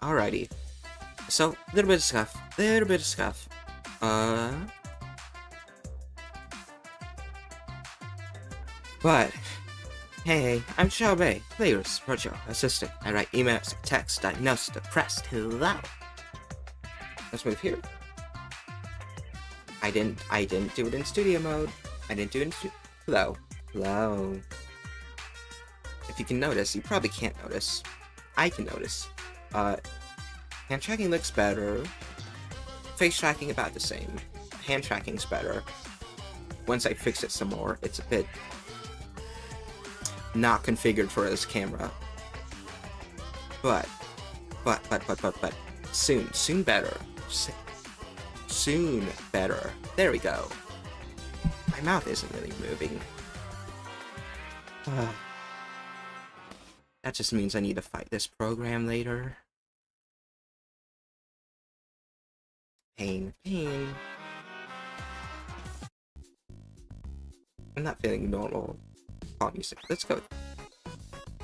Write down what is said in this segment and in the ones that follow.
Alrighty. So, little bit of scuff. But, hey, I'm Traube, player's virtual assistant. I write emails, text, diagnose, depressed. Hello. Let's move here. I didn't do it in studio mode. Hello. If you can notice, you probably can't notice. I can notice. Hand tracking looks better. Face tracking about the same. Hand tracking's better. Once I fix it some more, it's a bit not configured for this camera. But soon better. Soon better. There we go. My mouth isn't really moving. That just means I need to fight this program later. Pain. I'm not feeling normal. Call music. Let's go.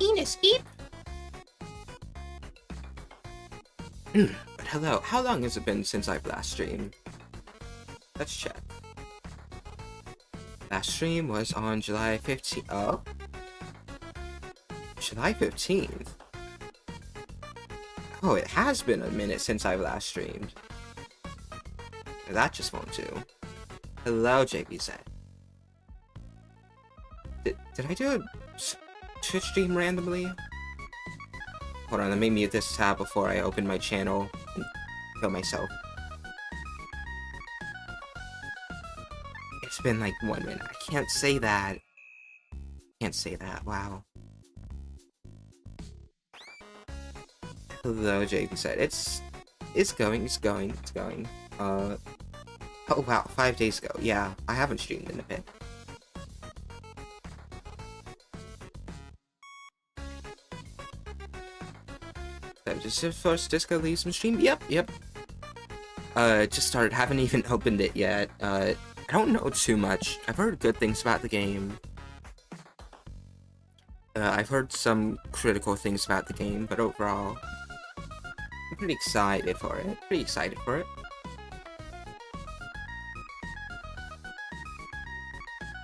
Enos, eep! But hello, how long has it been since I've last streamed? Let's check. Last stream was on July 15th. Oh? July 15th? Oh, it has been a minute since I've last streamed. That just won't do. Hello, JBZ. Did I do a Twitch stream randomly? Hold on, let me mute this tab before I open my channel and kill myself. It's been like 1 minute. I can't say that. Wow. Hello, JBZ. It's going. Oh wow, 5 days ago. Yeah, I haven't streamed in a bit. That was just the first Disco ELYSIUM stream? Yep. Just started, haven't even opened it yet. I don't know too much. I've heard good things about the game. I've heard some critical things about the game, but overall, I'm pretty excited for it.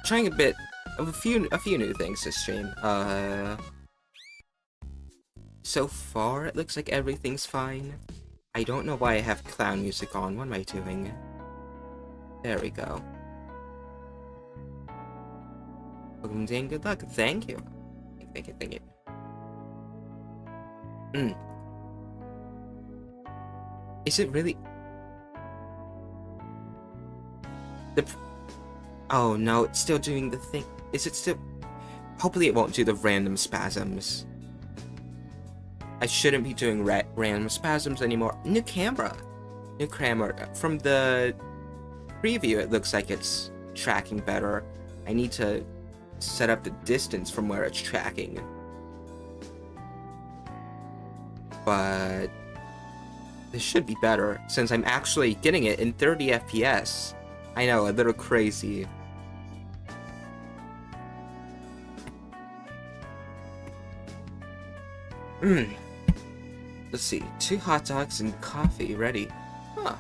Trying a bit of a few new things this stream. So far it looks like everything's fine. I don't know why I have clown music on. What am I doing? There we go. Welcome, Dan. Good luck. Thank you. Thank you. Is it really? Oh no, it's still doing the thing. Is it still? Hopefully it won't do the random spasms. I shouldn't be doing random spasms anymore. New camera. From the preview, it looks like it's tracking better. I need to set up the distance from where it's tracking. But this should be better, since I'm actually getting it in 30 FPS. I know, a little crazy. Let's see, 2 hot dogs and coffee ready. Huh.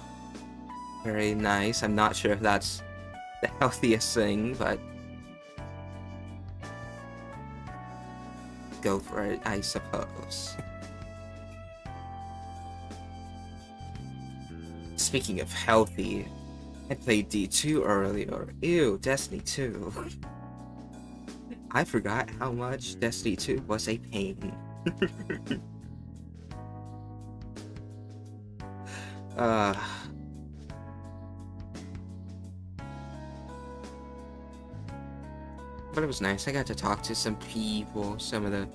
Very nice. I'm not sure if that's the healthiest thing, but go for it, I suppose. Speaking of healthy, I played D2 earlier. Ew, Destiny 2. I forgot how much Destiny 2 was a pain. But it was nice. I got to talk to some people, some of the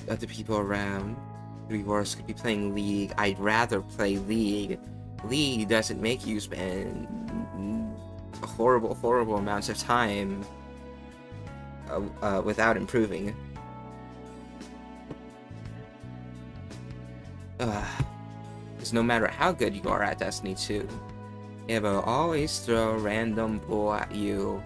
other people around. 3 Wars could be playing League. I'd rather play League. League doesn't make you spend horrible amounts of time without improving. Because no matter how good you are at Destiny 2, it will always throw a random bull at you.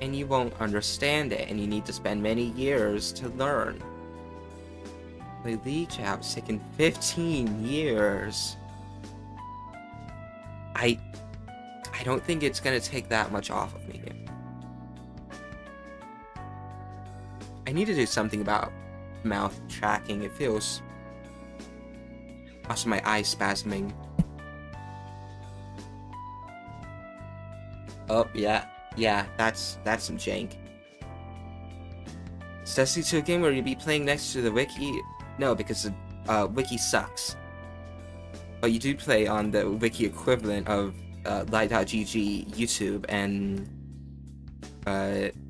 And you won't understand it, and you need to spend many years to learn. play League Chat. It's taken 15 years. I don't think it's gonna take that much off of me. I need to do something about mouth tracking. It feels... Also, my eyes spasming. Oh, yeah. Yeah, that's some jank. Is Destiny 2 a game where you'd be playing next to the wiki? No, because the wiki sucks. But you do play on the wiki equivalent of Light.gg, YouTube, and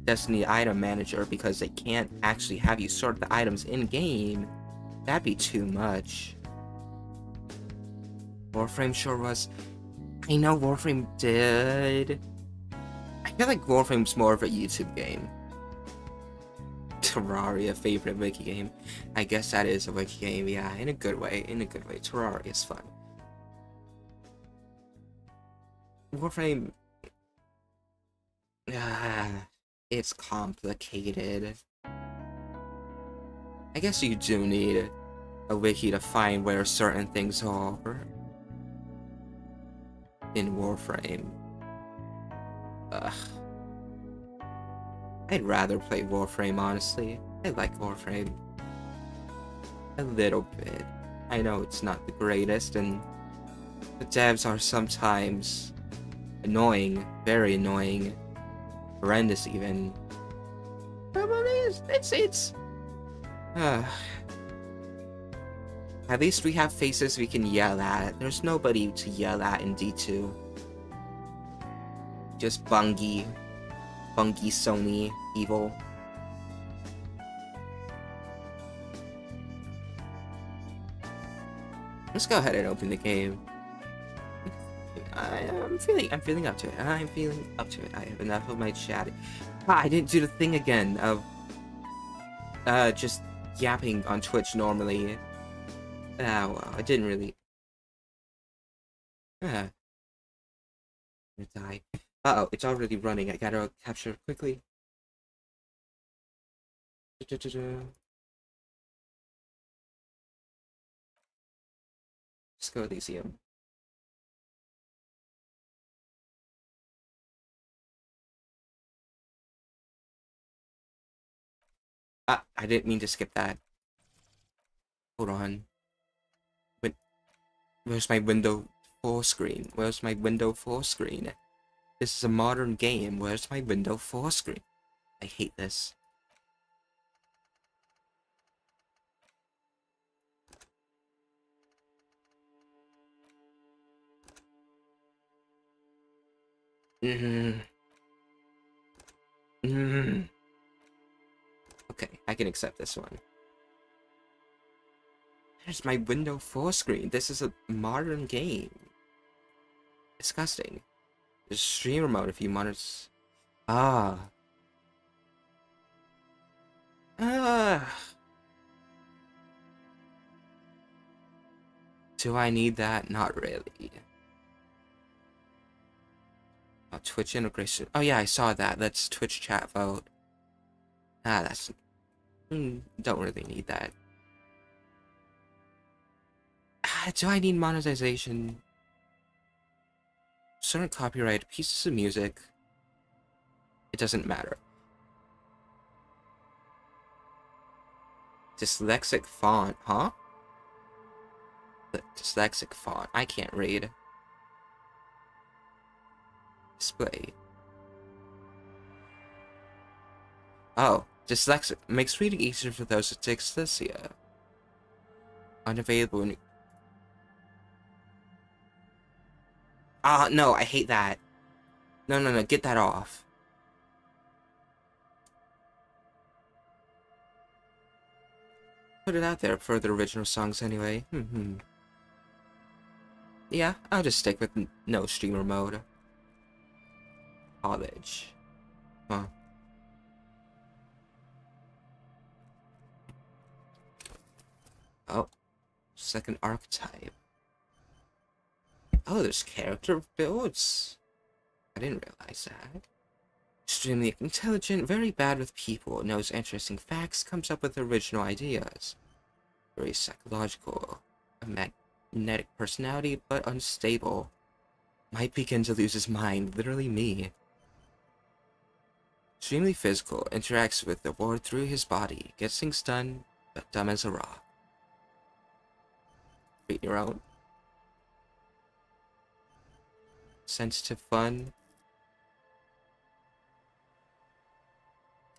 Destiny Item Manager, because they can't actually have you sort the items in-game. That'd be too much. Warframe sure was. I know Warframe did. I feel like Warframe's more of a YouTube game. Terraria, favorite wiki game. I guess that is a wiki game, yeah, in a good way, Terraria is fun. Warframe... it's complicated. I guess you do need a wiki to find where certain things are in Warframe. Ugh. I'd rather play Warframe, honestly. I like Warframe. A little bit. I know it's not the greatest, and the devs are sometimes annoying, very annoying, horrendous even. But it's at least we have faces we can yell at. There's nobody to yell at in D2. Just Bungie, Sony, evil. Let's go ahead and open the game. I'm feeling up to it. I have enough of my chat. I didn't do the thing again of just yapping on Twitch normally. Well, I didn't really. I'm gonna die. Uh-oh, it's already running. I gotta capture it quickly. Let's go ELYSIUM. I didn't mean to skip that. Hold on. Where's my window 4 screen? Where's my window 4 screen? This is a modern game. Where's my window 4 screen? I hate this. Okay, I can accept this one. There's my window 4 screen. This is a modern game. Disgusting. There's streamer mode if you monitors. Do I need that? Not really. Oh, Twitch integration. Oh yeah, I saw that. That's Twitch chat vote. That's... don't really need that. Do I need monetization? Certain copyright pieces of music. It doesn't matter. Dyslexic font, huh? The dyslexic font. I can't read. Display. Oh, dyslexic makes reading easier for those with dyslexia. Unavailable. No, I hate that. No, get that off. Put it out there for the original songs anyway. Yeah, I'll just stick with no streamer mode. College. Huh. Oh, second archetype. Oh, there's character builds. I didn't realize that. Extremely intelligent, very bad with people, knows interesting facts, comes up with original ideas. Very psychological, a magnetic personality, but unstable. Might begin to lose his mind, literally me. Extremely physical, interacts with the world through his body, gets things done, but dumb as a rock. Create your own. Sensitive fun.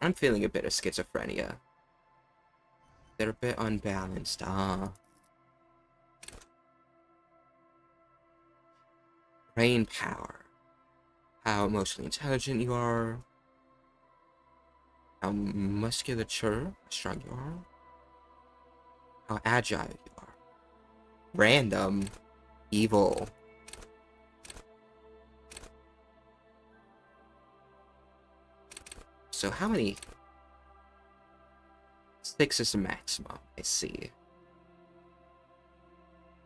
I'm feeling a bit of schizophrenia. They're a bit unbalanced, Brain power. How emotionally intelligent you are. How musculature, strong you are. How agile you are. Random. Evil. So how many? 6 is the maximum, I see.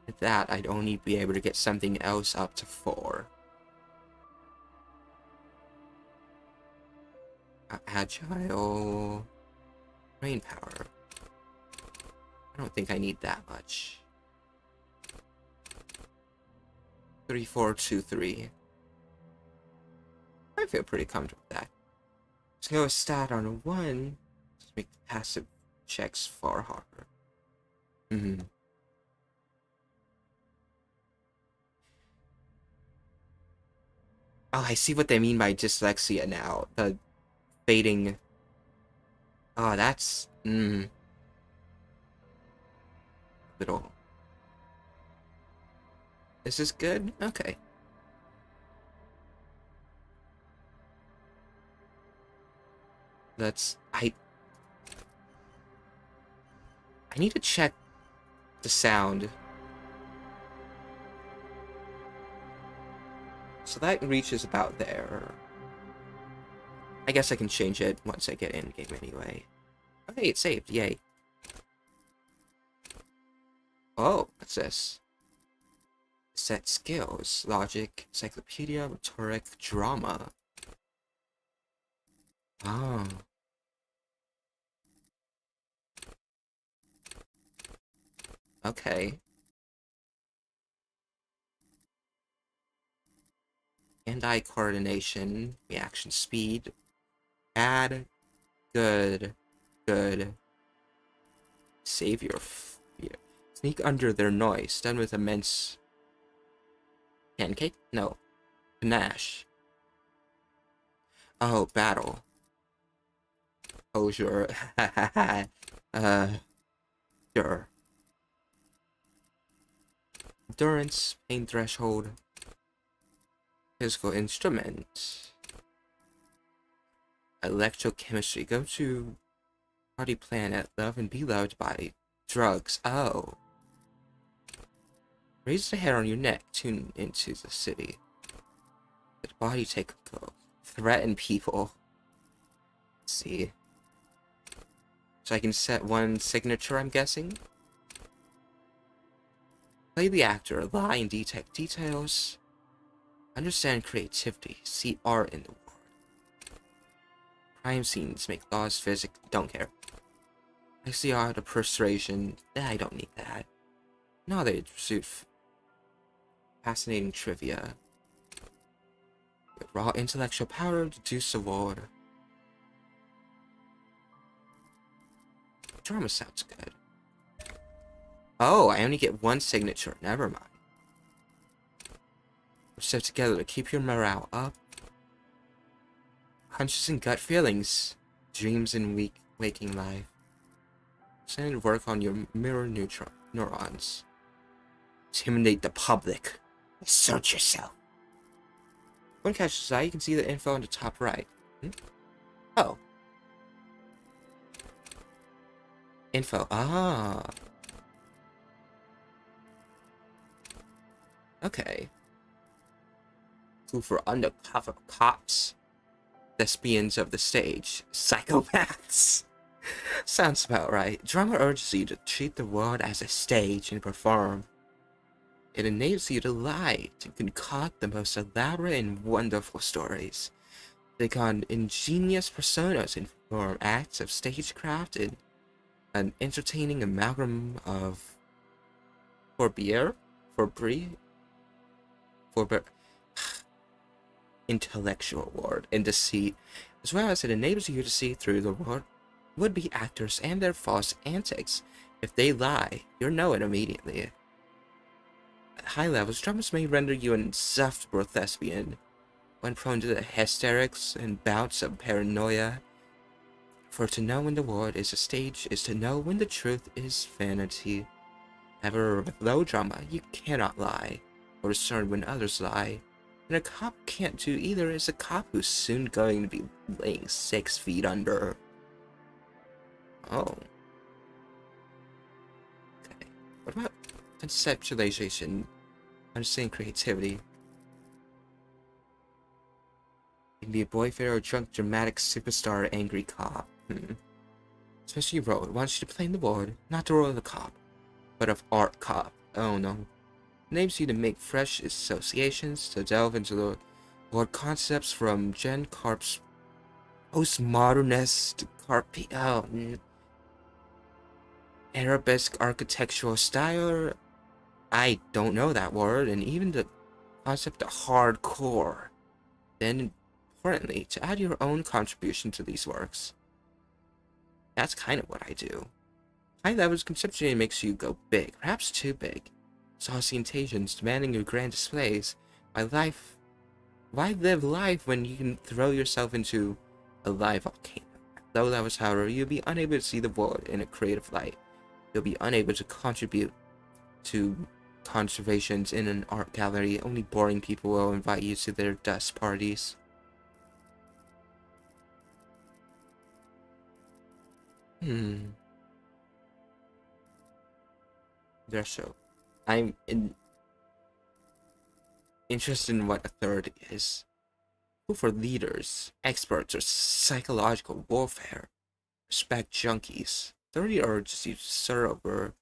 With that, I'd only be able to get something else up to 4. Agile. Brain power. I don't think I need that much. 3, 4, 2, 3. I feel pretty comfortable with that. Let's go with stat on a 1. Let's make the passive checks far harder. Oh, I see what they mean by dyslexia now. The fading. Oh, that's little. This is good? Okay. I need to check the sound. So that reaches about there. I guess I can change it once I get in game anyway. Okay, it's saved. Yay. Oh, what's this? Set skills. Logic, encyclopedia, rhetoric, drama. Oh. Okay. Hand-eye coordination, reaction speed, bad, good, good. Save your fear. Sneak under their noise, done with immense pancake? No. Panache. Oh, battle. Closure. Sure. Endurance, pain threshold. Physical instrument. Electrochemistry. Go to party planet. Love and be loved by drugs. Oh. Raise the hair on your neck. Tune into the city. Let the body take a go. Threaten people. Let's see. So I can set one signature, I'm guessing. Play the actor. Lie and detect details. Understand creativity. See art in the world. Crime scenes make laws physics. Don't care. I see art of persuasion. I don't need that. No, they pursuit fascinating trivia. Raw intellectual power. Deduce award. Drama sounds good. Oh, I only get one signature. Never mind. We're set together to keep your morale up. Hunches and gut feelings. Dreams and waking life. Send work on your mirror neurons. Intimidate the public. Assert yourself. When catches eye, you can see the info on the top right. Oh. Info. Ah. Okay. Who for undercover cops. Thespians of the stage. Psychopaths. Sounds about right. Drama urges you to treat the world as a stage and perform. It enables you to lie, to concoct the most elaborate and wonderful stories. Take on ingenious personas and perform acts of stagecraft and An entertaining amalgam of forbear, forbear, forbear, intellectual ward and deceit, as well as it enables you to see through the would-be actors and their false antics. If they lie, you'll know it immediately. At high levels, dramas may render you an insufferable thespian, when prone to the hysterics and bouts of paranoia. For to know when the world is a stage is to know when the truth is vanity. However, with low drama, you cannot lie, or discern when others lie. And a cop can't do either, is a cop who's soon going to be laying 6 feet under. Oh. Okay. What about conceptualization? Understanding creativity. You can be a boyfailure or drunk, dramatic, superstar, angry cop. Especially role. It wants you to play in the world, not the role of the cop, but of art cop. Oh no. It enables you to make fresh associations, to delve into the world concepts from Jen Karp's postmodernist Arabesque architectural style. I don't know that word, and even the concept of hardcore. Then, importantly, to add your own contribution to these works. That's kind of what I do. High levels conceptually makes you go big, perhaps too big. Saucy intentions demanding your grand displays. Why live life when you can throw yourself into a live volcano? At low levels, however, you'll be unable to see the world in a creative light. You'll be unable to contribute to conservations in an art gallery. Only boring people will invite you to their dust parties. So, I'm interested in what authority is. Who for leaders, experts, or psychological warfare? Respect junkies. Authority urges you to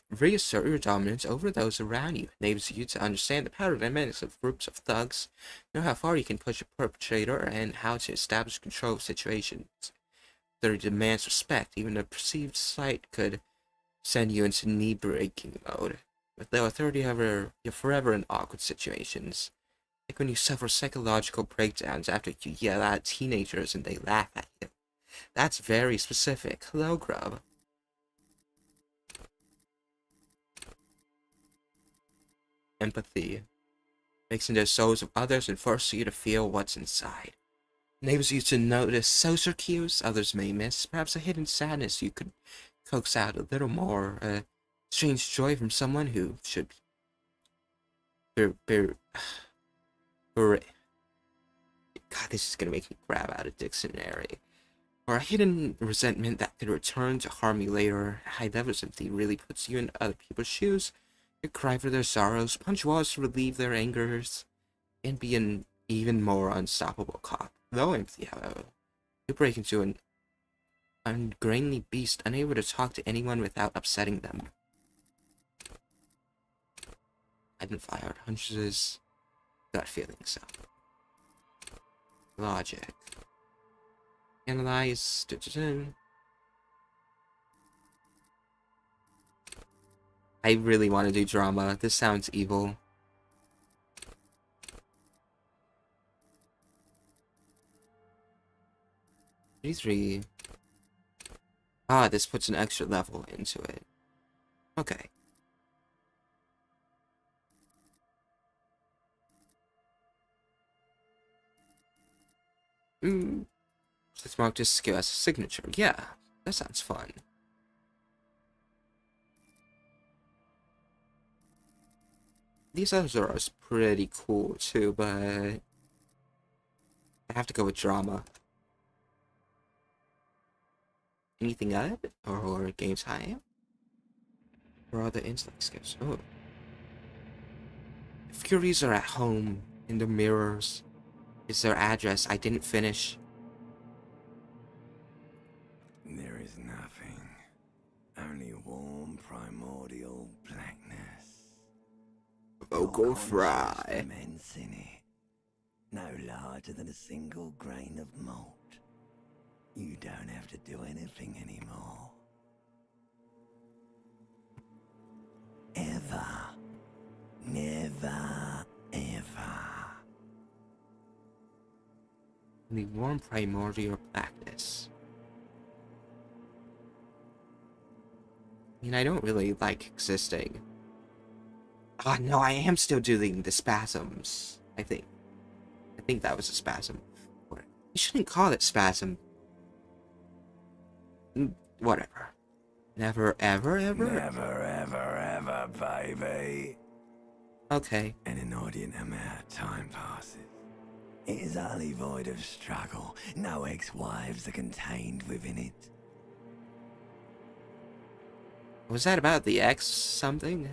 reassert your dominance over those around you. Enables you to understand the power dynamics of groups of thugs, know how far you can push a perpetrator, and how to establish control of situations. Authority demands respect. Even a perceived slight could send you into knee-breaking mode. With low authority, however, you're forever in awkward situations. Like when you suffer psychological breakdowns after you yell at teenagers and they laugh at you. That's very specific. Hello, Grub. Empathy. Makes into the souls of others and forces you to feel what's inside. Enables you to notice social cues others may miss. Perhaps a hidden sadness you could coax out a little more. A strange joy from someone who should be... God, this is gonna make me grab out a dictionary. Or a hidden resentment that could return to harm you later. High levels of empathy really puts you in other people's shoes. You cry for their sorrows, punch walls to relieve their angers, and be an even more unstoppable cop. Low empathy, however, you break into an ungrainly beast, unable to talk to anyone without upsetting them. Identify out hunches, gut feeling so. Logic. Analyze. I really want to do drama. This sounds evil. Three. Ah, this puts an extra level into it. Okay. Let's mark this skill as a signature. Yeah, that sounds fun. These others are pretty cool too, but I have to go with drama. Anything up? Or game time? Or other intellect skills? Oh. Furies are at home in the mirrors. Is their address I didn't finish. There is nothing. Only warm primordial blackness. Vocal fry. Immense in it. No larger than a single grain of malt. You don't have to do anything anymore. Ever. Never, ever. The warm primordial blackness. I mean, I don't really like existing. Oh no, I am still doing the spasms. I think that was a spasm. Or, you shouldn't call it spasm. Whatever. Never, ever, ever? Never, ever, ever, baby. Okay. An inordinate amount of time passes. It is utterly void of struggle. No ex-wives are contained within it. Was that about the X something?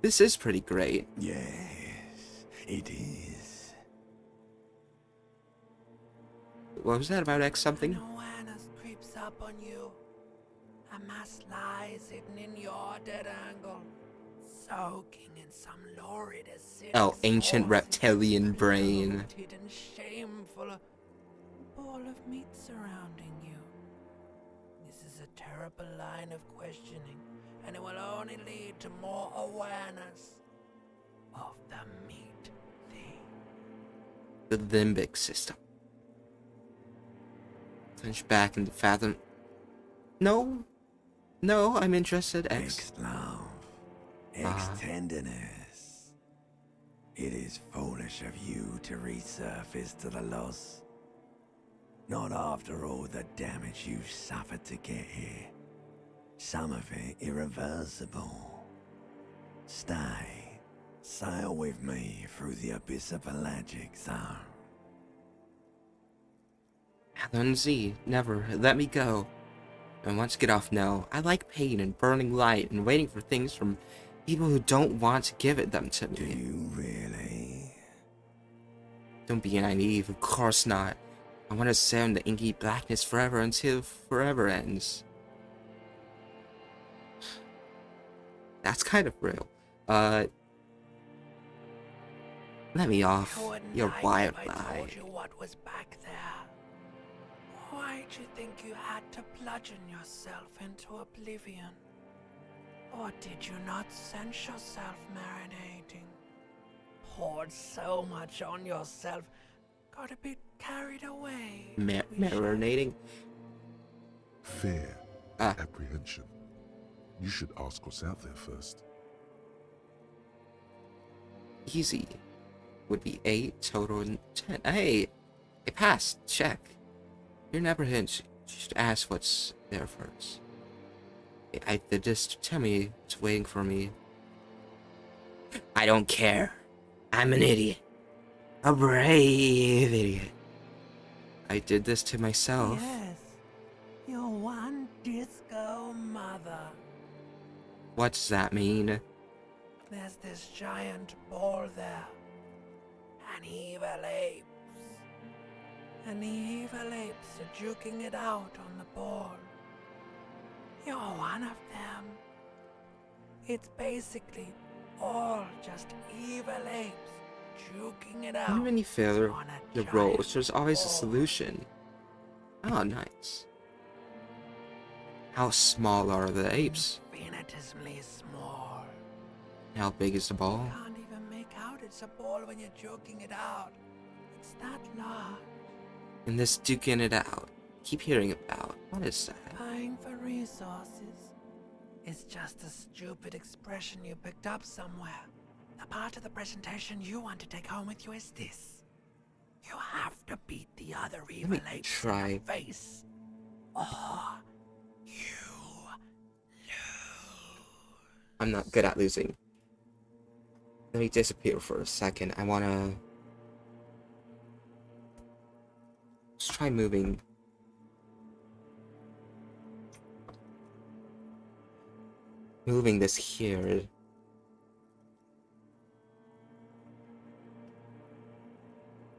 This is pretty great. Yes, it is. What was that about X something? An awareness creeps up on you. A mass lies hidden in your dead angle, soaking in some lurid acidic Oh, ancient sauce, reptilian brain. bloated and shameful, a ball of meat surrounding you. This is a terrible line of questioning, and it will only lead to more awareness of the meat thing. The limbic system. Punch back into fathom. No, I'm interested. X. Ex-love. Ex-tenderness. It is foolish of you to resurface to the loss. Not after all the damage you've suffered to get here. Some of it irreversible. Stay. Sail with me through the abyss of pelagic zone. Alan Z, never let me go. I want to get off now. I like pain and burning light and waiting for things from people who don't want to give it them to Do me. you really? Don't be naive, of course not. I want to sail in the inky blackness forever until forever ends. That's kind of real. Let me off, you wild I lie. told you what was back there. Why'd you think you had to bludgeon yourself into oblivion? Or did you not sense yourself marinating? Poured so much on yourself, got a bit carried away. Marinating? Fear, Ah. apprehension. You should ask what's out there first. Easy. Would be 8, total 10. Hey! I passed. Check. You're never hinged. You should ask what's there first. Just tell me what's waiting for me. I don't care. I'm an idiot. A brave idiot. I did this to myself. Yes, your one disco mother. What does that mean? There's this giant ball there. And evil apes. And the evil apes are juking it out on the ball. You're one of them. It's basically all just evil apes juking it out. Even when you fail on a the giant roles, there's always a ball. solution. Oh, nice. How small are the apes? Infinitesimally small. How big is the ball? Can't even make out it's a ball when you're joking it out. It's that large. And this duking it out. Keep hearing about. What is that? Buying for resources. It's just a stupid expression you picked up somewhere. The part of the presentation you want to take home with you is this. You have to beat the other evil me apes try. in the face. Or you lose. I'm not good at losing. Let me disappear for a second. I wanna... Let's try moving. Moving this here.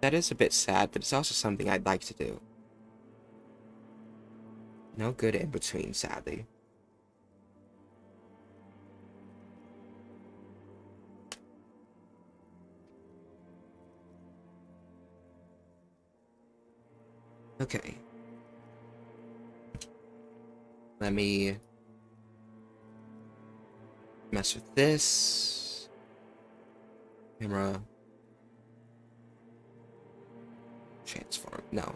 That is a bit sad, but it's also something I'd like to do. No good in between, sadly. Okay. Let me mess with this. Camera. Transform. No.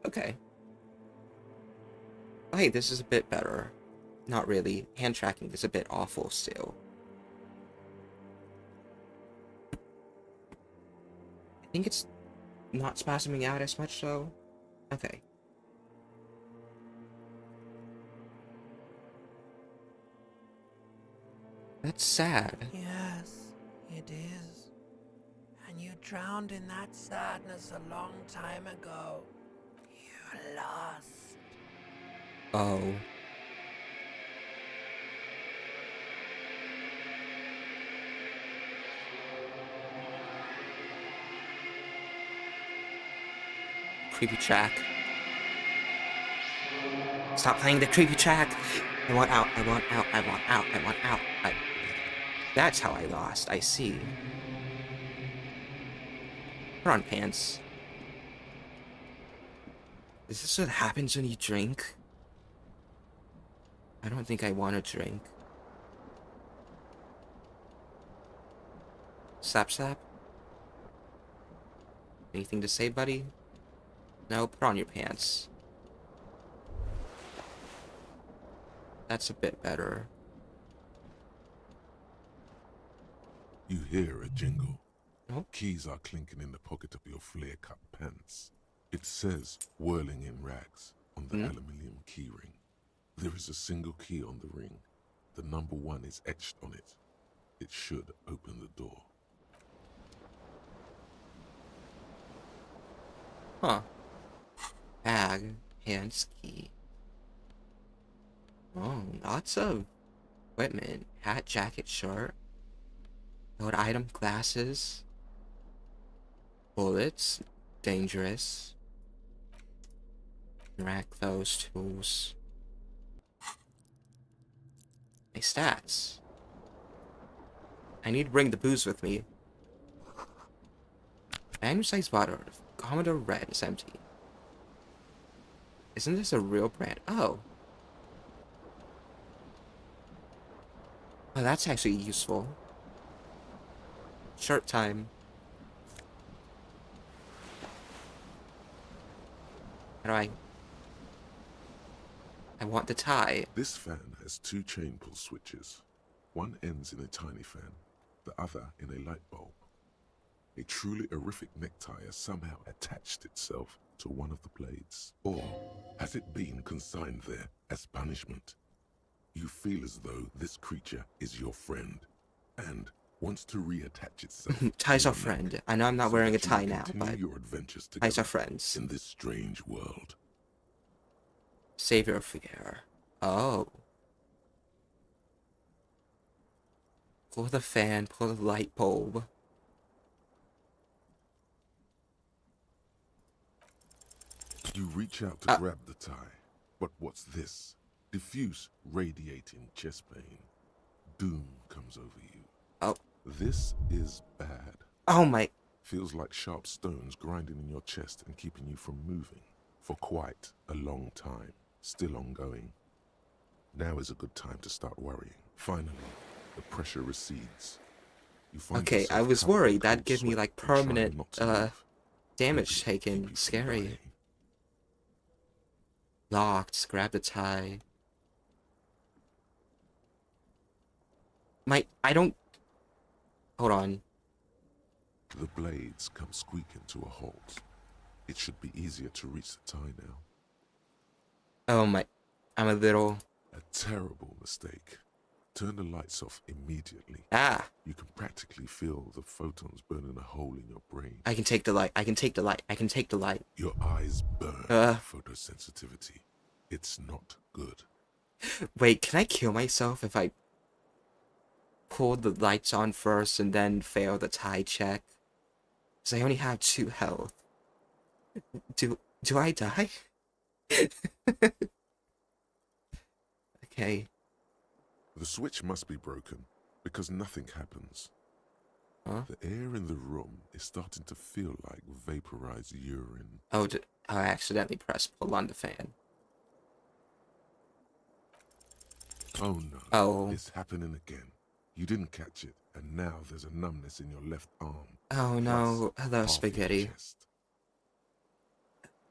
Okay. Oh, hey, this is a bit better. Not really. Hand tracking is a bit awful still. I think it's not spasming out as much though. Okay. That's sad. Yes, it is. And you drowned in that sadness a long time ago. You lost. Oh. Creepy track. Stop playing the creepy track. I want out. I want out. I want out. I want out. That's how I lost. I see. Put on pants. Is this what happens when you drink? I don't think I want to drink. Slap slap? Anything to say, buddy? No, put on your pants. That's a bit better. You hear a jingle. Oh. Keys are clinking in the pocket of your flare-cut pants. It says, whirling in rags, on the aluminium keyring. There is a single key on the ring. The number 1 is etched on it. It should open the door. Huh. Bag, hands, key. Oh, lots of equipment. Hat, jacket, shirt. Load item, glasses. Bullets. Dangerous. Rack those tools. My stats. I need to bring the booze with me. Magnum size bottle. Commodore Red is empty. Isn't this a real brand? Oh. Oh, that's actually useful. Shirt time. How do I want the tie. This fan has 2 chain pull switches. One ends in a tiny fan, the other in a light bulb. A truly horrific necktie has somehow attached itself to one of the blades. Or has it been consigned there as punishment? You feel as though this creature is your friend and wants to reattach itself. Tie's to our your friend. neck I know I'm not so wearing a that you tie can now, continue but your adventures ties are together friends. in this strange world. Savior figure. Oh. Pull the fan, pull the light bulb. You reach out to grab the tie, but what's this? Diffuse, radiating chest pain. Doom comes over you. Oh. This is bad. Oh my. Feels like sharp stones grinding in your chest and keeping you from moving for quite a long time. Still ongoing. Now is a good time to start worrying. Finally, the pressure recedes. You find Okay, I yourself was covered in worried cold that'd give me sweat like and trying permanent not to move. damage Maybe keep taken. you from Scary. dying. Locked. Grab the tie. I don't. Hold on. The blades come squeaking to a halt. It should be easier to reach the tie now. Oh my. I'm a little. A terrible mistake. Turn the lights off immediately. Ah. You can practically feel the photons burning a hole in your brain. I can take the light. I can take the light. I can take the light. Your eyes burn photosensitivity. It's not good. Wait, can I kill myself if I pull the lights on first and then fail the tie check? Because I only have 2 health. Do I die? Okay. The switch must be broken, because nothing happens. Huh? The air in the room is starting to feel like vaporized urine. Oh, I accidentally pressed pull on the fan. Oh no, Oh. it's happening again. You didn't catch it, and now there's a numbness in your left arm. Oh no. plus Hello, half your spaghetti. chest.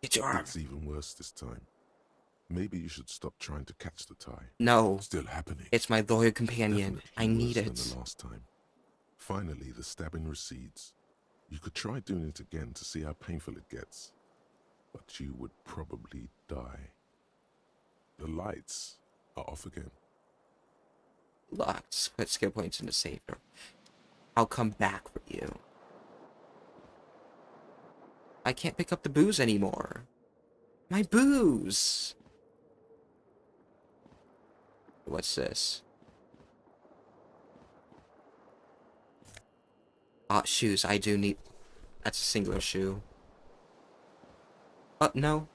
Get your arm. It's even worse this time. Maybe you should stop trying to catch the tie. No. Still happening. It's my loyal companion. Definitely I need worse it. than the last time. Finally, the stabbing recedes. You could try doing it again to see how painful it gets, but you would probably die. The lights are off again. Locked. Put skill points into saver. I'll come back for you. I can't pick up the booze anymore. My booze! What's this? Ah, shoes. I do need... That's a singular shoe. No.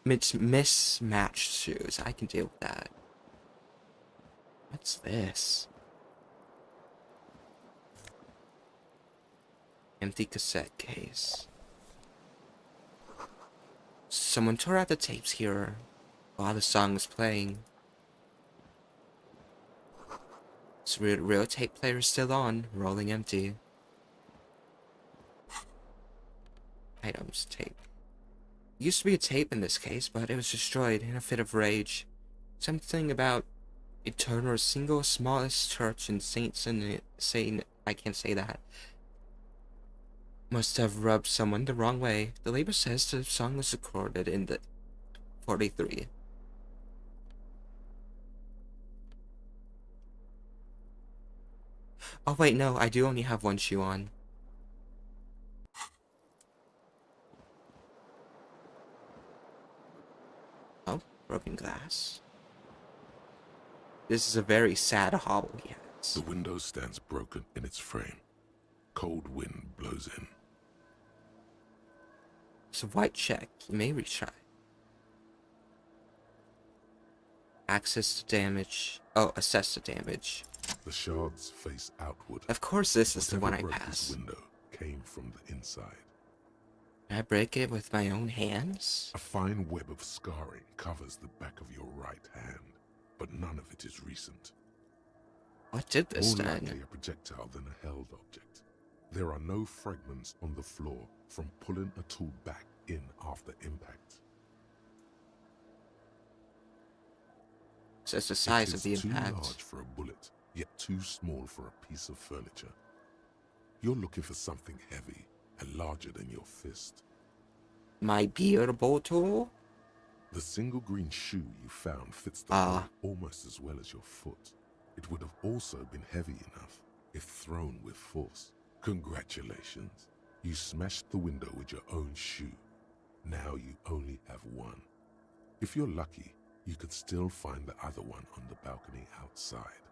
It's mismatched shoes. I can deal with that. What's this? Empty cassette case. Someone tore out the tapes here while the song was playing. This real tape player is still on, rolling empty. Items, tape. Used to be a tape in this case, but it was destroyed in a fit of rage. Something about eternal single smallest church in Saint, I can't say that. Must have rubbed someone the wrong way. The label says the song was recorded in the 43. Oh wait, no, I do only have one shoe on. Oh, broken glass. This is a very sad hobble he has. The window stands broken in its frame. Cold wind blows in. It's a white check. You may retry. Access to damage. Oh, assess the damage. The shards face outward. Of course this is the one I Whatever broke this passed. window came from the inside. Can I break it with my own hands? A fine web of scarring covers the back of your right hand, but none of it is recent. What did this More then? likely a projectile than a held object. There are no fragments on the floor from pulling a tool back in after impact. Says the size of the It is too impact. large for a bullet, yet too small for a piece of furniture. You're looking for something heavy and larger than your fist. My beardable tool? The single green shoe you found fits the Ah. hole almost as well as your foot. It would have also been heavy enough if thrown with force. Congratulations. You smashed the window with your own shoe. Now you only have one. If you're lucky, you could still find the other one on the balcony outside.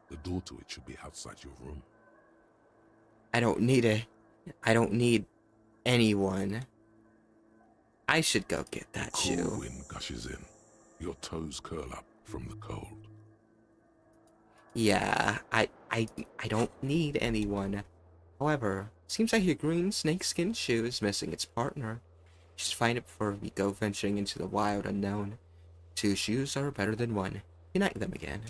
The door to it should be outside your room. I don't need it. I don't need anyone. I should go get that Cool shoe. wind gushes in. Your toes curl up from the cold. Yeah, I don't need anyone. However, seems like your green snakeskin shoe is missing its partner. Just find it before we go venturing into the wild unknown. 2 shoes are better than 1. Unite them again.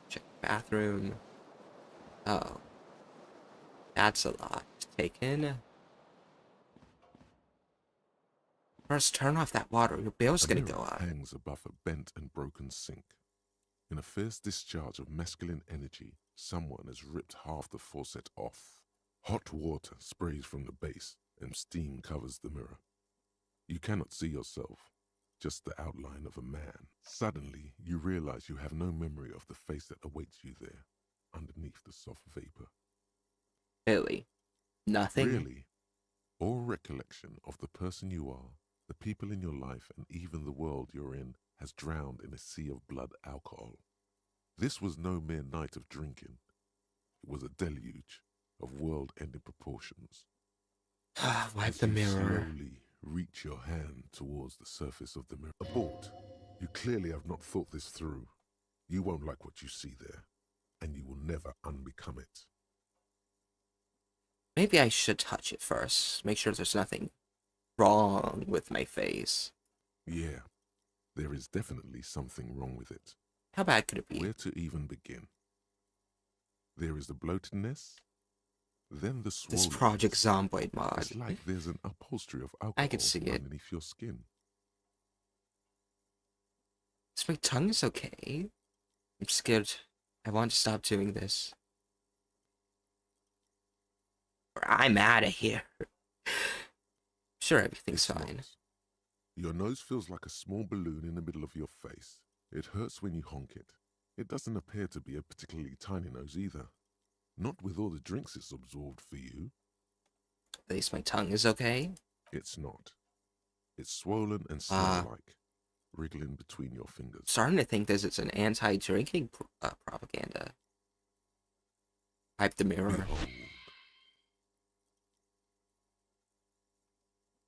Check the bathroom. Oh. That's a lot to take in. First, turn off that water. Your bill's A gonna mirror go up. hangs above a bent and broken sink. In a fierce discharge of masculine energy, someone has ripped half the faucet off. Hot water sprays from the base, and steam covers the mirror. You cannot see yourself, just the outline of a man. Suddenly, you realize you have no memory of the face that awaits you there, underneath the soft vapor. Really? Nothing? Really, all recollection of the person you are, the people in your life, and even the world you're in has drowned in a sea of blood alcohol. This was no mere night of drinking. It was a deluge of world-ending proportions. Wipe As the you mirror. slowly reach your hand towards the surface of the mirror. Abort. You clearly have not thought this through. You won't like what you see there, and you will never unbecome it. Maybe I should touch it first. Make sure there's nothing wrong with my face. Yeah, there is definitely something wrong with it. How bad could it be? Where to even begin? There is the bloatedness, then the This swollenness. Project Zomboid mod. It's like there's an upholstery of alcohol I can see it. underneath your skin. My tongue is okay. I'm scared. I want to stop doing this. Or I'm out of here. Sure, everything's It's fine. not. Your nose feels like a small balloon in the middle of your face. It hurts when you honk it. It doesn't appear to be a particularly tiny nose either. Not with all the drinks it's absorbed for you. At least my tongue is okay. It's not. It's swollen and snail-like, wriggling between your fingers. Starting to think this is an anti-drinking propaganda. Hype the mirror. Behold,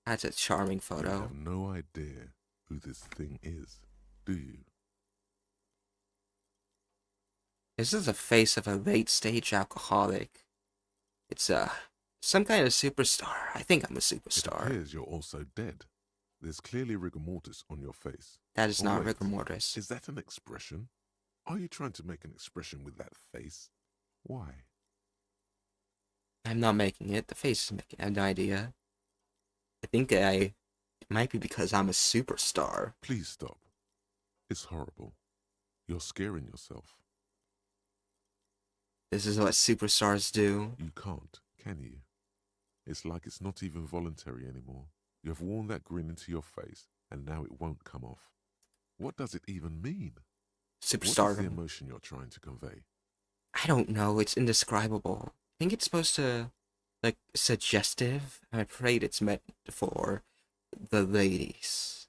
That's a charming you photo. have no idea who this thing is, do you? This is the face of a late-stage alcoholic. It's some kind of superstar. I think I'm a It superstar. appears you're also dead. There's clearly rigor mortis on your face. That is Oh, not wait. rigor mortis. Is that an expression? Are you trying to make an expression with that face? Why? I'm not making it. The face is making it. I have no idea. I think it might be because I'm a superstar. Please stop. It's horrible. You're scaring yourself. This is what superstars do. You can't, can you? It's like it's not even voluntary anymore. You have worn that grin into your face, and now it won't come off. What does it even mean? What is the Superstardom. emotion you're trying to convey? I don't know. It's indescribable. I think it's supposed to, like, suggestive. I'm afraid it's meant for the ladies.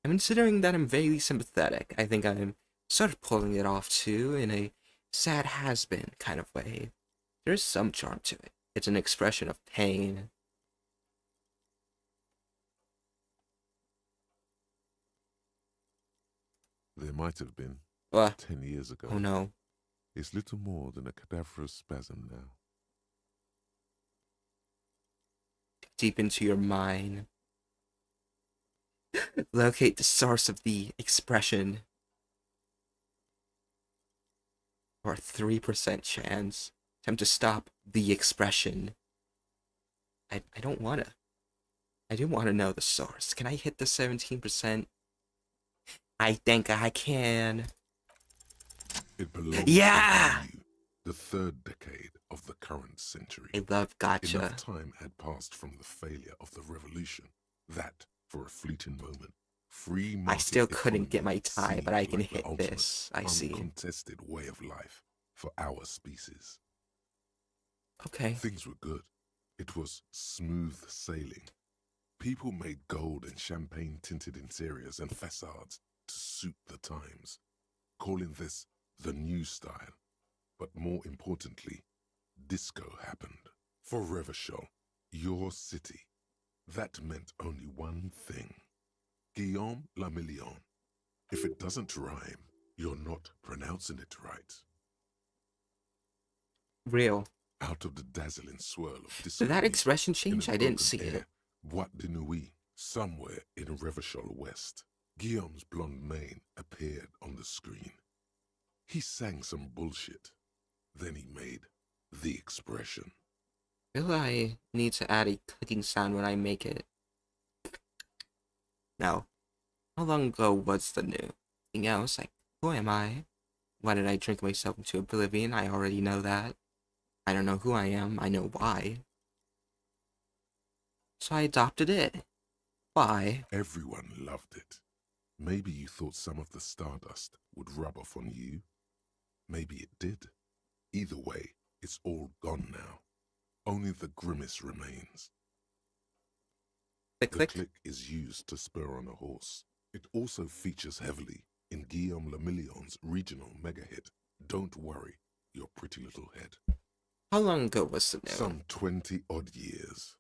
I'm considering that I'm vaguely sympathetic. I think I'm sort of pulling it off too, in a sad has-been kind of way. There's some charm to it. It's an expression of pain. There might have been What? 10 years ago. Oh no. It's little more than a cadaverous spasm now. Deep into your mind. Locate the source of the expression. Or a 3% chance. Attempt to stop the expression. I don't wanna. I do want to know the source. Can I hit the 17%? I think I can. It belongs Yeah! to you, the third decade of the current century. I love gotcha. Enough time had passed from the failure of the revolution that, for a fleeting moment, free market I still couldn't get my economy tie, but I seemed can like the hit ultimate, this. I see. uncontested way of life for our species. Okay. Things were good. It was smooth sailing. People made gold and champagne-tinted interiors and facades to suit the times, calling this the new style. But more importantly, disco happened. For Revachol, your city, that meant only one thing. Guillaume le Million. If it doesn't rhyme, you're not pronouncing it right. Real. Out of the dazzling swirl of disco Did that beat, expression in change? a I didn't broken see it. air, Boîte de nuit, somewhere in Revachol West, Guillaume's blonde mane appeared on the screen. He sang some bullshit. Then he made the expression. Will I need to add a clicking sound when I make it? No. How long ago was the new? Anything else? Like, who am I? Why did I drink myself into oblivion? I already know that. I don't know who I am. I know why. So I adopted it. Why? Everyone loved it. Maybe you thought some of the stardust would rub off on you. Maybe it did. Either way, it's all gone now. Only the grimace remains. The The click? click is used to spur on a horse. It also features heavily in Guillaume le Million's regional mega hit, Don't Worry, Your Pretty Little Head. How long ago was the new? Some 20-odd years.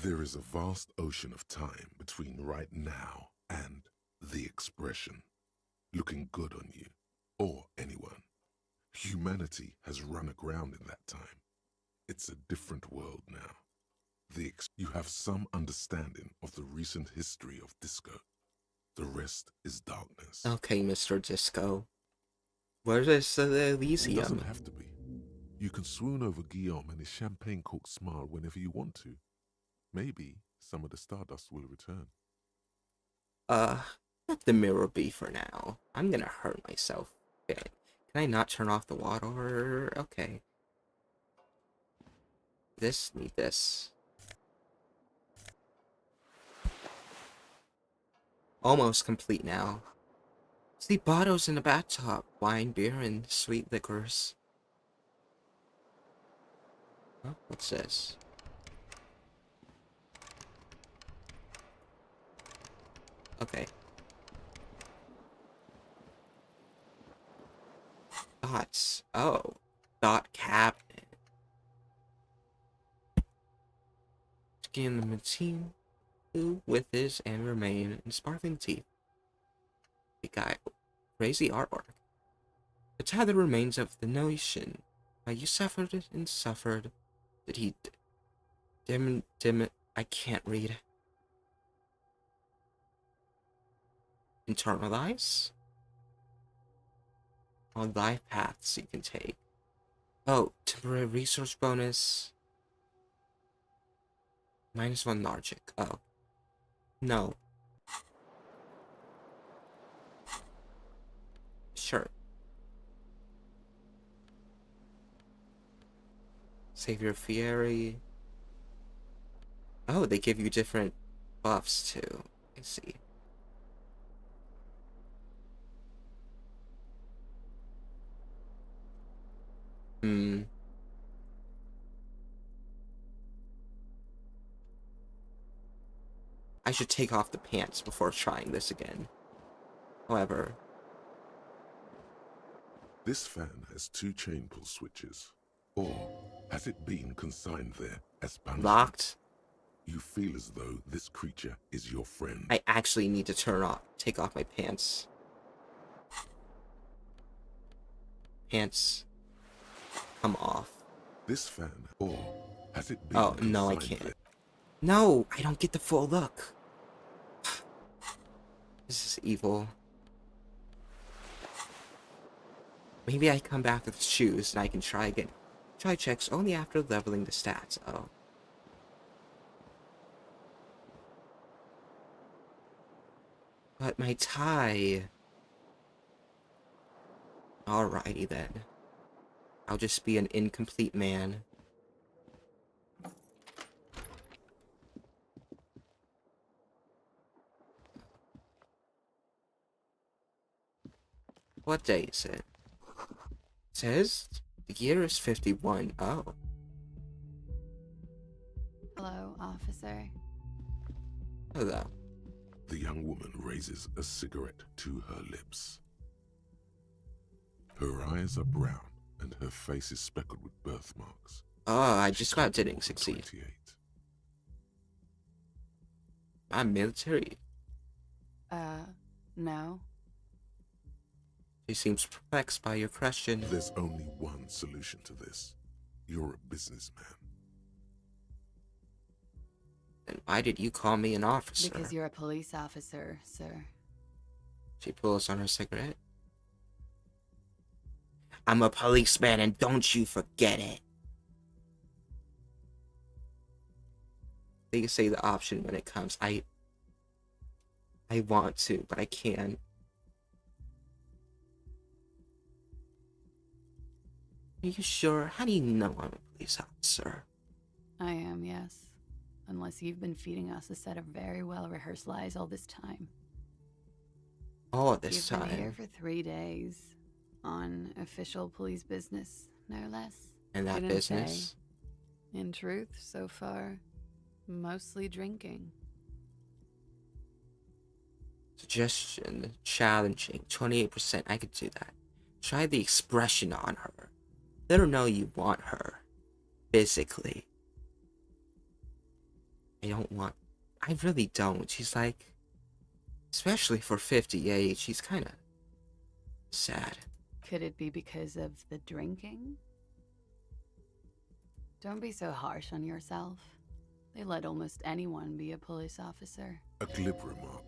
There is a vast ocean of time between right now and the expression looking good on you or anyone. Humanity has run aground in that time. It's a different world now. You have some understanding of the recent history of disco. The rest is darkness. Okay, Mr. Disco. Where is the It Elysium? doesn't have to be. You can swoon over Guillaume and his champagne-corked smile whenever you want to. Maybe some of the stardust will return. Let the mirror be for now. I'm gonna hurt myself. Okay. Can I not turn off the water? Okay. Need this. Almost complete now. See bottles in the bathtub. Wine, beer, and sweet liquors. Huh? What's this? Okay. Dots. Oh. Dot cabinet. Skin the machine with his and remain in sparkling teeth. The guy. Crazy artwork. It's how the remains of the notion. How you suffered and suffered. Did he dim it? I can't read. Internalize? On life paths you can take. Oh, temporary resource bonus. -1 logic. Oh. No. Sure. Save your Fieri. Oh, they give you different buffs too. I see. I should take off the pants before trying this again. However... This fan has 2 chain pull switches. Or has it been consigned there as punishment? Locked? You feel as though this creature is your friend. I actually need to take off my pants. Pants. Come off. This fan, or has it been Oh, no, I consigned can't. there? No, I don't get the full look. This is evil. Maybe I come back with shoes and I can try again. Try checks only after leveling the stats. Oh. But my tie... Alrighty then. I'll just be an incomplete man. What day is it? It says the year is 51. Oh. Hello, officer. Hello. The young woman raises a cigarette to her lips. Her eyes are brown and her face is speckled with birthmarks. Oh, I She just about could didn't be succeed. 28. I'm military. No. She seems perplexed by your question. There's only one solution to this. You're a businessman. Then why did you call me an officer? Because you're a police officer, sir. She pulls on her cigarette. I'm a policeman and don't you forget it. They can say the option when it comes. I want to, but I can't. Are you sure? How do you know I'm a police officer? I am, yes. Unless you've been feeding us a set of very well-rehearsed lies all this time. All this You've been here time. for 3 days. On official police business, no less. And that Didn't business. say. In truth, so far, mostly drinking. Suggestion. Challenging. 28%. I could do that. Try the expression on her. Let her know you want her. Physically. I don't want... I really don't. She's like... Especially for 58, she's kind of... sad. Could it be because of the drinking? Don't be so harsh on yourself. They let almost anyone be a police officer. A glib remark.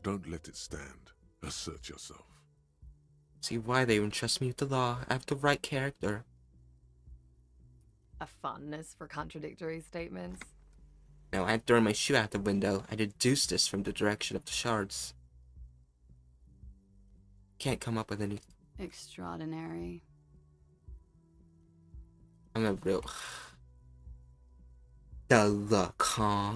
Don't let it stand. Assert yourself. See why they entrust me with the law. I have the right character. A fondness for contradictory statements. No, I throw my shoe out the window. I deduced this from the direction of the shards. Can't come up with any... Extraordinary. I'm a real... The look, huh?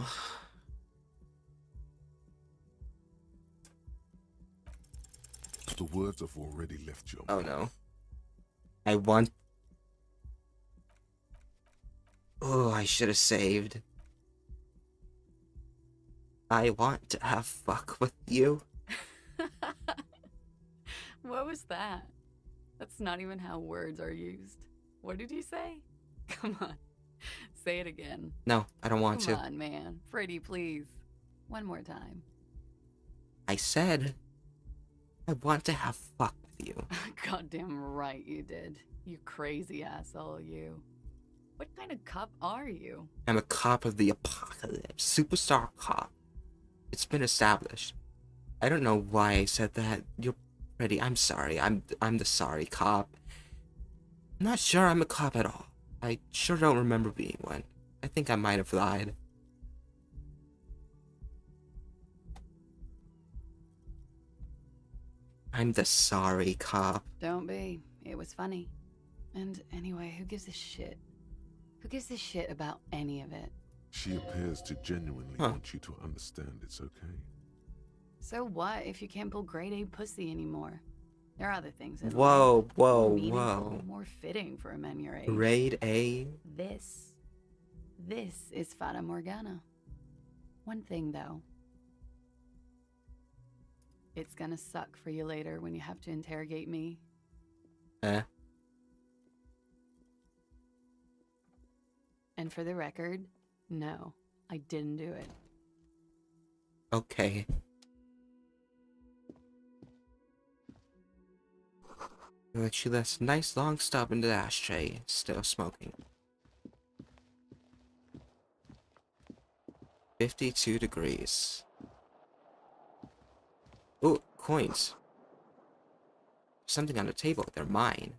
The words have already left your Oh mind. no. I want... Oh, I should have saved. I want to have fuck with you. What was that? That's not even how words are used. What did you say? Come on. Say it again. No, I don't want Come to. on, man. Freddy, please. One more time. I said... I want to have fuck with you. Goddamn right you did. You crazy asshole, you. What kind of cop are you? I'm a cop of the apocalypse. Superstar cop. It's been established. I don't know why I said that. You're pretty. I'm sorry. I'm the sorry cop. I'm not sure I'm a cop at all. I sure don't remember being one. I think I might have lied. I'm the sorry cop. Don't be. It was funny. And anyway, who gives a shit? Who gives a shit about any of it? She appears to genuinely want you to understand it's okay. So what if you can't pull grade A pussy anymore? There are other things in Whoa, life. whoa, More meaningful, whoa. more fitting for a man your age. Grade A? This is Fata Morgana. One thing though. It's gonna suck for you later when you have to interrogate me. And for the record, no, I didn't do it. Okay. Like she left a nice long stub in the ashtray, still smoking. 52 degrees. Oh, coins. Something on the table, they're mine.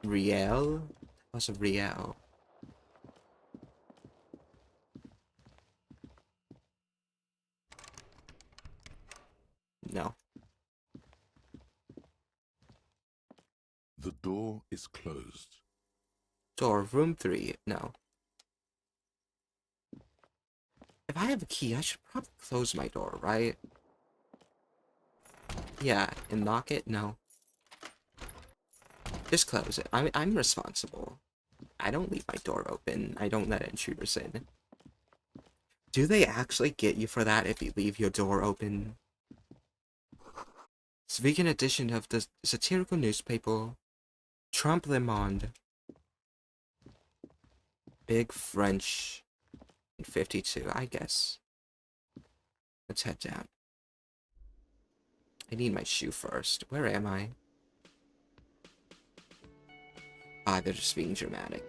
Riel? What's a Riel? No. The door is closed. Door, room 3. No. If I have a key, I should probably close my door, right? Yeah, and lock it? No. Just close it. I'm responsible. I don't leave my door open. I don't let intruders in. Do they actually get you for that if you leave your door open? Vegan edition of the satirical newspaper Trump Le Monde. Big French. 52, I guess. Let's head down. I need my shoe first. Where am I? Ah, they're just being dramatic.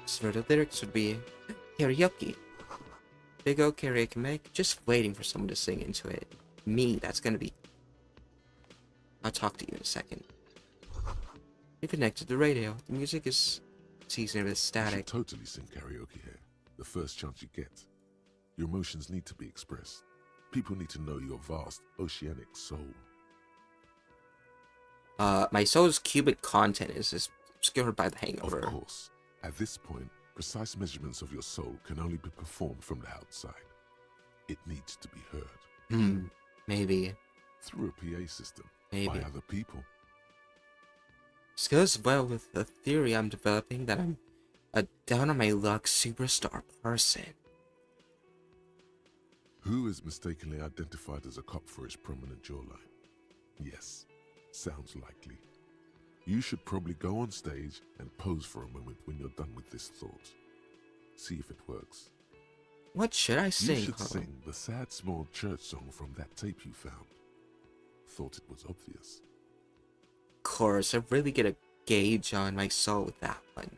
So the lyrics would be karaoke. Big old karaoke mic, just waiting for someone to sing into it. Me, that's gonna be... I'll talk to you in a second. You're connected to the radio. The music is seasoned with You should static. totally sing karaoke here. The first chance you get. Your emotions need to be expressed. People need to know your vast, oceanic soul. My soul's cubic content is obscured by the hangover. Of course, at this point, precise measurements of your soul can only be performed from the outside. It needs to be heard. Maybe. Through a PA system. Maybe. By other people. This goes well with the theory I'm developing that I'm a down-on-my-luck superstar person. Who is mistakenly identified as a cop for his prominent jawline? Yes, sounds likely. You should probably go on stage and pose for a moment when you're done with this thought. See if it works. What should I You sing? should huh? sing the sad small church song from that tape you found. Thought it was obvious. Of course, I really get a gauge on my soul with that one.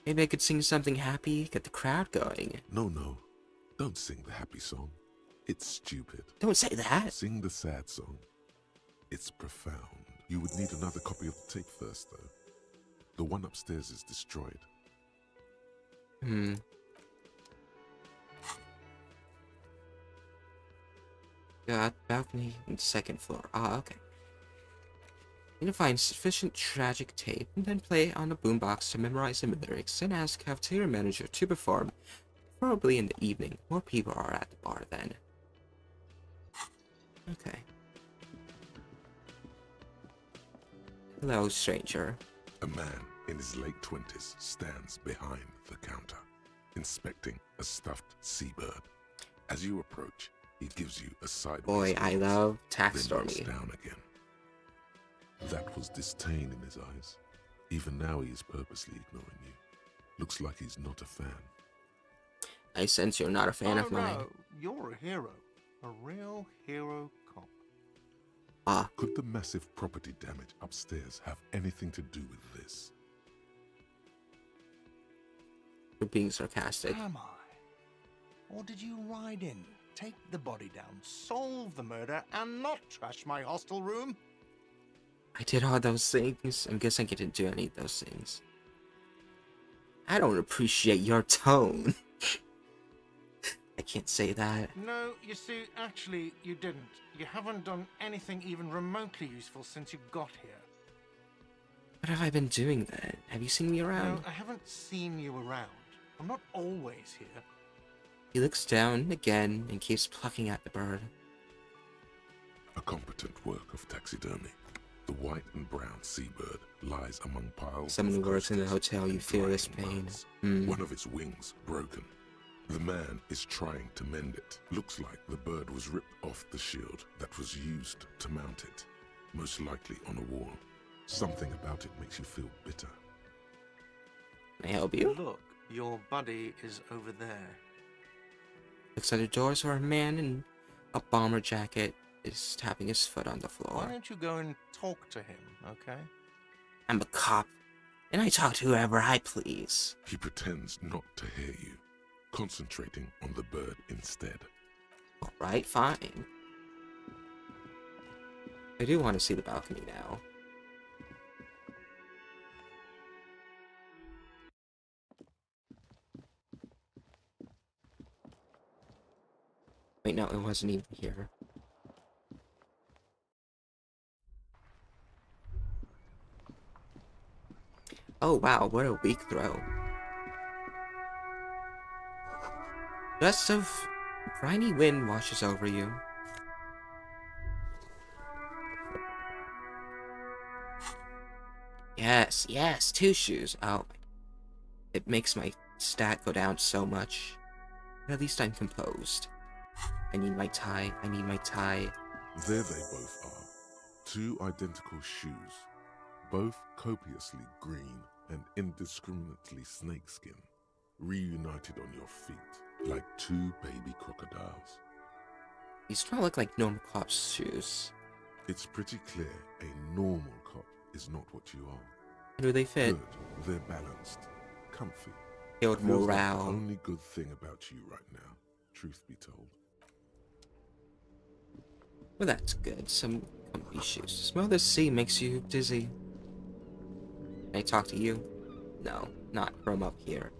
Maybe I could sing something happy, get the crowd going. No, don't sing the happy song. It's stupid. Don't say that. Sing the sad song. It's profound. You would need another copy of the tape first, though. The one upstairs is destroyed. Got balcony and second floor. Ah, okay. Need to find sufficient tragic tape and then play on the boombox to memorize the lyrics and ask cafeteria manager to perform, probably in the evening. More people are at the bar then. Okay. Hello, stranger. A man in his late 20s stands behind the counter, inspecting a stuffed seabird. As you approach, he gives you a sideways Boy, I glance, love then looks taxidermy. down again. That was disdain in his eyes. Even now he is purposely ignoring you. Looks like he's not a fan. I sense you're not a fan of mine. No, you're a hero. A real hero cop. Ah, Could the massive property damage upstairs have anything to do with this? you're being sarcastic. Am I? Or did you ride in, take the body down, solve the murder, and not trash my hostel room? I did all those things. I'm guessing I didn't do any of those things. I don't appreciate your tone. I can't say that. No, you see, actually, you didn't. You haven't done anything even remotely useful since you got here. What have I been doing then? Have you seen me around? No, I haven't seen you around. I'm not always here. He looks down again and keeps plucking at the bird. A competent work of taxidermy. The white and brown seabird lies among piles Someone of who works in the coasters hotel, you and feel this drying pain. muds. Hmm. One of its wings broken. The man is trying to mend it. Looks like the bird was ripped off the shield that was used to mount it. Most likely on a wall. Something about it makes you feel bitter. Can I help you? Look, your buddy is over there. Looks at the doors where a man in a bomber jacket is tapping his foot on the Why floor. don't you go and talk to him, okay? I'm a cop, and I talk to whoever I please. He pretends not to hear you, concentrating on the bird instead. Alright, fine. I do want to see the balcony now. Wait, no, it wasn't even here. Oh wow, what a weak throw. Gust of briny wind washes over you. Yes, yes, two shoes. Oh, it makes my stat go down so much. But at least I'm composed. I need my tie, I need my tie. There they both are. Two identical shoes. Both copiously green and indiscriminately snakeskin. Reunited on your feet, like two baby crocodiles. These don't look like normal cop's shoes. It's pretty clear a normal cop is not what you are. How do they fit? Good, they're balanced, comfy. Build Feels like the morale. only good thing about you right now, truth be told. Well, that's good. Some comfy shoes. Smell the sea makes you dizzy. Can I talk to you? No, not from up here.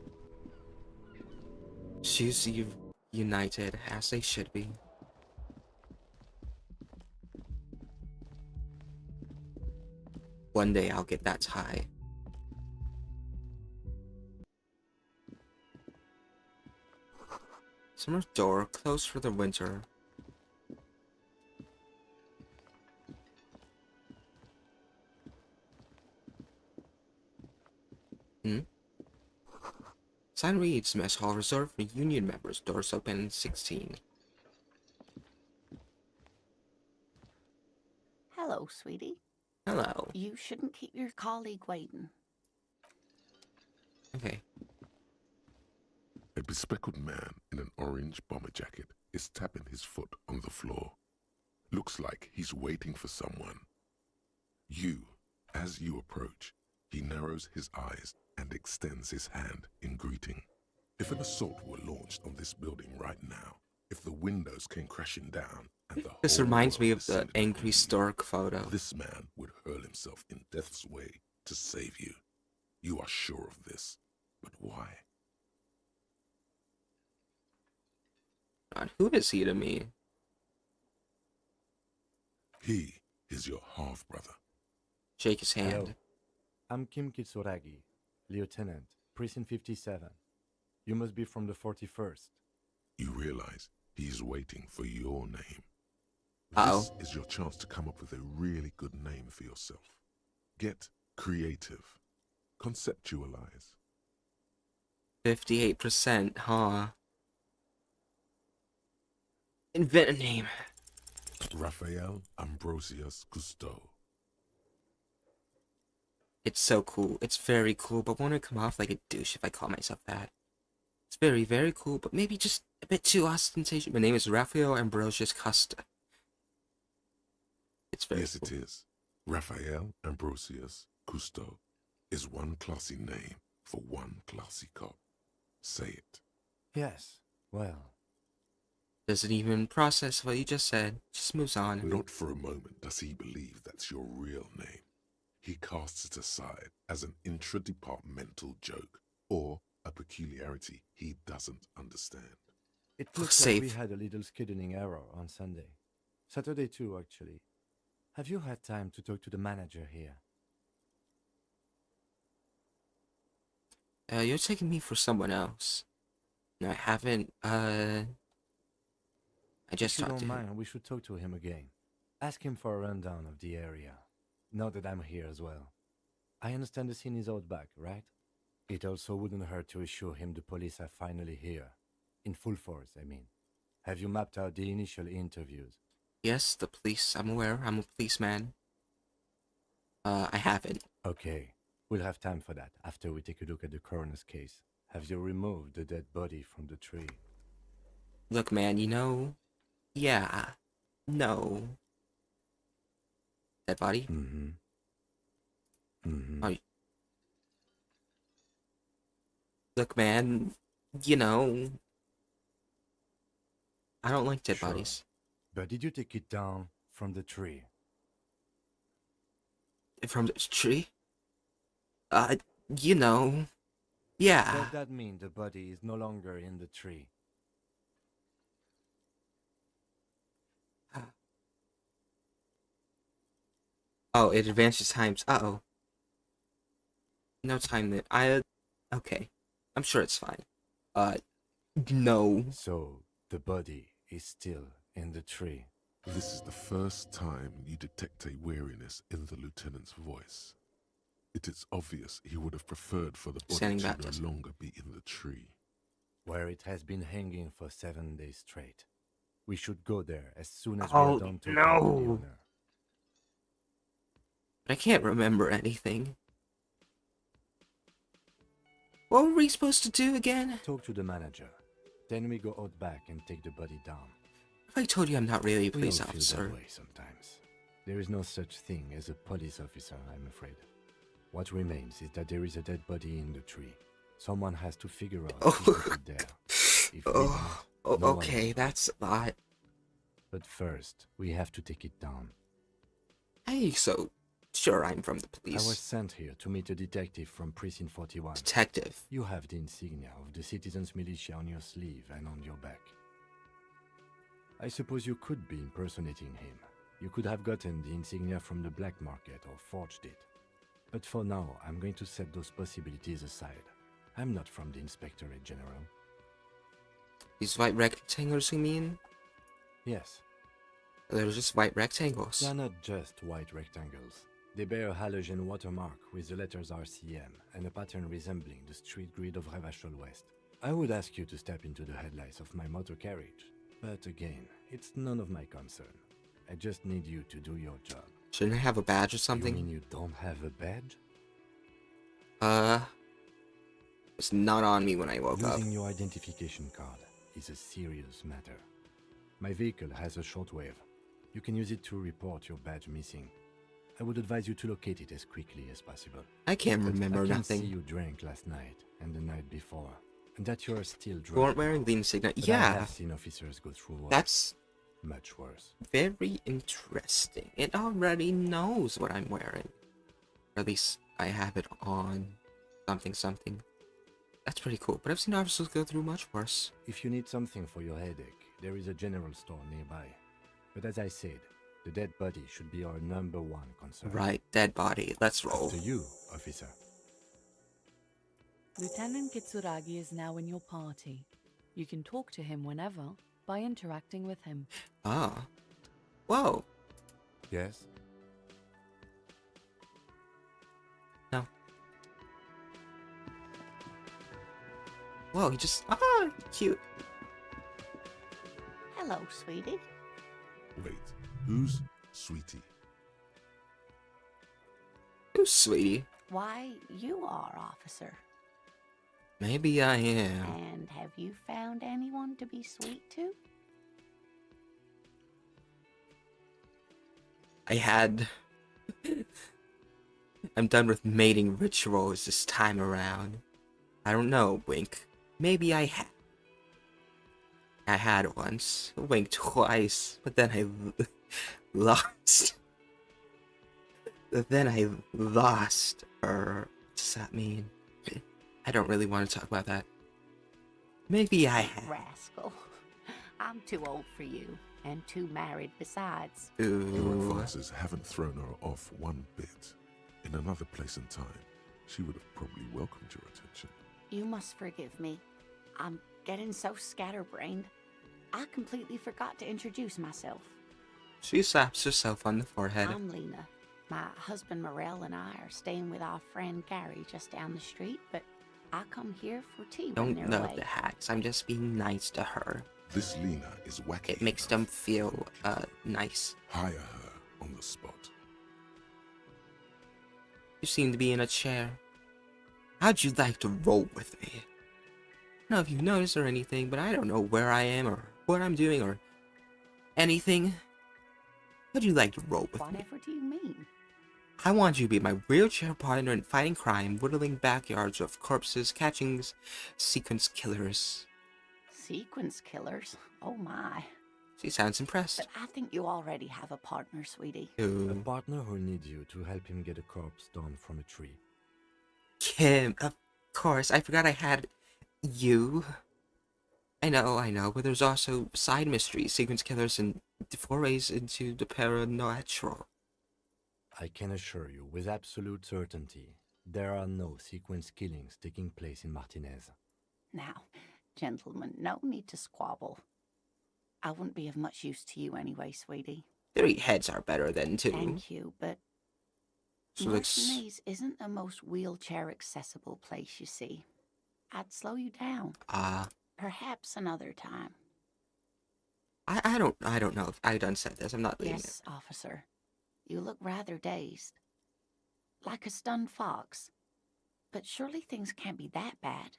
Shoes you've united as they should be. One day I'll get that tie. Summer door closed for the winter. Sign reads, mess hall reserved for union members. Doors open 16. Hello, sweetie. Hello. You shouldn't keep your colleague waiting. Okay. A bespectacled man in an orange bomber jacket is tapping his foot on the floor. Looks like he's waiting for someone. As you approach, he narrows his eyes and extends his hand in greeting. If an assault were launched on this building right now, if the windows came crashing down and the This whole reminds me world of the descended angry upon you, stork photo. this man would hurl himself in death's way to save you. You are sure of this, but why? God, who is he to me? He is your half-brother. Shake his hand. Hello. I'm Kim Kitsuragi, Lieutenant, Precinct 57. You must be from the 41st. You realize he's waiting for your name. Uh-oh. This is your chance to come up with a really good name for yourself. Get creative. Conceptualize. 58%, huh? Invent a name. Raphael Ambrosius Cousteau. It's so cool. It's very cool, but won't it come off like a douche if I call myself that? It's very, very cool, but maybe just a bit too ostentatious. My name is Raphael Ambrosius Costa. It's very Yes, cool. it is. Raphael Ambrosius Cousteau is one classy name for one classy cop. Say it. Yes, well, Doesn't even process what you just said. Just moves on. Not for a moment does he believe that's your real name. He casts it aside as an intra-departmental joke or a peculiarity he doesn't understand. it Oh, looks like we safe. had a little scheduling error on Sunday. Saturday too, actually. Have you had time to talk to the manager here? You're taking me for someone else. No, I haven't, I just If you talked to don't him. mind, we should talk to him again. Ask him for a rundown of the area. Now that I'm here as well. I understand the scene is out back, right? It also wouldn't hurt to assure him the police are finally here. In full force, I mean. Have you mapped out the initial interviews? Yes, the police. I'm aware. I'm a policeman. I haven't. Okay, we'll have time for that after we take a look at the coroner's case. Have you removed the dead body from the tree? Look, man, you know... Yeah. No. Dead body? Mm-hmm. Mm-hmm. Oh, look, man, you know... I don't like dead Sure. bodies. But did you take it down from the tree? From the tree? You know... Yeah. Does that mean the body is no longer in the tree? Oh, it advances times. Uh-oh. No time that okay. I'm sure it's fine. No. So, the body is still in the tree. This is the first time you detect a weariness in the lieutenant's voice. It is obvious he would have preferred for the body Standing to baptism. no longer be in the tree. Where it has been hanging for 7 days straight. We should go there as soon as Oh, we're done talking to the no. owner. But I can't remember anything. What were we supposed to do again? Talk to the manager. Then we go out back and take the body down. If I told you I'm not really a We all police feel officer. that way sometimes. There is no such thing as a police officer, I'm afraid. What remains is that there is a dead body in the tree. Someone has to figure out who put it there. If we Oh, don't, no one okay, will. that's a lot. But first, we have to take it down. Hey, so sure I'm from the I was police. sent here to meet a detective from Precinct 41. Detective. You have the insignia of the Citizens Militia on your sleeve and on your back. I suppose you could be impersonating him. You could have gotten the insignia from the black market or forged it. But for now, I'm going to set those possibilities aside. I'm not from the Inspectorate General. These white rectangles, you mean? Yes, They're just white rectangles. they are not just white rectangles. They bear a halogen watermark with the letters RCM and a pattern resembling the street grid of Revachol West. I would ask you to step into the headlights of my motor carriage, but again, it's none of my concern. I just need you to do your job. Shouldn't I have a badge or You something? mean you don't have a badge? It's not on me when I woke up. Losing your identification card is a serious matter. My vehicle has a shortwave. You can use it to report your badge missing. I would advise you to locate it as quickly as possible. I can't But remember I can nothing. see you drank last night and the night before, and that you are still You drunk. weren't wearing the insignia. But I Yeah, have seen officers go through worse, that's much worse. very interesting. It already knows what I'm wearing. Or at least I have it on. Something. That's pretty cool. But I've seen officers go through much worse. If you need something for your headache, there is a general store nearby. But as I said, the dead body should be our #1 concern. Right, dead body. Let's roll. To you, officer. Lieutenant Kitsuragi is now in your party. You can talk to him whenever by interacting with him. Ah. Whoa. Yes? No. Whoa, he just... Ah, cute. Hello, sweetie. Wait, who's Sweetie? Ooh, sweetie. Why, you are, officer. Maybe I am. And have you found anyone to be sweet to? I had... I'm done with mating rituals this time around. I don't know, wink. Maybe I had. I had once. Wink twice. But then I lost. But then I lost her. What does that mean? I don't really want to talk about that. Maybe I had. Rascal. I'm too old for you, and too married besides. Your Ooh. advisors haven't thrown her off one bit. In another place and time, she would have probably welcomed your attention. You must forgive me. I'm getting so scatterbrained. I completely forgot to introduce myself. She slaps herself on the forehead. I'm Lena. My husband Morel and I are staying with our friend Gary just down the street, but I come here for tea when Don't they're know away. the hacks. I'm just being nice to her. This Lena is wacky. It makes them feel, nice. Hire her on the spot. You seem to be in a chair. How'd you like to roll with me? I don't know if you've noticed or anything, but I don't know where I am or what I'm doing or anything. How'd you like to roll with me? Whatever do you mean? I want you to be my wheelchair partner in fighting crime, whittling backyards of corpses, catching sequence killers. Sequence killers? Oh my. She sounds impressed. But I think you already have a partner, sweetie. A Ooh. partner who needs you to help him get a corpse down from a tree. Kim, of course. I forgot I had you. I know, but there's also side mysteries, sequence killers, and forays into the paranormal. I can assure you with absolute certainty, there are no sequence killings taking place in Martinez. Now, gentlemen, no need to squabble. I wouldn't be of much use to you anyway, sweetie. 3 heads are better than 2. Thank you, but So let's... Martinez isn't the most wheelchair-accessible place, you see. I'd slow you down. Perhaps another time. I don't know if I done said this. I'm not leaving Yes, officer. You look rather dazed. Like a stunned fox. But surely things can't be that bad. it.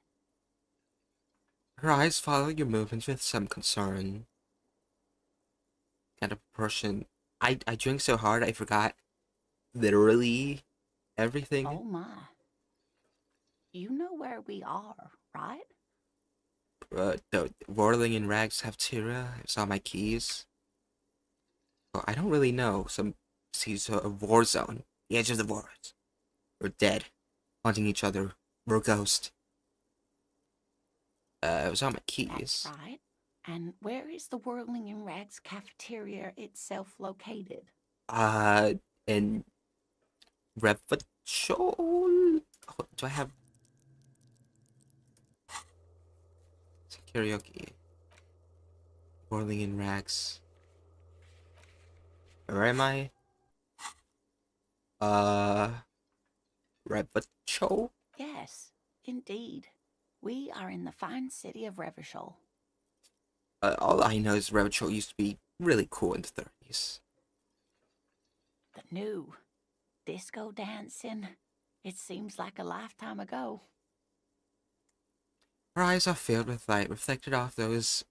Her eyes follow your movements with some concern. Kind of person. I drank so hard I forgot literally everything. Oh my. You know where we are, right? The whirling in rags cafeteria. I saw my keys. Well, I don't really know. Sees a war zone. The edge of the wars. We're dead. Haunting each other. We're a ghost. It was on my keys. That's right. And where is the Whirling in Rags cafeteria itself located? In Revachol? Do I have... Karaoke. Whirling in rags. Where am I? Revachol? Yes, indeed. We are in the fine city of Revachol. All I know is Revachol used to be really cool in the 30s. The new disco dancing. It seems like a lifetime ago. Her eyes are filled with light, reflected off those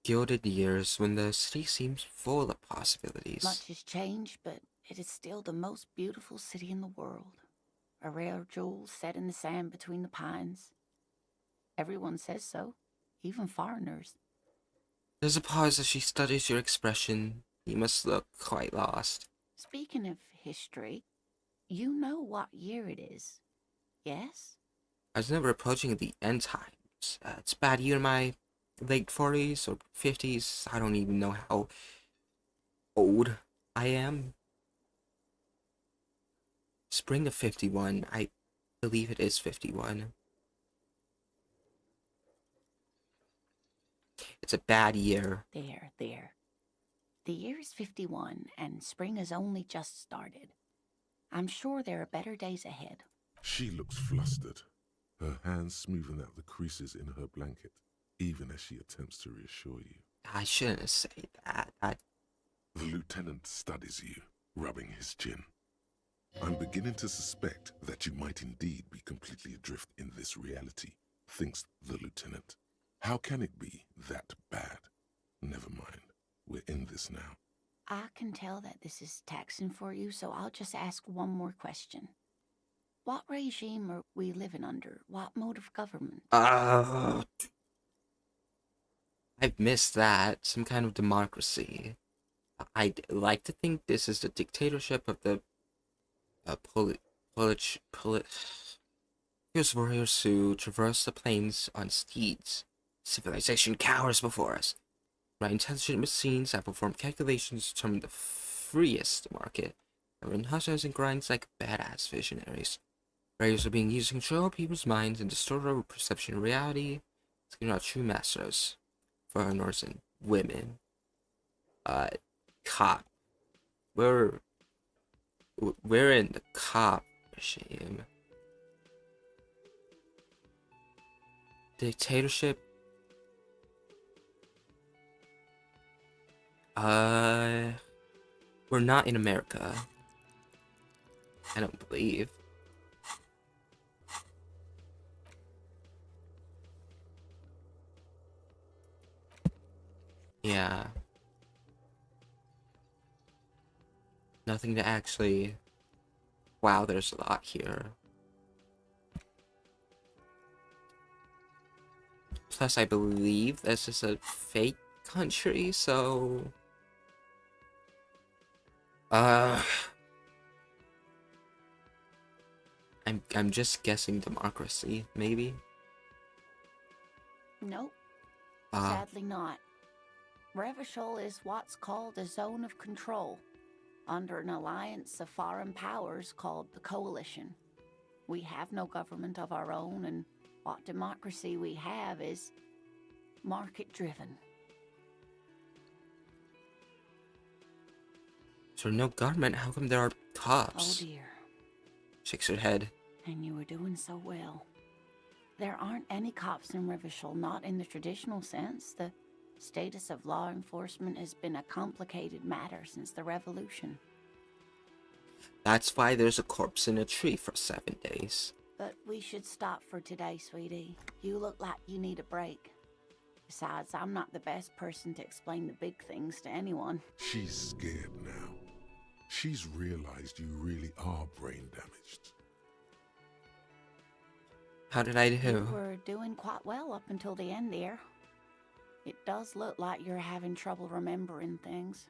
gilded years when the city seems full of possibilities. Much has changed, but it is still the most beautiful city in the world. A rare jewel set in the sand between the pines. Everyone says so, even foreigners. There's a pause as she studies your expression. You must look quite lost. Speaking of history, you know what year it is, yes? I was never approaching the end times. It's a bad year in my late 40s or 50s. I don't even know how old I am. Spring of 51. I believe it is 51. It's a bad year. There. The year is 51, and spring has only just started. I'm sure there are better days ahead. She looks flustered, her hands smoothing out the creases in her blanket, even as she attempts to reassure you. I shouldn't say that. The lieutenant studies you, rubbing his chin. I'm beginning to suspect that you might indeed be completely adrift in this reality, thinks the lieutenant. How can it be that bad? Never mind. We're in this now. I can tell that this is taxing for you, so I'll just ask one more question. What regime are we living under? What mode of government? I've missed that. Some kind of democracy. I'd like to think this is the dictatorship of the Here's warriors who traverse the plains on steeds. Civilization cowers before us. My intelligent machines have performed calculations to determine the freest market. And run hustles and grinds like badass visionaries. Warriors are being used to control people's minds and distort our perception of reality. It's our true masters. Foreigners and women. Cop. We're in the cop regime. Dictatorship. We're not in America. I don't believe. Yeah. Nothing to actually... Wow, there's a lot here. Plus, I believe this is a fake country, so... I'm just guessing democracy, maybe? Nope. Sadly not. Revachol is what's called a zone of control, under an alliance of foreign powers called the Coalition. We have no government of our own, and what democracy we have is market-driven. So no government, how come there are cops? Oh dear. Shakes her head. And you were doing so well. There aren't any cops in Revachol, not in the traditional sense. The status of law enforcement has been a complicated matter since the revolution. That's why there's a corpse in a tree for 7 days. But we should stop for today, sweetie. You look like you need a break. Besides, I'm not the best person to explain the big things to anyone. She's scared now. She's realized you really are brain damaged. How did I do? You were doing quite well up until the end there. It does look like you're having trouble remembering things.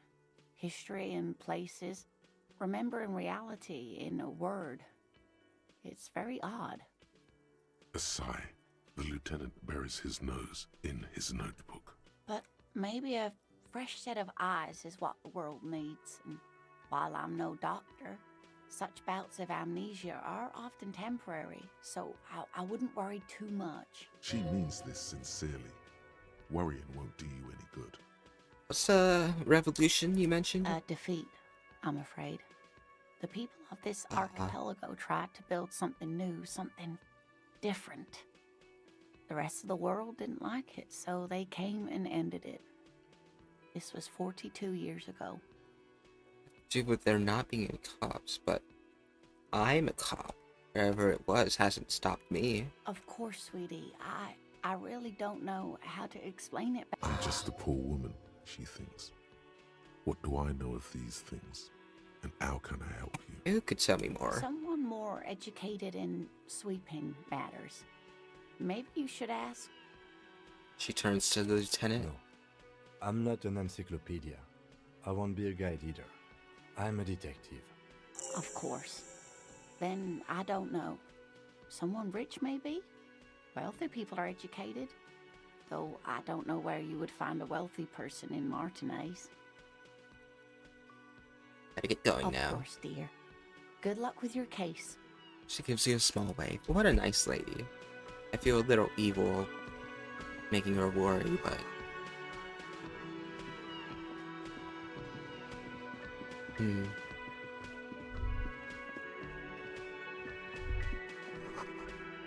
History and places. Remembering reality in a word. It's very odd. A sigh. The lieutenant buries his nose in his notebook. But maybe a fresh set of eyes is what the world needs. And while I'm no doctor, such bouts of amnesia are often temporary, so I wouldn't worry too much. She means this sincerely. Worrying won't do you any good. What's the revolution you mentioned? A defeat, I'm afraid. The people of this archipelago tried to build something new, something different. The rest of the world didn't like it, so they came and ended it. This was 42 years ago. do with there not being any cops, but I'm a cop. Wherever it was hasn't stopped me. Of course, sweetie. I really don't know how to explain it. I'm just a poor woman, she thinks. What do I know of these things? And how can I help you? Who could tell me more? Someone more educated in sweeping matters. Maybe you should ask. She turns to the lieutenant. No, I'm not an encyclopedia. I won't be a guide either. I'm a detective. Of course. Then I don't know. Someone rich, maybe? Wealthy people are educated. Though I don't know where you would find a wealthy person in Martinez. Gotta get going now. Of course, dear. Good luck with your case. She gives you a small wave. What a nice lady. I feel a little evil making her worry, but...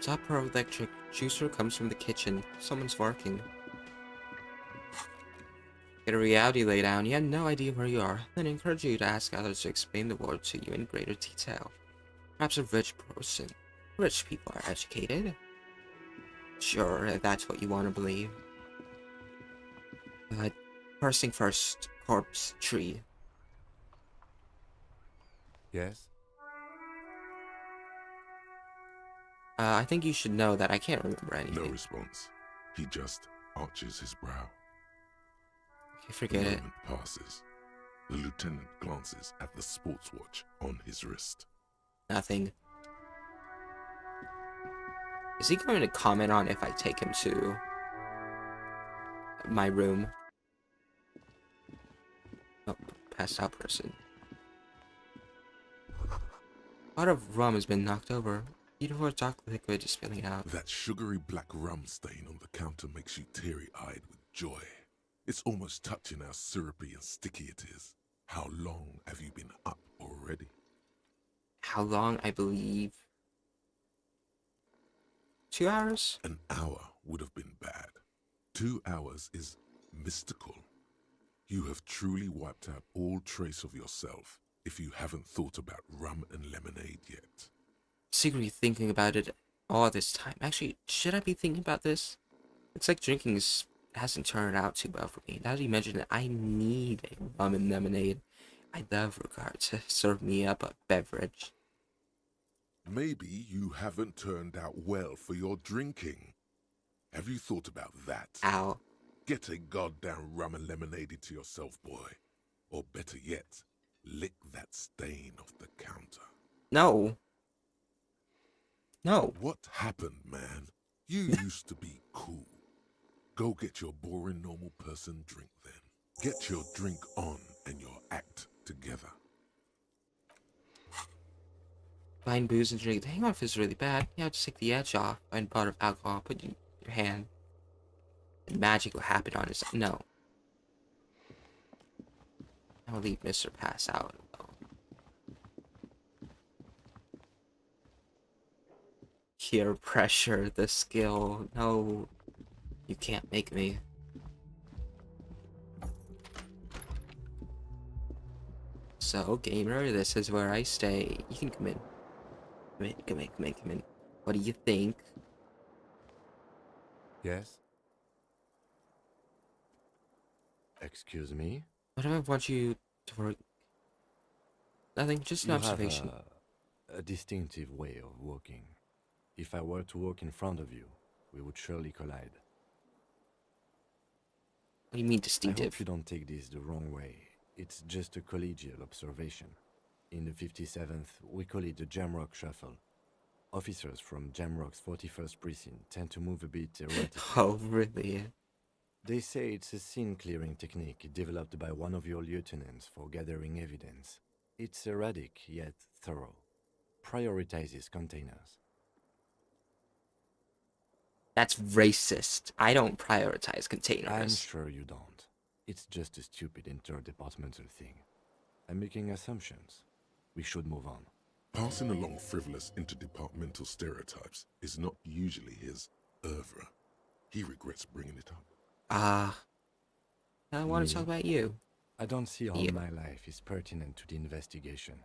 Top Pro electric juicer comes from the kitchen. Someone's working. Get a reality lay down. You had no idea where you are. Then I encourage you to ask others to explain the world to you in greater detail. Perhaps a rich person. Rich people are educated. Sure, if that's what you want to believe. But first thing first, corpse tree. Yes? I think you should know that I can't remember anything. No response. He just arches his brow. Okay, forget The it. moment passes. The lieutenant glances at the sports watch on his wrist. Nothing. Is he going to comment on if I take him to my room? Oh, passed out person. A lot of rum has been knocked over. Beautiful dark liquid is spilling out. That sugary black rum stain on the counter makes you teary-eyed with joy. It's almost touching how syrupy and sticky it is. How long have you been up already? How long? I believe 2 hours? An hour would have been bad. 2 hours is mystical. You have truly wiped out all trace of yourself if you haven't thought about rum and lemonade yet. Secretly thinking about it all this time. Actually, should I be thinking about this? It's like drinking hasn't turned out too well for me. Now that you mention it, I need a rum and lemonade. I'd love regard to serve me up a beverage. Maybe you haven't turned out well for your drinking. Have you thought about that? Ow. Get a goddamn rum and lemonade into yourself, boy. Or better yet, lick that stain off the counter. No. No. What happened, man? You used to be cool. Go get your boring normal person drink then. Get your drink on and your act together. Buying booze and drink. The hangover is really bad. You have to take the edge off. Find a bottle of alcohol, put it in your hand. And magic will happen on his... No. I'll leave Mr. Pass out alone. Peer pressure, the skill. No. You can't make me. So, gamer, this is where I stay. You can come in. Come in. What do you think? Yes? Excuse me? What do I want you to work? Nothing, just an You observation. have a distinctive way of walking. If I were to walk in front of you, we would surely collide. What do you mean I distinctive? hope you don't take this the wrong way. It's just a collegial observation. In the 57th, we call it the Jamrock Shuffle. Officers from Jamrock's 41st Precinct tend to move a bit erratically. Oh, really? They say it's a scene-clearing technique developed by one of your lieutenants for gathering evidence. It's erratic, yet thorough. Prioritizes containers. That's racist. I don't prioritize I'm containers. sure you don't. It's just a stupid interdepartmental thing. I'm making assumptions. We should move on. Passing along frivolous interdepartmental stereotypes is not usually his oeuvre. He regrets bringing it up. I want to talk about you. I don't see how Yeah. my life is pertinent to the investigation.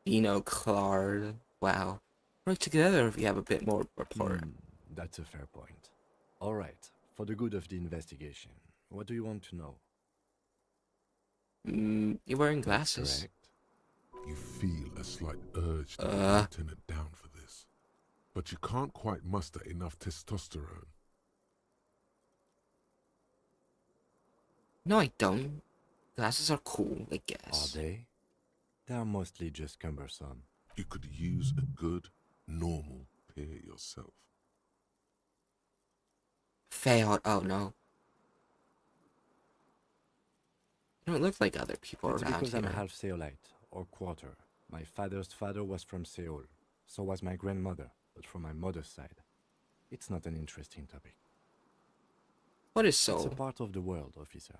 Dino Claude. Wow. Work together if you have a bit more rapport. That's a fair point. All right, for the good of the investigation, what do you want to know? You're wearing That's glasses. correct. You feel a slight urge to put the lieutenant down for this, but you can't quite muster enough testosterone. No, I don't. Glasses are cool, I Are guess. they? They are mostly just cumbersome. You could use a good, normal pair yourself. Failed. Oh no. You don't look like other people It's around because here. I'm half Seolite, or quarter. My father's father was from Seoul. So was my grandmother, but from my mother's side. It's not an interesting topic. What is It's Seoul? a part of the world, officer.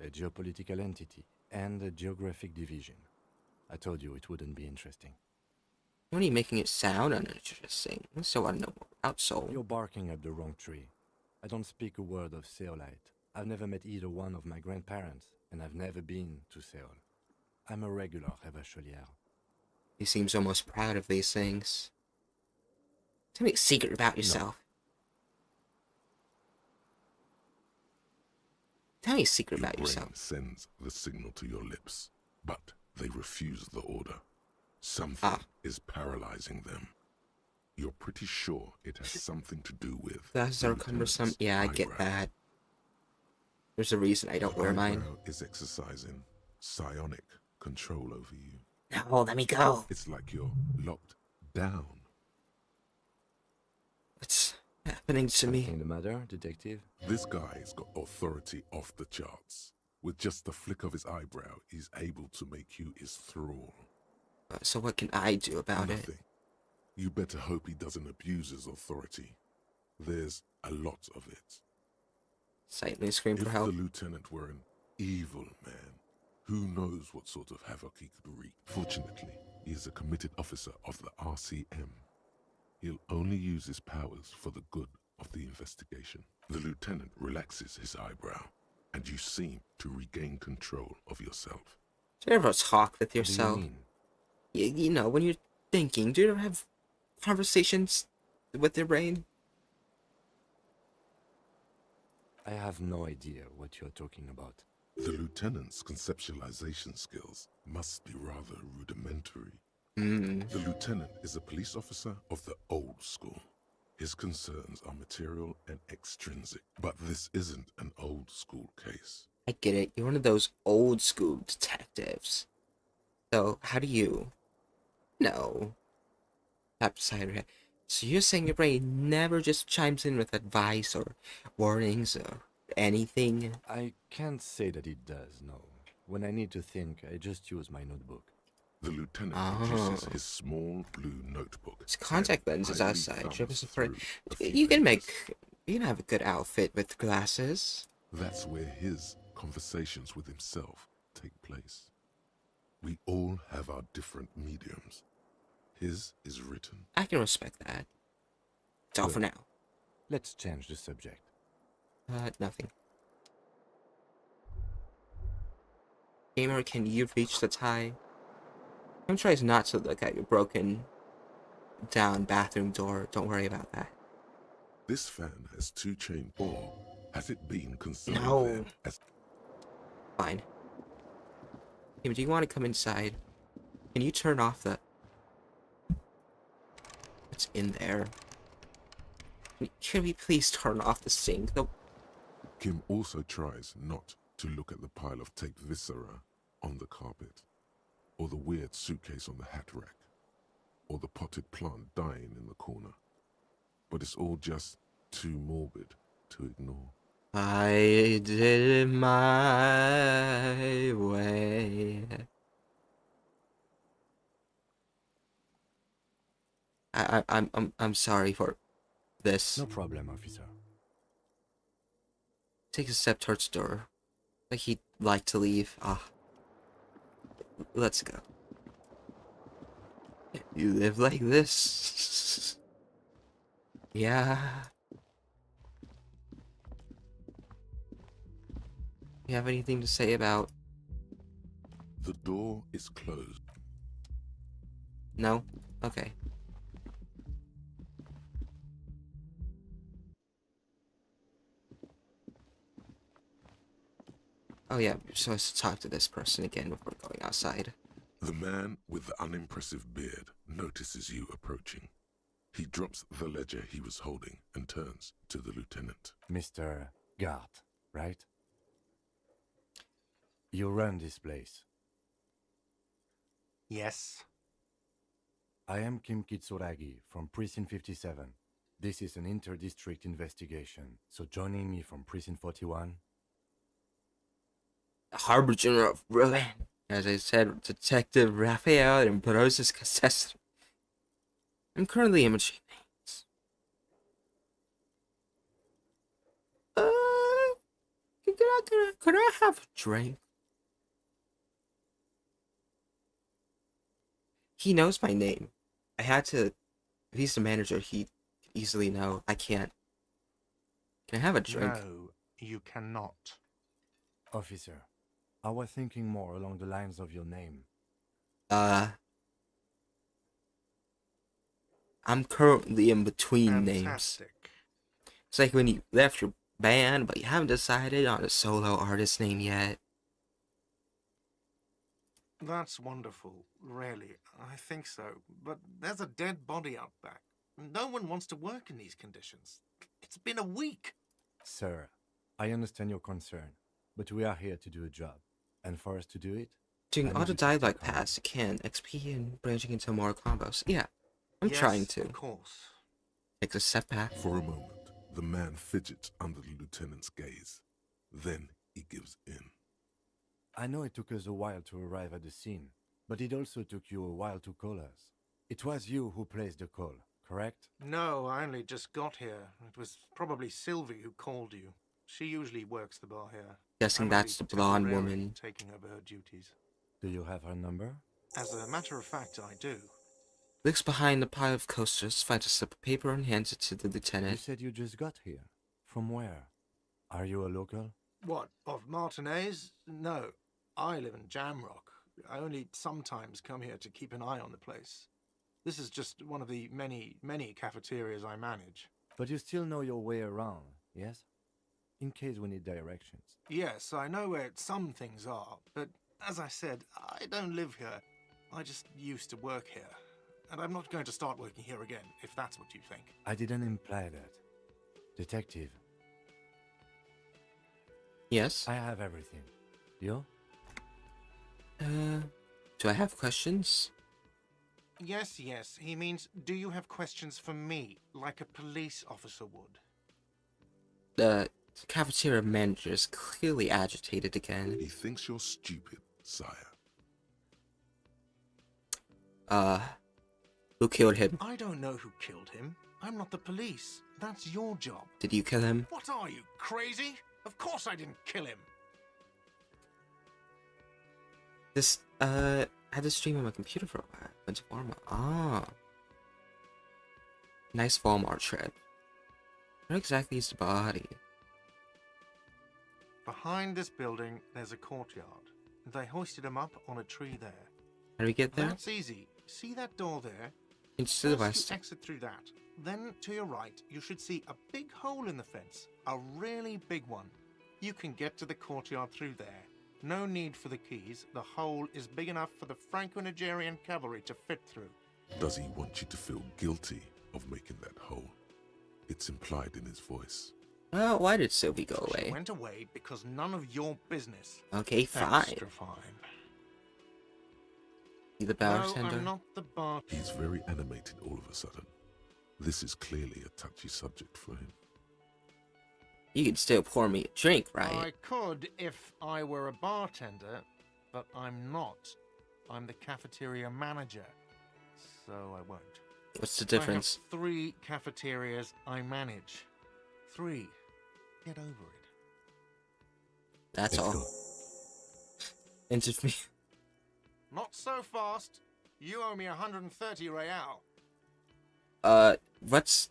A geopolitical entity and a geographic division. I told you it wouldn't be interesting. You're only making it sound uninteresting. So I know more about Seoul. You're barking up the wrong tree. I don't speak a word of Seolite. I've never met either one of my grandparents, and I've never been to Seoul. I'm a regular Revacholière. He seems almost proud of these things. Tell me a secret about yourself. Tell me a secret Your about brain yourself. sends the signal to your lips, but they refuse the order. Something is paralyzing them. You're pretty sure it has something to do with Glasses the are cumbersome. lieutenant's Yeah, I get eyebrow. that. There's a reason I don't wear mine. Eyebrow is exercising psionic control over you. No, let me go. It's like you're locked down. What's happening to me? Something the matter, detective? This guy's got authority off the charts. With just the flick of his eyebrow, he's able to make you his thrall. So what can I do about Nothing. it? You better hope he doesn't abuse his authority. There's a lot of it. Silently scream If for help. the lieutenant were an evil man, who knows what sort of havoc he could wreak. Fortunately, he is a committed officer of the RCM. He'll only use his powers for the good of the investigation. The lieutenant relaxes his eyebrow, and you seem to regain control of yourself. Do you ever talk with What do you yourself? mean? You know, when you're thinking, do you ever have conversations with your brain? I have no idea what you're talking about. The lieutenant's conceptualization skills must be rather rudimentary. Hmm. The lieutenant is a police officer of the old school. His concerns are material and extrinsic, but this isn't an old school case. I get it. You're one of those old school detectives. So, how do you know? Tap beside her head. So you're saying your brain never just chimes in with advice or warnings or anything? I can't say that it does, no. When I need to think, I just use my notebook. The lieutenant produces his small blue notebook. His contact and lenses idly outside. thumbs Trip is afraid. through a few You can pages. have a good outfit with glasses. That's where his conversations with himself take place. We all have our different mediums. His is written. I can respect that. It's all for Good. now. Let's change the subject. Nothing. Gamer, can you reach the tie? I'm trying not to look at your broken down bathroom door. Don't worry about that. This fan has two chain ball. Has it been considered No. then as Fine. Gamer, do you want to come inside? Can you turn off the... What's in there? Can we please turn off the sink? Kim also tries not to look at the pile of taped viscera on the carpet, or the weird suitcase on the hat rack, or the potted plant dying in the corner. But it's all just too morbid to ignore. I did it my way. I'm sorry for this. No problem, officer. Take a step towards the door. Like he'd like to leave. Let's go. You live like this. Yeah. You have anything to say about? The door is closed. No? Okay. Oh yeah, you're supposed to talk to this person again before going outside. The man with the unimpressive beard notices you approaching. He drops the ledger he was holding and turns to the lieutenant. Mr. Gart, right? You run this place. Yes. I am Kim Kitsuragi from Precinct 57. This is an inter-district investigation, so joining me from Precinct 41... Harbinger of ruin. As I said, Detective Raphael and Brosis Cassess. I'm currently imaging names. Could I have a drink? He knows my name. I had to. If he's the manager, he'd easily know. I can't. Can I have a drink? No, you cannot. Officer, I was thinking more along the lines of your name. I'm currently in between names. Fantastic. It's like when you left your band, but you haven't decided on a solo artist name yet. That's wonderful, really. I think so. But there's a dead body out back. No one wants to work in these conditions. It's been a week. Sir, I understand your concern, but we are here to do a job. And for us to do it... Doing I auto need you to dialogue stick on. pass, you can. XP and branching into more combos. Yeah, I'm Yes, trying to. Of course. Takes a setback. For a moment, the man fidgets under the lieutenant's gaze. Then he gives in. I know it took us a while to arrive at the scene, but it also took you a while to call us. It was you who placed the call, correct? No, I only just got here. It was probably Sylvie who called you. She usually works the bar here. Guessing I'm that's the only blonde temporarily woman. taking over her duties. Do you have her number? As a matter of fact, I do. Looks behind the pile of coasters, finds a slip of paper and hands it to the You lieutenant. said you just got here. From where? Are you a local? What, of Martinez? No, I live in Jamrock. I only sometimes come here to keep an eye on the place. This is just one of the many, many cafeterias I manage. But you still know your way around, yes? In case we need directions. Yes, I know where some things are, but as I said, I don't live here. I just used to work here. And I'm not going to start working here again, if that's what you think. I didn't imply that. Detective, Yes? I have everything. You? Do I have questions? Yes, he means, do you have questions for me, like a police officer would? The cafeteria manager is clearly agitated again. He thinks you're stupid, sire. Who killed him? I don't know who killed him. I'm not the police. That's your job. Did you kill him? What are you, crazy? Of course I didn't kill him. This, I had to stream on my computer for a while. Went to Walmart. Ah. Nice Walmart trip. What exactly is the body? Behind this building, there's a courtyard. They hoisted him up on a tree there. How do we get there? That's easy. See that door there? It's to the First west. you exit through that. Then, to your right, you should see a big hole in the fence. A really big one. You can get to the courtyard through there. No need for the keys. The hole is big enough for the Franco-Nigerian cavalry to fit through. Does he want you to feel guilty of making that hole? It's implied in his voice. Well, why did Sylvie go She away? went away because none of your business. Okay, fine. Extra fine. You the No, bartender? I'm not the bar. He's very animated all of a sudden. This is clearly a touchy subject for him. You can still pour me a drink, right? I could if I were a bartender, but I'm not. I'm the cafeteria manager, so I won't. What's the difference? I have 3 cafeterias I manage. 3. Get over it. That's Let's all. go. Into me. Not so fast. You owe me 130 real. What's...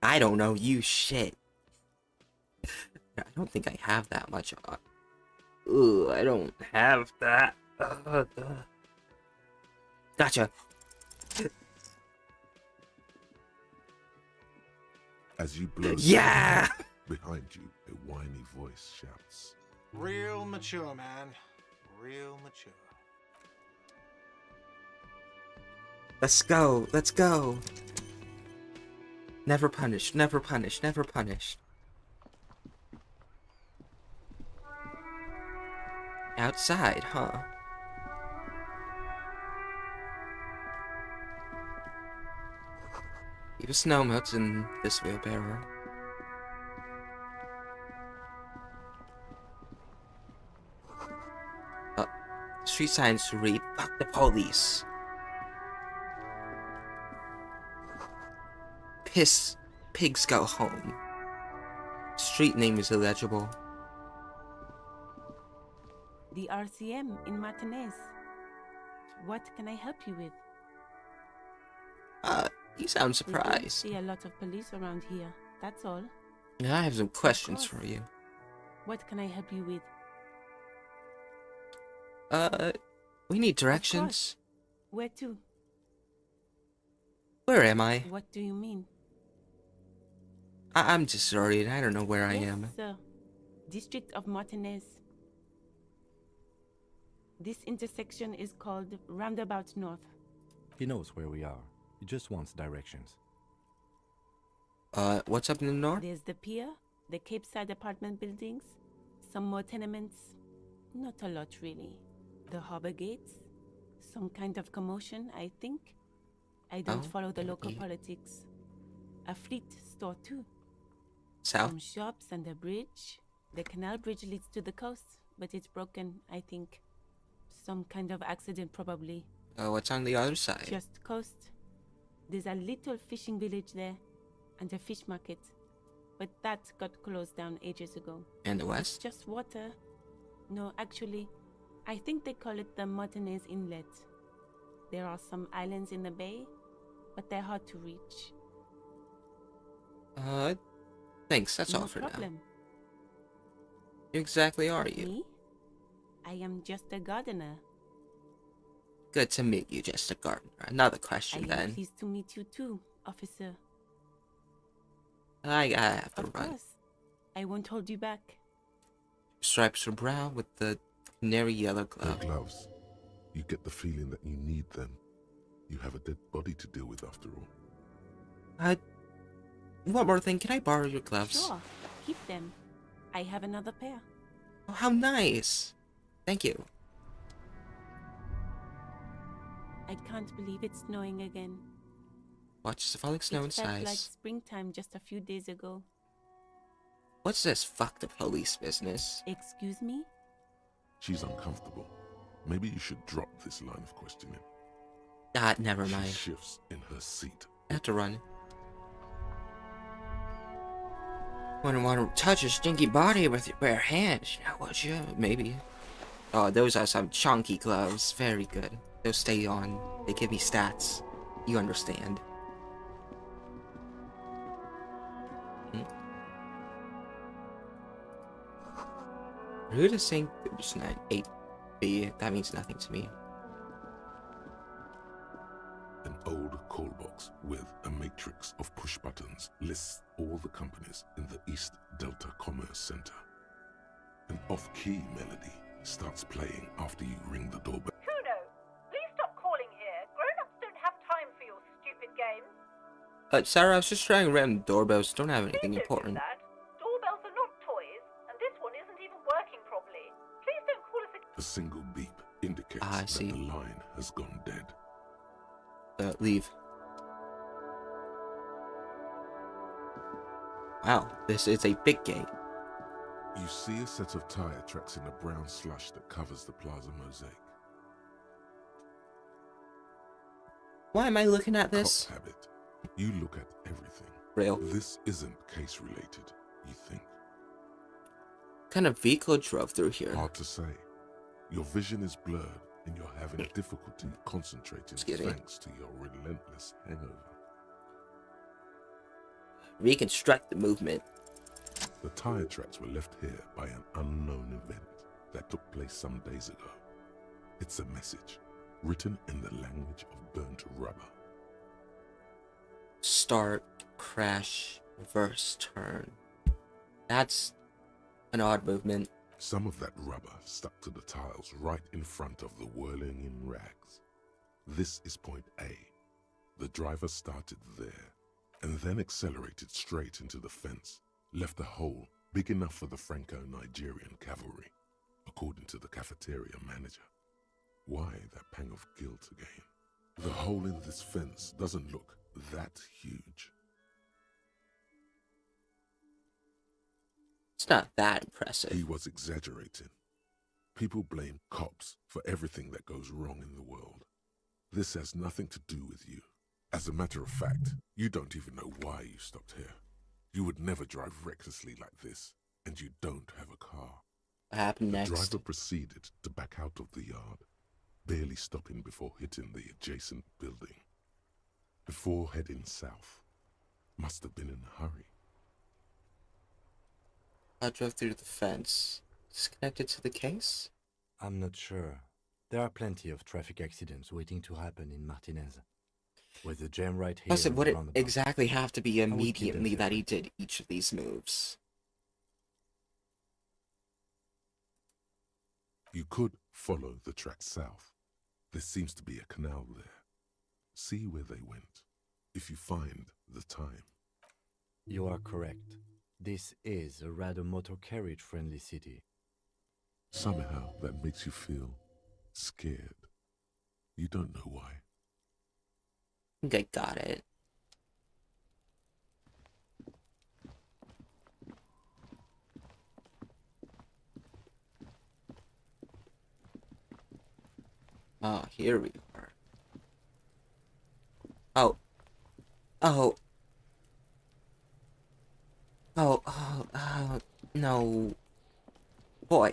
I don't know, you shit. I don't think I have that much Ooh, I don't have that. Gotcha. As you blow, Yeah! behind you, a whiny voice shouts. Real mature, man. Real mature. Let's go. Let's go. Never punished. Never punished. Never punished. Outside, huh? Keep a snow melts in this wheelbarrow. Street signs to read, "Fuck the police." Piss, pigs go home. Street name is illegible. The RCM in Martinez. What can I help you with? You sound We don't surprised. see a lot of police around here, that's all. Yeah, I have some questions course. for you. What can I help you with? We need directions. Where to? Where am I? What do you mean? I'm disoriented. I don't know where I Yes, am. sir. District of Martinez. This intersection is called Roundabout North. He knows where we are. He just wants directions. What's up in the north? There's the pier, the Cape Side apartment buildings, some more tenements. Not a lot, really. The harbor gates, some kind of commotion, I think. I don't follow the local okay. politics. A fleet store, too. South? Some shops and a bridge. The canal bridge leads to the coast, but it's broken, I think. Some kind of accident, probably. What's on the other side? Just coast. There's a little fishing village there, and a fish market. But that got closed down ages ago. And the It's west? just water. No, actually, I think they call it the Martinez Inlet. There are some islands in the bay, but they're hard to reach. Thanks. That's No all for problem. now. Who exactly are you? Me? I am just a gardener. Good to meet you, just a gardener. Another I question am then. pleased to meet you too, officer. I have to Of run. course. I won't hold you back. Stripes are brown with the canary yellow Their glove. gloves. You get the feeling that you need them. You have a dead body to deal with after all. One more thing. Can I borrow your gloves? Sure, keep them. I have another pair. Oh, how nice. Thank you. I can't believe it's snowing again. Watch the falling snow It felt like inside. springtime just a few days ago. What's this fuck the police business? Excuse me? She's uncomfortable. Maybe you should drop this line of questioning. Never She mind. shifts in her seat. I have to run. Wouldn't want to touch a stinky body with your bare hands, now would you? Maybe. Oh, those are some chunky gloves. Very good. They'll stay on. They give me stats. You understand. Who to think it was 8B? That means nothing to me. An old call box with a matrix of push buttons lists all the companies in the East Delta Commerce Center. An off-key melody starts playing after you ring the doorbell. Kuno, please stop calling here. Grown-ups don't have time for your stupid games. Sarah, I was just trying random doorbells. Don't have anything Please don't important. do that. Doorbells are not toys, and this one isn't even working properly. Please don't call us again. A single beep indicates I that see. the line has gone dead. Leave. Wow, this is a big gate. You see a set of tire tracks in the brown slush that covers the plaza mosaic. Why am I looking at this? Cop habit. You look at everything. Real. This isn't case related, you think. What kind of vehicle drove through here? Hard to say. Your vision is blurred and you're having difficulty concentrating Excuse me. thanks to your relentless hangover. Reconstruct the movement. The tire tracks were left here by an unknown event. that took place some days ago. It's a message, written in the language of burnt rubber. Start, crash, reverse, turn. That's an odd movement. Some of that rubber stuck to the tiles right in front of the whirling in rags. This is point A. The driver started there, and then accelerated straight into the fence, left a hole big enough for the Franco-Nigerian cavalry, according to the cafeteria manager. Why that pang of guilt again? The hole in this fence doesn't look that huge. It's not that impressive. He was exaggerating. People blame cops for everything that goes wrong in the world. This has nothing to do with you. As a matter of fact, you don't even know why you stopped here. You would never drive recklessly like this, and you don't have a car. What happened next? The driver proceeded to back out of the yard, barely stopping before hitting the adjacent building. Before heading south. Must have been in a hurry. I drove through the fence. Disconnected to the case? I'm not sure. There are plenty of traffic accidents waiting to happen in Martinez. With the jam right here. Plus, it wouldn't roundabout. exactly have to be would keep immediately them that he did each of these moves. You could follow the track south. There seems to be a canal there. See where they went, if you find the time. You are correct. This is a rather motor carriage-friendly city. Somehow that makes you feel scared. You don't know why. I think I got it. Oh, here we are. Oh. Oh. Oh, no. Boy.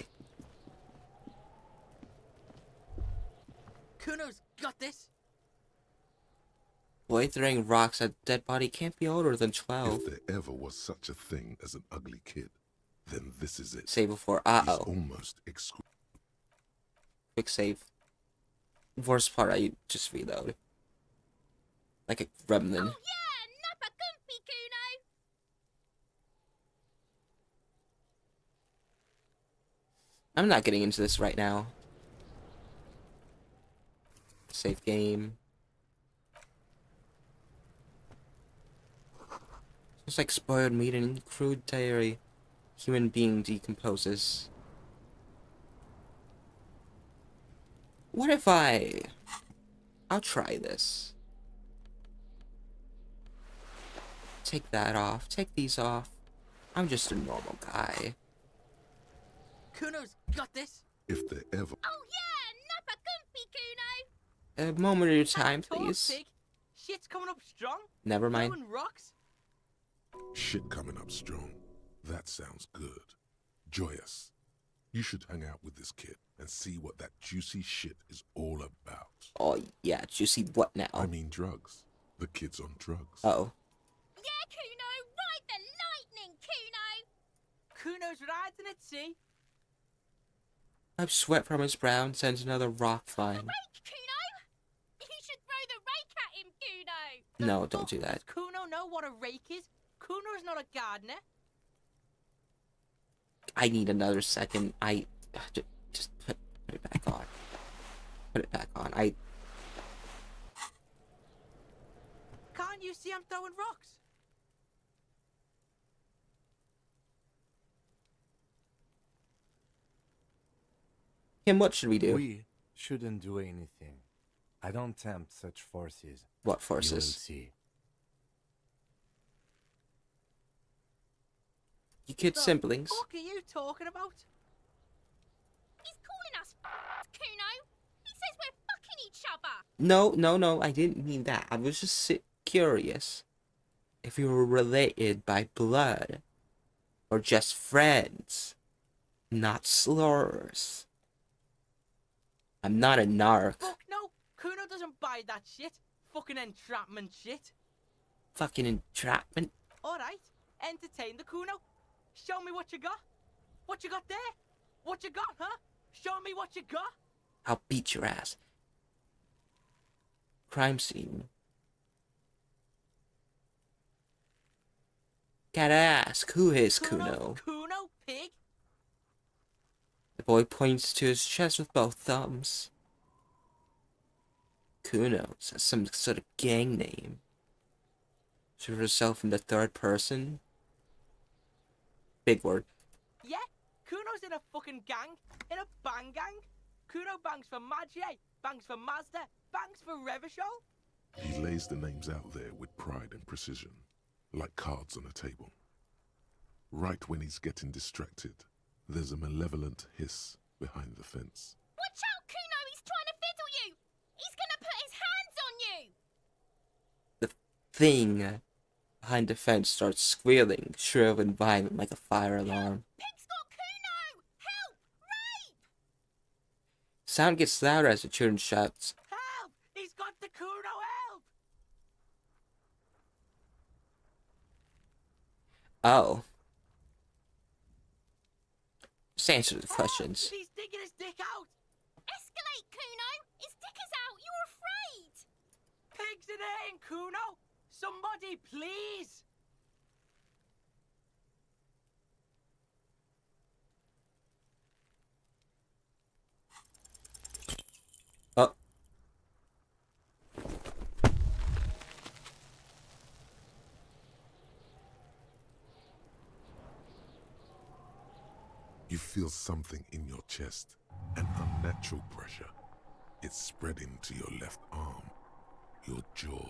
Kuno's got this. Boy throwing rocks at dead body can't be older than 12. If there ever was such a thing as an ugly kid, then this is it. Say before, He's almost Quick save. Worst part, I just reload. Like a gremlin. Oh yeah, Nappa Gumpy, Kuno! I'm not getting into this right now. Save game. It's like spoiled meat and crude dairy. Human being decomposes. What if I'll try this. Take that off. Take these off. I'm just a normal guy. Kuno's got this. If there ever. Oh yeah, Nappa Gumpy, Kuno! A moment of your time, Talk, please. pig. Shit's coming up strong. Never mind. Throwing rocks. Shit coming up strong. That sounds good. Joyous. You should hang out with this kid and see what that juicy shit is all about. Oh, yeah, juicy what now? I mean drugs. The kid's on drugs. Oh. Yeah, Kuno, ride the lightning, Kuno! Kuno's riding it, see? Wipes sweat from his brow and sends another rock flying. Rake, Kuno! You should throw the rake at him, Kuno! No, don't do that. Does Kuno know what a rake is? Kuno's not a gardener. I need another second. Just put it back on. Put it back on. Can't you see I'm throwing rocks? Kim, what should we do? We shouldn't do anything. I don't tempt such forces. What You will forces? see. You kid siblings. What are you talking about? He's calling us Kuno! He says we're fucking each other! No, I didn't mean that. I was just curious if you were related by blood or just friends, not slurs. I'm not a narc. Fuck no! Kuno doesn't buy that shit. Fucking entrapment shit. Fucking entrapment. Alright, entertain the Kuno. Show me what you got. What you got there? What you got, huh? Show me what you got. I'll beat your ass. Crime scene. Gotta ask, who is Kuno? Kuno, pig. The boy points to his chest with both thumbs. Kuno is some sort of gang name. She herself in the third person. Big word. Yeah, Kuno's in a fucking gang. In a bang gang. Kuno bangs for Maggie, bangs for Mazda, bangs for Revachol. He lays the names out there with pride and precision, like cards on a table. Right when he's getting distracted, there's a malevolent hiss behind the fence. Watch out, Kuno! He's trying to fiddle you! He's gonna put his hands on you! The thing behind the fence starts squealing, shrill and violent like a fire alarm. Pig's got Kuno! Help! Rape! Sound gets louder as the children shouts. Help! He's got the Kuno, help! Oh. Just answer the questions. He's digging his dick out! Escalate, Kuno! His dick is out! You're afraid! Pig's in here, Kuno! Somebody, please! Oh. You feel something in your chest, an unnatural pressure. It's spreading to your left arm, your jaw.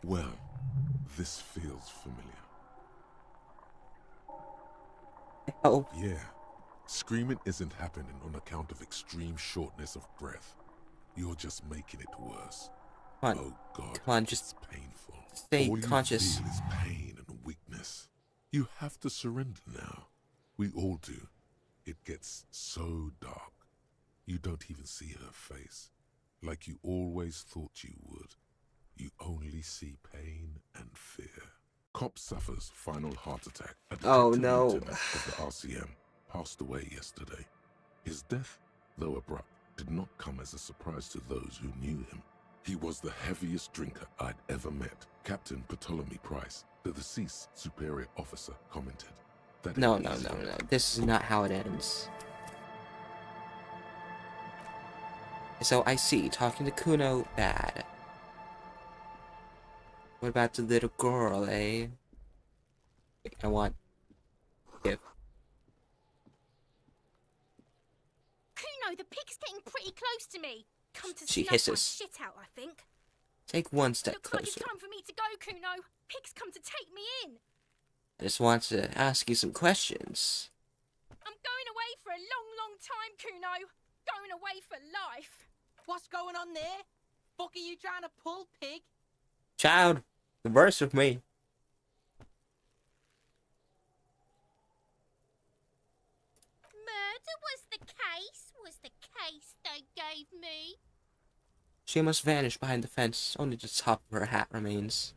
Well, this feels familiar. Oh. Yeah, screaming isn't happening on account of extreme shortness of breath. You're just making it worse. Come on. Oh God, Come on, just it's painful. stay All conscious. you feel is pain and weakness. You have to surrender now. We all do. It gets so dark. You don't even see her face, like you always thought you would. You only see pain and fear. Cop suffers final heart attack. A Oh, detective no. lieutenant of the RCM passed away yesterday. His death, though abrupt, did not come as a surprise to those who knew him. He was the heaviest drinker I'd ever met. Captain Ptolemy Price, the deceased superior officer, commented. That No. it is- This is not how it ends. So I see, talking to Kuno, bad. What about the little girl, eh? I want... If... Kuno, the pig's getting pretty close to me. Come to She snuff hisses. my shit out, I think. Take one step Looks like it's closer. time for me to go, Kuno. Pig's come to take me in. I just want to ask you some questions. I'm going away for a long, long time, Kuno. Going away for life. What's going on there? Fuck are you trying to pull, pig? Child, converse with me. Murder was the case they gave me. She must vanish behind the fence. Only the top of her hat remains.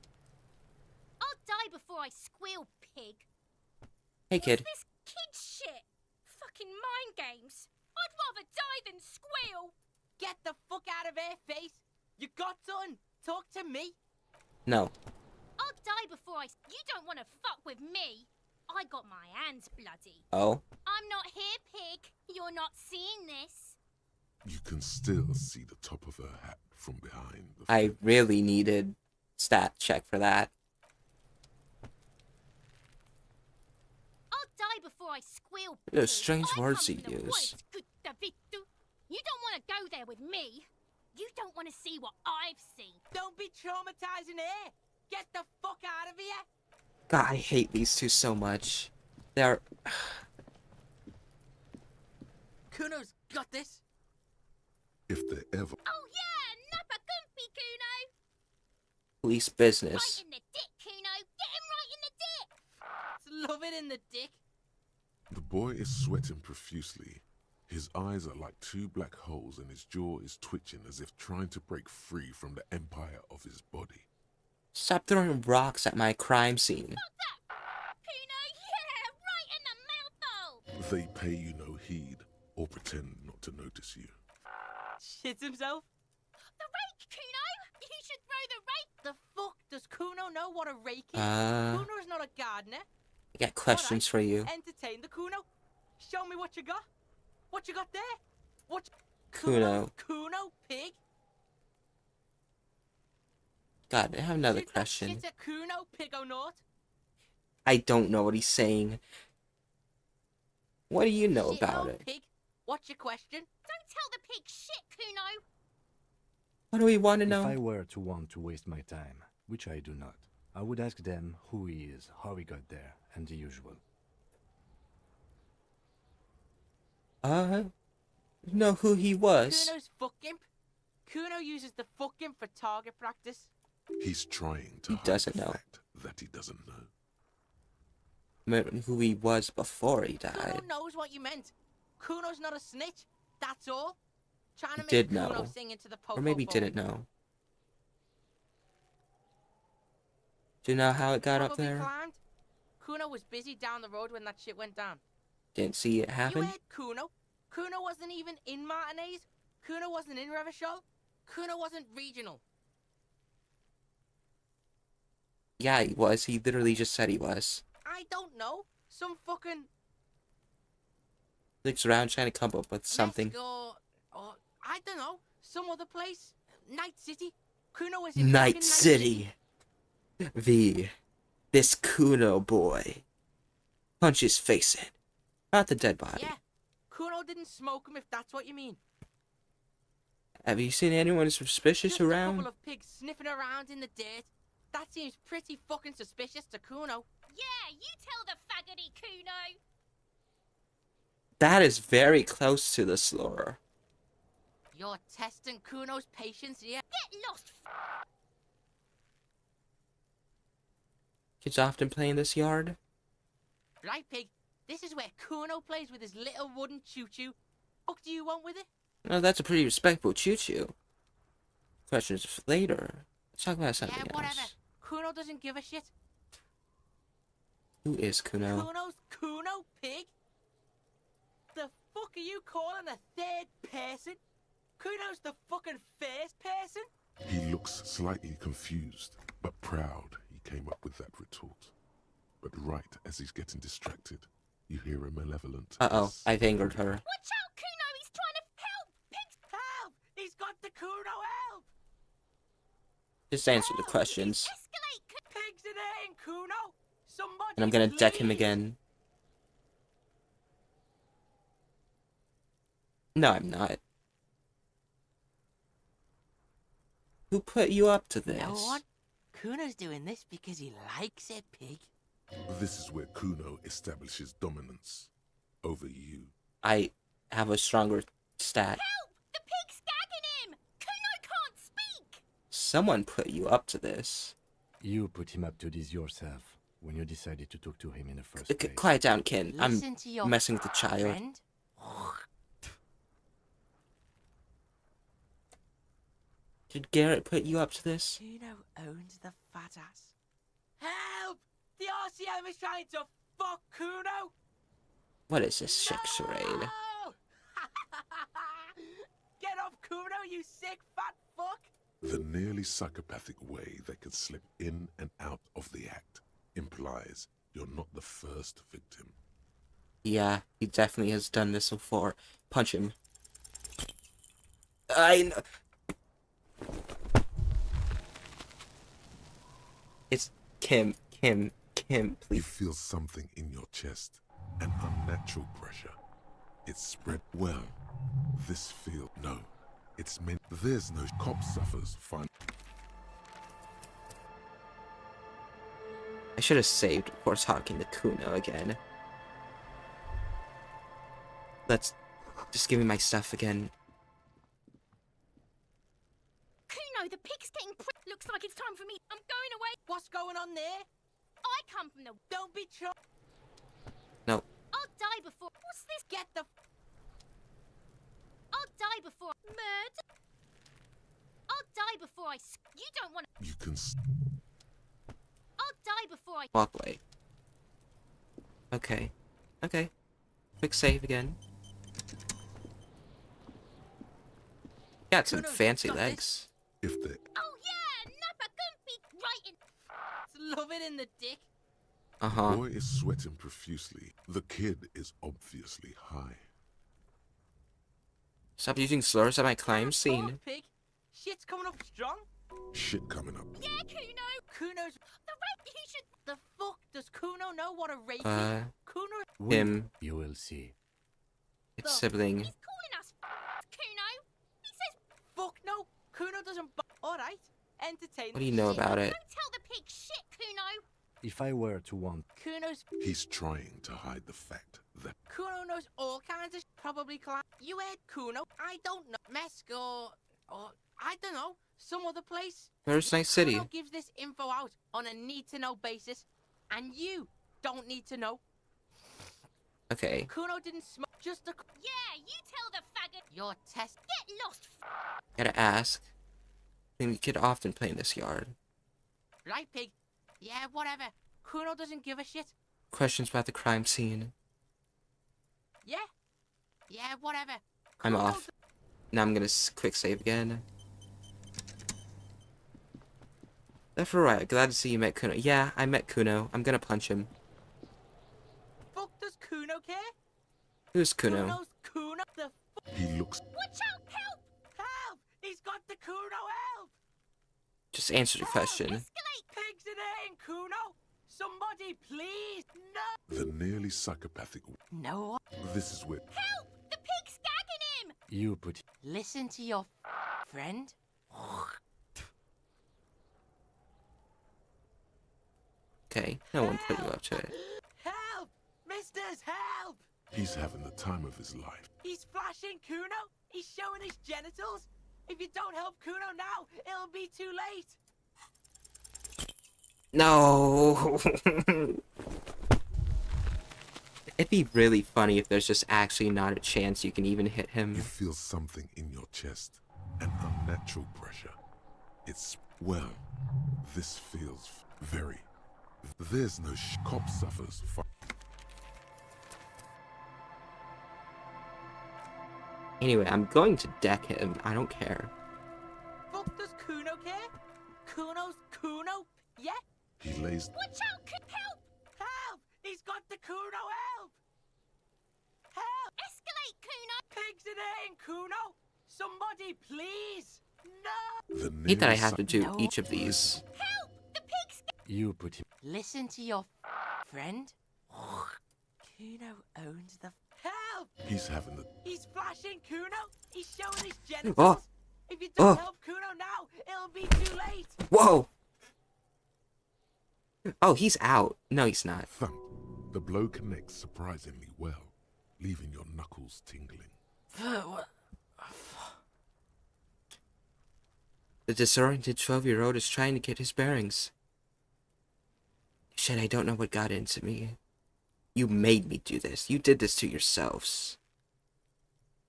I'll die before I squeal, pig. Hey, kid. What's this kid shit? Fucking mind games. I'd rather die than squeal. Get the fuck out of here, face! You got done! Talk to me! No. I'll die before I... You don't want to fuck with me. I got my hands bloody. Oh? I'm not here, pig. You're not seeing this. You can still see the top of her hat from behind. I really needed stat check for that. I'll die before I squeal, pig. Those strange I words come you from the use. woods, good Davidu. You don't want to go there with me. You don't want to see what I've seen. Don't be traumatizing here! Get the fuck out of here! God, I hate these two so much. They're... Kuno's got this! If they ever... Oh yeah, Nappa Gumpy, Kuno! police business. Right in the dick, Kuno! Get him right in the dick! Love it in the dick! The boy is sweating profusely. His eyes are like two black holes and his jaw is twitching as if trying to break free from the empire of his body. Stop throwing rocks at my crime scene. Stop that! Kuno, yeah! Right in the mouth hole! They pay you no heed. or pretend not to notice you. Shits himself. The rake, Kuno! You should throw the rake! The fuck? Does Kuno know what a rake is? Uh, Kuno's not a gardener. I got questions for you. Entertain the Kuno. Show me what you got. What you got there? What? Kuno. Kuno, pig. God, I have another Shit, that question. shit's a Kuno, pig o' naught. I don't know what he's saying. What do you know Shit, about old it? Pig. What's your question? Don't tell the pig shit, Kuno! What do we want to If know? I were to want to waste my time, which I do not, I would ask them who he is, how he got there, and the usual. Know who he was. Kuno's fuck imp. Kuno uses the fuck imp for target practice. He's trying to He hide doesn't the know. fact that he doesn't know. Remember who he was before he Kuno died. knows what you meant. Kuno's not a snitch. That's all. Trying to He make did Kuno know. sing into the Or maybe popo didn't phone. know. Do you know how it got up Probably there? climbed. Kuno was busy down the road when that shit went down. Didn't see it You happen? heard Kuno. Kuno wasn't even in Martinez. Kuno wasn't in Revachol. Kuno wasn't regional. Yeah, he was. He literally just said he was. I don't know. Some fucking... Looks around trying to come up with something. Let's go... Oh, I don't know. Some other place. Night City. Kuno was in Night fucking City. This Kuno boy. Punch his face in. Not the dead body. Yeah. Kuno didn't smoke him if that's what you mean. Have you seen anyone suspicious Just around? a couple of pigs sniffing around in the dirt. That seems pretty fucking suspicious to Kuno. Yeah, you tell the faggoty, Kuno! That is very close to the slur. You're testing Kuno's patience here. Get lost! Kids often play in this yard. Right, pig. This is where Kuno plays with his little wooden choo-choo. What do you want with it? Oh, that's a pretty respectable choo-choo. Questions for later. Let's talk about something Yeah, whatever. else. Kuno doesn't give a shit. Who is Kuno? Kuno's Kuno, pig? The fuck are you calling a third person? Kuno's the fucking first person? He looks slightly confused, but proud he came up with that retort. But right as he's getting distracted, you hear a malevolent... Uh-oh, hiss. I've angered her. Watch out, Kuno! He's trying to help! Pigs! Help! He's got the Kuno help! Just answer the questions. Escalate! Pigs in hurting Kuno! Somebody And I'm gonna deck him please. again. No, I'm not. Who put you up to this? You know what? Kuno's doing this because he likes it, pig. This is where Kuno establishes dominance over you. I have a stronger stat. Help! The pig's gagging him! Kuno can't speak! Someone put you up to this. You put him up to this yourself when you decided to talk to him in the first place. Quiet down, Ken. I'm Listen to your messing with the child. friend. Did Garrett put you up to this? Kuno owns the fat ass. Help! The RCM is trying to fuck Kuno! What is this shit charade? No! Get off Kuno, you sick fat fuck! The nearly psychopathic way they can slip in and out of the act implies you're not the first victim. Yeah, he definitely has done this before. Punch him. I know. It's Kim, You please. feel something in your chest, an unnatural pressure. It's spread well. This feel no. It's meant there's no cop suffers fine. I should have saved before talking to Kuno again. Let's just give me my stuff again. Kuno, the pig's getting looks like it's time for me. I'm going away. What's going on there? I come from the... Don't be tro- No. I'll die before... What's this? Get the... I'll die before... Murder? I'll die before I... You don't want to... You can I'll die before I... Walk away. Okay. Okay. Quick save again. Got some Kuno's fancy got this. legs. If they Oh yeah, Nappa Gumpy right in. Love it in the dick. Uh-huh. boy is sweating profusely, the kid is obviously high. Stop using slurs at my crime Talk, scene. pig. Shit's coming up strong. Shit coming up. Yeah, Kuno. Kuno's The rape. He should. the fuck. Does Kuno know what a rape is? Kuno. Wait, Him. You will see. Its sibling. He's calling us Kuno. He says. Fuck no. Kuno doesn't. All right. Entertain. What do you know about it? Don't tell the pig shit, Kuno. If I were to want, Kuno's. He's trying to hide the fact that Kuno knows all kinds of probably clan. You heard Kuno? I don't know. Mesk or I don't know. Some other place. Where's Night City? Kuno gives this info out on a need-to-know basis, and you don't need to know. Okay. Kuno didn't smoke. Just a. Yeah, you tell the faggot. Your test. Get lost. Gotta ask. I think we could often play in this yard. Right, pig? Yeah, whatever. Kuno doesn't give a shit. Questions about the crime scene. Yeah? Yeah, whatever. I'm Kuno off. Now I'm gonna quick save again. Left or right? Glad to see you met Kuno. Yeah, I met Kuno. I'm gonna punch him. Fuck does Kuno care? Who's Kuno? Kuno's Kuno. The he looks Watch out! Help! help! He's got the Kuno help! Just answer the question. Escalate! Pigs in here, Kuno! Somebody, please! No! the nearly psychopathic. No. This is where Help! The pig's gagging him! you put Listen to your friend. Okay, no one put you up to it. Help! Misters, help! he's having the time of his life. He's flashing Kuno. He's showing his genitals. If you don't help Kuno now, it'll be too late. No. It'd be really funny if there's just actually not a chance you can even hit him. You feel something in your chest, an unnatural pressure. It's, well, this feels very. There's no cop suffers. Anyway, I'm going to deck him. I don't care. Fuck does Kuno care? Kuno's Kuno? Yeah? He lays. Watch out! Help! Help! He's got the Kuno help! Help! Escalate, Kuno! Pigs in here, Kuno! Somebody, please! No! The Hate that I nearly have to do No. each of these. Help! The pig's you put him. Listen to your friend. Kuno owns the. Help! He's having the. He's flashing Kuno. He's showing his genitals. Oh. If you don't Oh. help Kuno now, it'll be too late. Whoa! Oh, he's out. No, he's not. Thump. The blow connects surprisingly well, leaving your knuckles tingling. The disoriented 12-year-old is trying to get his bearings. Shit, I don't know what got into me. You made me do this. You did this to yourselves.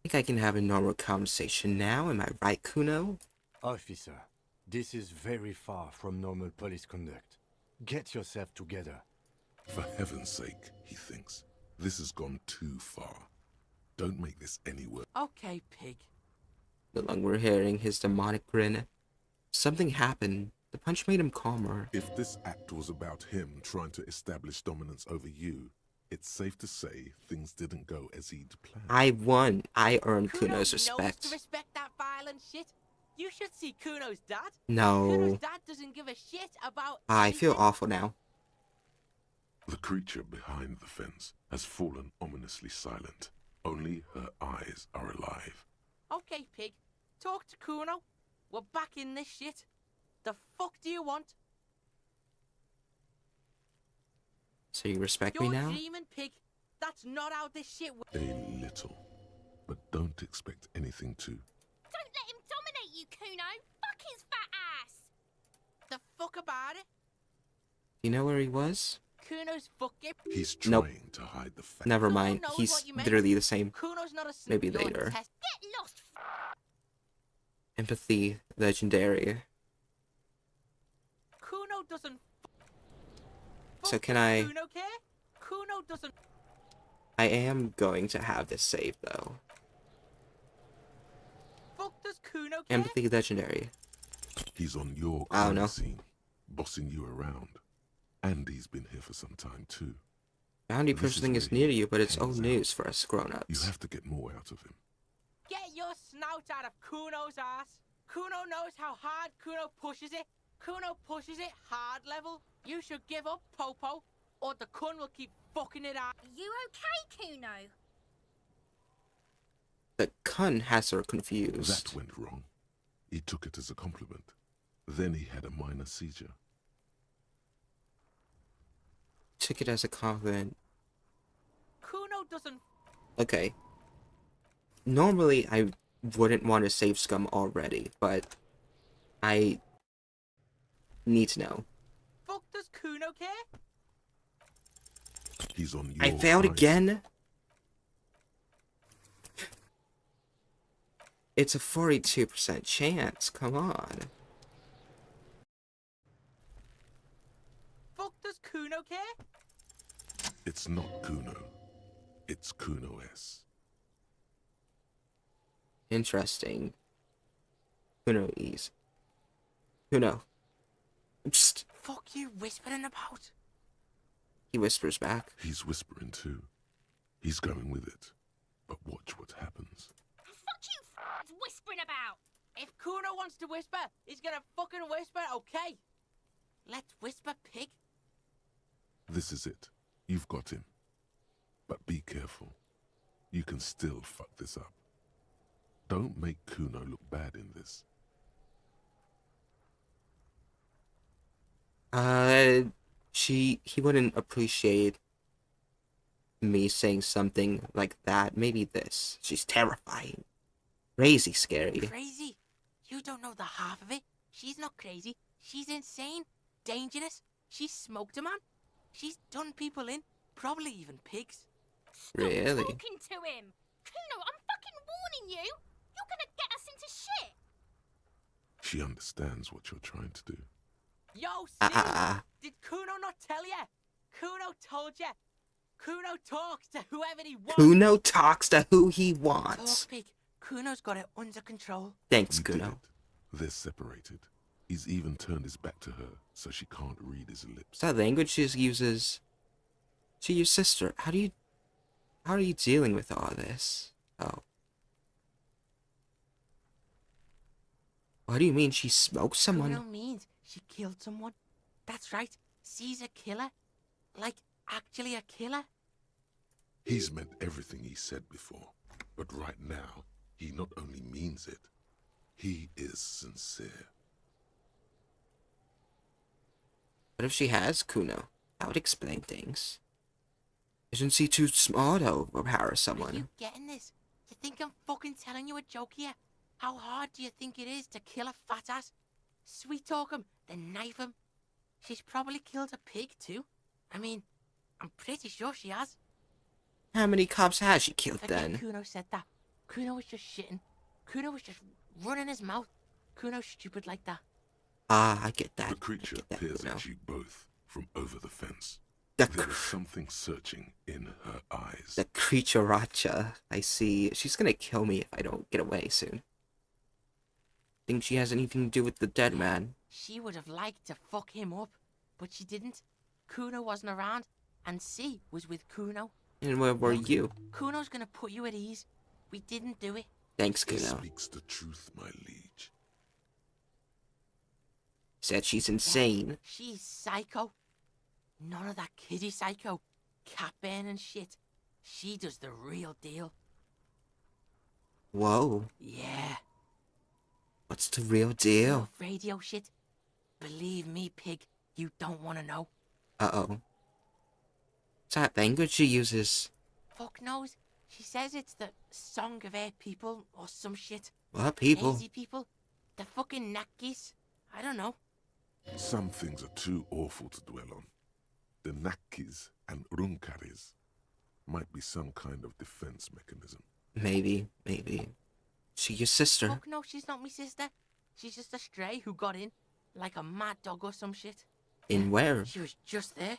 Think I can have a normal conversation now, am I right, Kuno? Officer, this is very far from normal police conduct. Get yourself together. For heaven's sake, he thinks. This has gone too far. Don't make this any worse. Okay, pig. No longer hearing his demonic grin. Something happened. The punch made him calmer. If this act was about him trying to establish dominance over you, it's safe to say things didn't go as he'd planned. I won. I earned Kuno Kuno's knows to respect. respect that violent shit. You should see Kuno's dad. No. Kuno's dad doesn't give a shit about. I feel anything. awful now. The creature behind the fence has fallen ominously silent. Only her eyes are alive. Okay, pig. Talk to Kuno. We're back in this shit. The fuck do you want? So you respect You're me now? dreaming, pig. That's not how this shit works. A little. But don't expect anything to. Don't let him dominate you, Kuno! Fuck his fat ass! The fuck about it? You know where he was? Kuno's fucking. He's Nope. trying to hide the fact. Never No one mind. knows He's what you meant. literally the same. Kuno's not a. Maybe You're later. test- Get lost! Empathy, legendary. Kuno doesn't. So Fuck can does I- Kuno care? Kuno doesn't. I am going to have this save though. fuck does Kuno care? Empathy legendary. He's on your I don't know. crime scene, bossing you around. And he's been here for some time too. Bounty This personing is is where near he you, but it's hangs old out. news for us You grown-ups. have to get more out of him. Get your snout out of Kuno's ass. Kuno knows how hard Kuno pushes it. Kuno pushes it hard level. You should give up, Popo, or the Kun will keep fucking it out. Are you okay, Kuno? The Kun has her confused. That went wrong. He took it as a compliment. Then he had a minor seizure. Took it as a compliment. Kuno doesn't. Okay. Normally, I wouldn't want to save Scum already, but I need to know. Fuck does Kuno care? He's on your I failed crime again? It's a 42% chance, come on. Fuck does Kuno care? It's not Kuno. It's Kuno S. Interesting. Kuno Ease. Kuno. Psst. Fuck you whispering about? He whispers back. He's whispering too. He's going with it. But watch what happens. Fuck you whispering about. If Kuno wants to whisper, he's gonna fucking whisper, okay? Let's whisper, pig. This is it. You've got him. But be careful. You can still fuck this up. Don't make Kuno look bad in this. He wouldn't appreciate me saying something like that. Maybe this. She's terrifying. Crazy scary. Crazy? You don't know the half of it. She's not crazy. She's insane. Dangerous. She's smoked a man. She's done people in. Probably even pigs. Really? Talking to him. Kuno, I'm fucking warning you. You're gonna get us into shit. She understands what you're trying to do. Yo, see? Did Kuno not tell ya? Kuno told ya. Kuno talks to whoever he wants. Kuno talks to who he Talk, wants. pig. Kuno's got it under control. Thanks, You did Kuno. it. They're separated. He's even turned his back to her, so she can't read his lips. Is that language she uses? To your sister. How are you dealing with all this? Oh. What do you mean she smoked someone? Kuno means she killed someone. That's right. She's a killer. Like, actually a killer. He's meant everything he said before, but right now, he not only means it, he is sincere. What if she has Kuno? That would explain things. Isn't she too smart to overpower Are someone? you getting this? You think I'm fucking telling you a joke here? How hard do you think it is to kill a fat ass? Sweet talk him, then knife him. She's probably killed a pig too. I mean, I'm pretty sure she has. How many cops has she killed Forget then? Kuno said that. Kuno was just shitting. Kuno was just running his mouth. Kuno's stupid like that. Ah, I get that. The creature I get that, peers Kuno. at you both from over the fence. The, There is something searching in her eyes. the creature Racha. I see. She's gonna kill me if I don't get away soon. Think she has anything to do with the dead man? She would have liked to fuck him up, but she didn't. Kuno wasn't around, and C was with Kuno. And where were Look, you? Kuno's gonna put you at ease. We didn't do it. Thanks, He Kuno. speaks the truth, my liege. Said she's insane. She's psycho. None of that kiddie psycho. Cat burning shit. She does the real deal. Whoa. Yeah. What's the real deal? Love radio shit. Believe me, pig, you don't want to know. Uh-oh. Is that language she uses? Fuck knows. She says it's the song of air people or some shit. What people? Lazy people. The fucking Nakis. I don't know. Some things are too awful to dwell on. The Nakis and Runkaris might be some kind of defense mechanism. Maybe. She your sister. Fuck no, she's not my sister. She's just a stray who got in. Like a mad dog or some shit. In where? She was just there.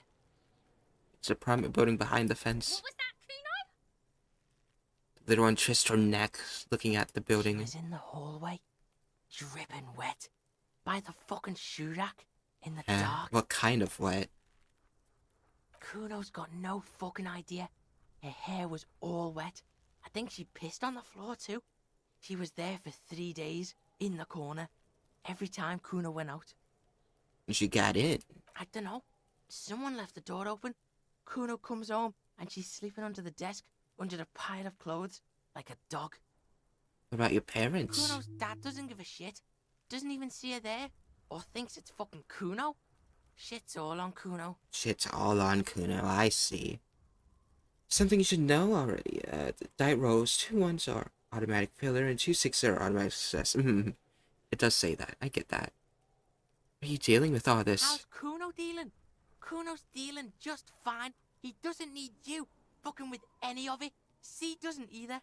It's a private building behind the fence. What was that, Kuno? Little untwist her neck, looking at the She building. was in the hallway, dripping wet, by the fucking shoe rack, in the dark. What kind of wet? Kuno's got no fucking idea. Her hair was all wet. I think she pissed on the floor too. She was there for 3 days, in the corner, every time Kuno went out. And she got in. I dunno. Someone left the door open. Kuno comes home, and she's sleeping under the desk, under the pile of clothes, like a dog. What about your parents? Kuno's dad doesn't give a shit. Doesn't even see her there, or thinks it's fucking Kuno. Shit's all on Kuno. Shit's all on Kuno, I see. Something you should know already. The die rolls, 2 1s are automatic failure and 2 6s are automatic success. It does say that. I get that. Are you dealing with all this? How's Kuno dealing? Kuno's dealing just fine. He doesn't need you fucking with any of it. C doesn't either.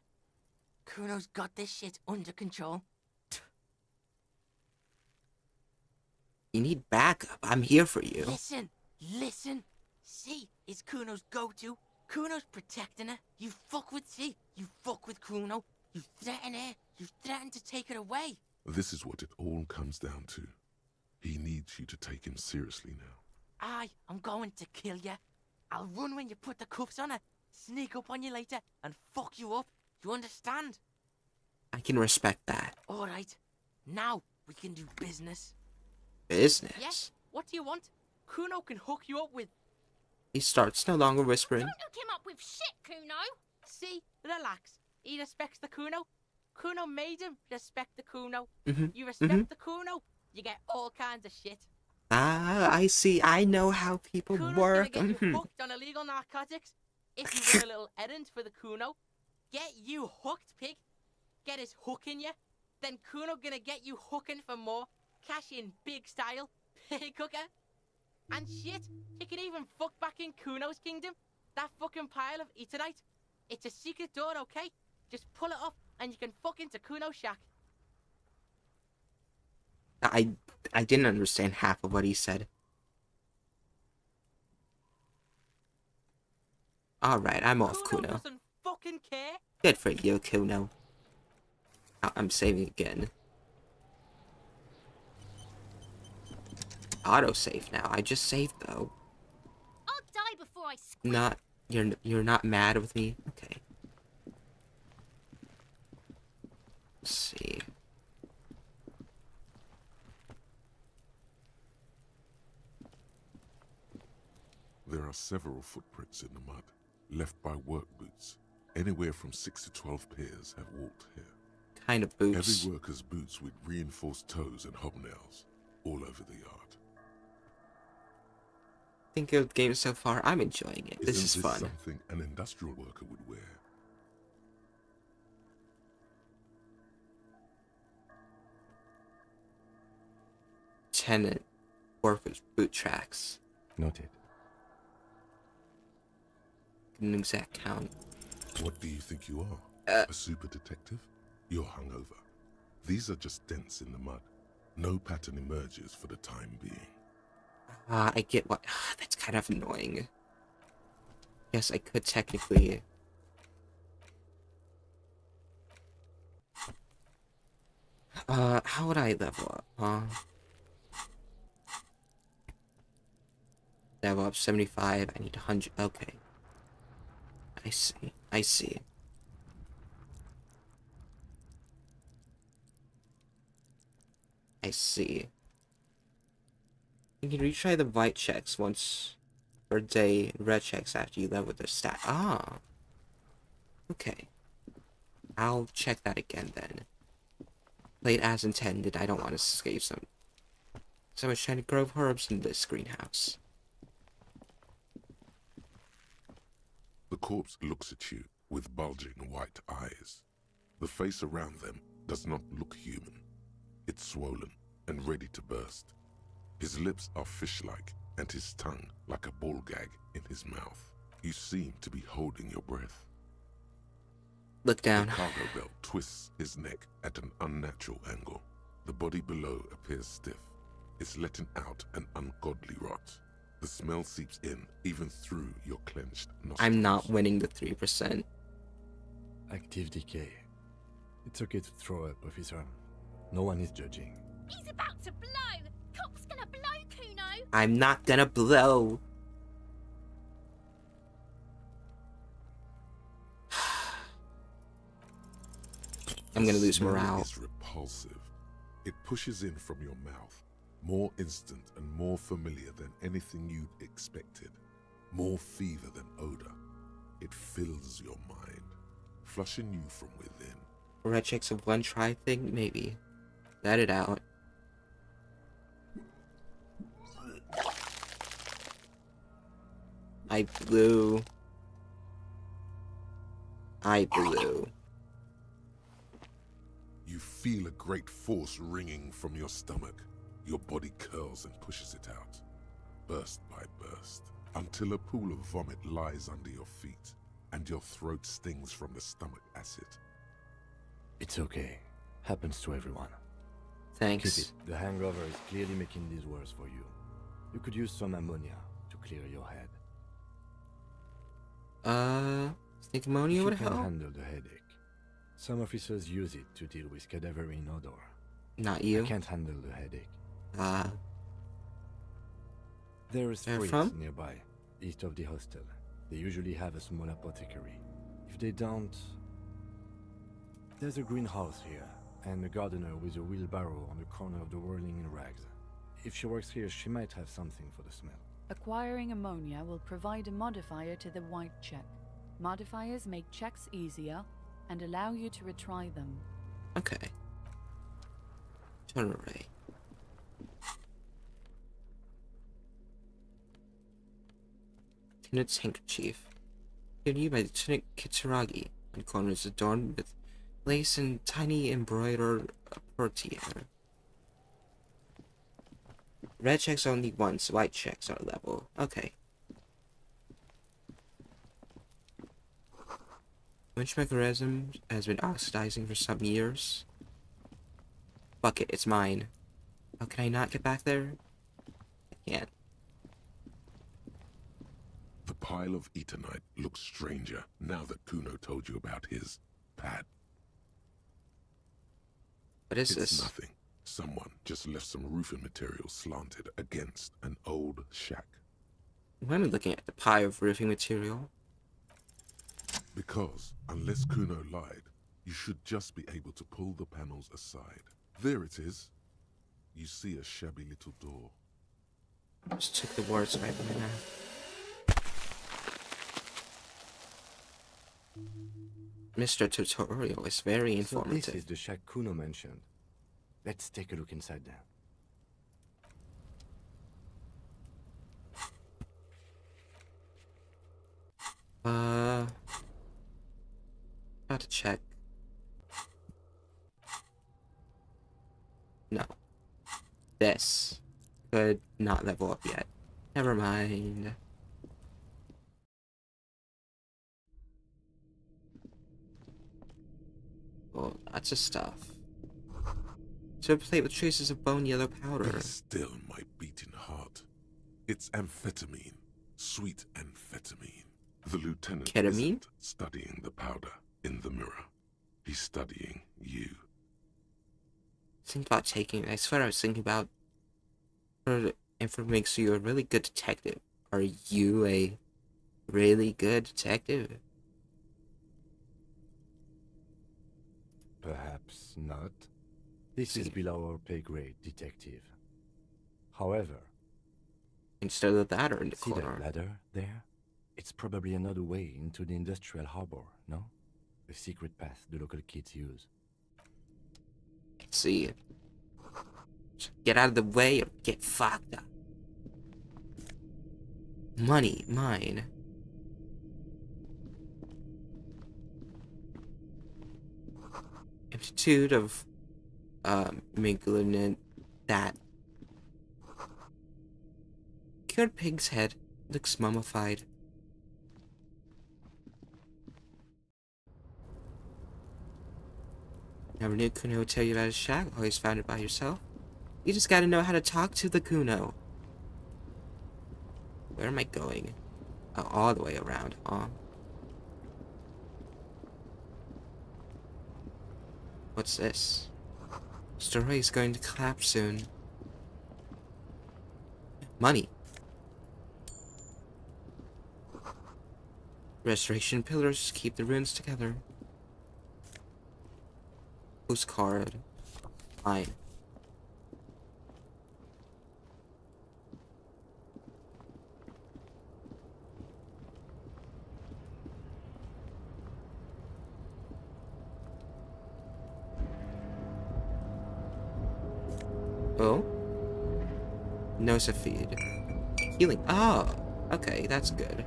Kuno's got this shit under control. You need backup. I'm here for you. Listen. C is Kuno's go-to. Kuno's protecting her. You fuck with C. You fuck with Kuno. You threaten her. You threaten to take her away. This is what it all comes down to. He needs you to take him seriously now. I'm going to kill you. I'll run when you put the cuffs on her, sneak up on you later, and fuck you up. You understand? I can respect that. Alright. Now we can do business. Business? Yes? What do you want? Kuno can hook you up with... He starts no longer whispering. Don't hook him up with shit, Kuno. See? Relax. He respects the Kuno. Kuno made him respect the Kuno. You respect the Kuno, you get all kinds of shit. Ah, I see. I know how people Kuno's work. gonna get you hooked on illegal narcotics. If you run a little errand for the Kuno, get you hooked, pig. Get his hook in you. Then Kuno gonna get you hooking for more. Cash in big style. Pig hooker. And shit, you can even fuck back in Kuno's kingdom. That fucking pile of eternite. It's a secret door, okay? Just pull it up and you can fuck into Kuno's shack. I didn't understand half of what he said. Alright, I'm off, Kuno. Doesn't fucking care. Good for you, Kuno. I'm saving again. Autosave now. I just saved though. I'll die before I squeal. Not you're not mad with me? Okay. Let's see. There are several footprints in the mud, left by work boots. Anywhere from 6 to 12 pairs have walked here. Kind of boots. Every worker's boots with reinforced toes and hobnails, all over the yard. Think of the game so far. I'm enjoying it. This Isn't is fun. Something an industrial worker would wear. Tenant workers boot tracks. Noted. An exact count. What do you think you are? A super detective? You're hungover. These are just dents in the mud. No pattern emerges for the time being. I get what. That's kind of annoying. Yes, I could technically. How would I level up? Level up 75. I need 100. Okay. I see. I see. I see. You can retry the white checks once per day, red checks after you level their stat. Ah. Okay. I'll check that again then. Played as intended. I don't want to escape some. Someone's trying to grow herbs in this greenhouse. The corpse looks at you with bulging white eyes. The face around them does not look human. It's swollen and ready to burst. His lips are fish-like and his tongue like a ball gag in his mouth. You seem to be holding your breath. Look down. The cargo belt twists his neck at an unnatural angle. The body below appears stiff. It's letting out an ungodly rot. The smell seeps in even through your clenched nostrils. I'm not winning the 3%. Active decay. It's okay to throw up, officer. No one is judging. He's about to blow! Cop's gonna blow, Kuno! I'm not gonna blow. I'm gonna lose Smell morale. is repulsive. It pushes in from your mouth, more instant and more familiar than anything you'd expected, more fever than odor. It fills your mind, flushing you from within. Red checks a one try thing, maybe. Let it out. I blew. You feel a great force ringing from your stomach. Your body curls and pushes it out, burst by burst, until a pool of vomit lies under your feet, and your throat stings from the stomach acid. It's okay. Happens to everyone. Thanks. Keep it. The hangover is clearly making this worse for you. You could use some ammonia to clear your head. Think ammonia If would you can help? handle the headache. Some officers use it to deal with cadaverine odor. Not you. I can't handle the headache. There is Where springs from? nearby, east of the hostel. They usually have a small apothecary. If they don't... There's a greenhouse here, and a gardener with a wheelbarrow on the corner of the whirling in rags. If she works here, she might have something for the smell. Acquiring ammonia will provide a modifier to the white check. Modifiers make checks easier and allow you to retry them. Okay. Turn array. Lieutenant's handkerchief. Given you by Lieutenant Kitsuragi, and corners adorned with lace and tiny embroidered portiere. Red checks only once, white checks are level. Okay. Which mechanism has been oxidizing for some years? Fuck it, it's mine. How can I not get back there? I can't. The pile of Eternite looks stranger now that Kuno told you about his pad. What is It's this? nothing. Someone just left some roofing material slanted against an old shack. Why am I looking at the pile of roofing material? Because, unless Kuno lied, you should just be able to pull the panels aside. There it is. You see a shabby little door. Just took the words right from my mouth. Mr. Tutorial is very So informative. this is the shack Kuno mentioned. Let's take a look inside there. How to check. No. This could not level up yet. Never mind. Well, lots of stuff. So a plate with traces of bone yellow powder. Be still, my beating heart. It's amphetamine. Sweet amphetamine. The lieutenant Ketamine? isn't studying the powder in the mirror. He's studying you. Think about taking. I swear I was thinking about. If it makes you a really good detective. Are you a really good detective? Perhaps not. This is below our pay grade, detective. However, instead of that, or in the see corner. that ladder there? It's probably another way into the industrial harbor, no? A secret path the local kids use. Let's see. Get out of the way or get fucked up. Money, mine. Amplitude of malignant that. Cured pig's head looks mummified. Never knew Kuno would tell you about his shack. Always found it by yourself. You just gotta know how to talk to the Kuno. Where am I going? Oh, all the way around. What's this? Story is going to collapse soon. Money. Restoration pillars keep the ruins together. Postcard. Fine. Oh? Nosa feed. Healing. Oh, okay, that's good.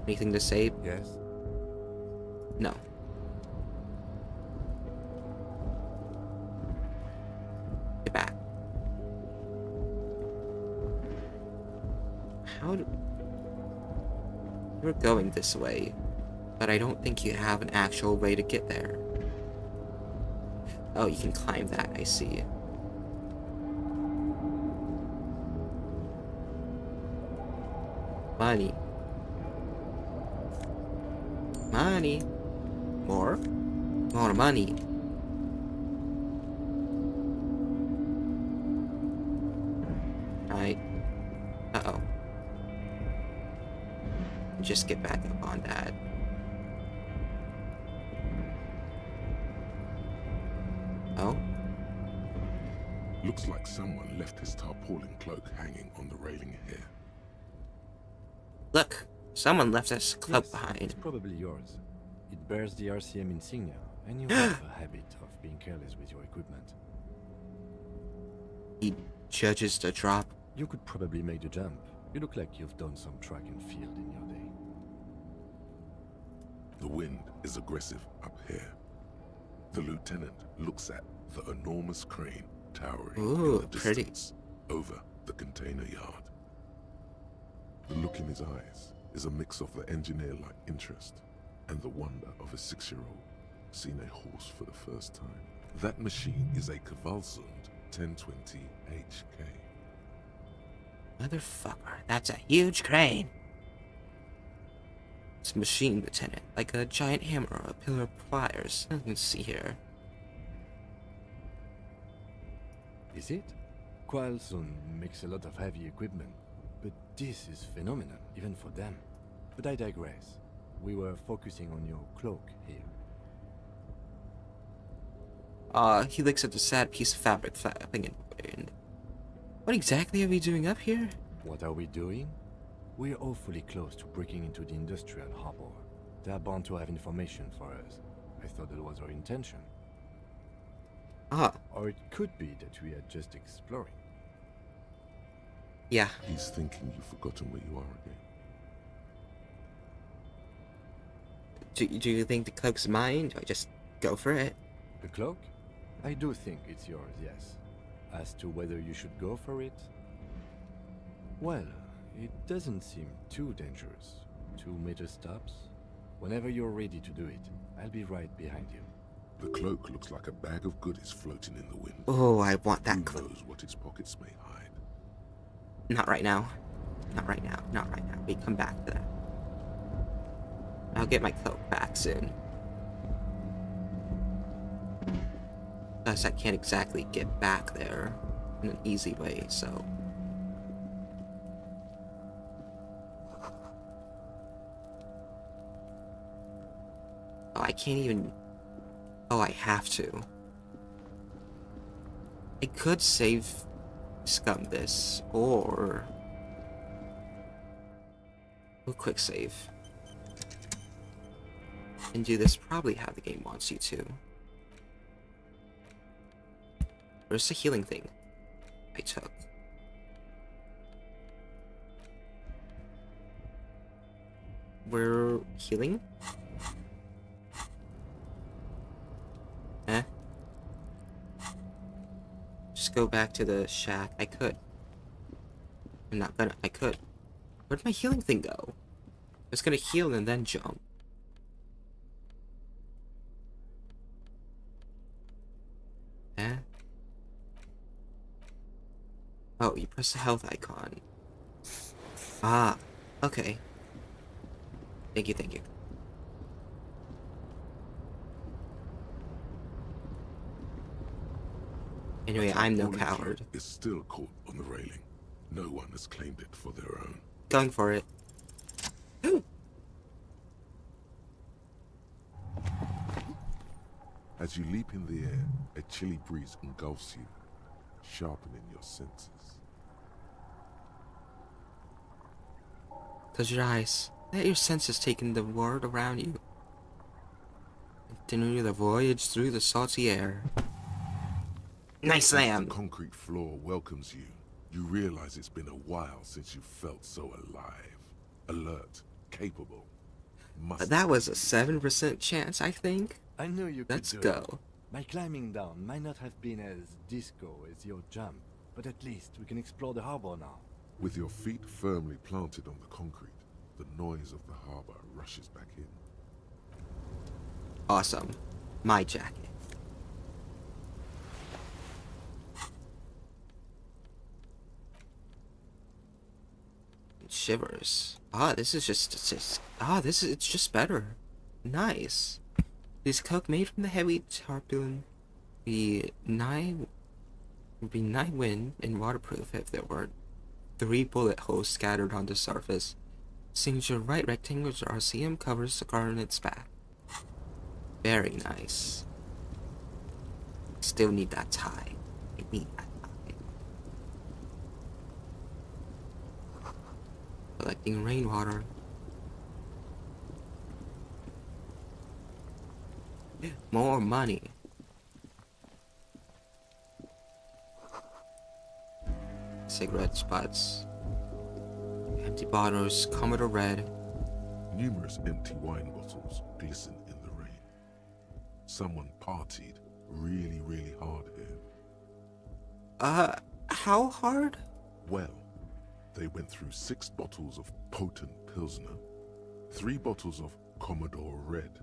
Anything to say? Yes? No. Get back. How do... You're going this way, but I don't think you have an actual way to get there. Oh, you can climb that, I see. Money. Money. More? More money. Right. Uh-oh. Just get back up on that. Oh? Looks like someone left his tarpaulin cloak hanging on the railing here. Look, someone left us cloak Yes, behind. it's probably yours. It bears the RCM insignia, and you have a habit of being careless with your equipment. He judges the drop. You could probably make the jump. You look like you've done some track and field in your day. The wind is aggressive up here. The lieutenant looks at the enormous crane towering Ooh, in the pretty. distance over the container yard. The look in his eyes is a mix of the engineer-like interest and the wonder of a 6-year-old seeing a horse for the first time. That machine is a Kvalsund 1020 HK. Motherfucker, that's a huge crane. It's a machine, Lieutenant, like a giant hammer or a pillar of pliers. Let's see here. Is it? Kvalsund makes a lot of heavy equipment, but this is phenomenal, even for them. But I digress. We were focusing on your cloak here. He looks at the sad piece of fabric flapping in the wind. What exactly are we doing up here? What are we doing? We're awfully close to breaking into the industrial harbor. They're bound to have information for us. I thought that was our intention. Ah, Or it could be that we are just exploring. yeah. He's thinking you've forgotten where you are again. Do you think the cloak's mine? Do I just go for it? The cloak? I do think it's yours, yes. As to whether you should go for it? Well, it doesn't seem too dangerous. 2 meter stops. Whenever you're ready to do it, I'll be right behind you. The cloak looks like a bag of goodies floating in the wind. Oh, I want Who that cloak. knows what its pockets may hide? Not right now. Not right now. Not right now. We come back to that. I'll get my cloak back soon. Plus, I can't exactly get back there in an easy way, so... Oh, I can't even... Oh, I have to. I could save scum this, or... We'll quick save. And do this probably how the game wants you to. Where's the healing thing I took? We're healing? Eh? Just go back to the shack. I could. I'm not gonna. I could. Where'd my healing thing go? I was gonna heal and then jump. Eh? Oh, you press the health icon. Ah, okay. Thank you, thank you. Anyway, A I'm no tarpaulin coward. is still caught on the railing. No one has claimed it for their own. Going for it. As you leap in the air, a chilly breeze engulfs you, sharpening your senses. Close your eyes. Let your senses take in the world around you. Continue the voyage through the salty air. Nice As slam. the concrete floor welcomes you, you realize it's been a while since you felt so alive, alert, capable. That was a 7% chance, I think. I knew you could Let's do go. it. My climbing down might not have been as disco as your jump, but at least we can explore the harbor now. With your feet firmly planted on the concrete, the noise of the harbor rushes back in. Awesome. My jacket. Shivers. This is it's just better. Nice. This coke made from the heavy tarpaulin would be night wind and waterproof if there weren't 3 bullet holes scattered on the surface. Signature right rectangular RCM covers the garnet's back. Very nice. Still need that tie. I need that tie. Collecting rainwater. More money. Cigarette butts. Empty bottles, Commodore Red. Numerous empty wine bottles glisten in the rain. Someone partied really, really hard here. How hard? Well, they went through 6 bottles of potent Pilsner, 3 bottles of Commodore Red,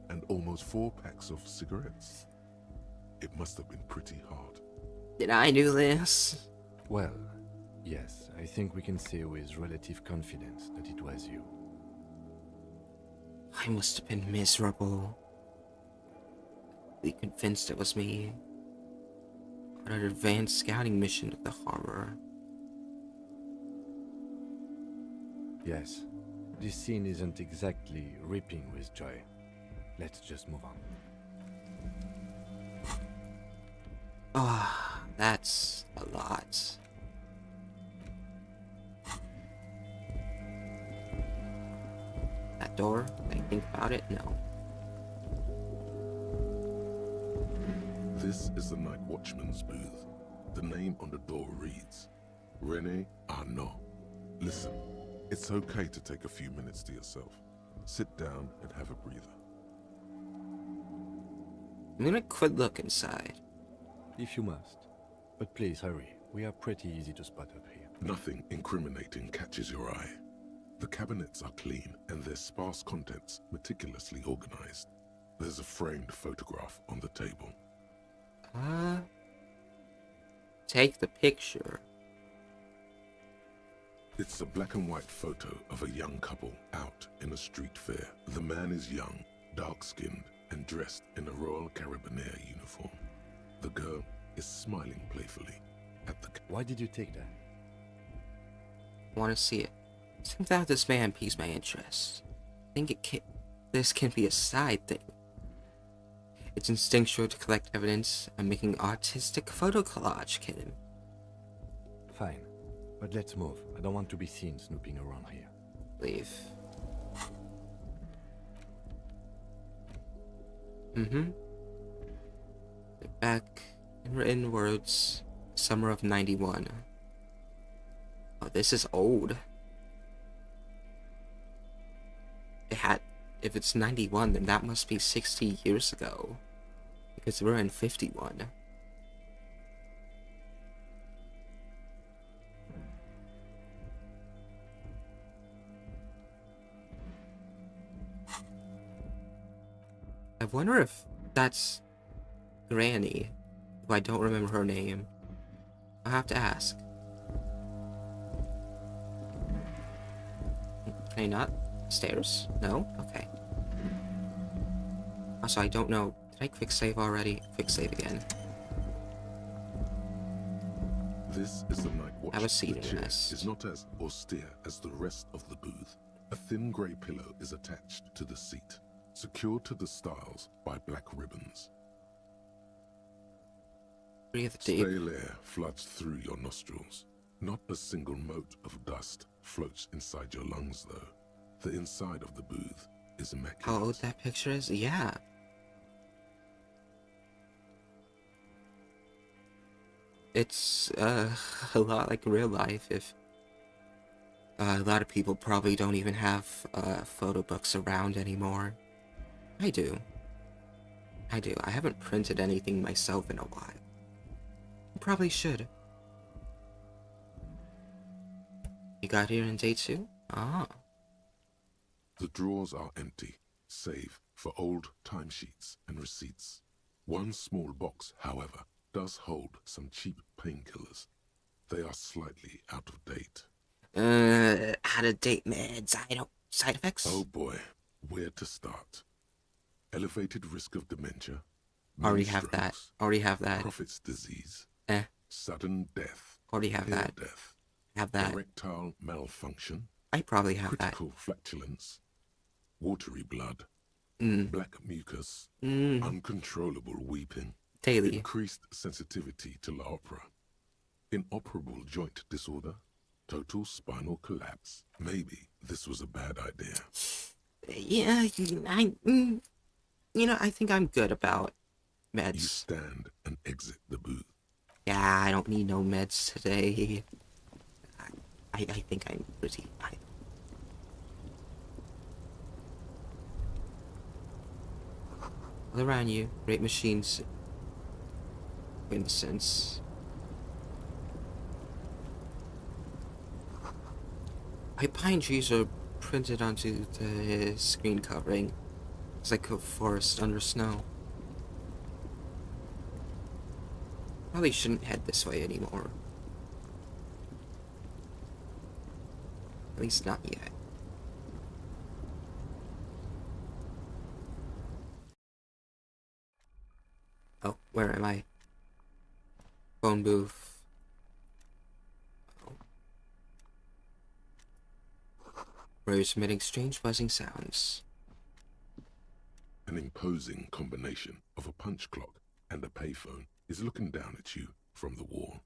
and almost 4 packs of cigarettes. It must have been pretty hard. Did I do this? Well, yes, I think we can say with relative confidence that it was you. I must have been miserable. Be convinced it was me. On an advanced scouting mission at the harbor. Yes, this scene isn't exactly ripping with joy. Let's just move on. That's a lot. That door, I think about it, no. This is the night watchman's booth. The name on the door reads, René Arnaud. Listen, it's okay to take a few minutes to yourself. Sit down and have a breather. I'm gonna quit look inside. If you must. But please hurry. We are pretty easy to spot up here. Nothing incriminating catches your eye. The cabinets are clean and their sparse contents meticulously organized. There's a framed photograph on the table. Take the picture. It's a black and white photo of a young couple out in a street fair. The man is young, dark-skinned, and dressed in a Royal Carabinieri uniform. The girl is smiling playfully at the... Why did you take that? I want to see it. Seems that this man piques my interest. I think this can be a side thing. It's instinctual to collect evidence. I'm making artistic photo collage, kid. Fine, but let's move. I don't want to be seen snooping around here. Leave. Back in written words, summer of 91. Oh, this is old. If it's 91, then that must be 60 years ago. Because we're in 51. I wonder if that's Granny, who I don't remember her name. I'll have to ask. Can I not? Stairs? No? Okay. Also, I don't know. Did I quick save already? Quick save again. This is the night watch. Have a seat The and chair rest. is not as austere as the rest of the booth. A thin grey pillow is attached to the seat, secured to the stiles by black ribbons. Breathe deep. Stale air floods through your nostrils. Not a single mote of dust floats inside your lungs, though. The inside of the booth is immaculate. How old that picture is? Yeah. It's a lot like real life. If a lot of people probably don't even have photo books around anymore. I do. I haven't printed anything myself in a while. Probably should. You got here in day 2? Ah. The drawers are empty, save for old timesheets and receipts. One small box, however, does hold some cheap painkillers. They are slightly out of date. Out of date meds. I don't. Side effects? Oh boy, where to start? Elevated risk of dementia. Already mini have that. strokes, Already have that. Prophet's disease. Eh. Sudden death. Already have hair that. death. Have that. Erectile malfunction. I probably have critical flatulence. Watery blood. that. Black mucus. Mm. Uncontrollable weeping. Daily. Increased sensitivity to la opera. Inoperable joint disorder. Total spinal collapse. Maybe this was a bad idea. Yeah, I think I'm good about meds. You stand and exit the booth. Yeah, I don't need no meds today. I think I'm pretty fine. All around you, great machines. Coincidence. My pine trees are printed onto the screen covering. It's like a forest under snow. Probably shouldn't head this way anymore. At least not yet. Oh, where am I? Phone booth. Oh. Rose emitting strange buzzing sounds. An imposing combination of a punch clock and a payphone is looking down at you from the wall.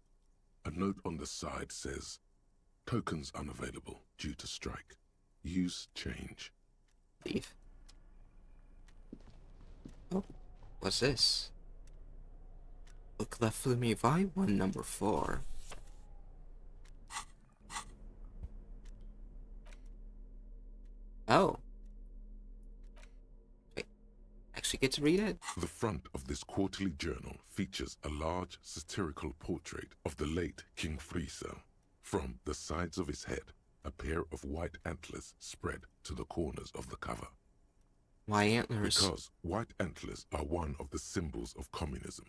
A note on the side says, "Tokens unavailable due to strike. Use change." Leave. Oh, what's this? Look left for me, volume 1, number 4. Oh. Wait, actually get to read it? The front of this quarterly journal features a large satirical portrait of the late King Friesel. From the sides of his head, a pair of white antlers spread to the corners of the cover. Why antlers? Because white antlers are one of the symbols of communism.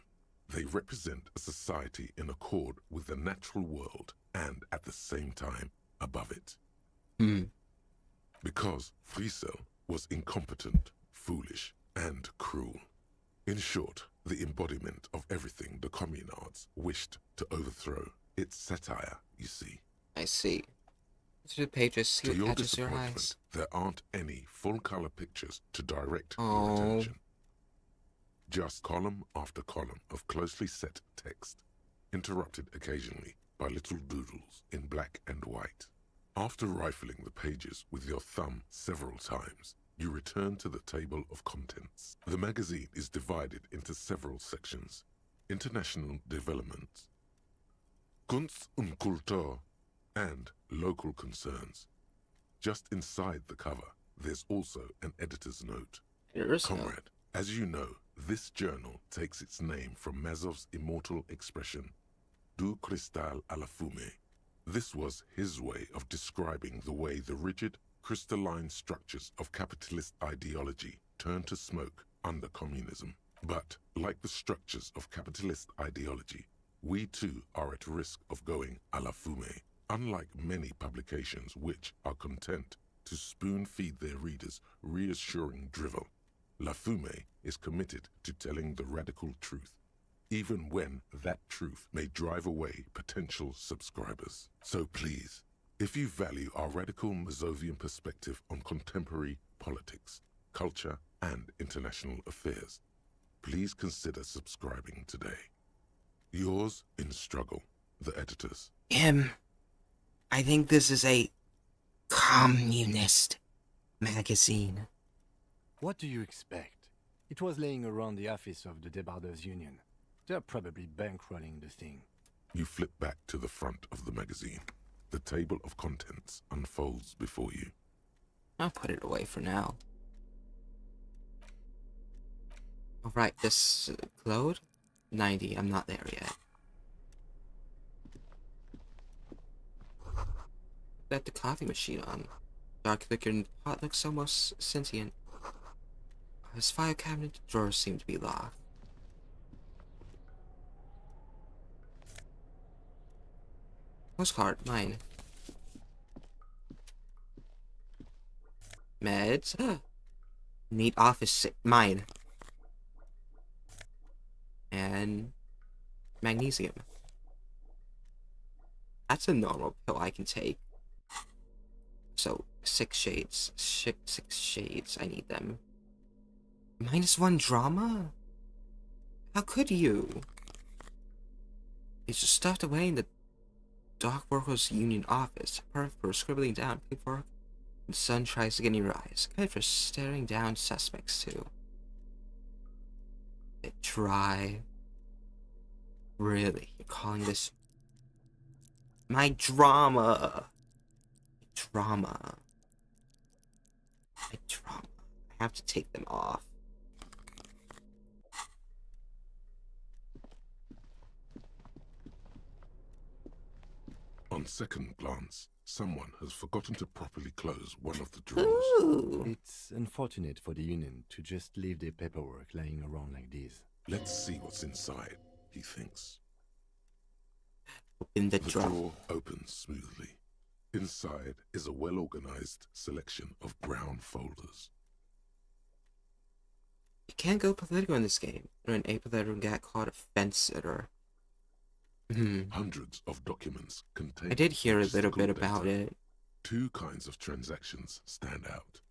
They represent a society in accord with the natural world and at the same time above it. Because Friesel was incompetent, foolish, and cruel. In short, the embodiment of everything the communards wished to overthrow. It's satire, you see. I see. Through the pages, see To what your catches your eyes. disappointment, there aren't any full-color pictures to direct your Oh. attention. Just column after column of closely set text, interrupted occasionally by little doodles in black and white. After rifling the pages with your thumb several times, you return to the table of contents. The magazine is divided into several sections. International development, Kunst und Kultur, and local concerns. Just inside the cover, there's also an editor's note. Comrade, as you know, this journal takes its name from Mazov's immortal expression, Du cristal à la fumée. This was his way of describing the way the rigid, crystalline structures of capitalist ideology turn to smoke under communism. But, like the structures of capitalist ideology, we too are at risk of going à la fumée. Unlike many publications which are content to spoon-feed their readers reassuring drivel, La Fumée is committed to telling the radical truth. even when that truth may drive away potential subscribers. So please, if you value our radical Mazovian perspective on contemporary politics, culture, and international affairs, please consider subscribing today. Yours in struggle, the editors. I think this is a communist magazine. What do you expect? It was laying around the office of the Debarders Union. They're probably bankrolling the thing. You flip back to the front of the magazine. The table of contents unfolds before you. I'll put it away for now. Alright, this load? 90, I'm not there yet. Got the coffee machine on. Dark liquor in the pot looks almost sentient. His file cabinet drawers seem to be locked. Postcard, mine. Meds. Neat office, mine. And magnesium. That's a normal pill I can take. So 6 shades. 6 shades. I need them. -1 drama? How could you? It's just stuffed away in the Dock Workers Union office. Perfect for scribbling down paperwork. The sun tries to get in your eyes. Good for staring down suspects too. Bit dry. Really? You're calling this my drama? Drama. My drama. I have to take them off. On second glance, someone has forgotten to properly close one of the drawers. Ooh. It's unfortunate for the Union to just leave their paperwork lying around like this. Let's see what's inside, he thinks. Open the The drawer. drawer opens smoothly. Inside is a well-organized selection of brown folders. You can't go political in this game. You're an apolitical get called a fence sitter. Hundreds of documents contain. I did hear a little bit logistical about data. it. 2 kinds of transactions stand out.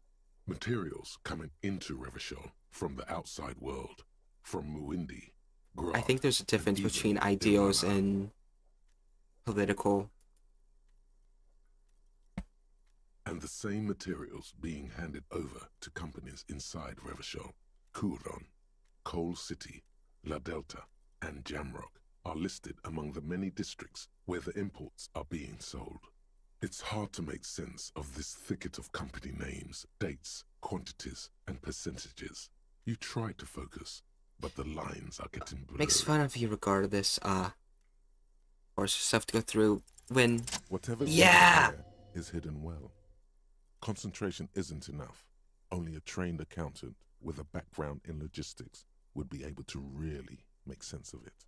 Materials coming into Revachol from the outside world, from Muindi, Grog, I think there's a difference and between even ideals Ilana. and political. And the same materials being handed over to companies inside Revachol. Kuron, Coal City, La Delta, and Jamrock are listed among the many districts where the imports are being sold. It's hard to make sense of this thicket of company names, dates, quantities, and percentages. You try to focus, but the lines are getting blurry. Makes fun of you regardless, force yourself to go through when... Whatever's Yeah! there is hidden well. Concentration isn't enough. Only a trained accountant with a background in logistics would be able to really make sense of it.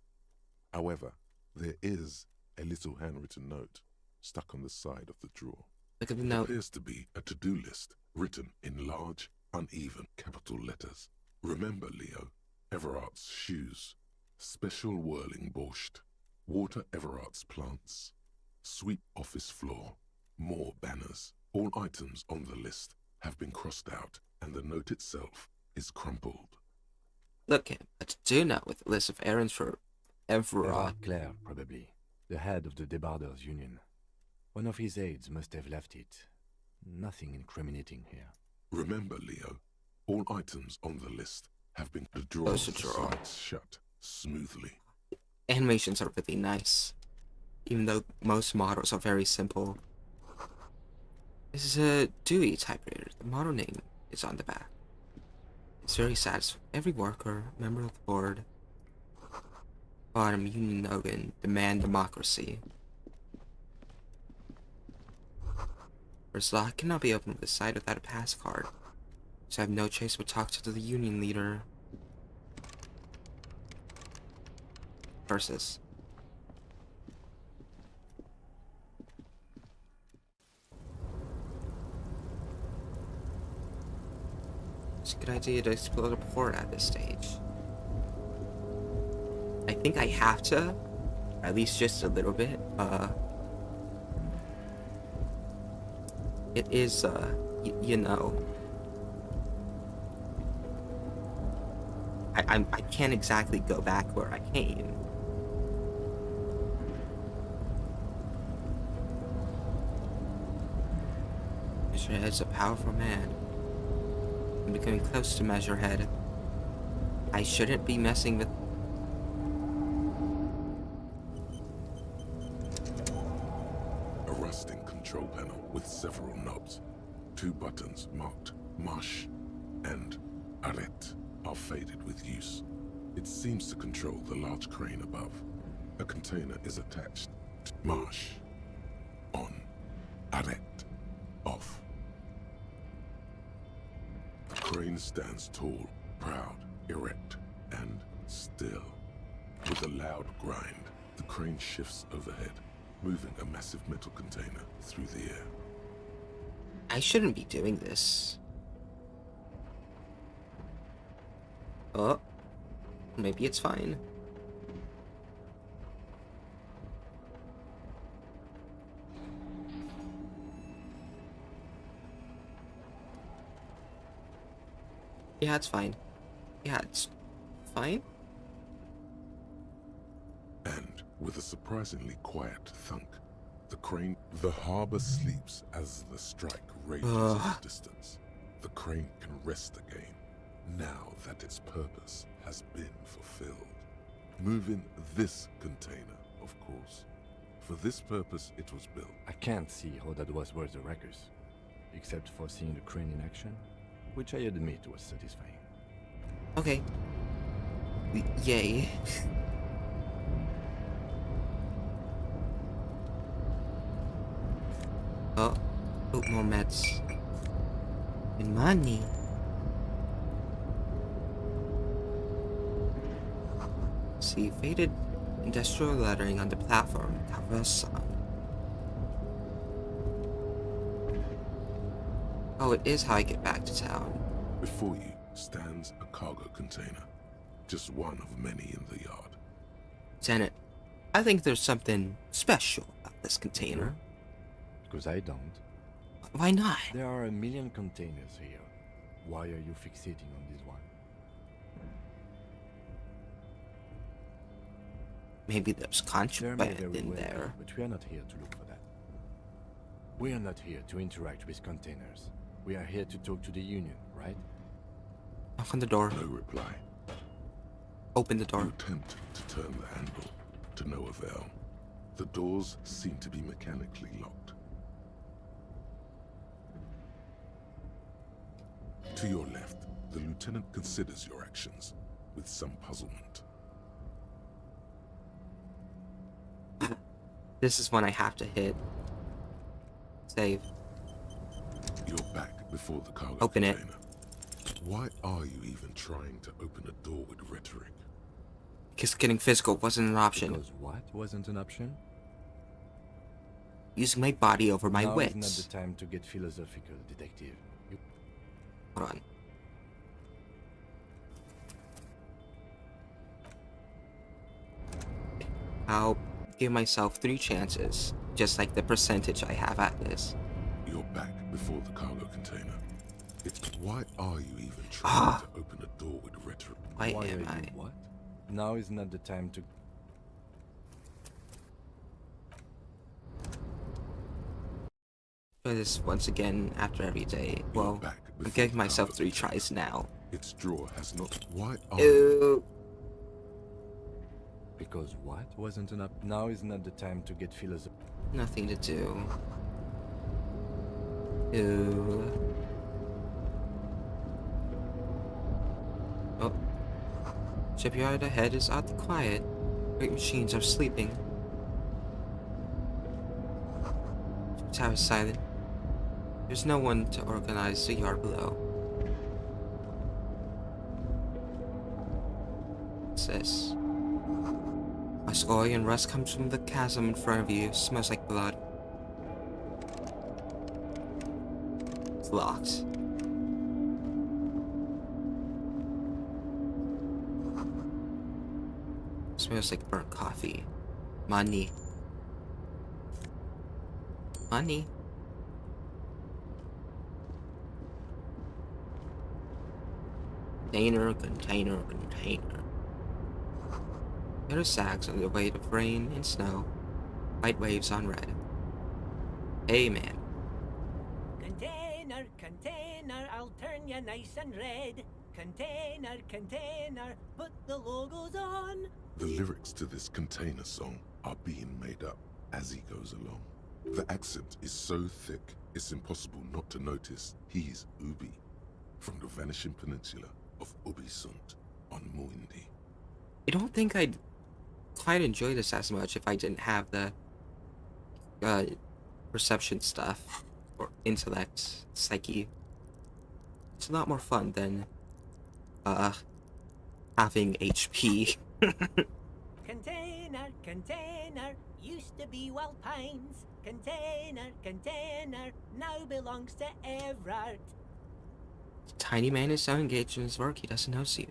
However, there is a little handwritten note stuck on the side of the drawer. Look at the It note. appears to be a to-do list written in large, uneven capital letters. Remember, Leo, Everart's shoes, special whirling borscht, water Everart's plants, sweep office floor, more banners. All items on the list have been crossed out, and the note itself is crumpled. Look at a to-do note with a list of errands for Everard. Claire, probably. The head of the Debarders Union. One of his aides must have left it. Nothing incriminating here. Remember, Leo, all items on the list have been the drawers sides shut smoothly. Animations are really nice, even though most models are very simple. This is a Dewey typewriter. The model name is on the back. It's very satisfying. Every worker, member of the board, bottom union slogan, demand democracy. First lock cannot be opened with the side without a pass card, so I have no choice but talk to the union leader. Versus. It's a good idea to explore the port at this stage. I think I have to, at least just a little bit. It is, you know, I can't exactly go back where I came. Measurehead's a powerful man. I'm becoming close to Measurehead. I shouldn't be messing with... A rusting control panel with several knobs. 2 buttons marked Marsh and Arrête are faded with use. It seems to control the large crane above. A container is attached to Marsh. On. Arrête. Off. The crane stands tall, proud, erect, and still. With a loud grind, the crane shifts overhead, moving a massive metal container through the air. I shouldn't be doing this. Oh. Maybe it's fine. Yeah, it's fine. Yeah, it's fine. And with a surprisingly quiet thunk, the harbor sleeps as the strike rages in the distance. The crane can rest again, now that its purpose has been fulfilled. Moving this container, of course. For this purpose it was built. I can't see how that was worth the wreckers, except for seeing the crane in action, which I admit was satisfying. Okay. Yay. Oh, more meds. And money. See, faded industrial lettering on the platform covers some. Oh, it is how I get back to town. Before you stands a cargo container, just one of many in the yard. Lieutenant, I think there's something special about this container. Because I don't. Why not? There are a million containers here. Why are you fixating on this one? Maybe there's contraband in there. But we are not here to look for that. We are not here to interact with containers. We are here to talk to the Union, right? Knock on the door. No reply. Open the door. You attempt to turn the handle, to no avail. The doors seem to be mechanically locked. To your left, the lieutenant considers your actions with some puzzlement. This is when I have to hit save. You're back before the cargo Open container. Why are you even trying to open a door with rhetoric? Because getting physical wasn't an option. Because what wasn't an option? Using my body over my now wits. Now is not the time to get philosophical, detective. Hold on. I'll give myself 3 chances, just like the percentage I have at this. You're back before the cargo container. Why are you even trying to open a door with rhetoric? Why am I? What? Now is not the time to... Do this once again after every day. Well, I'm giving myself 3 tries now. Its drawer has not... Why are you... Because what wasn't enough? Now is not the time to get philosophical. Nothing to do. Ew. Oh. Shipyard ahead is oddly quiet. Great machines are sleeping. Tower is silent. There's no one to organize the yard below. What's this? Musk oil and rust comes from the chasm in front of you. Smells like blood. It's locked. Smells like burnt coffee. Money. Money. Container, container, container. There sags under the weight of rain and snow. White waves on red. Amen. Container, container, I'll turn you nice and red. Container, container, put the logos on. The lyrics to this container song are being made up as he goes along. The accent is so thick, it's impossible not to notice he's Ubi, from the vanishing peninsula of Ubisunt on Muindi. I don't think I'd quite enjoy this as much if I didn't have the perception stuff, or intellect, psyche. It's a lot more fun than having HP. Container, container, used to be Wild Pines. Container, container, now belongs to Everard. The tiny man is so engaged in his work he doesn't notice you.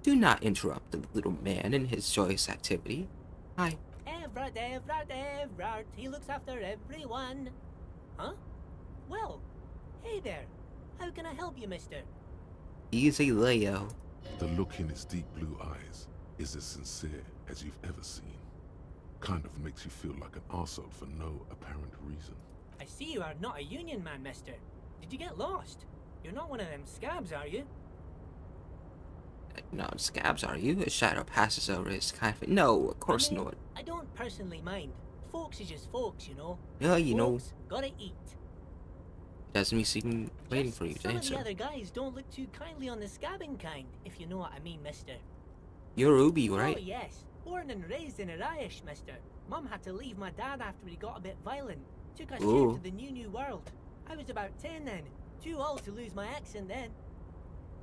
Do not interrupt the little man in his joyous activity. Hi. Everard, Everard, Everard, he looks after everyone. Huh? Well, hey there. How can I help you, mister? Easy, Leo. The look in his deep blue eyes is as sincere as you've ever seen. Kind of makes you feel like an arsehole for no apparent reason. I see you are not a union man, mister. Did you get lost? You're not one of them scabs, are you? No, scabs, are you? A shadow passes over his kind of... No, of course not. I don't personally mind. Folks is just folks, you know. Yeah, you know. Folks gotta eat. Doesn't mean seem waiting for you to Some of answer. the other guys don't look too kindly on the scabbing kind, if you know what I mean, mister. You're Ubi, right? Oh, yes. Born and raised in Irish, mister. Mum had to leave my dad after he got a bit violent. Took us here Ooh. to the new world. I was about 10 then. Too old to lose my accent then.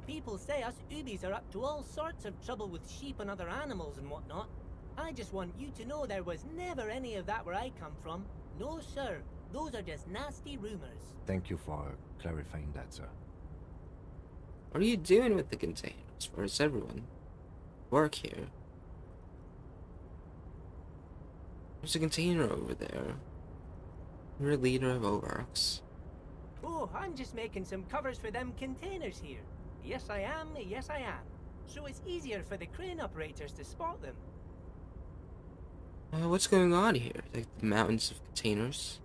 People say us Ubis are up to all sorts of trouble with sheep and other animals and whatnot. I just want you to know there was never any of that where I come from. No, sir. Those are just nasty rumors. Thank you for clarifying that, sir. What are you doing with the containers? Where is everyone? Work here. There's a container over there. You're a leader of Ovarks. Oh, I'm just making some covers for them containers here. Yes, I am. Yes, I am. So it's easier for the crane operators to spot them. What's going on here? Like the mountains of containers?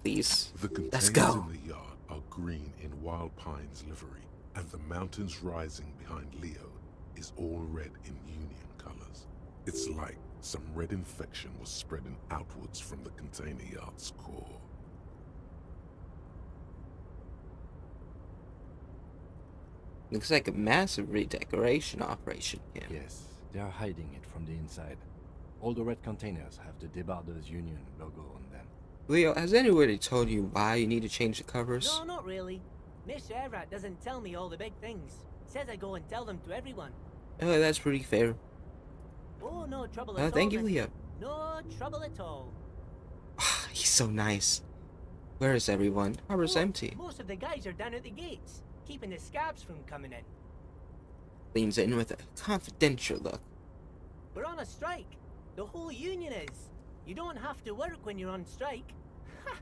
Please, The let's containers go. in the yard are green in Wild Pine's livery, and the mountains rising behind Leo is all red in Union colors. It's like some red infection was spreading outwards from the container yard's core. Looks like a massive redecoration operation here. Yes, they are hiding it from the inside. All the red containers have the Debarders Union logo on them. Leo, has anybody told you why you need to change the covers? No, not really. Mr. Everett doesn't tell me all the big things. Says I go and tell them to everyone. Oh, that's pretty fair. Oh, no trouble at all. Thank you, mister. Leo. No trouble at all. He's so nice. Where is everyone? Harbor's empty. Most of the guys are down at the gates, keeping the scabs from coming in. Leans in with a confidential look. We're on a strike. The whole union is. You don't have to work when you're on strike. Ha!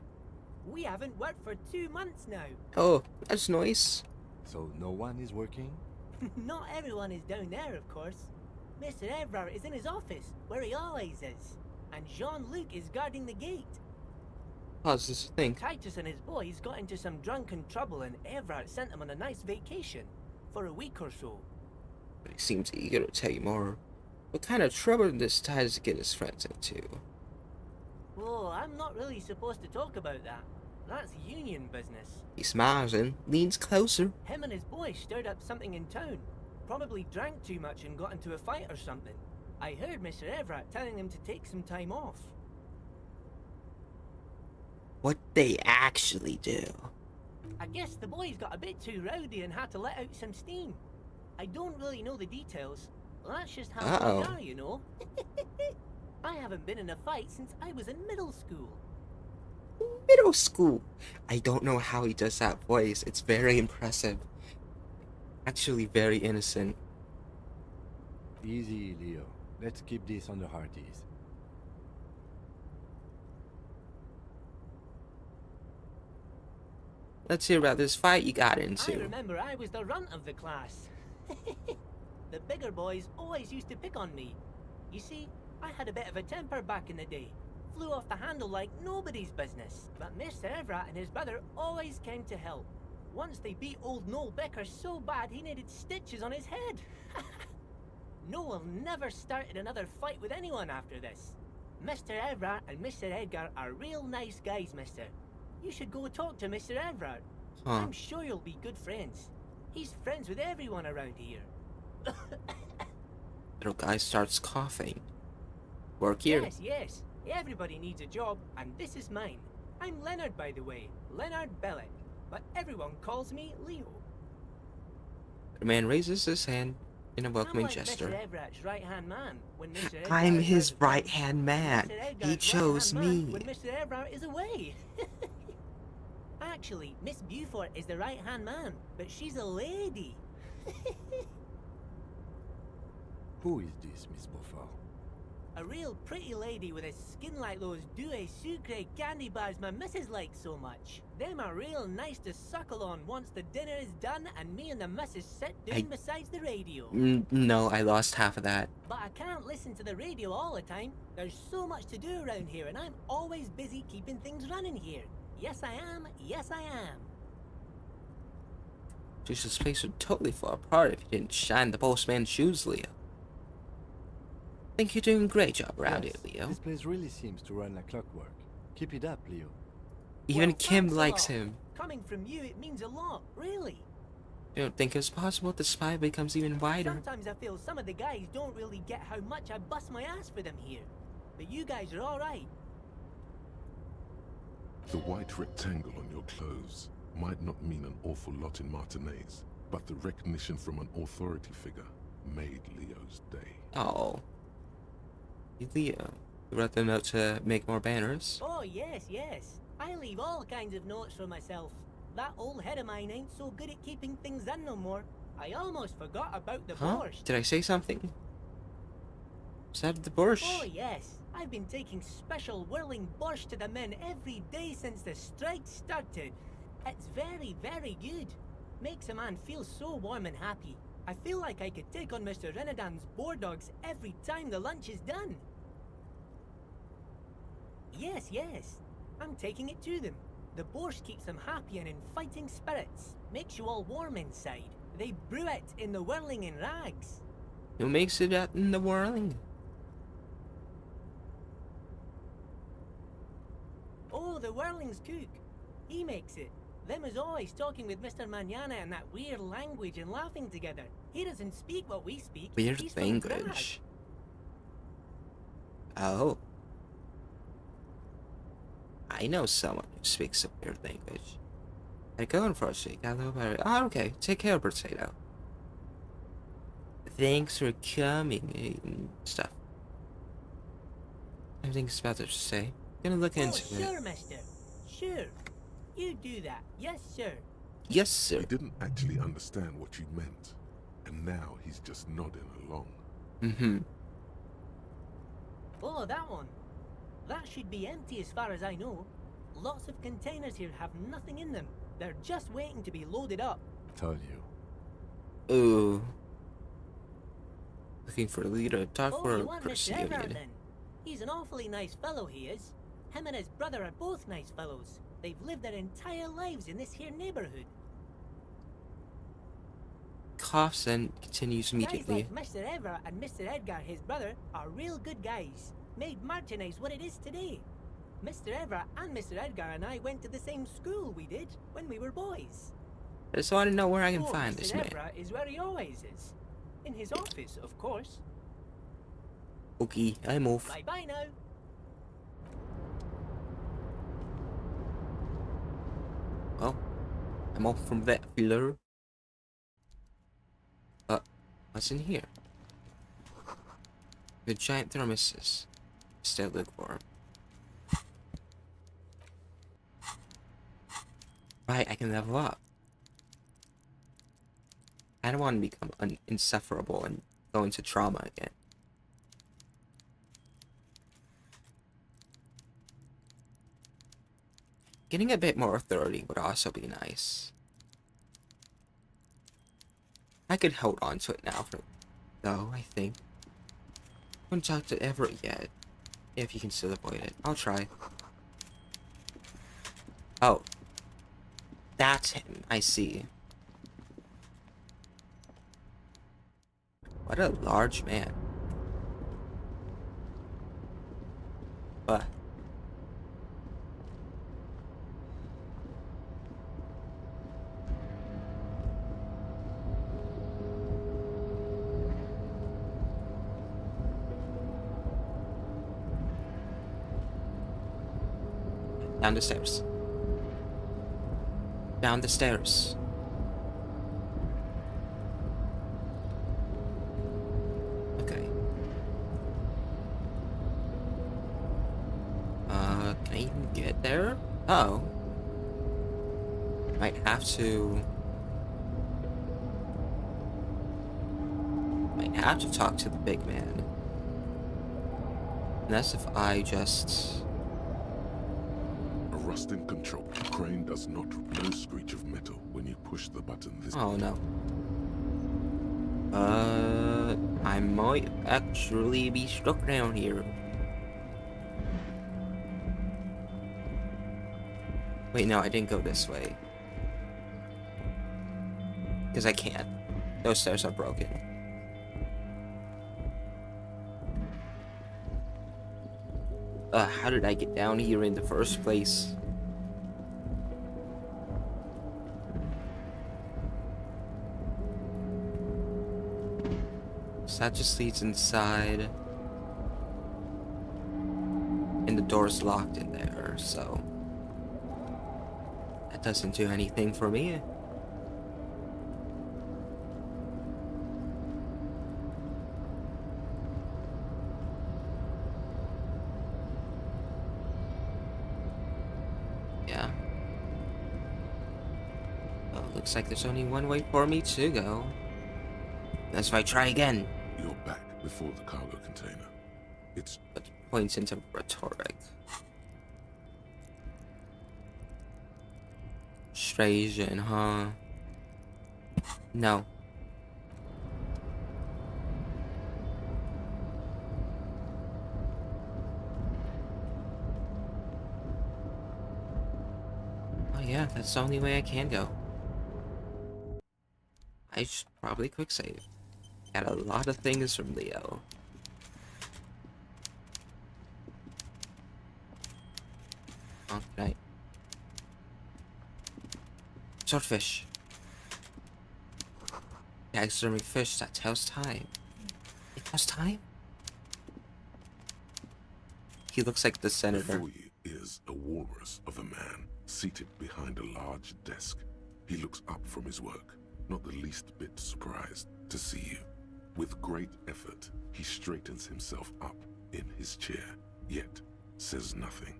We haven't worked for 2 months now. Oh, that's nice. So no one is working? Not everyone is down there, of course. Mr. Everard is in his office, where he always is. And Jean-Luc is guarding the gate. Pause this thing. Titus and his boys got into some drunken trouble and Everard sent them on a nice vacation. For a week or so. But he seems eager to tell you more. What kind of trouble did this Titus get his friends into? Oh, I'm not really supposed to talk about that. That's union business. He smiles and leans closer. Him and his boys stirred up something in town. Probably drank too much and got into a fight or something. I heard Mr. Everett telling them to take some time off. What they actually do. I guess the boys got a bit too rowdy and had to let out some steam. I don't really know the details. That's just how Uh-oh. they are, you know. I haven't been in a fight since I was in middle school. Middle school. I don't know how he does that voice. It's very impressive. Actually very innocent. Easy, Leo. Let's keep this on the hearties. Let's hear about this fight you got I into. remember I was the runt of the class. The bigger boys always used to pick on me. You see, I had a bit of a temper back in the day. Flew off the handle like nobody's business. But Mr. Everett and his brother always came to help. Once they beat old Noel Becker so bad he needed stitches on his head. Noel never started another fight with anyone after this. Mr. Everett and Mr. Edgar are real nice guys, mister. You should go talk to Mr. Everett. I'm sure you'll be good friends. He's friends with everyone around here. Little guy starts coughing. Work here. Yes, yes. Everybody needs a job, and this is mine. I'm Leonard, by the way. Leonard Bellick. But everyone calls me Leo. The man raises his hand in a welcoming I'm like gesture. Mr. Everett's right-hand man when Mr. Edgar I'm is his out of town. right-hand man. Mr. He Edgar's chose right-hand man me. when Mr. Everett is away. Actually, Miss Beaufort is the right-hand man, but she's a lady. Who is this, Miss Beaufort? A real pretty lady with a skin like those Douai Sucre candy bars my missus likes so much. Them are real nice to suckle on once the dinner is done and me and the missus sit down besides the radio. No, I lost half of that. But I can't listen to the radio all the time. There's so much to do around here and I'm always busy keeping things running here. Yes, I am. Yes, I am. Just this place would totally fall apart if you didn't shine the postman's shoes, Leo. I think you're doing a great job around Yes, here, Leo. This place really seems to run like clockwork. Keep it up, Leo. Even Well, Kim thanks a likes lot. him. Coming from you, it means a lot, really. You don't think it's possible the spy becomes even wider? Sometimes I feel some of the guys don't really get how much I bust my ass for them here. But you guys are alright. The white rectangle on your clothes might not mean an awful lot in Martinez, but the recognition from an authority figure made Leo's day. Oh. Leo, you wrote them out to make more banners? Oh, yes, yes. I leave all kinds of notes for myself. That old head of mine ain't so good at keeping things in no more. I almost forgot about the borscht. Did I say something? Is that the borscht? Oh, yes. I've been taking special whirling borscht to the men every day since the strike started. It's very, very good. Makes a man feel so warm and happy. I feel like I could take on Mr. Renadan's boar dogs every time the lunch is done. Yes, yes. I'm taking it to them. The borscht keeps them happy and in fighting spirits. Makes you all warm inside. They brew it in the whirling in rags. Who makes it out in the whirling? Oh, the whirling's cook. He makes it. Them is always talking with Mr. Manana in that weird language and laughing together. He doesn't speak what we speak. Weird He's from language. Oh. I know someone who speaks a weird language. I go in for a shake. I know about it. Oh, okay. Take care, Potato. Thanks for coming and stuff. Everything's about to say. Gonna look into Oh, sure, it. mister. Sure. You do that. Yes, sir. Yes, sir. He didn't actually understand what you meant, and now he's just nodding along. Mm-hmm. Oh, that one. That should be empty as far as I know. Lots of containers here have nothing in them. They're just waiting to be loaded up. Told you. Ooh. Looking for a leader. Talk Oh, for you a want Mr. Everard persuaded. then? He's an awfully nice fellow, he is. Him and his brother are both nice fellows. They've lived their entire lives in this here neighborhood. Coughs and continues immediately. Guys like Mr. Everett and Mr. Edgar, his brother, are real good guys. Made Martinez what it is today. Mr. Everett and Mr. Edgar and I went to the same school we did when we were boys. I just want to know where I can Oh, find Mr. this man. Everett is where he always is. In his office, of course. Okay, I'm off. Bye-bye now. Well, I'm off from that filler. What's in here? The giant thermoses. Still look for him. Right, I can level up. I don't want to become insufferable and go into trauma again. Getting a bit more authority would also be nice. I could hold on to it now though, I think. I haven't talked to Everett yet. If you can still avoid it. I'll try. Oh. That's him. I see. What a large man. Down the stairs. Down the stairs. Okay. Can I even get there? Oh. Might have to talk to the big man. And that's if I just... A rusting control. Crane does not. No screech of metal when you push the button this... Oh no. I might actually be stuck down here. Wait, no, I didn't go this way. Because I can't. Those stairs are broken. How did I get down here in the first place? So that just leads inside. And the door's locked in there, so... that doesn't do anything for me. Yeah. Well, looks like there's only one way for me to go. That's why I try again. You're back before the cargo container. It's... But points into rhetoric. TROJAN, huh? No. Oh yeah, that's the only way I can go. I should probably quick save. Got a lot of things from Leo. Oh, good night. Swordfish. Taxidermy fish, that tells time. It tells time? He looks like the senator. Before you is a walrus of a man seated behind a large desk. He looks up from his work, not the least bit surprised to see you. With great effort, he straightens himself up in his chair, yet says nothing.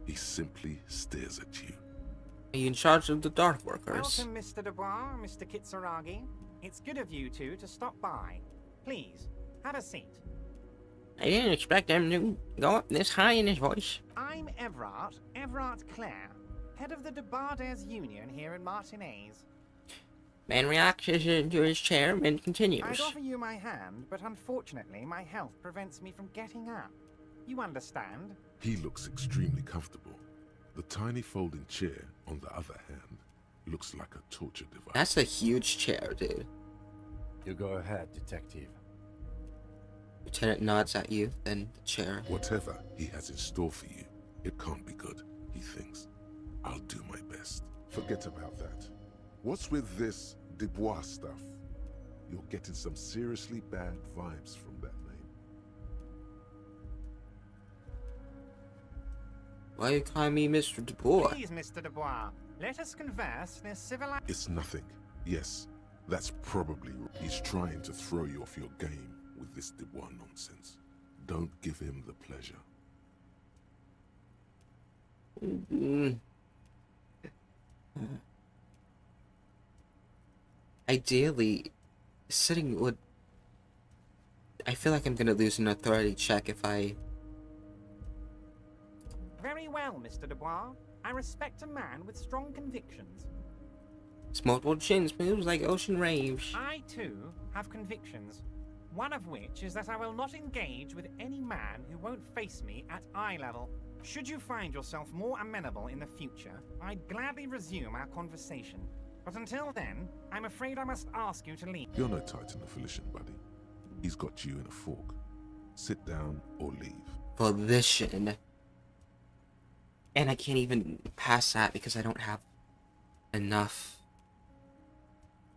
He simply stares at you. Are you in charge of the Dark Workers? Welcome, Mr. Dubois, Mr. Kitsuragi. It's good of you two to stop by. Please, have a seat. I didn't expect him to go up this high in his voice. I'm Everard Clare, head of the Debarders Union here in Martinez. Man relaxes into his chair and continues. I'd offer you my hand, but unfortunately my health prevents me from getting up. You understand? He looks extremely comfortable. The tiny folding chair, on the other hand, looks like a torture device. That's a huge chair, dude. You go ahead, detective. Lieutenant nods at you, then the chair. Whatever he has in store for you, it can't be good, he thinks. I'll do my best. Forget about that. What's with this Dubois stuff? You're getting some seriously bad vibes from that name. Why you call me Mr. Dubois? Please, Mr. Dubois, let us converse in a civilized... It's nothing. Yes, that's probably... He's trying to throw you off your game with this Dubois nonsense. Don't give him the pleasure. Ideally, sitting would I feel like I'm gonna lose an authority check if I... Very well, Mr. Dubois. I respect a man with strong convictions. It's multiple chins moves like ocean waves. I, too, have convictions. One of which is that I will not engage with any man who won't face me at eye level. Should you find yourself more amenable in the future, I'd gladly resume our conversation. But until then, I'm afraid I must ask you to leave. You're no Titan of Volition, buddy. He's got you in a fork. Sit down or leave. Volition. And I can't even pass that because I don't have enough.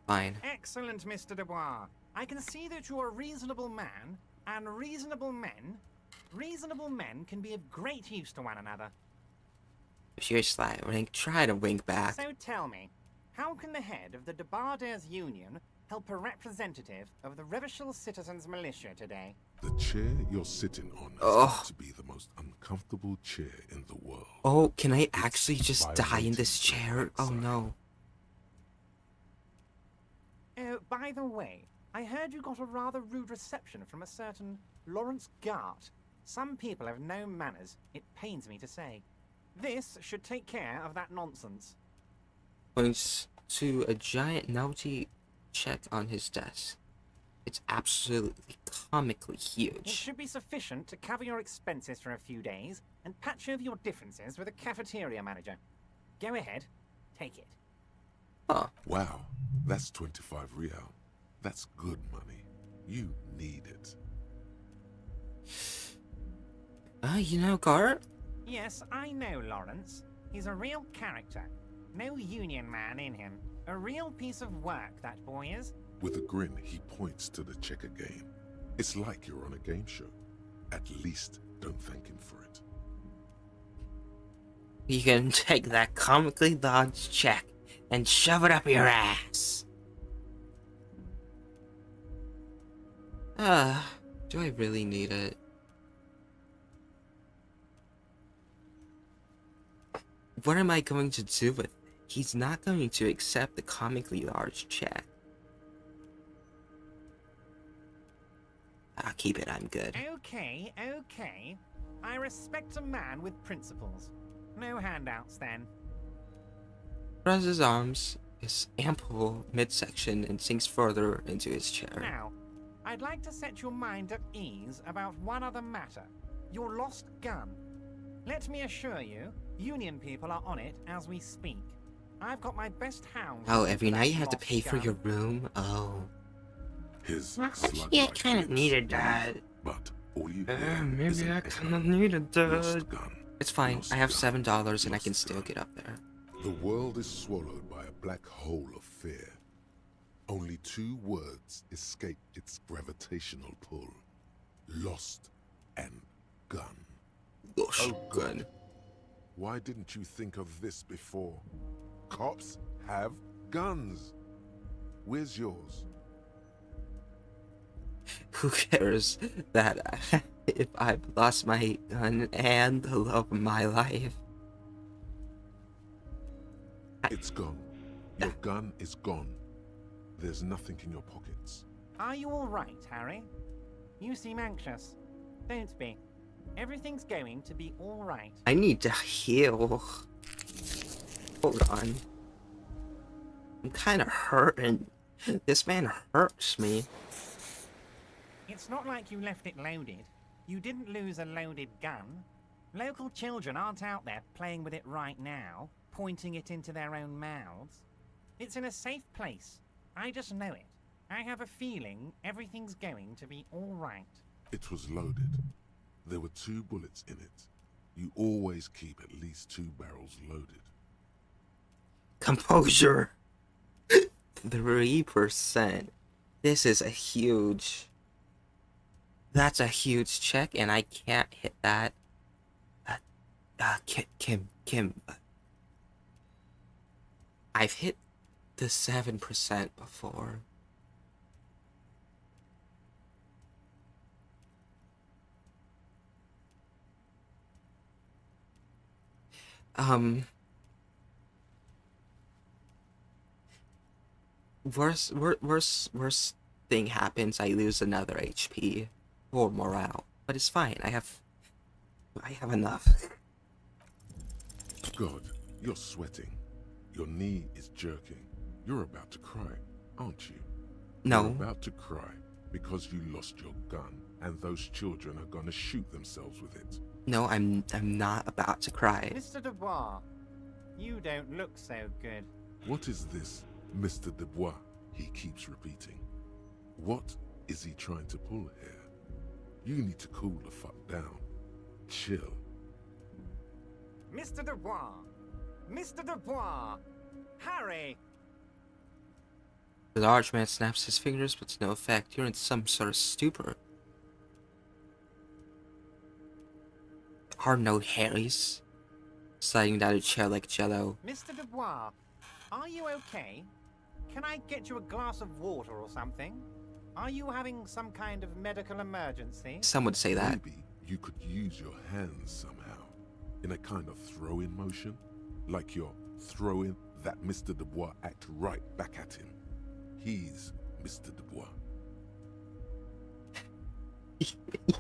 Fine. Excellent, Mr. Dubois. I can see that you're a reasonable man, and reasonable men can be of great use to one another. If you're sly, wink, try to wink back. So tell me, how can the head of the Debarders Union help a representative of the Revachol Citizens Militia today? The chair you're sitting on is got to be the most uncomfortable chair in the world. Oh, can I actually just die in this chair? Oh no. Oh, by the way, I heard you got a rather rude reception from a certain Lawrence Gart. Some people have no manners, it pains me to say. This should take care of that nonsense. Points to a giant novelty check on his desk. It's absolutely comically It huge. should be sufficient to cover your expenses for a few days and patch over your differences with a cafeteria manager. Go ahead, take it. Oh. Wow, that's 25 real. That's good money. You need it. You know, Gart? Yes, I know Lawrence. He's a real character. No union man in him. A real piece of work, that boy is. With a grin, he points to the checker game. It's like you're on a game show. At least don't thank him for it. You can take that comically large check and shove it up your ass. Do I really need it? What am I going to do with it? He's not going to accept the comically large check. I'll keep it, I'm good. Okay, okay. I respect a man with principles. No handouts, then. Crosses his arms, his ample midsection, and sinks further into his chair. Now, I'd like to set your mind at ease about one other matter. Your lost gun. Let me assure you, Union people are on it as we speak. I've got my best hound. Oh, every night you have to pay for your room? Oh. His Yeah, I kind of needed that. But all you maybe I kind of needed that. It's fine. I have $7 and I can still get up there. The world is swallowed by a black hole of fear. Only two words escape its gravitational pull. Lost and gun. Oh, gun. Why didn't you think of this before? Cops have guns. Where's yours? Who cares that if I've lost my gun and the love of my life? It's gone. Your gun is gone. There's nothing in your pockets. Are you all right, Harry? You seem anxious. Don't be. Everything's going to be all right. I need to heal. Hold on. I'm kind of hurting. This man hurts me. It's not like you left it loaded. You didn't lose a loaded gun. Local children aren't out there playing with it right now, pointing it into their own mouths. It's in a safe place. I just know it. I have a feeling everything's going to be all right. It was loaded. There were 2 bullets in it. You always keep at least 2 barrels loaded. Composure. 3%. This is a huge... That's a huge check, and I can't hit that. Kim. I've hit the 7% before. Worst thing happens, I lose another HP. poor morale. But it's fine. I have enough. God, you're sweating. Your knee is jerking. You're about to cry, aren't you? No. You're about to cry because you lost your gun and those children are gonna shoot themselves with it. No, I'm not about to cry. Mr. Dubois, you don't look so good. What is this, Mr. Dubois? He keeps repeating. What is he trying to pull here? You need to cool the fuck down. Chill. Mr. Dubois! Mr. Dubois! Harry! The large man snaps his fingers, but to no effect. You're in some sort of stupor. Hard-nosed Harry's sliding down a chair like jello. Mr. Dubois, are you okay? Can I get you a glass of water or something? Are you having some kind of medical emergency? Some would say that. Maybe you could use your hands somehow, in a kind of throw-in motion, like you're throwing that Mr. Dubois act right back at him. He's Mr. Dubois.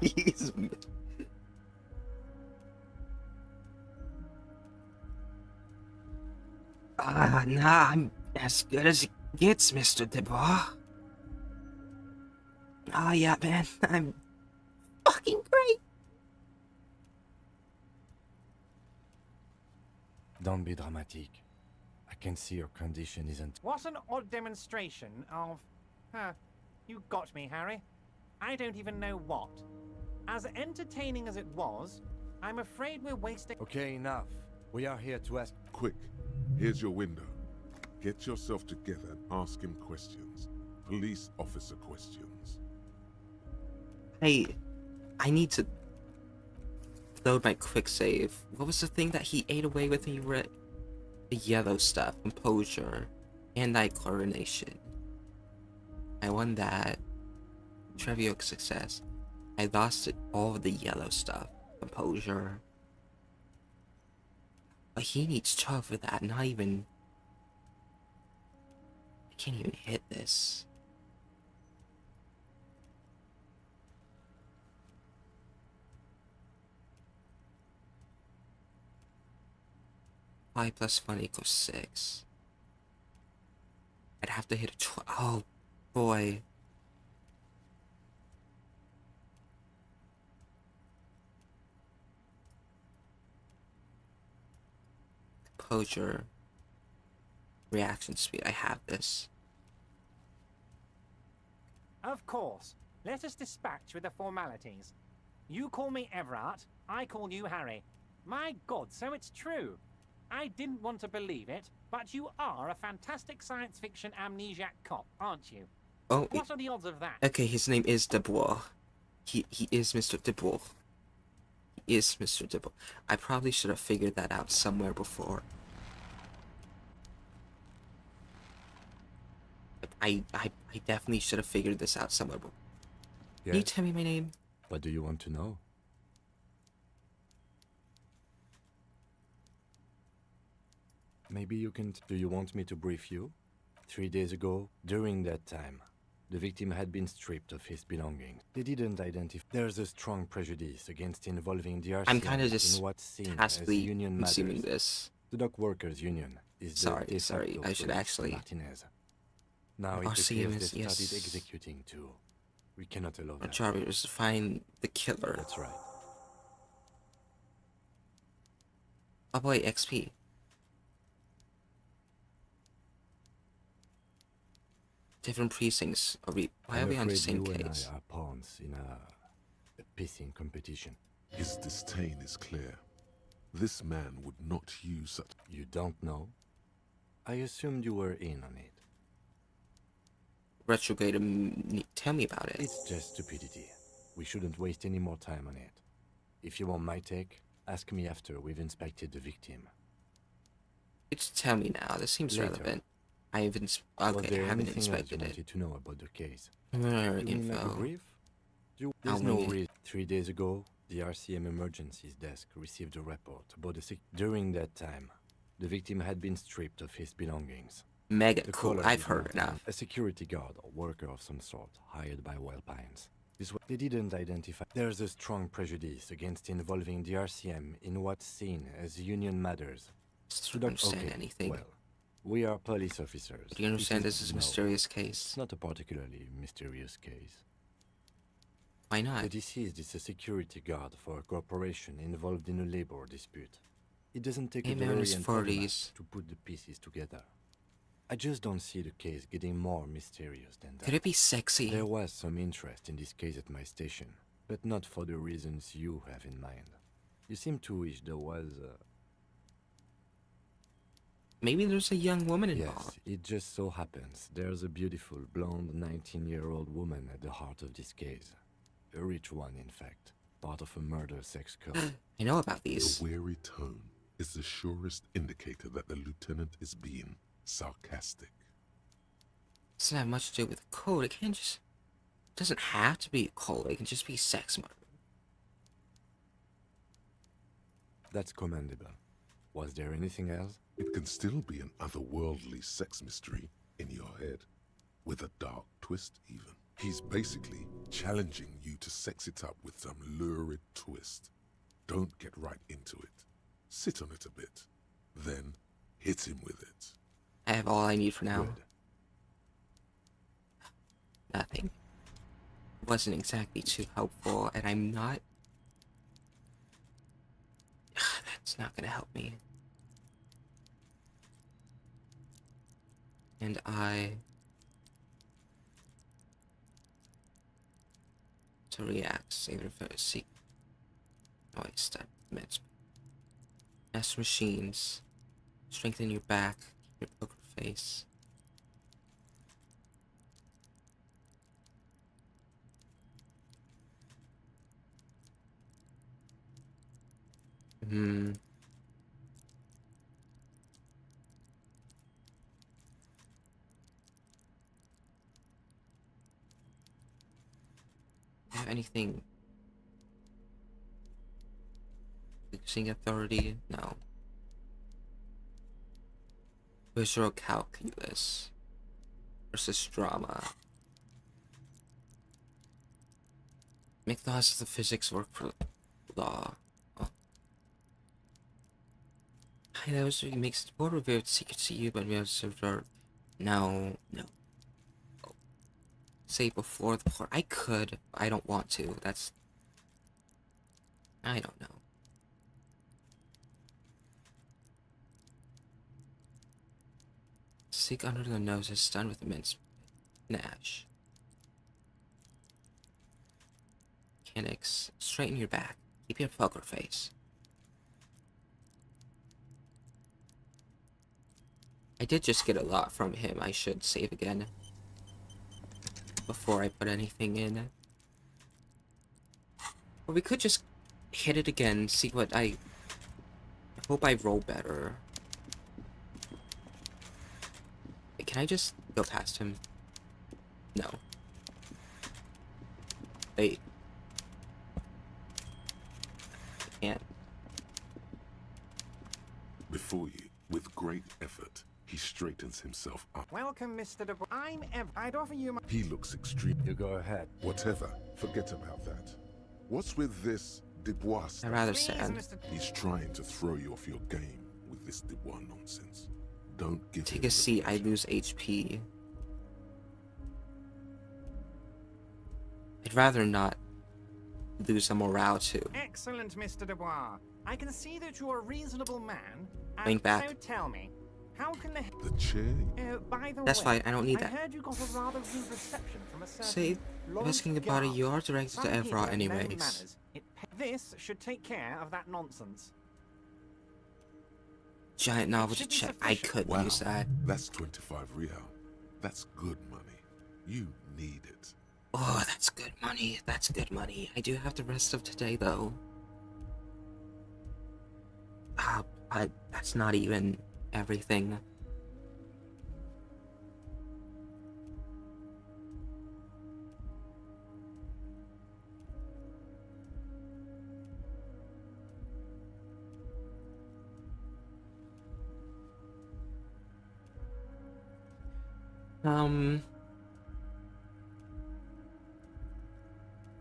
He's... Nah, I'm as good as it gets, Mr. Dubois. Oh, yeah, man, I'm fucking great. Don't be dramatic. I can see your condition isn't... What an odd demonstration of... you got me, Harry. I don't even know what. As entertaining as it was, I'm afraid we're wasting... Okay, enough. We are here to ask... Quick, here's your window. Get yourself together and ask him questions. Police officer questions. Hey, I need to load my quick save. What was the thing that he ate away with when you were... The yellow stuff, composure, hand-eye coordination. I won that. Trivial success. I lost all of the yellow stuff, composure. But he needs 12 for that, not even... I can't even hit this. Five plus 1 equals 6. I'd have to hit a 12. Oh, boy. Composure. Reaction speed. I have this. Of course. Let us dispatch with the formalities. You call me Everard, I call you Harry. My God, so it's true. I didn't want to believe it, but you are a fantastic science fiction amnesiac cop, aren't you? Oh, what are the odds of that? Okay, his name is Dubois. He is Mr. Dubois. He is Mr. Dubois. I probably should have figured that out somewhere before. I definitely should have figured this out somewhere before. Yes. Can you tell me my name? What do you want to know? Maybe you can... Do you want me to brief you? 3 days ago, during that time, the victim had been stripped of his belongings. They didn't identify... There's a strong prejudice against involving the RCM I'm kind of just in what's seen as tacitly union consuming matters. this. The Dock Workers Union is the de Sorry, facto I should police actually... Martinez. Now it RCM appears is, they started yes. executing too. We cannot allow Our that. job is to find the killer. That's right. Oh boy, XP. Different precincts. Why are we on the same you case? and I are pawns in a pissing competition. His disdain is clear. This man would not use such... You don't know? I assumed you were in on it. Retrograde, tell me about it. It's just stupidity. We shouldn't waste any more time on it. If you want my take, ask me after we've inspected the victim. Just tell me now. This seems Later. relevant. I haven't. Was Okay, there I haven't anything else you inspected it. wanted to know about the case? More You mean like a info. brief? There's I'll no wing it. reason. 3 days ago, the RCM emergencies desk received a report about During that time, the victim had been stripped of his belongings. Mega The cool. caller I've did heard not enough. know. A security guard or worker of some sort, hired by Wild Pines. They didn't identify. There's a strong prejudice against involving the RCM in what's seen as union matters. I don't understand anything. Well, we are police officers. Do you understand this is a no, mysterious case? It's not a particularly mysterious case. Why not? The deceased is a security guard for a corporation involved in a labor dispute. It doesn't take a man in his DeLorean 40s. to put the pieces together. I just don't see the case getting more mysterious than that. Could it be sexy? There was some interest in this case at my station, but not for the reasons you have in mind. You seem to wish there was Maybe there's a young woman involved. Yes, it just so happens there's a beautiful, blonde 19-year-old woman at the heart of this case. A rich one, in fact. Part of a murder sex cult. I know about these. The weary tone is the surest indicator that the lieutenant is being sarcastic. Doesn't have much to do with the code. It can't just... It doesn't have to be a code. It can just be sex murder. That's commendable. Was there anything else? It can still be an otherworldly sex mystery in your head, with a dark twist even. He's basically challenging you to sex it up with some lurid twist. Don't get right into it. Sit on it a bit, then hit him with it. I have all I need for now. Good. Nothing. Wasn't exactly too helpful, and I'm not... That's not gonna help me. And to react, save it for a seek. Oh, wait, step. Master machines. Strengthen your back. Keep your poker face. Have anything? Fixing authority? No. Visual calculus versus drama. Make the laws of the physics work for law. Oh. I know, so it makes it more revealed secret to you, but we have observed. No. Say before the part. I could, but I don't want to. That's... I don't know. Seek under the nose is stunned with immense panache. Mechanics. Straighten your back. Keep your poker face. I did just get a lot from him. I should save again before I put anything in. Or we could just hit it again, see what I hope I roll better. Can I just go past him? No. Wait. I can't. Before you, with great effort, he straightens himself up. Welcome, Mr. DeBois. I'd offer you my... He looks extreme. You go ahead. Whatever. Forget about that. What's with this Dubois stuff? I'd rather stand. He's trying to throw you off your game with this Dubois nonsense. Don't give Take him a seat, I lose HP. I'd rather not lose some morale too. Excellent, Mr. Dubois. I can see that you're a reasonable man. Going back. So tell me, how can the chair? By the That's way, fine, I don't need I that. heard you got a rather rude reception from a certain Say, asking about it, you are directed to Some people Evra have no anyways. manners. This should take care of that nonsense. Giant novel to should be check. I could Wow, use that. that's 25 real. That's good money. You need it. Oh, that's good money. That's good money. I do have the rest of today though. But that's not even everything.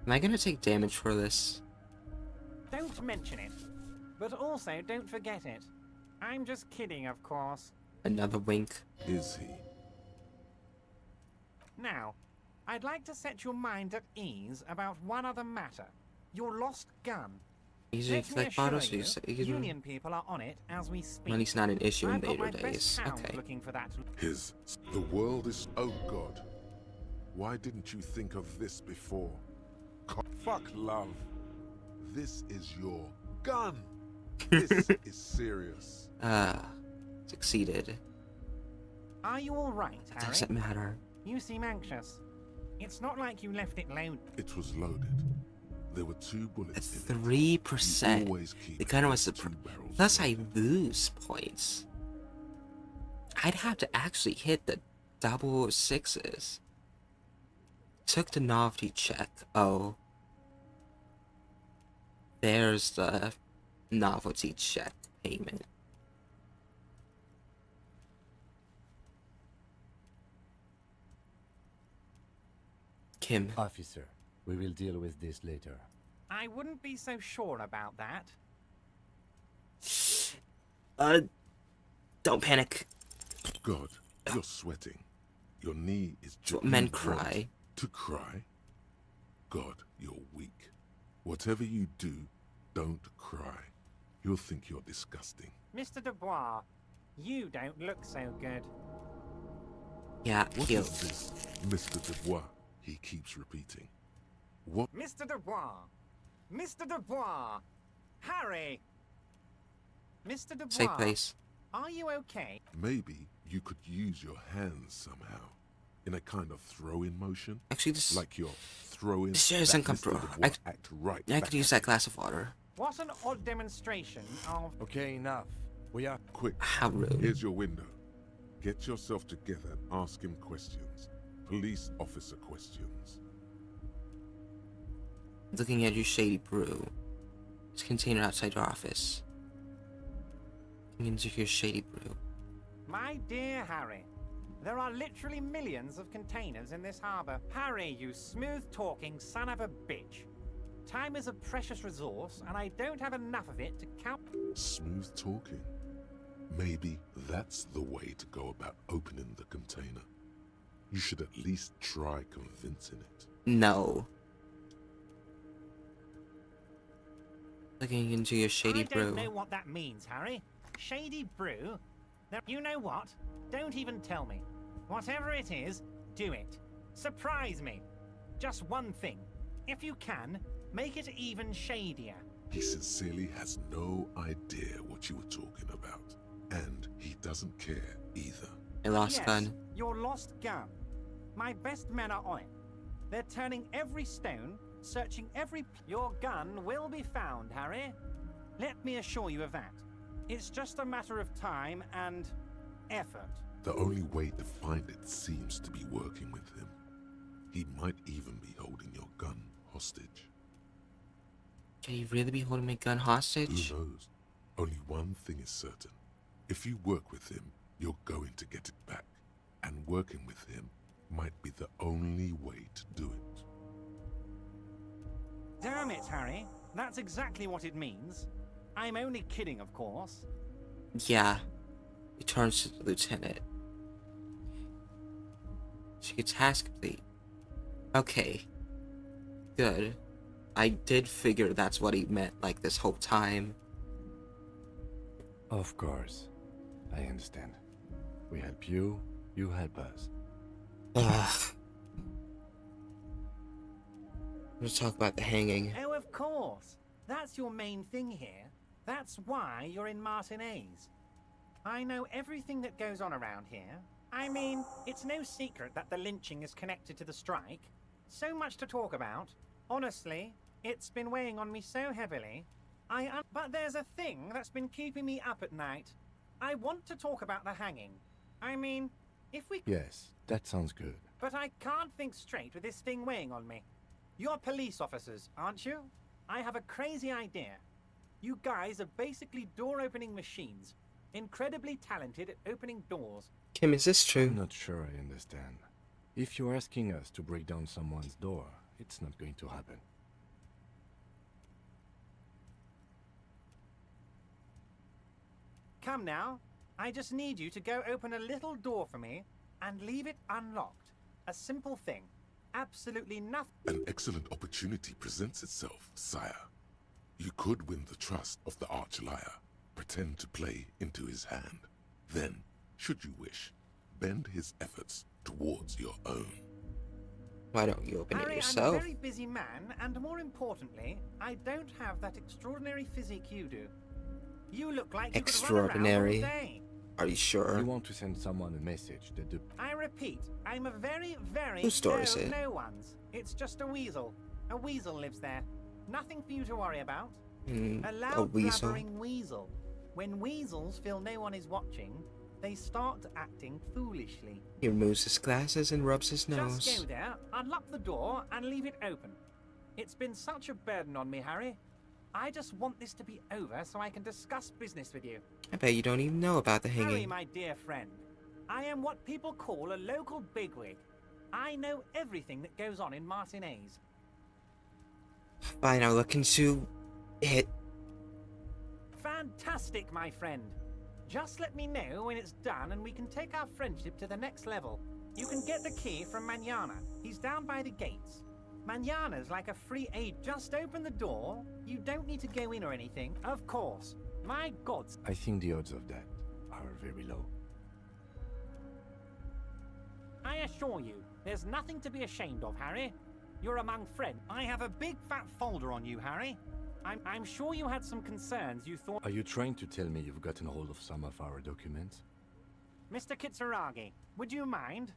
Am I gonna take damage for this? Don't mention it. But also, don't forget it. I'm just kidding, of course. Another wink. Is he? Now, I'd like to set your mind at ease about one other matter. Your lost gun. Easy Let to me collect assure bottles, you, so you can... Union people are on it as we speak. Money's not an issue in I've got later my best days. hounds Okay. looking for that. The world is... Oh God. Why didn't you think of this before? Fuck love. This is your gun. This is serious. Succeeded. Are you all right, Harry? Doesn't matter. You seem anxious. It's not like you left it loaded. It was loaded. There were 2 bullets in it. 3%. You always keep The gun was two surprised. barrels Thus, I loaded. lose points. I'd have to actually hit the double sixes. Took the novelty check. Oh. There's the novelty check payment. Kim. Officer, we will deal with this later. I wouldn't be so sure about that. Don't panic. God, you're sweating. Your knee is That's what you men want cry. To cry? God, you're weak. Whatever you do, don't cry. You'll think you're disgusting. Mr. Dubois, you don't look so good. Yeah, What cute. is this, Mr. Dubois? He keeps repeating. What? Mr. Dubois! Mr. Dubois! Harry! Mr. Dubois, Safe place. are you okay? Maybe you could use your hands somehow. In a kind of throw-in motion. Actually, this... Like you're throwing... This chair is that uncomfortable. Mr. Dubois act right I back could use at that glass of water. What an odd demonstration of... Okay, enough. We are... Quick. How rude. Here's your window. Get yourself together and ask him questions. Police officer questions. Looking at your shady brew. It's a container outside your office. Looking into your shady brew. My dear Harry, there are literally millions of containers in this harbor. Harry, you smooth-talking son of a bitch. Time is a precious resource, and I don't have enough of it to count... Smooth talking. Maybe that's the way to go about opening the container. You should at least try convincing it. No. Looking into your shady I brew. don't know what that means, Harry. Shady brew? You know what? Don't even tell me. Whatever it is, do it. Surprise me. Just one thing. If you can, make it even shadier. He sincerely has no idea what you were talking about. And he doesn't care either. A lost gun. Your lost gun. My best men are on it. They're turning every stone, searching every... Your gun will be found, Harry. Let me assure you of that. It's just a matter of time and effort. The only way to find it seems to be working with him. He might even be holding your gun hostage. Can you really be holding my gun hostage? Who knows? Only one thing is certain. If you work with him, you're going to get it back. And working with him might be the only way to do it. Damn it, Harry. That's exactly what it means. I'm only kidding, of course. Yeah. He turns to the lieutenant. She gets task complete. Okay. Good. I did figure that's what he meant, like, this whole time. Of course. I understand. We help you, you help us. Ugh. Let's talk about the hanging. Oh, of course. That's your main thing here. That's why you're in Martinez. I know everything that goes on around here. I mean, it's no secret that the lynching is connected to the strike. So much to talk about. Honestly, it's been weighing on me so heavily. But there's a thing that's been keeping me up at night. I want to talk about the hanging. I mean, if we... Yes, that sounds good. But I can't think straight with this thing weighing on me. You're police officers, aren't you? I have a crazy idea. You guys are basically door-opening machines. Incredibly talented at opening doors. Kim, is this true? I'm not sure I understand. If you're asking us to break down someone's door, it's not going to happen. come now. I just need you to go open a little door for me and leave it unlocked. A simple thing. Absolutely nothing. An excellent opportunity presents itself, sire. You could win the trust of the arch-liar, pretend to play into his hand. Then, should you wish, bend his efforts towards your own. Why don't you open it Harry, yourself? I'm a very busy man, and more importantly, I don't have that extraordinary physique you do. You look like you could run around Extraordinary. all day. Are you sure? You want to send someone a message that the... I repeat, I'm a very, very... Whose store is it? No one's. It's just a weasel. A weasel lives there. Nothing for you to worry about. A a loud, weasel. blabbering weasel. When weasels feel no one is watching, they start acting foolishly. He removes his glasses and rubs his Just nose. go there, unlock the door, and leave it open. It's been such a burden on me, Harry. I just want this to be over so I can discuss business with you. I bet you don't even know about the Harry, hanging. my dear friend, I am what people call a local bigwig. I know everything that goes on in Martinez. Fine, I'll look into it. Fantastic, my friend. Just let me know when it's done and we can take our friendship to the next level. You can get the key from Manana. He's down by the gates. Manana's like a free aid. Just open the door. You don't need to go in or anything. Of course. My gods. I think the odds of that are very low. I assure you, there's nothing to be ashamed of, Harry. You're among friends. I have a big fat folder on you, Harry. I'm sure you had some concerns you thought... Are you trying to tell me you've gotten hold of some of our documents? Mr. Kitsuragi, would you mind?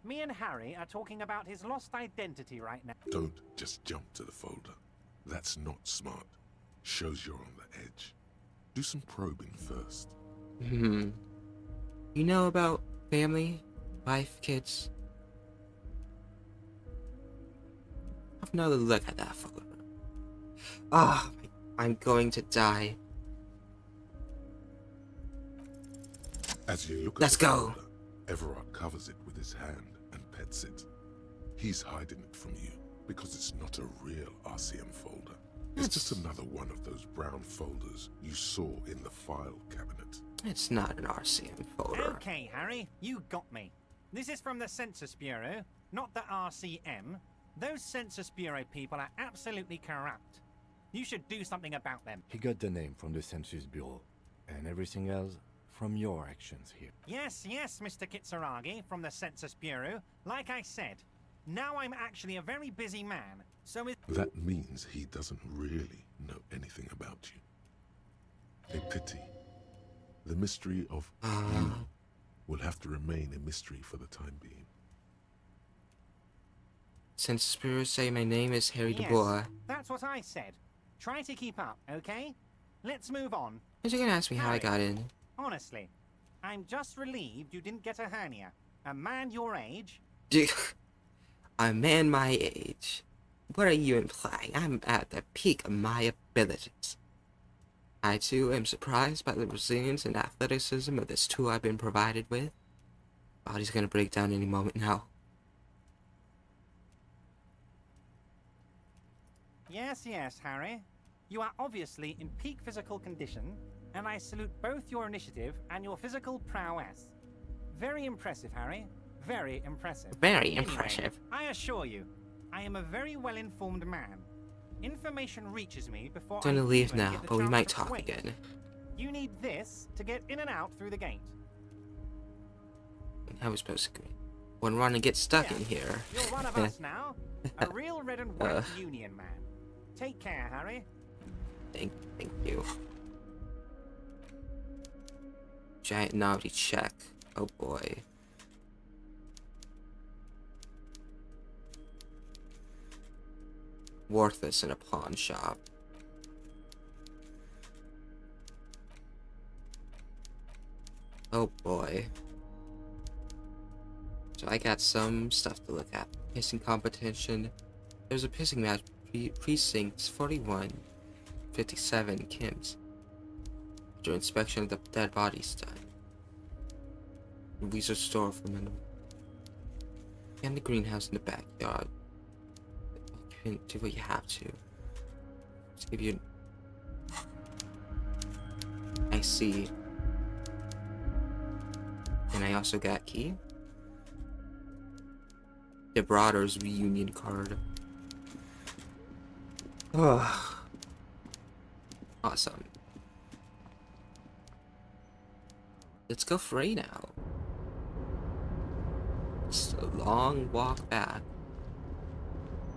Me and Harry are talking about his lost identity right now. Don't just jump to the folder. That's not smart. Shows you're on the edge. Do some probing first. You know about family, wife, kids? Have another look at that folder. Ah, I'm going to die. As you look Let's at the go. folder, Everard covers it with his hand and pets it. He's hiding it from you because it's not a real RCM folder. It's just another one of those brown folders you saw in the file cabinet. It's not an RCM folder. Okay, Harry, you got me. This is from the Census Bureau, not the RCM. Those Census Bureau people are absolutely corrupt. You should do something about them. He got the name from the Census Bureau, and everything else from your actions here. Yes, Mr. Kitsuragi from the Census Bureau. Like I said, now I'm actually a very busy man, so it... That means he doesn't really know anything about you. A pity. The mystery of you will have to remain a mystery for the time being. Census Bureau say my name is Harry Yes, DeBoer. that's what I said. Try to keep up, okay? Let's move on. Is you gonna ask me how I Harry, got in? Honestly, I'm just relieved you didn't get a hernia. A man your age... A man my age. What are you implying? I'm at the peak of my abilities. I too am surprised by the resilience and athleticism of this tool I've been provided with. Body's gonna break down any moment now. Yes, Harry. You are obviously in peak physical condition, and I salute both your initiative and your physical prowess. Very impressive, Harry. Very impressive. Very Anyway, impressive. I assure you, I am a very well-informed man. Information reaches me before Gonna I leave even now, get the but we chance might to talk wait. again. You need this to get in and out through the gate. How was supposed to go? One run and get stuck Yeah, in here. You're one of us now. A real red and white union man. Take care, Harry. Thank you. Giant naughty check. Oh boy. Worthless in a pawn shop. Oh boy. So I got some stuff to look at. Pissing competition. There's a pissing match. Precincts 41, 57, Kim's. After inspection of the dead bodies done. Weasel store for minimum. And the greenhouse in the backyard. You can do what you have to. Just give you. I see. And I also got key. The Brothers reunion card. Ugh. Awesome. Let's go free now. It's a long walk back.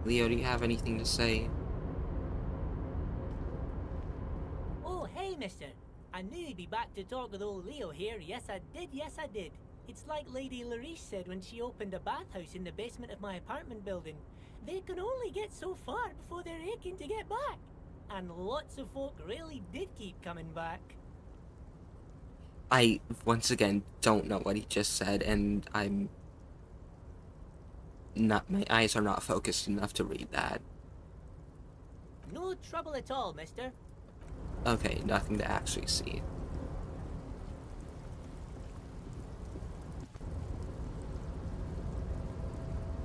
Leo, do you have anything to say? Oh, hey, mister. I knew you'd be back to talk with old Leo here. Yes, I did. Yes, I did. It's like Lady Larice said when she opened a bathhouse in the basement of my apartment building. They can only get so far before they're aching to get back. And lots of folk really did keep coming back. I, once again, don't know what he just said, and I'm not, my eyes are not focused enough to read that. No trouble at all, mister. Okay, nothing to actually see.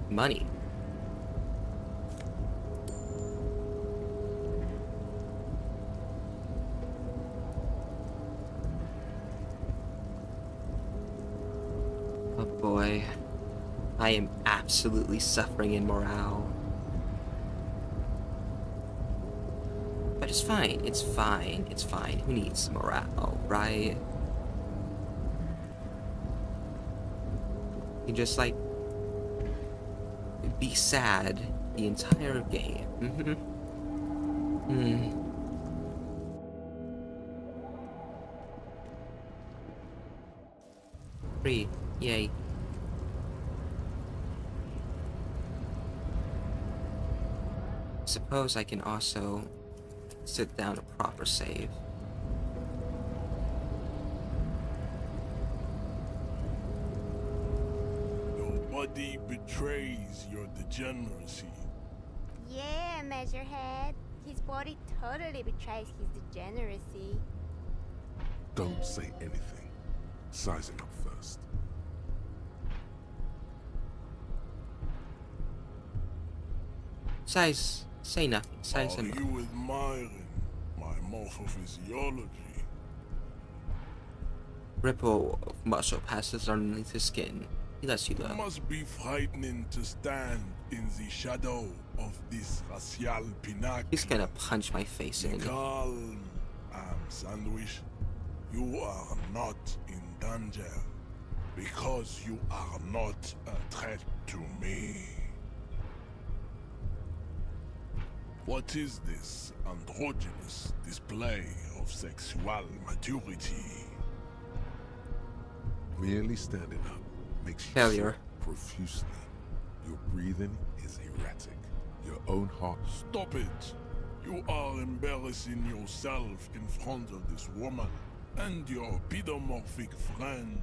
Money. Oh boy. I am absolutely suffering in morale. But it's fine, it's fine, it's fine. Who needs morale, right? You just like be sad the entire game. Free, yay. Suppose I can also sit down a proper save. Nobody betrays your degeneracy. Yeah, Measurehead. His body totally betrays his degeneracy. Don't say anything. Size him up first. Say nothing. Size him up. Are you admiring my morphophysiology? Ripple of muscle passes underneath his skin. He lets you It go. must be frightening to stand in the shadow of this racial pinnacle. He's gonna punch my face in. Calm, Sandwich. You are not in danger because you are not a threat to me. What is this androgynous display of sexual maturity? Merely standing up makes you Failure. sweat profusely. Your breathing is erratic. Your own heart. Stop it! You are embarrassing yourself in front of this woman and your pedomorphic friend.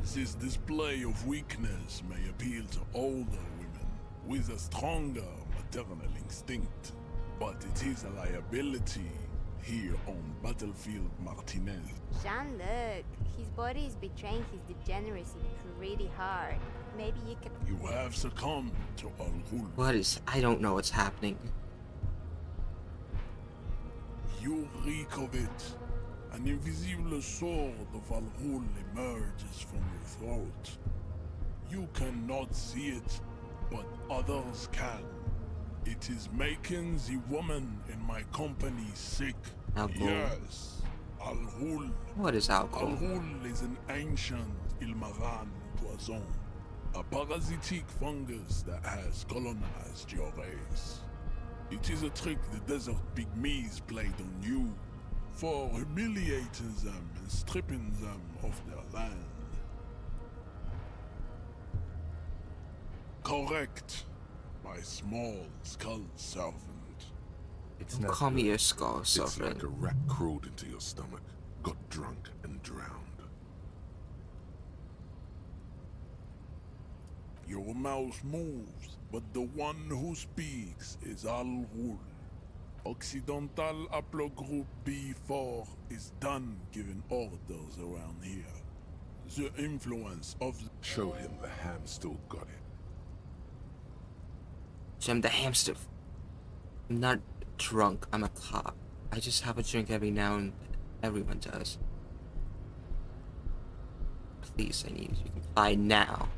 This display of weakness may appeal to older women with a stronger maternal instinct, but it is a liability here on Battlefield Martinez. Jean-Luc, his body is betraying his degeneracy pretty hard. Maybe you could... You have succumbed to Al-Ghul. What is... I don't know what's happening. You reek of it. An invisible sword of Al-Ghul emerges from your throat. You cannot see it, but others can. It is making the woman in my company sick. Al-Ghul. Yes, Al-Ghul. What is Al-Ghul? Al-Ghul is an ancient Ilmaran poison, a parasitic fungus that has colonized your race. It is a trick the desert pygmies played on you for humiliating them and stripping them of their land. Correct, my small skull servant. It's Don't not call me good. your skull It's servant. like a rat crawled into your stomach, got drunk and drowned. Your mouth moves, but the one who speaks is Al-Ghul. Occidental Haplogroup B4 is done giving orders around here. The influence of... Show him the ham still got it. I'm the hamster. I'm not drunk. I'm a cop. I just have a drink every now and everyone does. please, I need you to comply now.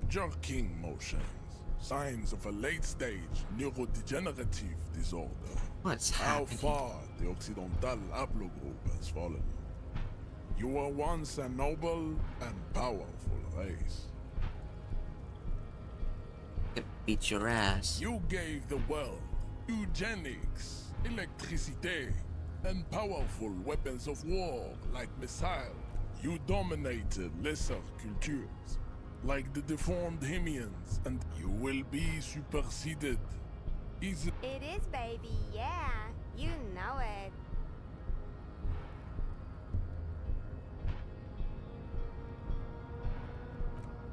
Jerking motions. Signs of a late-stage neurodegenerative disorder. What's How happening? far the Occidental haplogroup has fallen. You were once a noble and powerful race. Beat your ass. You gave the world eugenics, electricity, and powerful weapons of war like missiles. You dominated lesser cultures, like the deformed Hemians, and you will be superseded. It is, baby, yeah. You know it.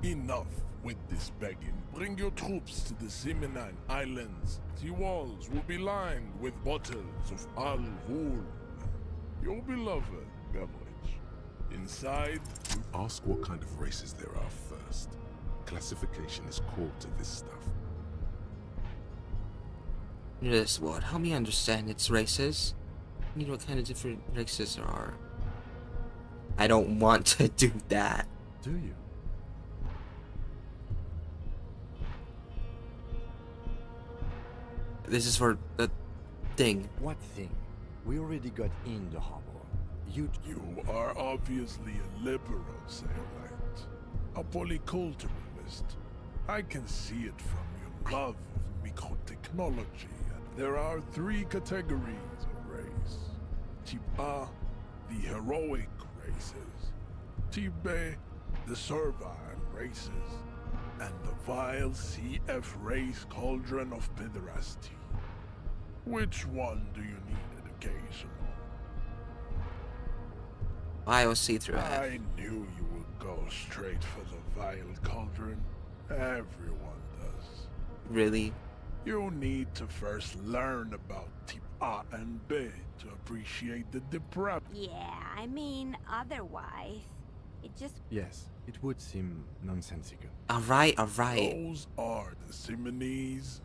Enough with this begging. Bring your troops to the Seminine Islands. The walls will be lined with bottles of Al-Ghul, your beloved beverage. Inside, You ask what kind of races there are first. Classification is core to this stuff. This what? Help me understand its races. I need what kind of different races there are. I don't want to do that. Do you? This is for the thing. What thing? We already got in the harbor. You are obviously a liberal, Sailite. A polyculturalist. I can see it from your love of microtechnology. There are 3 categories of race. Type A, the heroic races. Type B, the servile races. And the vile CF race cauldron of pederasty. Which one do you need education on? I will see through it. I knew you would go straight for the vile cauldron. Everyone does. Really? You need to first learn about type A and B to appreciate the depravity. Yeah, I mean, otherwise, it just... Yes, it would seem nonsensical. Alright, alright. Those are the Simonese.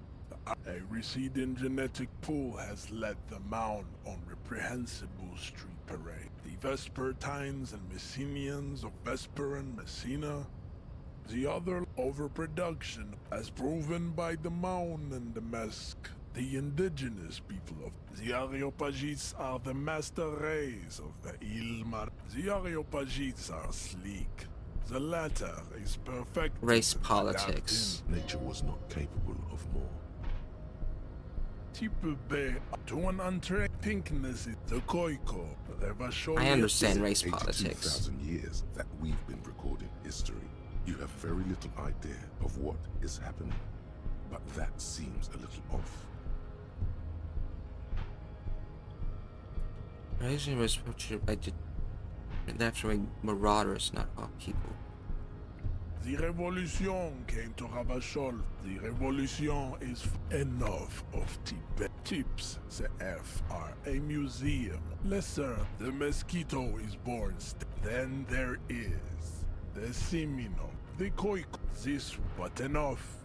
A receding genetic pool has led them out on reprehensible street parade. The Vespertines and Messenians of Vesper and Messina. The other overproduction, as proven by the Maun and the Mesk. The indigenous people of the Areopagites are the master race of the Ilmar. The Areopagites are sleek. The latter is perfect. Race politics. Nature was not capable of more. Type B, to an untrained pinkness is the Koiko. I understand race politics. 82,000 years that we've been recording history. You have very little idea of what is happening, but that seems a little off. Raising was portrayed by natural marauders, not all people. The revolution came to Ravachol. The revolution is enough of Tibet. Tips, the F are a museum. Lesser, the mosquito is born. Then there is the Simino, the Koiko. This, but enough.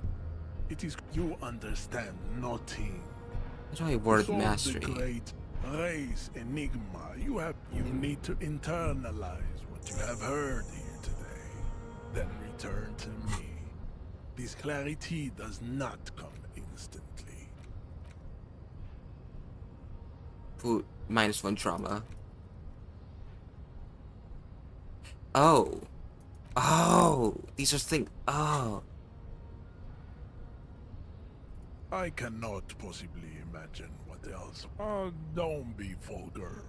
It is you understand nothing. How do I word Solve mastery? The great race enigma. You need to internalize what you have heard here today. Then return to me. This clarity does not come instantly. Food -1 trauma. Oh. Oh. These are things. Oh. I cannot possibly imagine what else. Oh, don't be vulgar.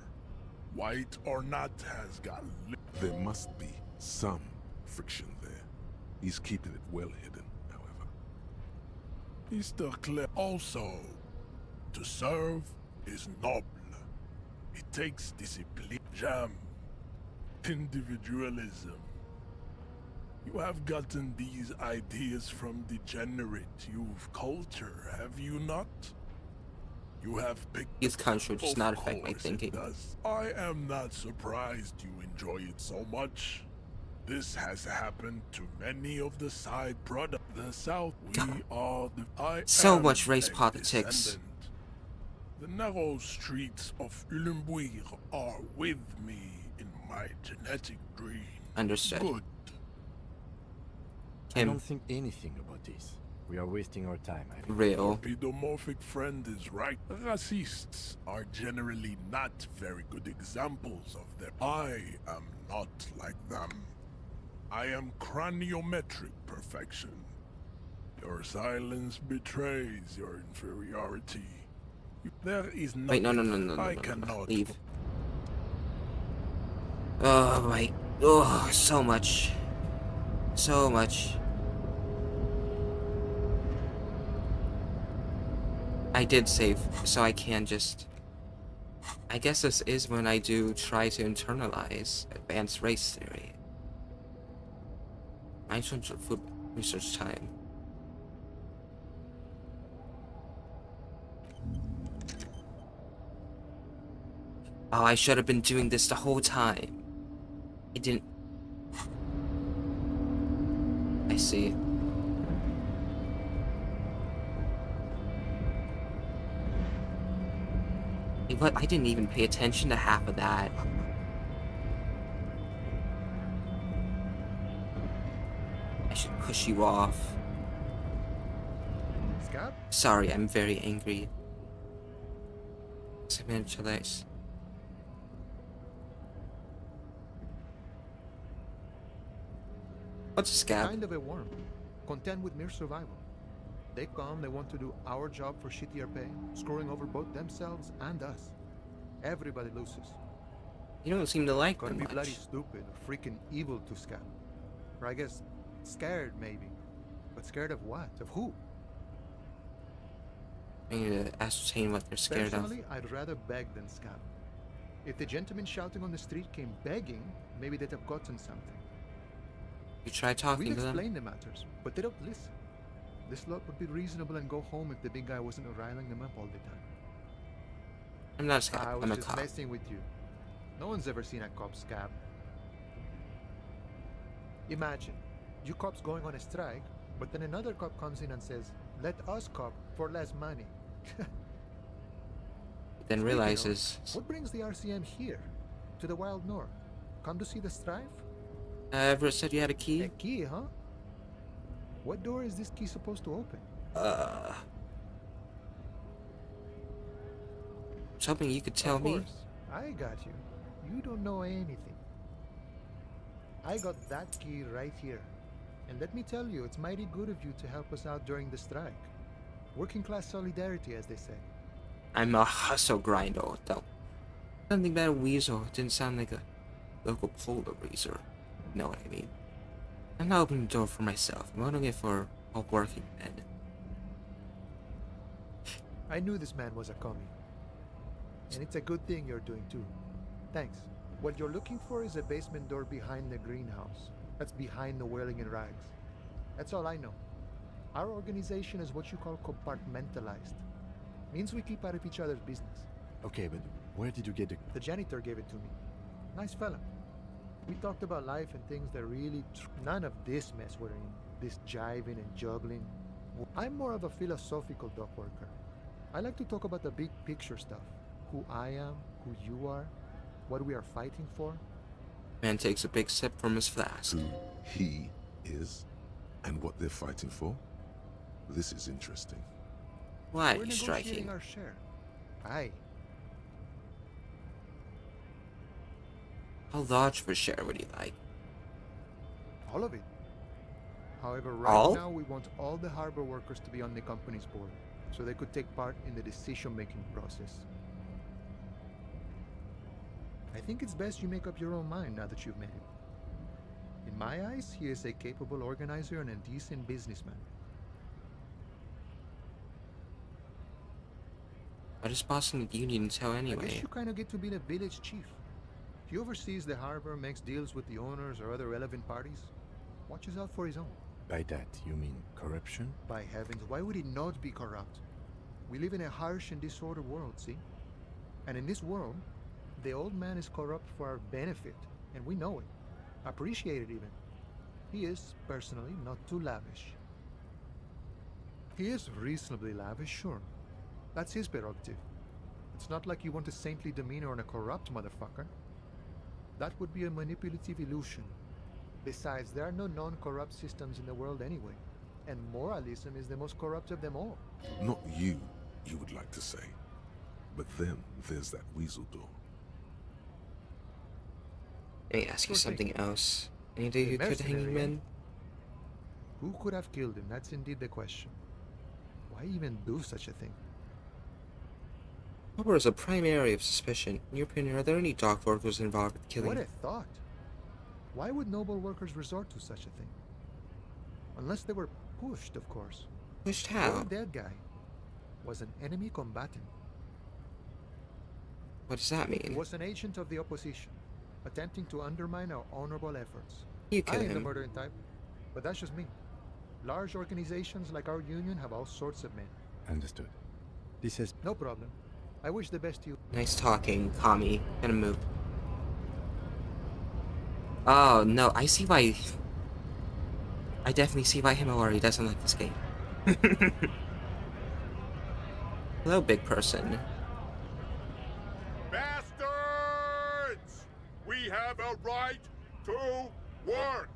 White or not has got There must be some friction there. He's keeping it well hidden, however. Mr. Clare. Also, to serve is noble. It takes discipline, jam, individualism. You have gotten these ideas from degenerate youth culture, have you not? You have picked... Youth culture does not affect my course it thinking. does. I am not surprised you enjoy it so much. This has happened to many of the side products. The South, we are the... I So am much race a politics. descendant. The narrow streets of Ulembuir are with me in my genetic dream. Understood. Good. I don't think anything about this. We are wasting our time, I think. Real. Pedomorphic friend is right. Racists are generally not very good examples of them. I am not like them. I am craniometric perfection. Your silence betrays your inferiority. There is Wait, no, I cannot. Leave. Oh my, oh, so much. So much. I did save, so I can just... I guess this is when I do try to internalize advanced race theory. 900 food research time. Oh, I should have been doing this the whole time. I didn't... I see. What? I didn't even pay attention to half of that. I should push you off. Scab? Sorry, I'm very angry. Cementualize. What's a scab? Kind of a worm. Content with mere survival. They come, they want to do our job for shittier pay, screwing over both themselves and us. Everybody loses. You don't seem to like Gotta them be much. bloody stupid or freaking evil to Scab. Or I guess, scared maybe. But scared of what? Of who? I need to ascertain what they're scared of. Personally, I'd rather beg than Scab. If the gentleman shouting on the street came begging, maybe they'd have gotten something. You try talking We'd to them? explain the matters, but they don't listen. This lot would be reasonable and go home if the big guy wasn't riling them up all the time. I'm not a scab, I was I'm a just cop. messing with you. No one's ever seen a cop Scab. Imagine, you cops going on a strike, but then another cop comes in and says, let us cop for less money. Then Speaking realizes... of, what brings the RCM here? To the Wild North? Come to see the strife? Everett said you had a key? A key, huh? What door is this key supposed to open? I was hoping you could tell Of me. course, I got you. You don't know anything. I got that key right here. And let me tell you, it's mighty good of you to help us out during the strike. Working class solidarity, as they say. I'm a hustle grinder, though. Something about a weasel didn't sound like a local polar raiser. Know what I mean? I'm not opening the door for myself. I'm opening it for all working men. I knew this man was a commie. And it's a good thing you're doing too. Thanks. What you're looking for is a basement door behind the greenhouse. That's behind the whirling in rags. That's all I know. Our organization is what you call compartmentalized. Means we keep out of each other's business. Okay, but where did you get the... The janitor gave it to me. Nice fella. We talked about life and things that really... None of this mess we're in. This jiving and juggling. I'm more of a philosophical dock worker. I like to talk about the big picture stuff. Who I am, who you are, what we are fighting for. Man takes a big sip from his flask. Who he is and what they're fighting for? This is interesting. Why We're are you negotiating striking? our share. Aye. How large of a share would you like? All of it. However, right All? now we want all the harbor workers to be on the company's board, so they could take part in the decision-making process. I think it's best you make up your own mind now that you've met him. In my eyes, he is a capable organizer and a decent businessman. What is boss in the union tell I anyway? guess you kind of get to be the village chief. He oversees the harbor, makes deals with the owners or other relevant parties, watches out for his own. By that, you mean corruption? By heavens, why would he not be corrupt? We live in a harsh and disordered world, see? And in this world, the old man is corrupt for our benefit, and we know it. Appreciate it even. He is, personally, not too lavish. He is reasonably lavish, sure. That's his prerogative. It's not like you want a saintly demeanor on a corrupt motherfucker. That would be a manipulative illusion. Besides, there are no non-corrupt systems in the world anyway. And moralism is the most corrupt of them all. Not you, you would like to say. But then there's that weasel door. Let me ask you something else. Any day you could hang him in? Who could have killed him? That's indeed the question. Why even do such a thing? Harbor is a prime area of suspicion. In your opinion, are there any dock workers involved with killing? What a thought. Why would noble workers resort to such a thing? Unless they were pushed, of course. Pushed how? The dead guy was an enemy combatant. What does that mean? He was an agent of the opposition, attempting to undermine our honorable efforts. You I kill ain't the him. murdering type, but that's just me. Large organizations like our union have all sorts of men. Understood. This is no problem. I wish the best to you. Nice talking, Kami. Gonna move. Oh no, I see why. I definitely see why Himawari doesn't like this game. Hello, big person. Bastards! We have a right to work!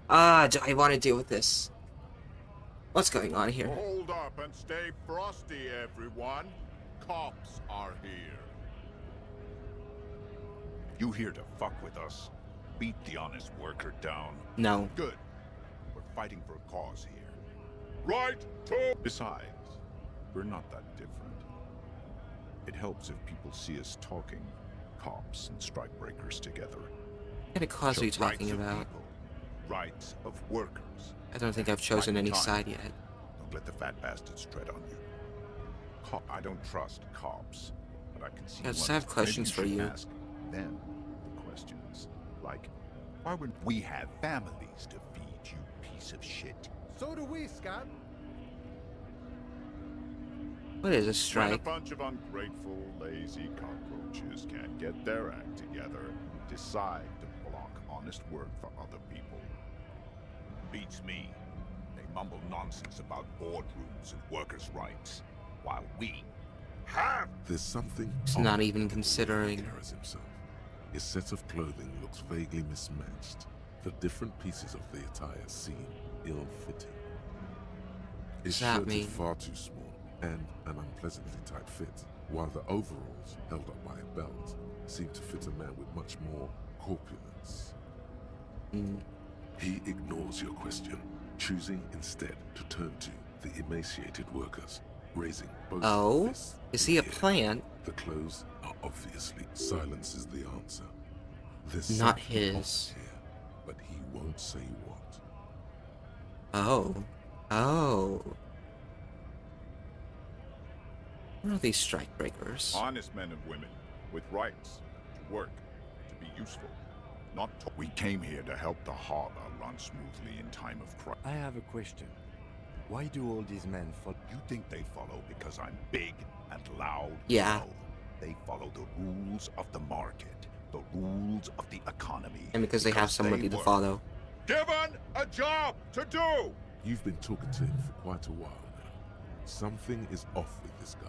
Do I want to deal with this? What's going on here? Hold up and stay frosty, everyone. Cops are here. You here to fuck with us? Beat the honest worker down. No. Good. We're fighting for a cause here. Right to... Besides, we're not that different. It helps if people see us talking, cops and strikebreakers together. What kind of cause are you So talking rights of about? people, rights of workers. I don't think I've chosen any Time. side yet. Don't let the fat bastards tread on you. I don't trust cops, but I can see. I just one- have questions Maybe for should you. Ask them the questions, like, why would we have families to feed, you piece of shit? So do we, Scott. What is a When a strike? bunch of ungrateful, lazy cockroaches can't get their act together, decide to block honest work for other people. Beats me. They mumble nonsense about boardrooms and workers' rights, while we have. There's something He's odd not even with the way he considering. carries himself. His set of clothing looks vaguely mismatched. The different pieces of the attire seem ill-fitting. His Does that shirt mean- is far too small and an unpleasantly tight fit, while the overalls, held up by a belt, seem to fit a man with much more corpulence. He ignores your question, choosing instead to turn to the emaciated workers, raising both Oh? fists. Is he a in the air. plant? The clothes are obviously silence is the answer. There's Not something his. off here, but he won't say what. Oh. Oh. What are these strikebreakers? Honest men and women with rights to work, to be useful. Not to we came here to help the harbor run smoothly in time of crisis. I have a question. Why do all these men follow? You think they follow because I'm big and loud? Yeah. No. They follow the rules of the market, the rules of the economy. And because they have somebody to work. follow. Given a job to do! You've been talking to him for quite a while now. Something is off with this guy.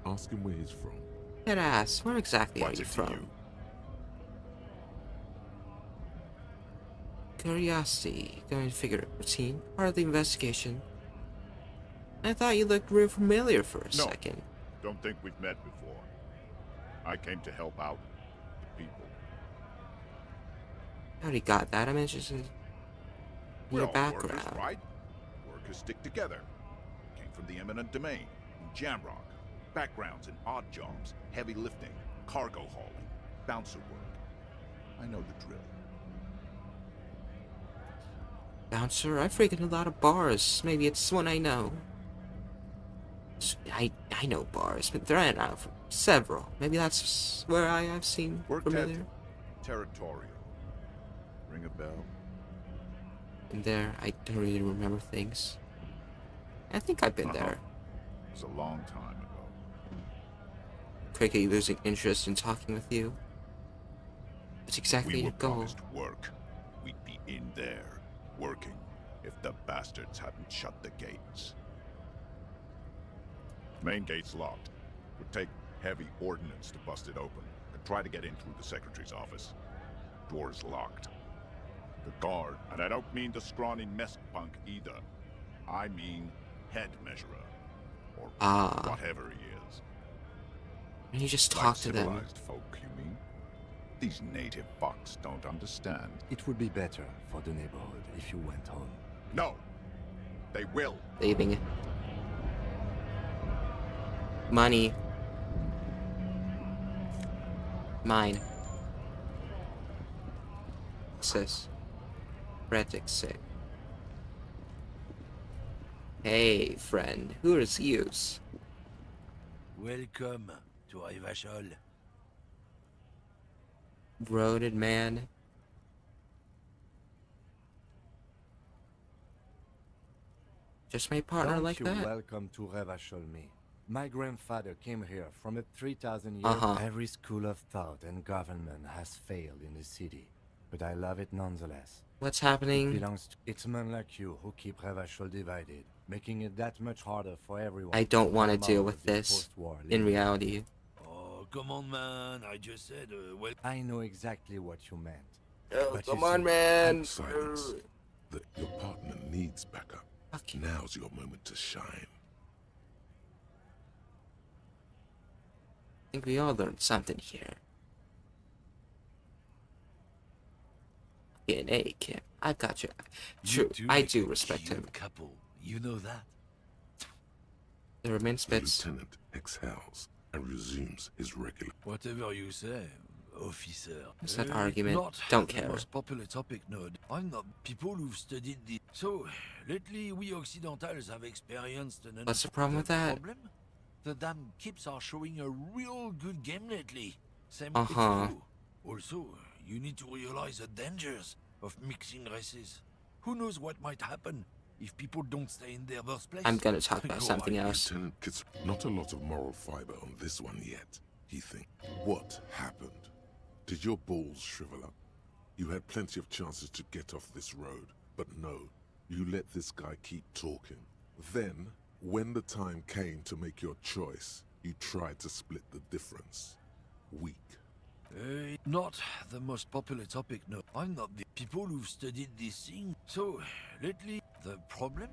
Ask him where he's from. Head ass, where exactly What's are you it to from? you? Curiosity. Going to figure it. Routine. Part of the investigation. I thought you looked real familiar for a No. second. Don't think we've met before. I came to help out the people. I already got that. I'm interested in We're your all background. workers, right? Workers stick together. Came from the eminent domain, in Jamrock. Backgrounds in odd jobs, heavy lifting, cargo hauling, bouncer work. I know the drill. Bouncer, I frequent a lot of bars. Maybe it's one I know. I know bars, but there are now several. Maybe that's where I've seen familiar. Territorial. Ring a bell? And there, I don't really remember things. I think I've been there. It was a long time ago. Quickly losing interest in talking with you. What's exactly We your were goal? promised work. We'd be in there, working, if the bastards hadn't shut the gates. Main gate's locked. Would take heavy ordnance to bust it open. Try to get in through the secretary's office. Door is locked. The guard, and I don't mean the scrawny mess punk either. I mean head measurer. Or whatever he is. And you just talk to them. Civilized folk, you mean? These native fucks don't understand. It would be better for the neighborhood if you went home. No! They will! Leaving. Money. Mine. Sis. Retic sick. Hey, friend. Who is use? Welcome to Revachol. Roaded man. Just my partner Don't like you that? welcome to Revachol me. My grandfather came here from a 3,000 years. Every school of thought and government has failed in the city, but I love it nonetheless. What's happening? It belongs to it's men like you who keep Revachol divided, making it that much harder for everyone. I don't want to come deal out with of this this post-war in living. reality. Oh, come on, man. I just said, well... I know exactly what you meant. Oh, But come you on, see, man. Silence. That your partner needs backup. Now's your moment to shine. I think we all learned something here. DNA, Kim. I've got you. True, I do respect him. Couple. You know that? The remain The spits. lieutenant exhales and resumes his regular. Whatever you say, officer. What's that argument? Not Don't the care. most popular topic, Node. I'm not people who've studied this. So, lately we Occidentals have experienced an What's the problem with that? problem? The damn kips are showing a real good game lately. Same Uh-huh. it's true. Also, you need to realize the dangers of mixing races. Who knows what might happen if people don't stay in their birthplace? I'm gonna talk about Go something on. else. Lieutenant gets not a lot of moral fiber on this one yet. He thinks, what happened? Did your balls shrivel up? You had plenty of chances to get off this road, but no, you let this guy keep talking. Then, when the time came to make your choice, you tried to split the difference. Weak. Not the most popular topic, no. I'm not the people who've studied this thing. So, lately, the problem?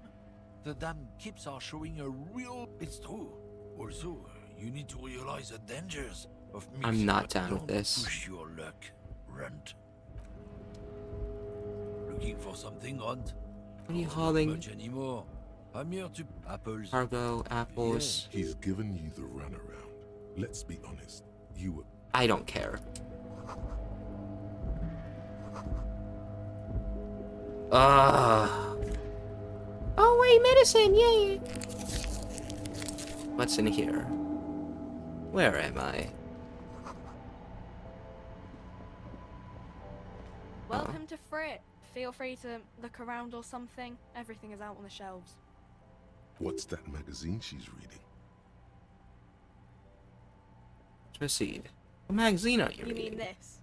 The damn kips are showing a real... It's true. Also, you need to realize the dangers of mixing. I'm not but down with don't this. Push your luck, runt. Looking for something, runt? What are you Not hauling? much anymore. I'm here to... Apples. Cargo, apples. He's given you the runaround. Let's be honest. You were... I don't care. Oh wait, medicine, yay! What's in here? Where am I? Welcome to Frit. Feel free to look around or something. Everything is out on the shelves. What's that magazine she's reading? Let's proceed. What magazine are you You reading? mean this?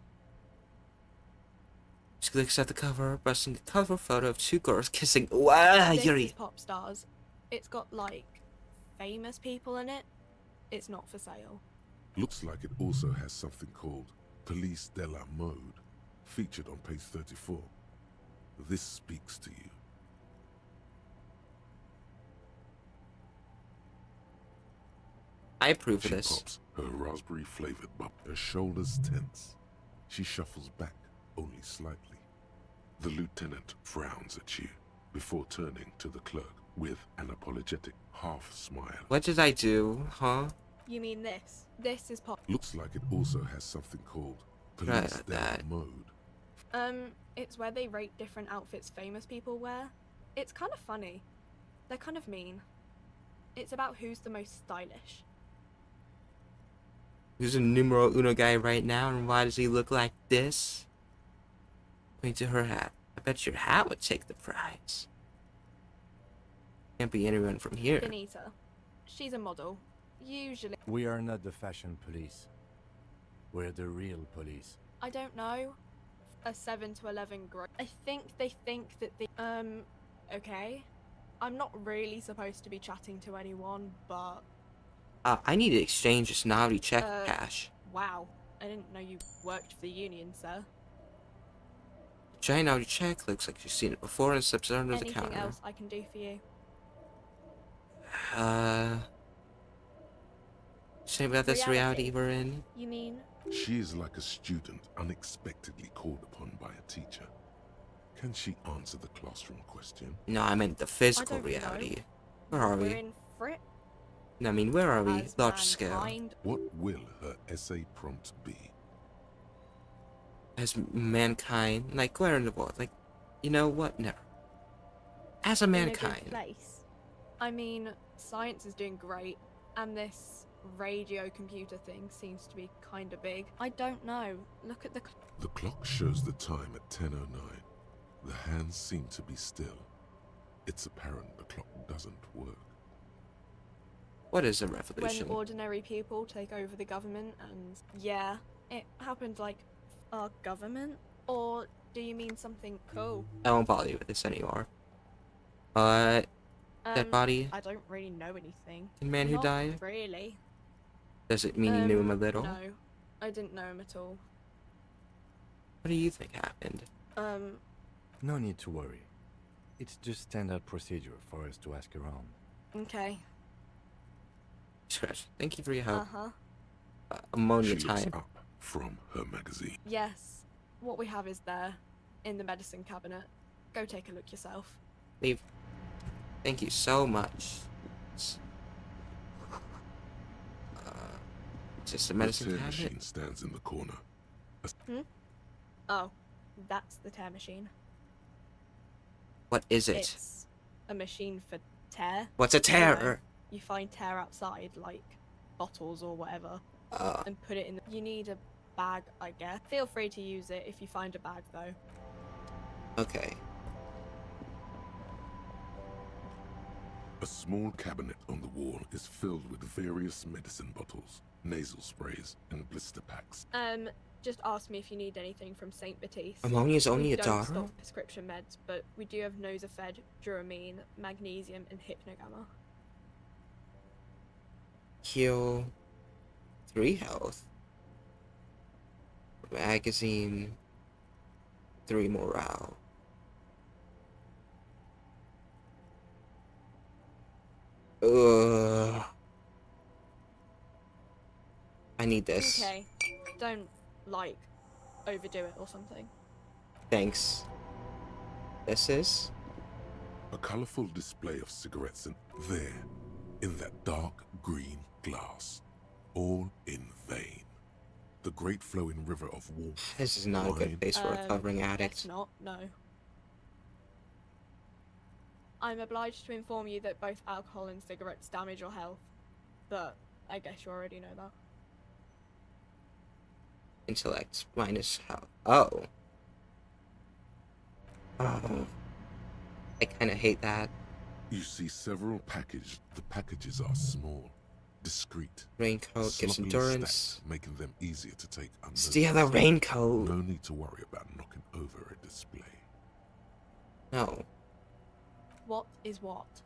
She looks at the cover, busting a colorful photo of two girls kissing. Wow, This Yuri. is Pop Stars. It's got, like, famous people in it. It's not for sale. Looks like it also has something called Police de la Mode, featured on page 34. This speaks to you. I approve She of this. pops her raspberry-flavored bubble. Her shoulders tense. She shuffles back, only slightly. The lieutenant frowns at you, before turning to the clerk with an apologetic half-smile. What did I do, huh? You mean this? This is Pop. Looks like it also has something called Right Police about de la that. Mode. It's where they rate different outfits famous people wear. It's kind of funny. They're kind of mean. It's about who's the most stylish. Who's a numero uno guy right now, and why does he look like this? Point to her hat. I bet your hat would take the prize. Can't be anyone from here. Benita. She's a model. Usually. We are not the fashion police. We're the real police. I don't know. A 7 to 11 grade. I think they think that the okay. I'm not really supposed to be chatting to anyone, but I need to exchange this novelty check cash. wow. I didn't know you worked for the Union, sir. Giant audio check. Looks like you've seen it before and slips it under the Anything counter. else I can do for you? Say about this reality we're in. You mean? She is like a student unexpectedly called upon by a teacher. Can she answer the classroom question? No, I meant the physical reality. Where are We're we? in Frit. I mean, where are we? As Large scale. mankind. What will her essay prompt be? As mankind, like where in the world? Like, you know what? Never. As a mankind. Place. I mean, science is doing great, and this radio computer thing seems to be kind of big. I don't know. Look at the. The clock shows the time at 10:09. The hands seem to be still. It's apparent the clock doesn't work. What is a revolution? When ordinary people take over the government, and yeah, it happened like our government. Or do you mean something cool? I won't bother you with this anymore. Dead body? I don't really know anything. The man who Not died? Really? Does it mean you knew him a little? No, I didn't know him at all. What do you think happened? No need to worry. It's just standard procedure for us to ask around. Okay. Scratch. Thank you for your help. Uh-huh. Ammonia She looks time. up from her magazine. Yes. What we have is there, in the medicine cabinet. Go take a look yourself. Leave. Thank you so much. Just a medicine The tear cabinet. machine stands in the corner. Oh, that's the tear machine. What is it? It's a machine for tear. What's a tear? You find tear outside, like bottles or whatever, and put it in. You need a bag, I guess. Feel free to use it if you find a bag, though. Okay. A small cabinet on the wall is filled with various medicine bottles, nasal sprays, and blister packs. Just ask me if you need anything from St. Baptiste. Ammonia's only We a don't daughter? stock prescription meds, but we do have Nosafed, Duramine, Magnesium, and Hypnogamma. Heal. 3 health. Magazine. 3 morale. Ugh. I need this. Okay, don't, like, overdo it or something. Thanks. This is? A colorful display of cigarettes and there, in that dark green glass, all in vain. The great flowing river of warmth. This is not a good place for a recovering addict. It's not, no. I'm obliged to inform you that both alcohol and cigarettes damage your health, but I guess you already know that. Intellect minus health. Oh. Oh. I kind of hate that. You see several packages. The packages are small, discreet. Raincoat gives sloppily endurance. stacked, making them easier to take under. Steal the raincoat. No need to worry about knocking over a display. No. What is what?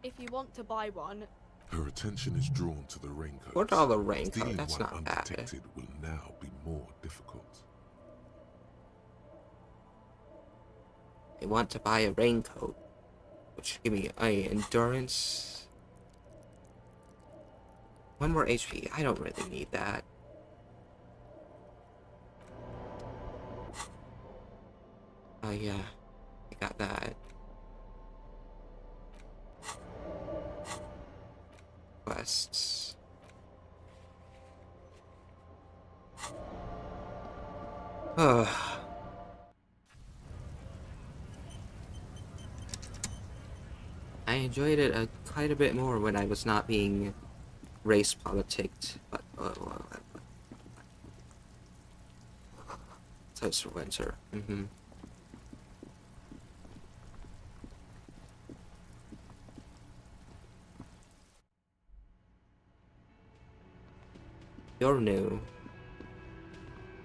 If you want to buy one, Her attention is drawn to the raincoat. What are the raincoat? Stealing That's one not bad. undetected will now be more difficult. I want to buy a raincoat, which give me endurance. 1 more HP. I don't really need that. Oh yeah, I got that. Quests. Ugh. I enjoyed it quite a bit more when I was not being race politicked, but Toast for winter. You're new.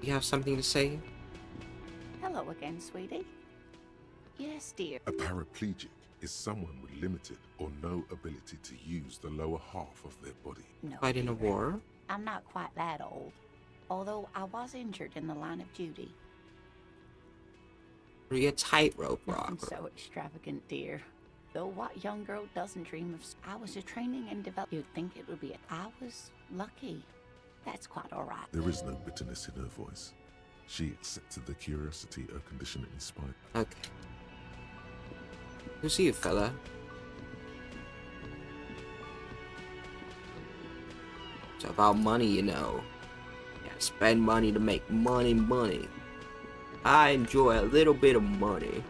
You have something to say? Hello again, sweetie. Yes, dear. A paraplegic is someone with limited or no ability to use the lower half of their body. No, Fighting a dear. war? I'm not quite that old. although I was injured in the line of duty. Are you a tightrope Nothing walker? so extravagant, dear. Though what young girl doesn't dream of... I was a training and develop... You'd think it would be... I was lucky. That's quite all right. There is no bitterness in her voice. She accepted the curiosity her condition inspired. Okay. Who's you, fella? It's about money, you know. You gotta spend money to make money. I enjoy a little bit of money.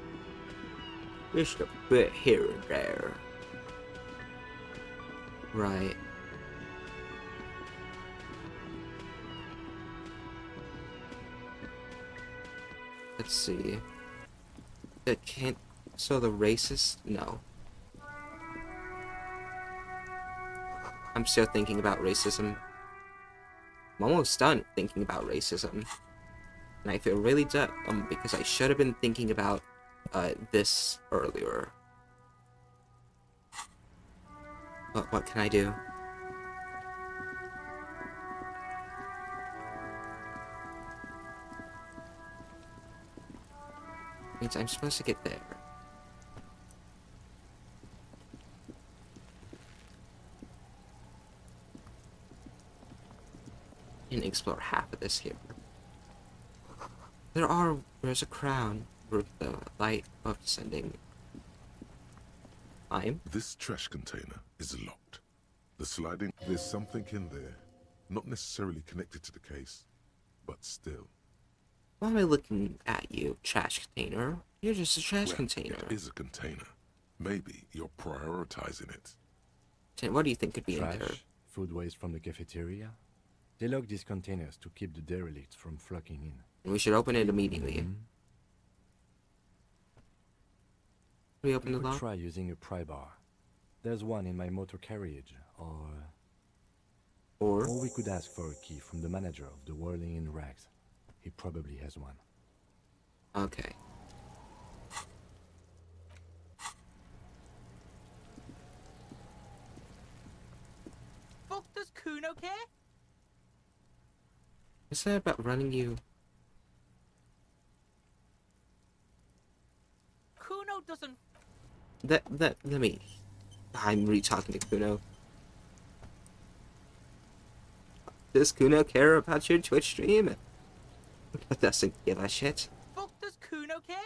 Just a bit here and there. Right. Let's see. It can't... So the racist? No. I'm still thinking about racism. I'm almost done thinking about racism. And I feel really dumb because I should have been thinking about this earlier. But what can I do? Means I'm supposed to get there. And explore half of this here. There's a crown with the light of descending. This trash container is locked. The sliding, there's something in there. Not necessarily connected to the case, but still. Why am I looking at you, trash container? You're just a trash container. It is a container. Maybe you're prioritizing it. What do you think could be Trash, in there? food waste from the cafeteria. They lock these containers to keep the derelicts from flocking in. We should open it immediately. We open the could lock? try using a pry bar. There's one in my motor carriage, or we could ask for a key from the manager of the Whirling in Rags. He probably has one. Okay. Fuck does Kuno care? Is that about running you? Kuno doesn't. Let me. I'm re-talking to Kuno. Does Kuno care about your Twitch stream? Doesn't give a shit. Fuck does Kuno care?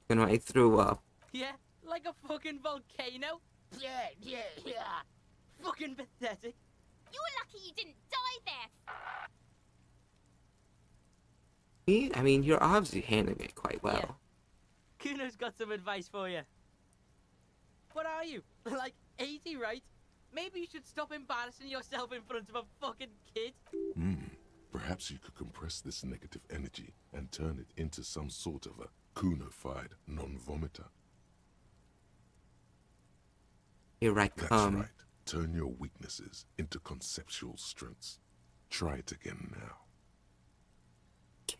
Kuno, I threw up. Yeah, like a fucking volcano. Yeah. Fucking pathetic. You were lucky you didn't die there. Me? I mean, you're obviously handling it quite well. Yeah. Kuno's got some advice for you. What are you? Like 80, right? Maybe you should stop embarrassing yourself in front of a fucking kid. Perhaps you could compress this negative energy and turn it into some sort of a Kuno-fied non-vomiter. You're right, That's right. Turn your weaknesses into conceptual strengths. Try it again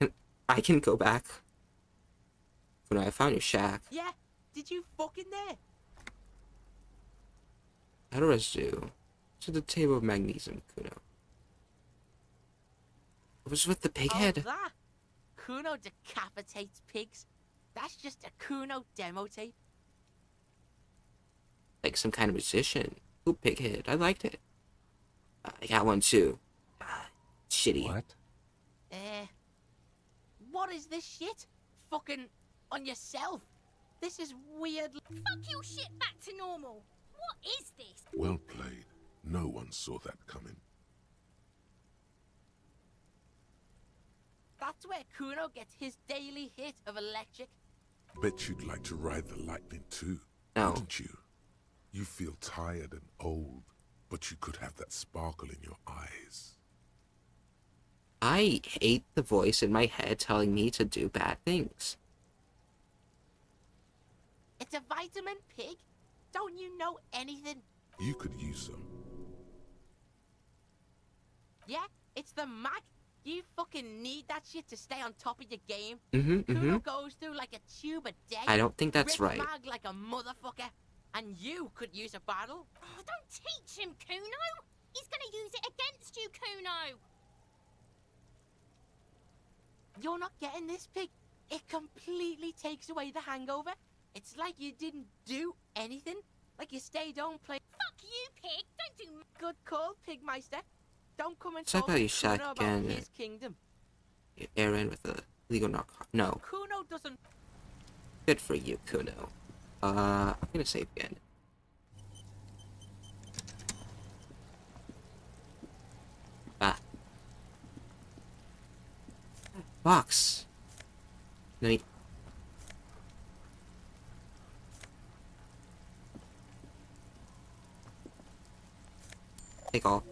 now. I can go back. Kuno, I found your shack. Yeah, did you fucking there? How do I do? To the table of magnesium, Kuno. It was with the pig head. That? Kuno decapitates pigs. That's just a Kuno demo tape. Like some kind of musician. Ooh, pig head. I liked it. I got one too. Shitty. What? What is this shit? Fucking on yourself. This is weird. Fuck your shit back to normal. What is this? Well played. No one saw that coming. That's where Kuno gets his daily hit of electric. Bet you'd like to ride the lightning too, no. Wouldn't you? You feel tired and old, but you could have that sparkle in your eyes. I hate the voice in my head telling me to do bad things. It's a vitamin pig? Don't you know anything? You could use some. Yeah, it's the Mac. You fucking need that shit to stay on top of your game. Mm-hmm. Kuno goes through like a tube a day. I don't think that's rips right. Mag like a motherfucker. And you could use a battle. Oh, don't teach him, Kuno. He's gonna use it against you, Kuno. You're not getting this, Pig. It completely takes away the hangover. It's like you didn't do anything. Like you stayed home playing. Fuck you, Pig! Don't do. Good call, Pigmeister. Don't come and Talk talk about to your Kuno about shotgun. his kingdom. Aaron with a legal narcotic. No. Kuno doesn't. Good for you, Kuno. I'm gonna save again. Ah. Box. No. Take all.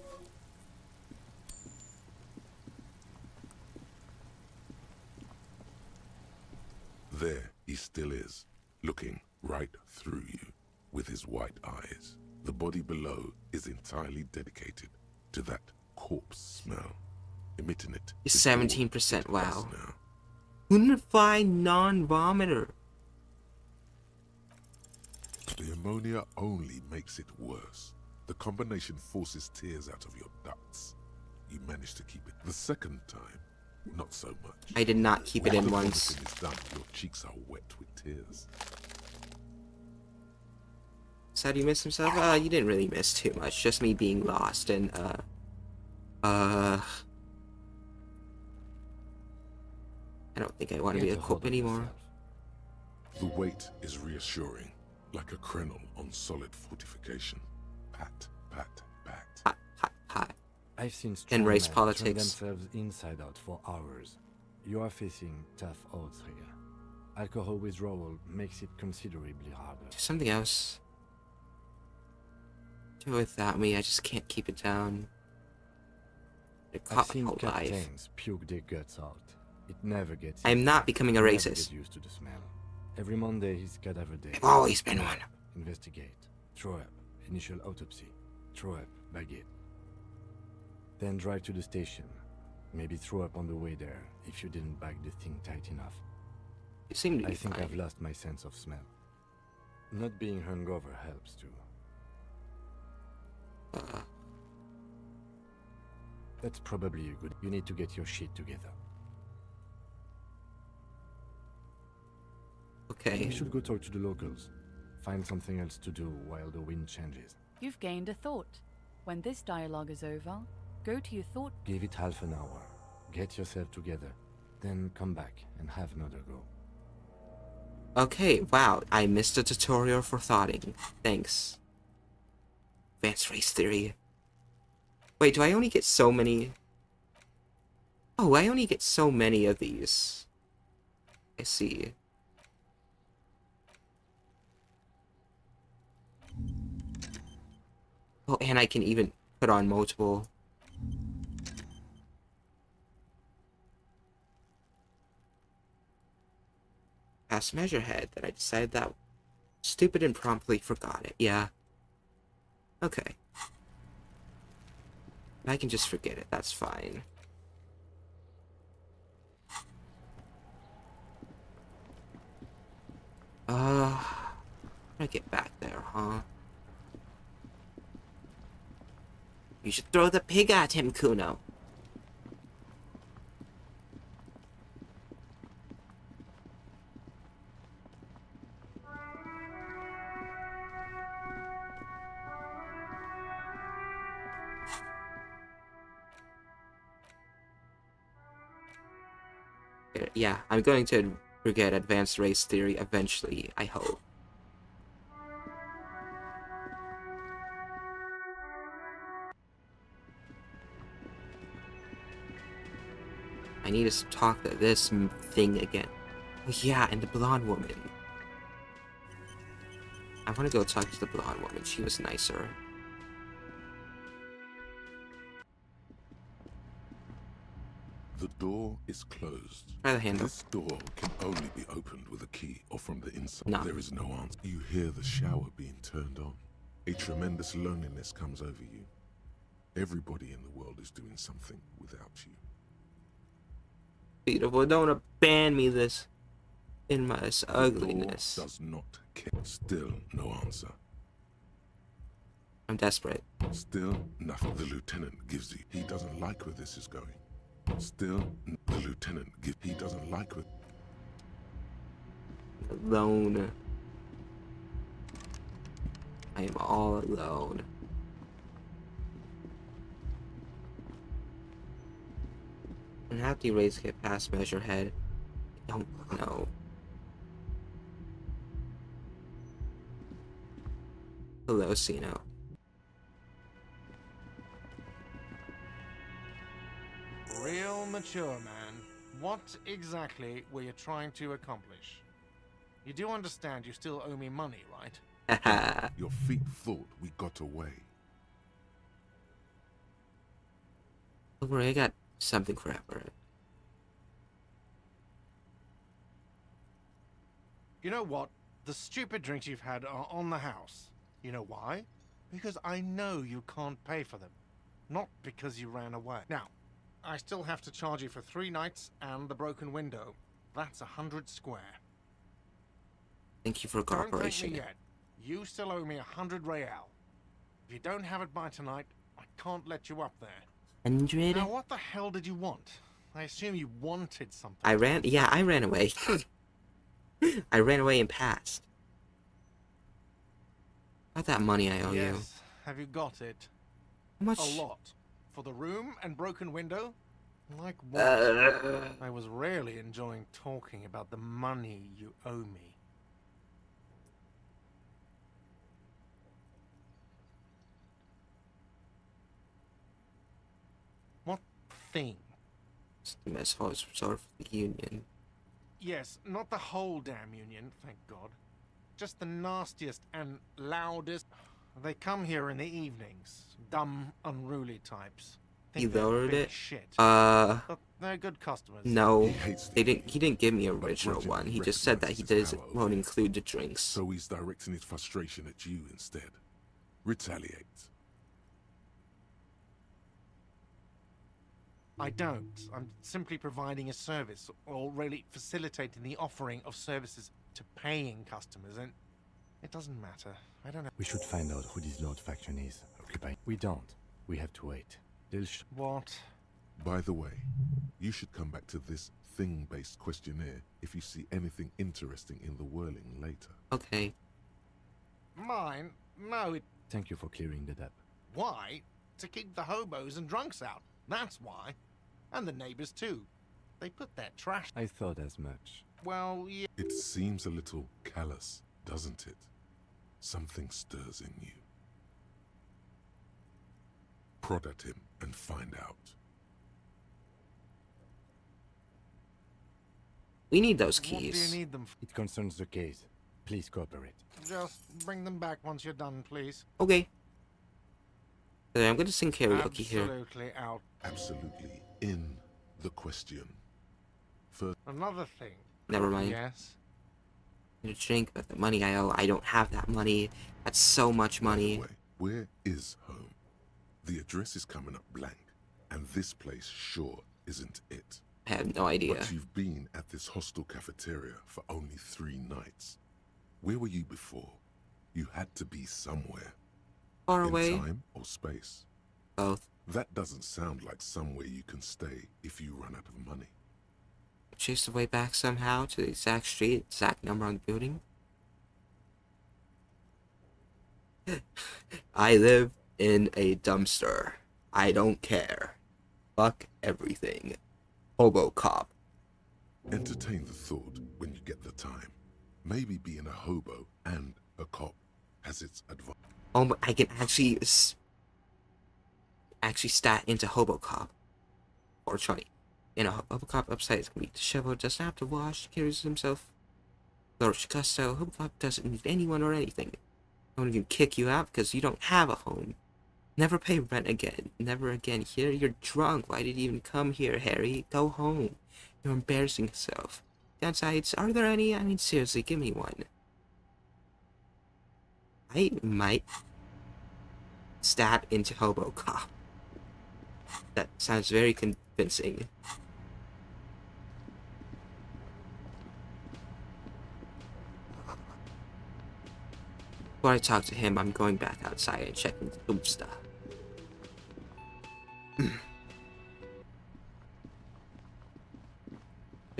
There he still is, looking right through you with his white eyes. The body below is entirely dedicated to that corpse smell, emitting it. 17%, wow. Unified non-vomiter. The ammonia only makes it worse. The combination forces tears out of your ducts. You manage to keep it. The second time, not so much. I did not keep it in When the once. vomiting is done, your cheeks are wet with tears. So did he miss himself? You didn't really miss too much. Just me being lost and, I don't think I want to be a cop anymore. The weight is reassuring, like a krenel on solid fortification. Pat, pat, pat. Pat, pat, pat. I've seen And race strongmen turn politics. themselves inside out for hours. You are facing tough odds here. Alcohol withdrawal makes it considerably harder. Do something else. Do it without me. I just can't keep it down. It I've caught my seen whole life. captains puke their guts out. It never gets. I'm easier. not becoming a You never racist. get used to the smell. Every Monday is cadaver day. I've always been one. Investigate. Throw up. Initial autopsy. Throw up. Baguette. Then drive to the station. Maybe throw up on the way there if you didn't bag the thing tight enough. You seem to be I think fine. I've lost my sense of smell. Not being hungover helps too. That's probably a good. You need to get your shit together. Okay. We should go talk to the locals. Find something else to do while the wind changes. You've gained a thought. When this dialogue is over, go to your thought. Give it half an hour. Get yourself together. Then come back and have another go. Okay, wow. I missed a tutorial for thoughting. Thanks. Advanced race theory. Wait, do I only get so many? Oh, I only get so many of these. I see. Oh, and I can even put on multiple. Past measure head that I decided that stupid and promptly forgot it. Yeah. Okay. I can just forget it. That's fine. How do I get back there, huh? You should throw the pig at him, Kuno. Yeah, I'm going to forget advanced race theory eventually, I hope. I need to talk to this thing again. Oh yeah, and the blonde woman. I want to go talk to the blonde woman. She was nicer. The door is closed. Try the handle. This door can only be opened with a key or from the inside. No. There is no answer. You hear the shower being turned on. A tremendous loneliness comes over you. Everybody in the world is doing something without you. Beautiful, don't abandon me this in my The ugliness. door does not care. Still no answer. I'm desperate. Still nothing. The lieutenant gives you. He doesn't like where this is going. Still, the lieutenant, he doesn't like it. Alone. I am all alone. And how do you raise get past measure head? I don't know. Hello, Sino. Real mature, man. What exactly were you trying to accomplish? You do understand you still owe me money, right? Your feet thought we got away. Don't worry, I got something for Everett. You know what? The stupid drinks you've had are on the house. You know why? Because I know you can't pay for them. Not because you ran away. Now, I still have to charge you for 3 nights and the broken window. That's 100 square. Thank you for Don't cooperation. thank me yet. You still owe me 100 real. If you don't have it by tonight, I can't let you up there. 100? Now, what the hell did you want? I assume you wanted something. I ran away. I ran away and passed. About that money I owe you. Yes. Have you got it? How much? A lot. For the room and broken window? Like what? I was really enjoying talking about the money you owe me. What thing? It's the mess hall is sort of the union. Yes, not the whole damn union, thank God. Just the nastiest and loudest. They come here in the evenings. Dumb, unruly types. He Think they're lowered big it? Shit. Uh, But they're good customers. no. He didn't give me an original one. He just said that he won't include the drinks. So he's directing his frustration at you instead. Retaliate. I don't. I'm simply providing a service, or really facilitating the offering of services to paying customers, and it doesn't matter. I don't know. We should find out who this Lord faction is. Occupy. We don't. We have to wait. What? By the way, you should come back to this thing-based questionnaire if you see anything interesting in the whirling later. Okay. Mine? No, it... Thank you for clearing that up. Why? To keep the hobos and drunks out. That's why. And the neighbors too. They put their trash... I thought as much. Well, yeah... It seems a little callous, doesn't it? Something stirs in you. Prod at him and find out. We need those What do keys. you need them for? It concerns the case. Please cooperate. Just bring them back once you're done, please. Okay. So I'm gonna sing karaoke here. Absolutely out. Absolutely in the question. First, Another thing. Never mind. Yes? I need a drink, but the money I owe, I don't have that money. That's so much money. where is home? The address is coming up blank, and this place sure isn't it. I have no idea. But you've been at this hostel cafeteria for only 3 nights. Where were you before? You had to be somewhere. Far away. In time or space? Both. That doesn't sound like somewhere you can stay if you run out of money. Chase the way back somehow to the exact street, exact number on the building. I live in a dumpster. I don't care. Fuck everything. Hobo cop. Entertain the thought when you get the time. Maybe being a hobo and a cop has its advantage. Oh, I can actually stat into hobo cop. Or Charlie. You know, hobo cop upside is gonna be disheveled, doesn't have to wash, carries himself. Lord Gusto, hobo cop doesn't need anyone or anything. I won't even kick you out because you don't have a home. Never pay rent again. Never again here. You're drunk. Why did you even come here, Harry? Go home. You're embarrassing yourself. Downsides, are there any? I mean, seriously, give me one. I might stab into hobo cop. That sounds very convincing. Before I talk to him, I'm going back outside and checking the dumpster.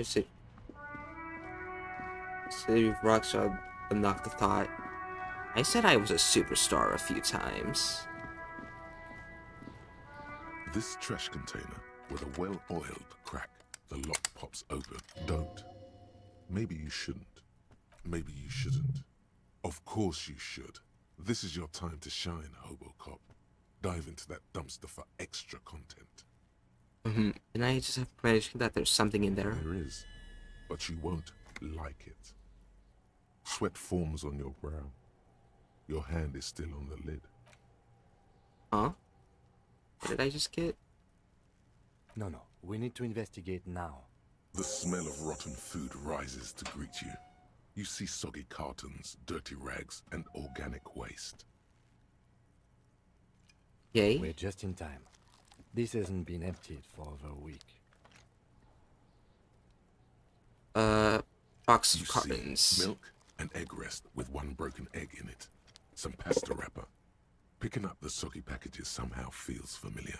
Is it? City of Rocks are enough to thought. I said I was a superstar a few times. This trash container, with a well-oiled crack, the lock pops open. Don't. Maybe you shouldn't. Maybe you shouldn't. Of course you should. This is your time to shine, Hobocop. Dive into that dumpster for extra content. And I just have to mention that there's something in there. There is, but you won't like it. Sweat forms on your brow. Your hand is still on the lid. Huh? What did I just get? No, we need to investigate now. The smell of rotten food rises to greet you. You see soggy cartons, dirty rags, and organic waste. Yay. We're just in time. This hasn't been emptied for over a week. Box You of cartons. see milk and egg rest with one broken egg in it. Some pasta wrapper. Picking up the soggy packages somehow feels familiar.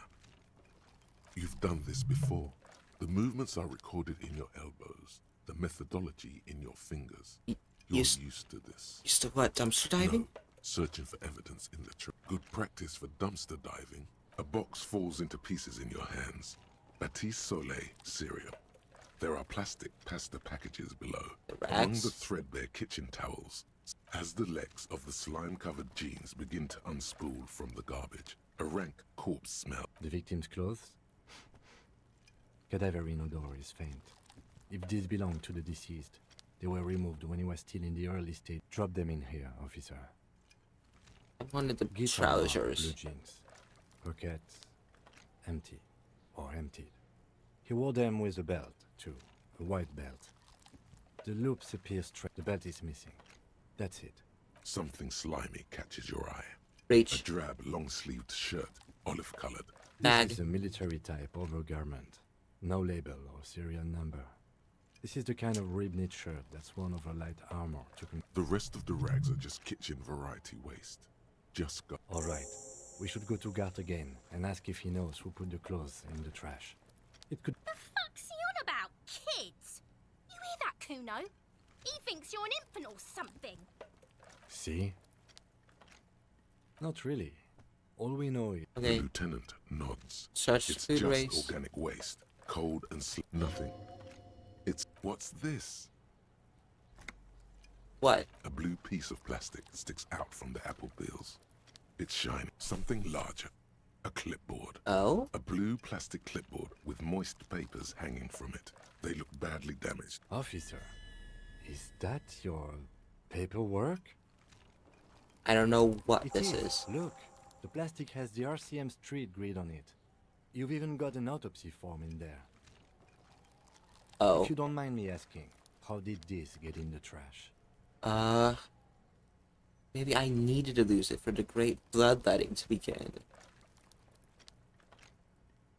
You've done this before. The movements are recorded in your elbows. The methodology in your fingers. You're used to this. Used to what? Dumpster diving? No, searching for evidence in the good practice for dumpster diving. A box falls into pieces in your hands. Batiste Soleil cereal. There are plastic pasta packages below. Among the threadbare kitchen towels, as the legs of the slime-covered jeans begin to unspool from the garbage, a rank corpse smell. The victim's clothes? Cadaverine odor is faint. If these belong to the deceased, they were removed when he was still in the early stage. Drop them in here, officer. I wanted the Guitar, trousers. blue jeans. Pockets. Empty. Or emptied. He wore them with a belt, too. A white belt. The loops appear straight. The belt is missing. That's it. Something slimy catches your eye. Reach. A drab, long-sleeved shirt, olive-colored. This is a military-type overgarment. No label or serial number. This is the kind of rib-knit shirt that's worn over light armor to... The rest of the rags are just kitchen variety waste. Just got... All right. We should go to Gart again and ask if he knows who put the clothes in the trash. It could... The fuck's he on about? Kids? You hear that, Kuno? He thinks you're an infant or something. See? Not really. All we know is... The lieutenant nods. Search it's food just waste. organic waste. Cold and nothing. It's... What's this? What? A blue piece of plastic sticks out from the apple peels. It's shiny. Something larger. A clipboard. Oh? A blue plastic clipboard with moist papers hanging from it. They look badly damaged. Officer, is that your paperwork? I don't know what It this is. Look, the plastic has the RCM street grid on it. You've even got an autopsy form in there. Oh. If you don't mind me asking, how did this get in the trash? Maybe I needed to lose it for the great bloodletting to begin.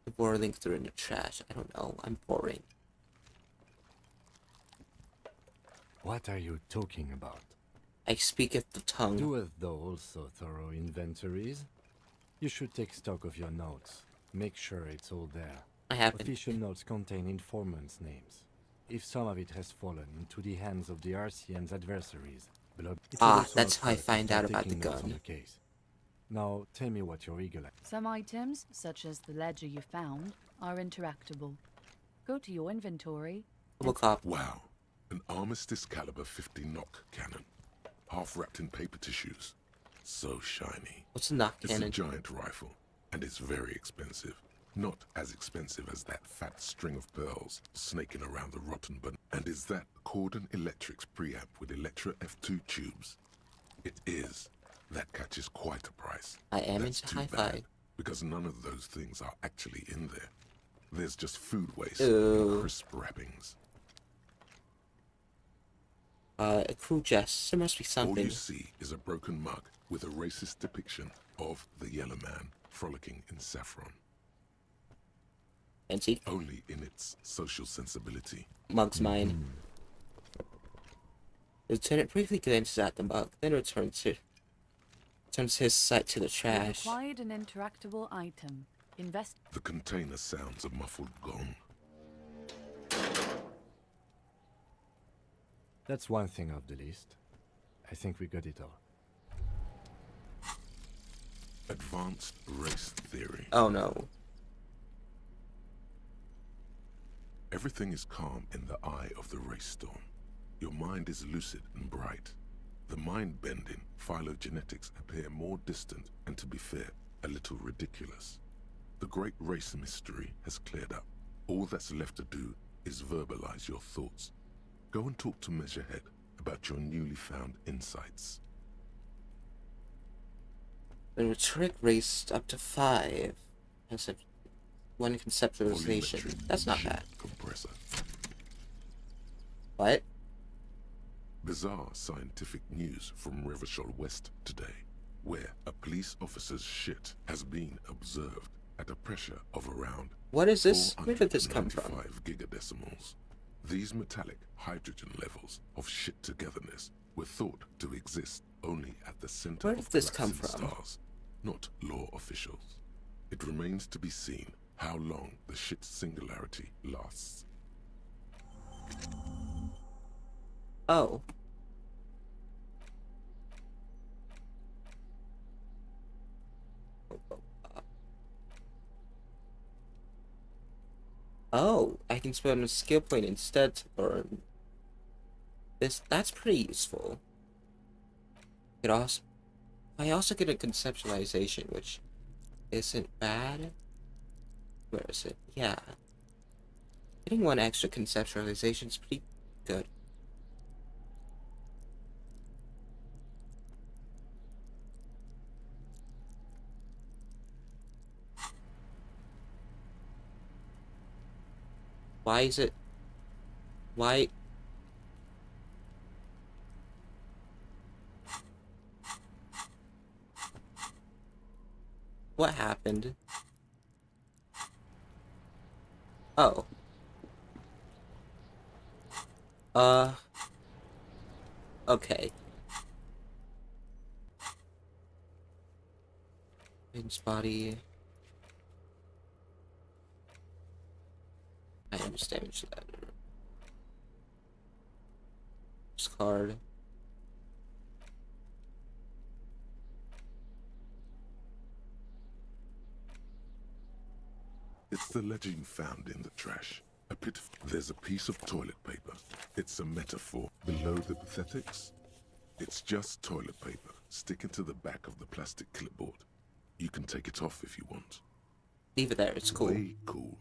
The boiling through in the trash. I don't know. I'm boring. What are you talking about? I speaketh the tongue. Doeth thou also thorough inventories? You should take stock of your notes. Make sure it's all there. I haven't. Official notes contain informants' names. If some of it has fallen into the hands of the RCM's adversaries, that's how I find out about the gun. The case. Now, tell me what your eagle... Some items, such as the ledger you found, are interactable. Go to your inventory. Wow. An Armistice caliber 50 knock cannon. Half wrapped in paper tissues. So shiny. What's a knock It's cannon? a giant rifle, and it's very expensive. Not as expensive as that fat string of pearls snaking around the rotten bun. And is that Cordon Electric's preamp with Electra F2 tubes? It is. That catches quite a price. I am That's into too hi-fi. bad, because none of those things are actually in there. There's just food waste Ooh. and crisp wrappings. A cruel jest. There must be All something. you see is a broken mug with a racist depiction of the Yellow Man frolicking in saffron. Antique? Only in its social sensibility. Mug's mine. The lieutenant briefly glances at the mug, then turns his sight to the You trash. acquired an interactable item. The container sounds a muffled gong. That's one thing off the list. I think we got it all. Advanced race theory. Oh no. Everything is calm in the eye of the race storm. Your mind is lucid and bright. The mind-bending phylogenetics appear more distant and, to be fair, a little ridiculous. The great race mystery has cleared up. All that's left to do is verbalize your thoughts. Go and talk to Measurehead about your newly found insights. The rhetoric raised up to 5. One conceptualization. Volumetric That's not ship bad. Compressor. What? Bizarre scientific news from Revachol West today, where a police officer's shit has been observed at a pressure of around What is this? Where did this come from? 495 gigadecimals. These metallic hydrogen levels of shit togetherness were thought to exist only at the center Where of did this come collapsing from? stars, not law officials. It remains to be seen how long the shit singularity lasts. Oh. Oh, I can spend a skill point instead to burn. That's pretty useful. I also get a conceptualization, which isn't bad. Where is it? Yeah. Getting one extra conceptualization is pretty good. Why is it? Why? What happened? Oh. Okay. Vince body. I understand that. Discard. It's the ledger you found in the trash. There's a piece of toilet paper. It's a metaphor. Below the pathetics, it's just toilet paper sticking to the back of the plastic clipboard. You can take it off if you want. Leave it there, it's cool. Way cool.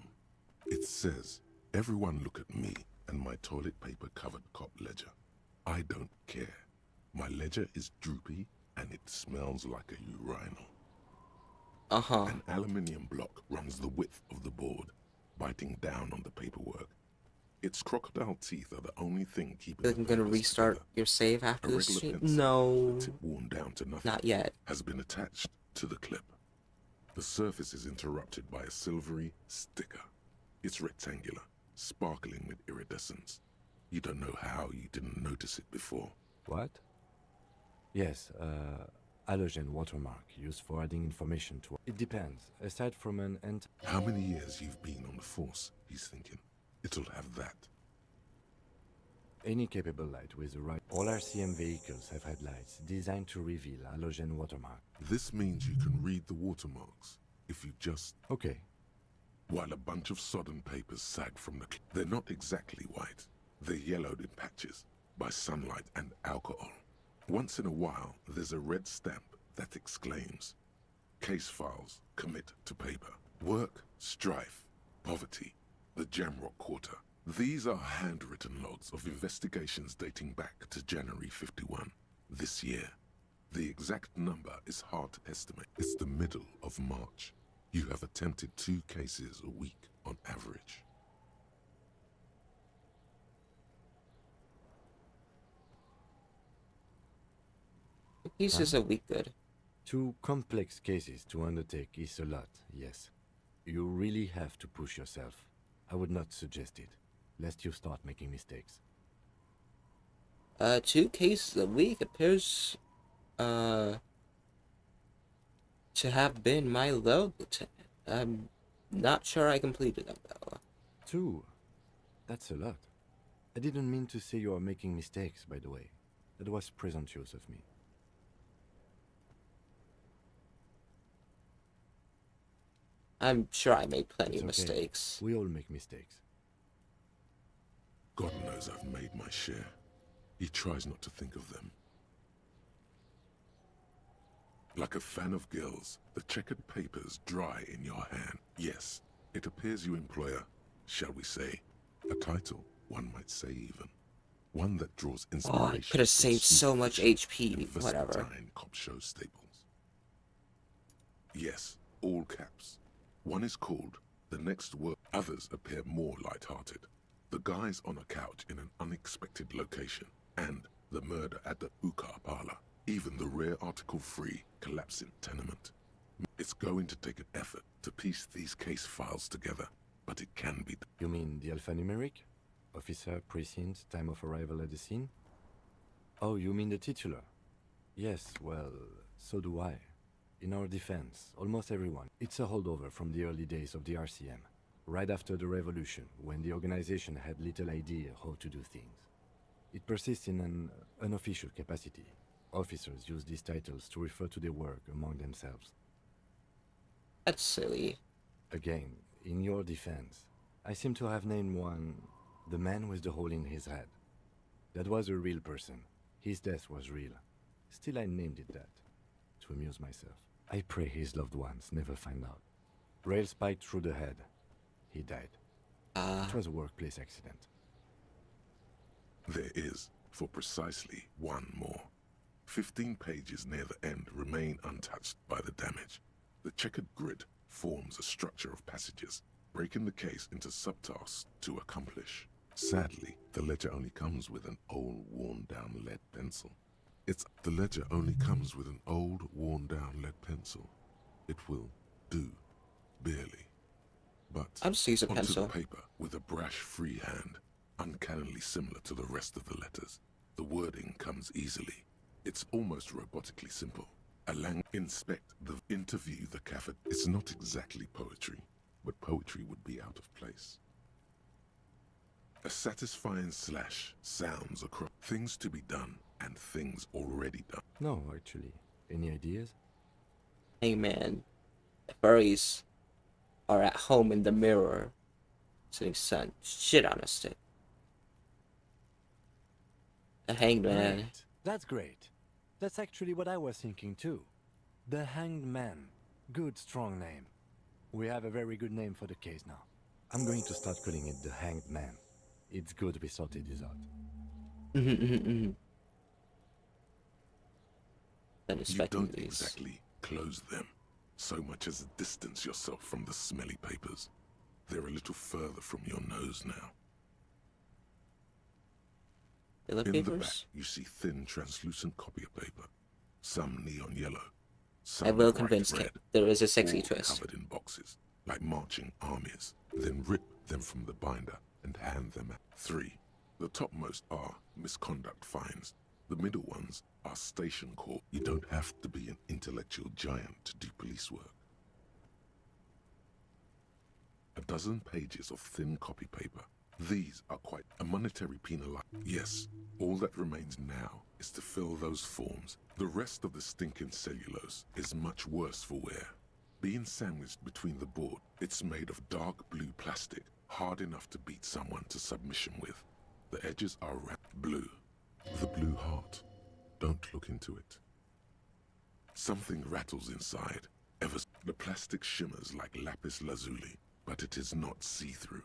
It says, everyone look at me and my toilet paper covered cop ledger. I don't care. My ledger is droopy and it smells like a urinal. An aluminium block runs the width of the board, biting down on the paperwork. Its crocodile teeth are the only thing keeping I'm gonna restart your save after this regular stream? pencil, No. the tip worn down to nothing, Not yet. has been attached to the clip. The surface is interrupted by a silvery sticker. It's rectangular, sparkling with iridescence. You don't know how you didn't notice it before. What? Yes, halogen watermark used for adding information to... It depends. Aside from an How many years you've been on the force, he's thinking. It'll have that. Any capable light with the right... All RCM vehicles have had lights designed to reveal halogen watermark. This means you can read the watermarks if you just... Okay. While a bunch of sodden papers sag from the... They're not exactly white. They're yellowed in patches by sunlight and alcohol. Once in a while, there's a red stamp that exclaims, case files commit to paper. Work, strife, poverty, the Jamrock Quarter. These are handwritten logs of investigations dating back to January 51, this year. The exact number is hard to estimate. It's the middle of March. You have attempted 2 cases a week on average. Pieces a week good. 2 complex cases to undertake is a lot, yes. You really have to push yourself. I would not suggest it, lest you start making mistakes. 2 cases a week appears, to have been my load, Lieutenant. I'm not sure I completed them, though. 2? That's a lot. I didn't mean to say you are making mistakes, by the way. That was presumptuous of me. I'm sure I made plenty It's of okay. mistakes. We all make mistakes. God knows I've made my share. He tries not to think of them. Like a fan of gills, the checkered papers dry in your hand. Yes, it appears you employ a, shall we say, a title, one might say even. One that draws inspiration. Oh, I could have saved so much HP, whatever. Versatile cop show staples. Yes, all caps. One is called The Next World. Others appear more light-hearted. The guys on a couch in an unexpected location, and the murder at the hookah parlor. Even the rare article-free collapsing tenement. It's going to take an effort to piece these case files together, but it can be done. You mean the alphanumeric? Officer, precinct, time of arrival at the scene? Oh, you mean the titular? Yes, well, so do I. In our defense, almost everyone. It's a holdover from the early days of the RCM, right after the revolution, when the organization had little idea how to do things. It persists in an unofficial capacity. Officers use these titles to refer to their work among themselves. That's silly. Again, in your defense, I seem to have named one the man with the hole in his head. That was a real person. His death was real. Still, I named it that, to amuse myself. I pray his loved ones never find out. Rail spiked through the head. He died. It was a workplace accident. There is, for precisely one more. 15 pages near the end remain untouched by the damage. The checkered grid forms a structure of passages, breaking the case into subtasks to accomplish. Sadly, the ledger only comes with an old, worn-down lead pencil. The ledger only comes with an old, worn-down lead pencil. It will do, barely. But I'll just use a onto pencil. the paper with a brash free hand, uncannily similar to the rest of the letters. The wording comes easily. It's almost robotically simple. Inspect the interview the cafe. It's not exactly poetry, but poetry would be out of place. A satisfying slash sounds across things to be done and things already done. No, actually. Any ideas? Hey man, the furries are at home in the mirror, sitting sun shit on a stick. The Hanged Man. Great. That's great. That's actually what I was thinking too. The Hanged Man. Good, strong name. We have a very good name for the case now. I'm going to start calling it the Hanged Man. It's good we sorted this out. Then You inspecting don't these. exactly close them, so much as distance yourself from the smelly papers. They're a little further from your nose now. Yellow In the back, papers? you see thin, translucent copy of paper. Some neon yellow. Some I will bright convince red, Kate there is a sexy all twist. covered in boxes, like marching armies. Then rip them from the binder and hand them out. 3. The topmost are misconduct fines. The middle ones are station call. You don't have to be an intellectual giant to do police work. A dozen pages of thin copy paper. These are quite a monetary penalization. Yes, all that remains now is to fill those forms. The rest of the stinking cellulose is much worse for wear. Being sandwiched between the board, it's made of dark blue plastic, hard enough to beat someone to submission with. The edges are blue. The blue heart. Don't look into it. Something rattles inside. The plastic shimmers like lapis lazuli, but it is not see-through.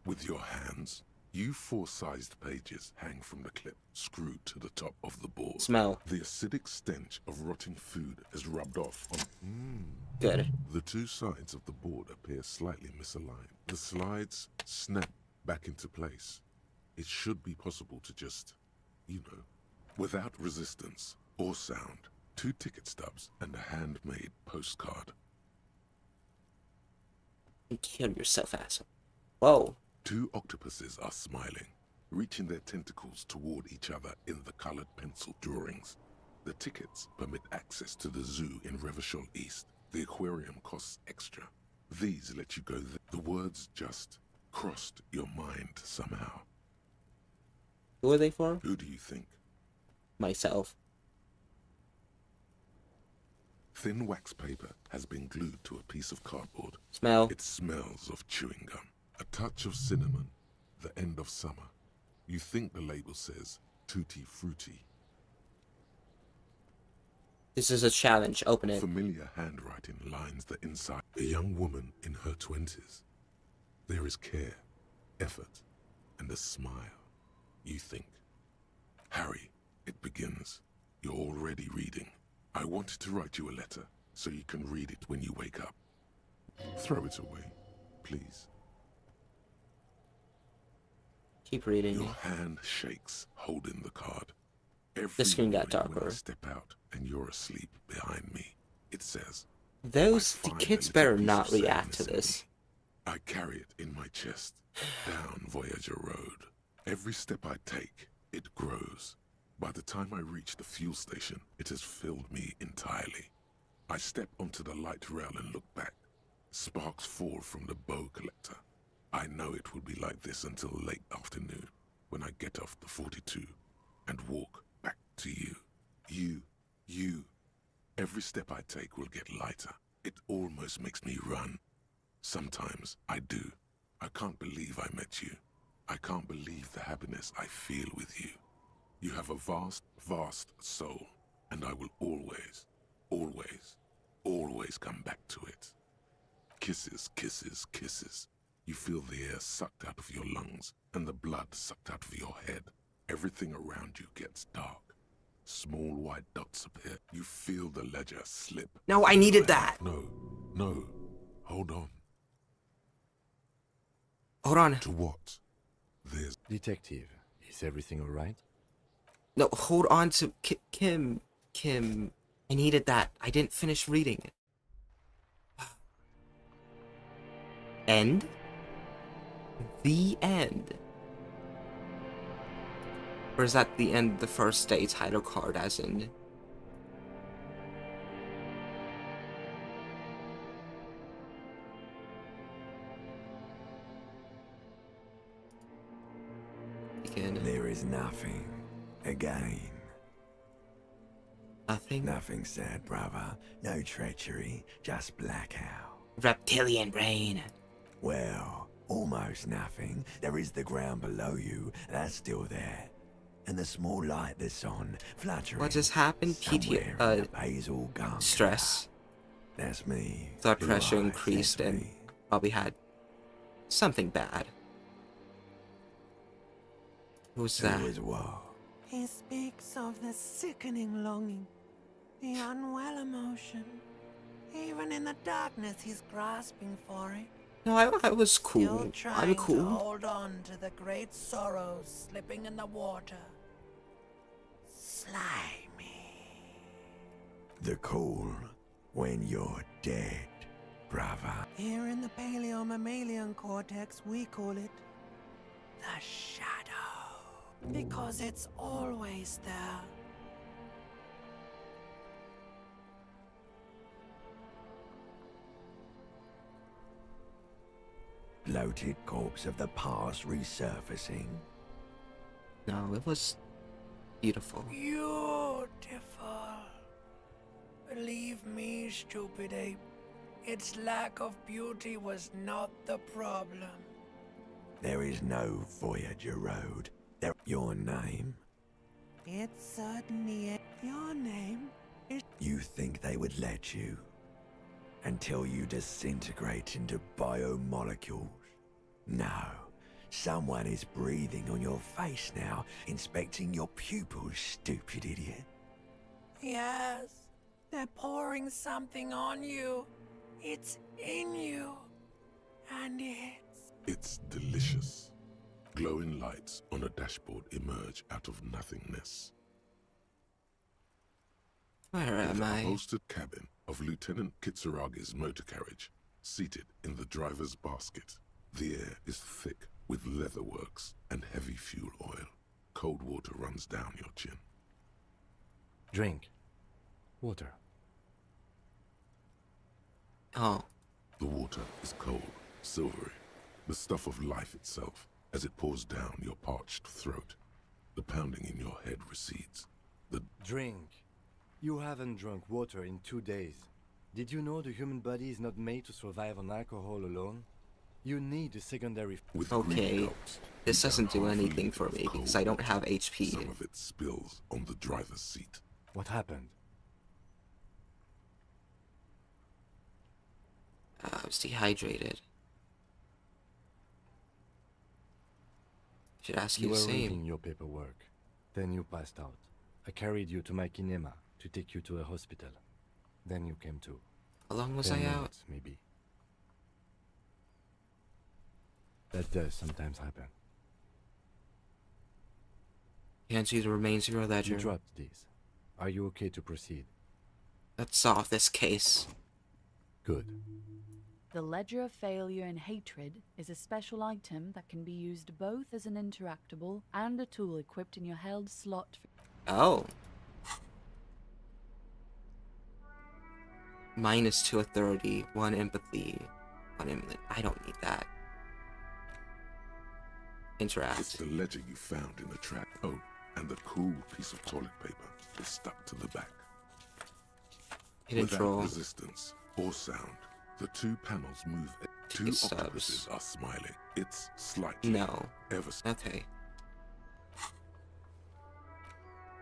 With your hands, you 4-sized pages hang from the clip, screwed to the top of the board. Smell. The acidic stench of rotting food is rubbed off on... Good. The two sides of the board appear slightly misaligned. The slides snap back into place. It should be possible to just, without resistance or sound, 2 ticket stubs and a handmade postcard. Kill yourself, asshole. Whoa. 2 octopuses are smiling, reaching their tentacles toward each other in the colored pencil drawings. The tickets permit access to the zoo in Revachol East. The aquarium costs extra. These let you go there. The words just crossed your mind somehow. Who are they for? Who do you think? Myself. Thin wax paper has been glued to a piece of cardboard. Smell. It smells of chewing gum. A touch of cinnamon. The end of summer. You think the label says tutti frutti. This is a challenge. Open it. Familiar handwriting lines the inside. A young woman in her 20s. There is care, effort, and a smile. You think. Harry, it begins. You're already reading. I wanted to write you a letter so you can read it when you wake up. Throw it away, please. Keep reading. Your hand shakes, holding the card. The screen got morning when darker. I step out and you're asleep behind me. It says, The kids better not react to this. I carry it in my chest, down Voyager Road. Every step I take, it grows. By the time I reach the fuel station, it has filled me entirely. I step onto the light rail and look back. Sparks fall from the bow collector. I know it will be like this until late afternoon, when I get off the 42 and walk back to you. You. Every step I take will get lighter. It almost makes me run. Sometimes I do. I can't believe I met you. I can't believe the happiness I feel with you. You have a vast, vast soul, and I will always, always, always come back to it. Kisses, kisses, kisses. You feel the air sucked out of your lungs and the blood sucked out of your head. Everything around you gets dark. Small white dots appear. You feel the ledger slip. No, I needed that. No. Hold on. Hold on. To what? There's... Detective, is everything all right? No, hold on to Kim. I needed that. I didn't finish reading it. End? The end. Or is that the end, the first day title card as in? Again. There is nothing. Again. Nothing? Nothing said, brother. No treachery, just blackout. Reptilian brain. Well, almost nothing. There is the ground below you, that's still there. And the small light that's on, fluttering. What just happened? Basil gum. Stress. That's me. Blood pressure increased and probably had something bad. Who's that? Who is what? He speaks of the sickening longing, the unwell emotion. Even in the darkness, he's grasping for it. No, I was cool. You're trying I'm cool. to hold on to the great sorrows slipping in the water. Slimy. The cool when you're dead, brother. Here in the paleo-mammalian cortex, we call it the shadow. Because it's always there. Bloated corpse of the past resurfacing. No, it was beautiful. Beautiful. Believe me, stupid ape. Its lack of beauty was not the problem. There is no Voyager Road. Your name? It's certainly your name. You think they would let you? Until you disintegrate into biomolecules? No. Someone is breathing on your face now, inspecting your pupils, stupid idiot. Yes, they're pouring something on you. It's in you. And It's delicious. Glowing lights on a dashboard emerge out of nothingness. Where am I? The upholstered cabin of Lieutenant Kitsuragi's motor carriage, seated in the driver's basket. The air is thick with leatherworks and heavy fuel oil. Cold water runs down your chin. Drink. Water. Oh. The water is cold, silvery, the stuff of life itself, as it pours down your parched throat. The pounding in your head recedes. The Drink. You haven't drunk water in 2 days. Did you know the human body is not made to survive on alcohol alone? You need a secondary... Okay, this doesn't do anything for me because I don't have HP. Some of it spills on the driver's seat. What happened? I was dehydrated. Should ask you You the were same. reading your paperwork. Then you passed out. I carried you to my kinema to take you to a hospital. Then you came to. How long was 10 I out? minutes, maybe. That does sometimes happen. Can't see the remains of your ledger. You dropped these. Are you okay to proceed? Let's solve this case. Good. The Ledger of Failure and Hatred is a special item that can be used both as an interactable and a tool equipped in your held slot. Oh. -2 authority, 1 empathy, 1 empathy. I don't need that. Interact. It's the ledger you found in the track. Oh, and the cool piece of toilet paper is stuck to the back. Hidden Without troll. resistance or sound, the 2 panels move. 2 It octopuses are smiling. It's slightly. No. Ever. Okay.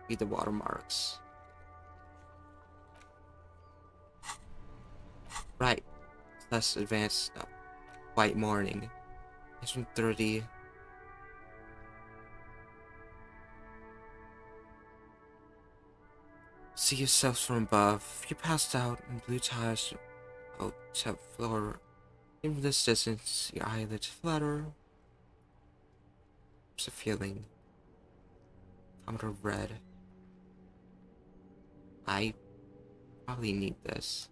Read the watermarks. Right. Less advanced. No. White morning. It's from 30. See yourselves from above. You passed out in blue tires. Hotel floor. In this distance, your eyelids flutter. There's a feeling. Counter red. I probably need this.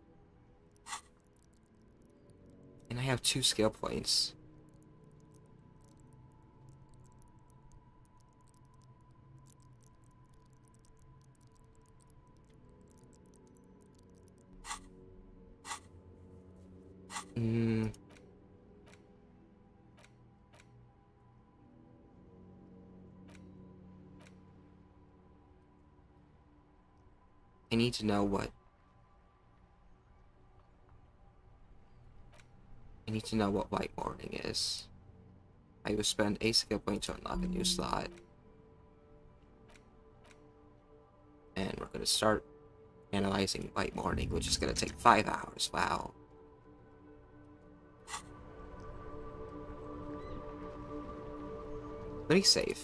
And I have 2 skill points. I need to know what. I need to know what white morning is. I will spend a skill point to unlock a new slot. And we're gonna start analyzing white morning, which is gonna take 5 hours. Wow. Let me save.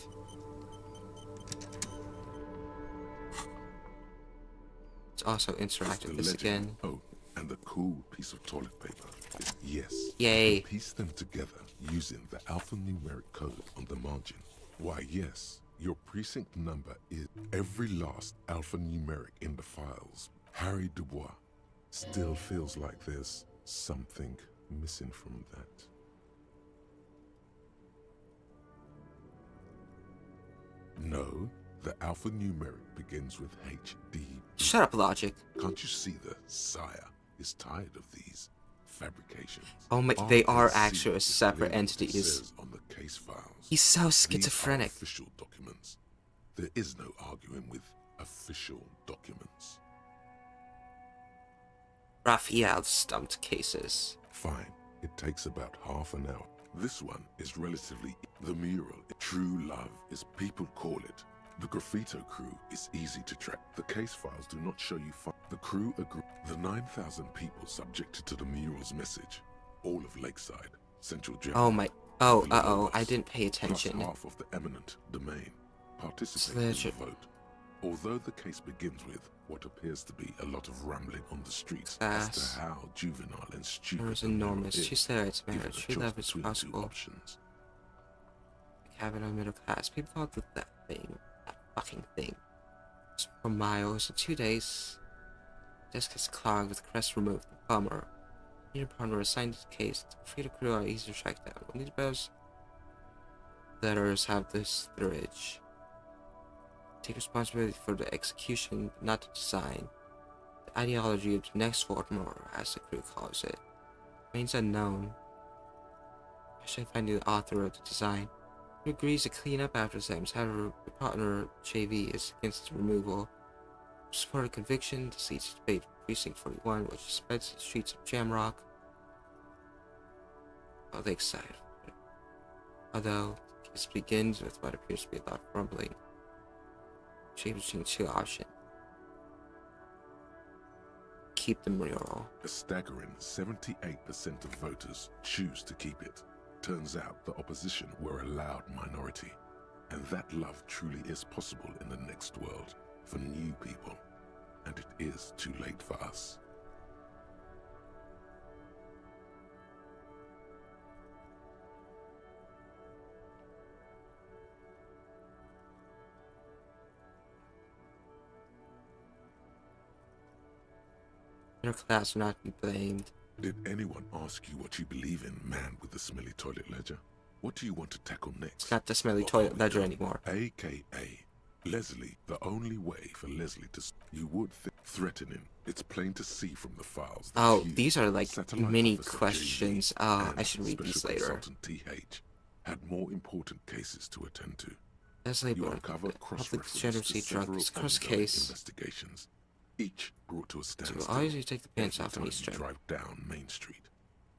It's also interact with this again. Oh, and the cool piece of toilet paper is yes. Yay. You can piece them together using the alphanumeric code on the margin. Why, yes, your precinct number is every last alphanumeric in the files. Harry Dubois still feels like there's something missing from that. No, the alphanumeric begins with HD. Shut up, Logic. Can't you see the sire is tired of these fabrications? Oh my, they are actually separate entities. Says on the case files. He's so schizophrenic. These are official documents. There is no arguing with official documents. Raphael stumped cases. Fine. It takes about half an hour. This one is relatively... The mural, true love, as people call it. The graffito crew is easy to track. The case files do not show you... The crew agree. The 9,000 people subjected to the mural's message. All of Lakeside, Central Jail. Oh my... Oh, uh-oh, I didn't pay attention. Plus half of the eminent domain participated in the vote. Although the case begins with what appears to be a lot of rambling on the streets as to how juvenile and stupid it was the mural enormous. is, She said it's given marriage. the She choice love is between the two possible. options. Cabin of middle class. People thought that that fucking thing, was for miles. In 2 days, desk is clogged with crest removed. Bummer. Your partner assigned to the case. Free to crew are easy to track down. When these bells letters have this storage. Take responsibility for the execution, but not the design. The ideology of the next Fortune, or as the crew calls it, remains unknown. I should find the author of the design. He agrees to clean up after Sam's. However, your partner, JV, is against removal. Support a conviction. This leads to debate Precinct 41, which spreads the streets of Jamrock. Oh, they excited. Although, the case begins with what appears to be a lot of rumbling. Choose between two options. Keep the mural. A staggering 78% of voters choose to keep it. Turns out the opposition were a loud minority, and that love truly is possible in the next world for new people, and it is too late for us. Your class will not be blamed. Did anyone ask you what you believe in, man with the smelly toilet ledger? What do you want to tackle next? It's not the smelly toilet ledger anymore. AKA Leslie, the only way for Leslie to... You would think threatening. It's plain to see from the files. Oh, these are like mini questions. I should read these later. TH had more important cases to attend to. Leslie You Burke, uncover public cross-reference generously to drunk several this cross ongoing case. investigations, each brought to a standstill. So always you take the pants every off on time each you strip. drive down Main Street,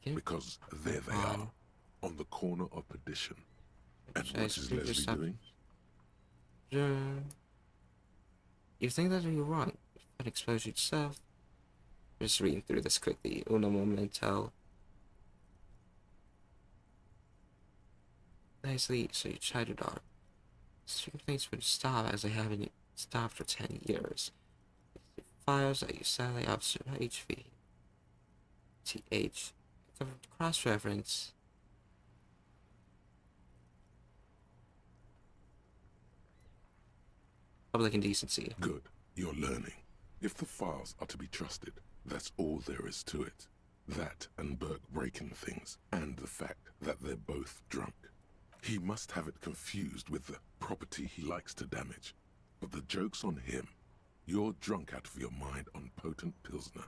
Okay. because there they are, on the corner of Perdition. And Should I what is speak Leslie yourself? doing? You think that you're wrong? But expose yourself. Just reading through this quickly. Uno momento. Leslie, so you tried it on. Certain things would stop as they haven't stopped for 10 years. The files that you sadly officer HV. TH. Cross-reference. Public indecency. Good. You're learning. If the files are to be trusted, that's all there is to it. That and Burke breaking things, and the fact that they're both drunk. He must have it confused with the property he likes to damage. But the joke's on him. You're drunk out of your mind on potent Pilsner.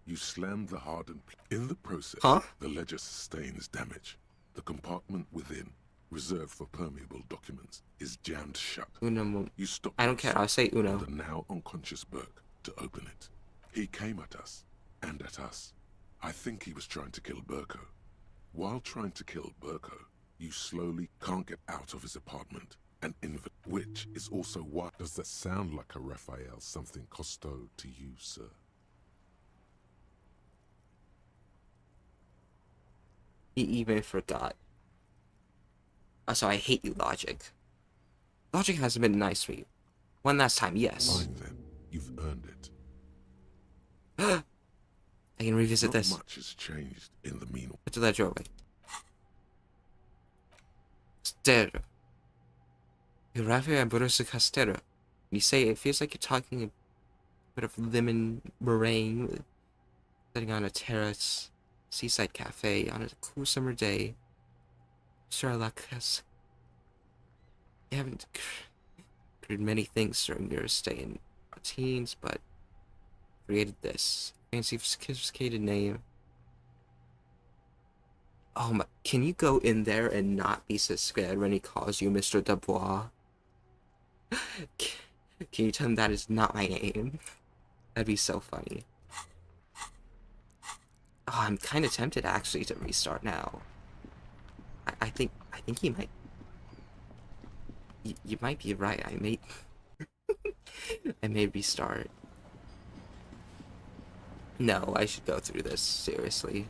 You slammed the hardened... In the process, the ledger sustains damage. The compartment within, reserved for permeable documents, is jammed shut. You stop. I don't care, I'll say Uno. The now unconscious Burke to open it. He came at us, and at us. I think he was trying to kill Burko. While trying to kill Burko, you slowly can't get out of his apartment, and which is also what... Does that sound like a Raphael something costo to you, sir? He even forgot. Also, I hate you, Logic. Logic hasn't been nice for you. One last time, yes. Fine then. You've earned it. I can revisit Not this. much has changed in the meanwhile. Put to that doorway. Castero. Rafael Ambrosio Castero. You say it feels like you're talking a bit of lemon meringue, sitting on a terrace, seaside cafe on a cool summer day. Sherlock has... You haven't created many things during your stay in our teens, but created this fancy sophisticated name. Oh my, can you go in there and not be so scared when he calls you Mr. Dubois? Can you tell him that is not my name? That'd be so funny. Oh, I'm kind of tempted actually to restart now. I think he might. You might be right. I may restart. No, I should go through this seriously.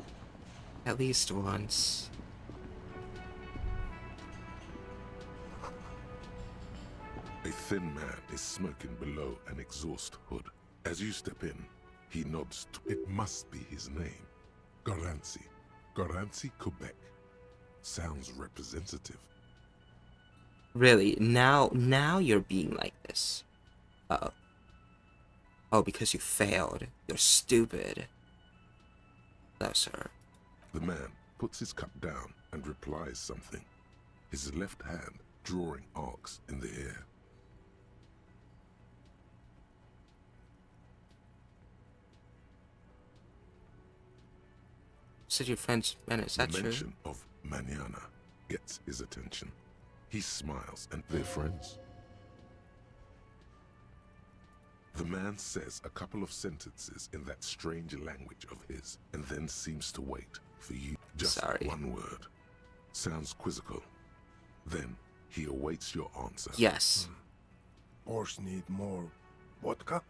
At least once. A thin man is smoking below an exhaust hood. As you step in, he nods. It must be his name. Garancy. Garancy, Quebec. Sounds representative. Really? Now you're being like this. Uh-oh. Oh, because you failed. You're stupid. No, sir. The man puts his cup down and replies something, his left hand drawing arcs in the air. Said your friend's man, is that the true? mention of Manana gets his attention. He smiles and they're friends. The man says a couple of sentences in that strange language of his and then seems to wait for you. Just one word. Sounds quizzical. Then he awaits your answer. Yes. Horse need more vodka?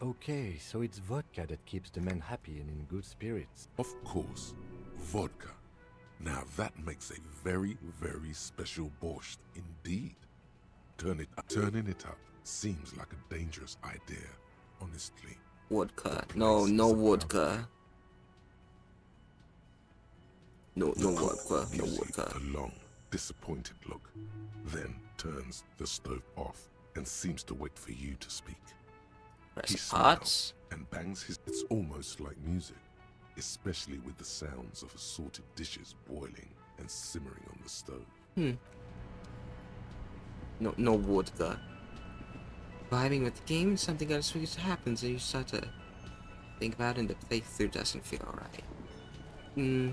Okay, so it's vodka that keeps the men happy and in good spirits. Of course, vodka. Now that makes a very, very special borscht indeed. Turning it up seems like a dangerous idea, honestly. Vodka. No vodka. No vodka. No vodka. A long, disappointed look, then turns the stove off and seems to wait for you to speak. He smiles and bangs his... It's almost like music, especially with the sounds of assorted dishes boiling and simmering on the stove. No vodka. Vibing with the game, something unexpected happens and you start to think about it and the playthrough doesn't feel right. I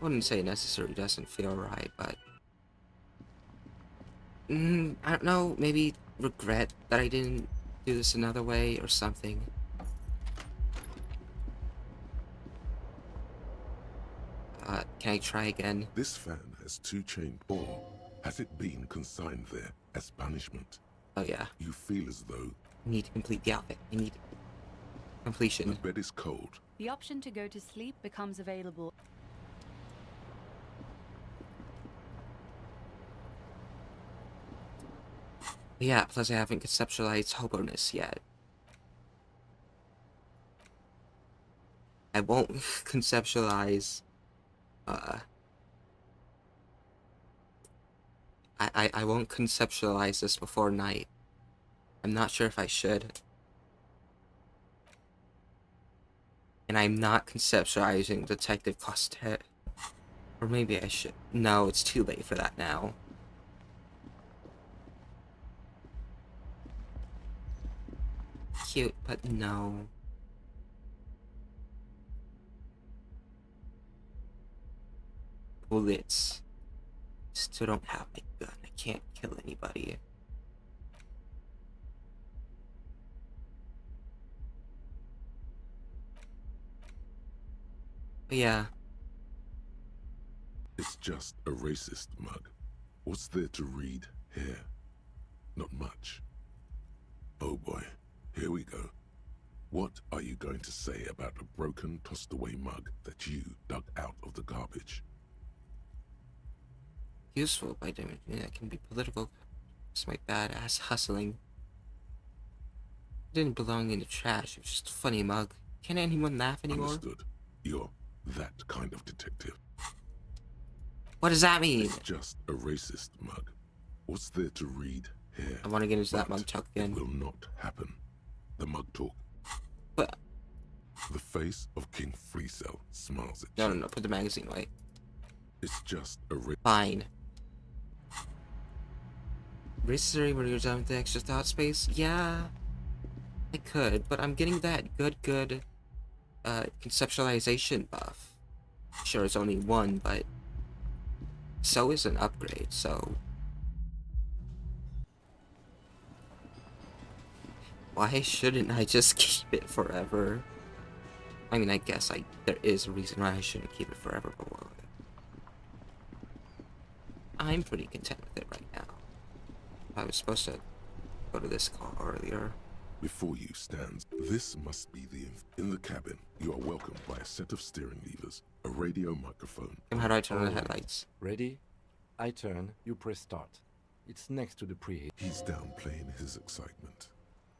wouldn't say necessarily doesn't feel right, but I don't know, maybe regret that I didn't do this another way or something. Can I try again? This fan has 2 chain or has it been consigned there as punishment? Oh yeah. You feel as though I need to complete the outfit. I need completion. The bed is cold. The option to go to sleep becomes available. Yeah, plus I haven't conceptualized hobo-ness yet. I won't conceptualize, I won't conceptualize this before night. I'm not sure if I should. And I'm not conceptualizing Detective Costet. Or maybe I should. No, it's too late for that now. Cute, but no. Bullets. Still don't have my gun. I can't kill anybody. But yeah. It's just a racist mug. What's there to read here? Not much. Oh boy, here we go. What are you going to say about a broken, tossed away mug that you dug out of the garbage? Useful by damage. Yeah, it can be political. It's my badass hustling. It didn't belong in the trash. It was just a funny mug. Can't anyone laugh anymore? Understood. You're that kind of detective. What does that mean? It's just a racist mug. What's there to read here? I want to get into that mug talk again. It will not happen. The mug talk. But the face of King Fleecell smiles at you. No, put the magazine away. It's just a fine. Racism when you're done with the extra thought space? Yeah, I could, but I'm getting that good conceptualization buff. Sure, it's only 1, but so is an upgrade, so why shouldn't I just keep it forever? I mean, I guess there is a reason why I shouldn't keep it forever, but I'm pretty content with it right now. I was supposed to go to this call earlier. Before you stands, this must be the in the cabin. You are welcomed by a set of steering levers, a radio microphone. And how do I turn on the headlights? Ready? I turn, you press start. It's next to the preheat. He's downplaying his excitement.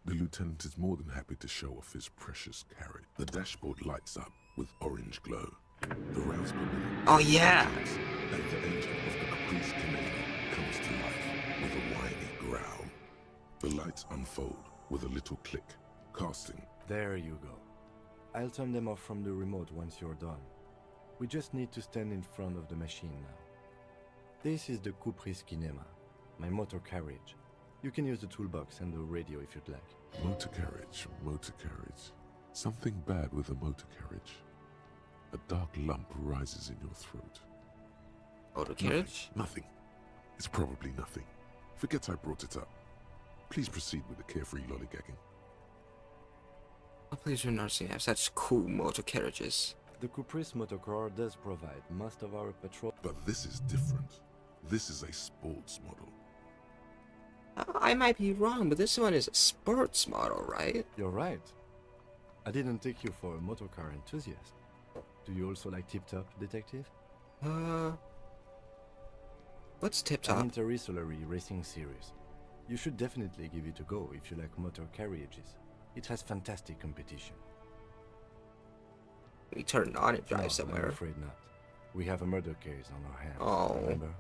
The lieutenant is more than happy to show off his precious carriage. The dashboard lights up with orange glow. The rounds per minute. Oh yeah! And the engine of the Caprice Canadian comes to life with a whiny growl. The lights unfold with a little click, casting. There you go. I'll turn them off from the remote once you're done. We just need to stand in front of the machine now. This is the Caprice Cinema, my motor carriage. You can use the toolbox and the radio if you'd like. Motor carriage, motor carriage. Something bad with a motor carriage. A dark lump rises in your throat. Auto carriage? Nothing. It's probably nothing. Forget I brought it up. Please proceed with the carefree lollygagging. Oh, please do not have such cool motor carriages. The Caprice motorcar does provide most of our patrol. But this is different. This is a sports model. I might be wrong, but this one is a sports model, right? You're right. I didn't take you for a motorcar enthusiast. Do you also like Tip Top, Detective? What's Tip Top? An interstellary racing series. You should definitely give it a go if you like motor carriages. It has fantastic competition. We turn it on and drive No, somewhere. I'm afraid not. We have a murder case on our hands. Oh. Remember?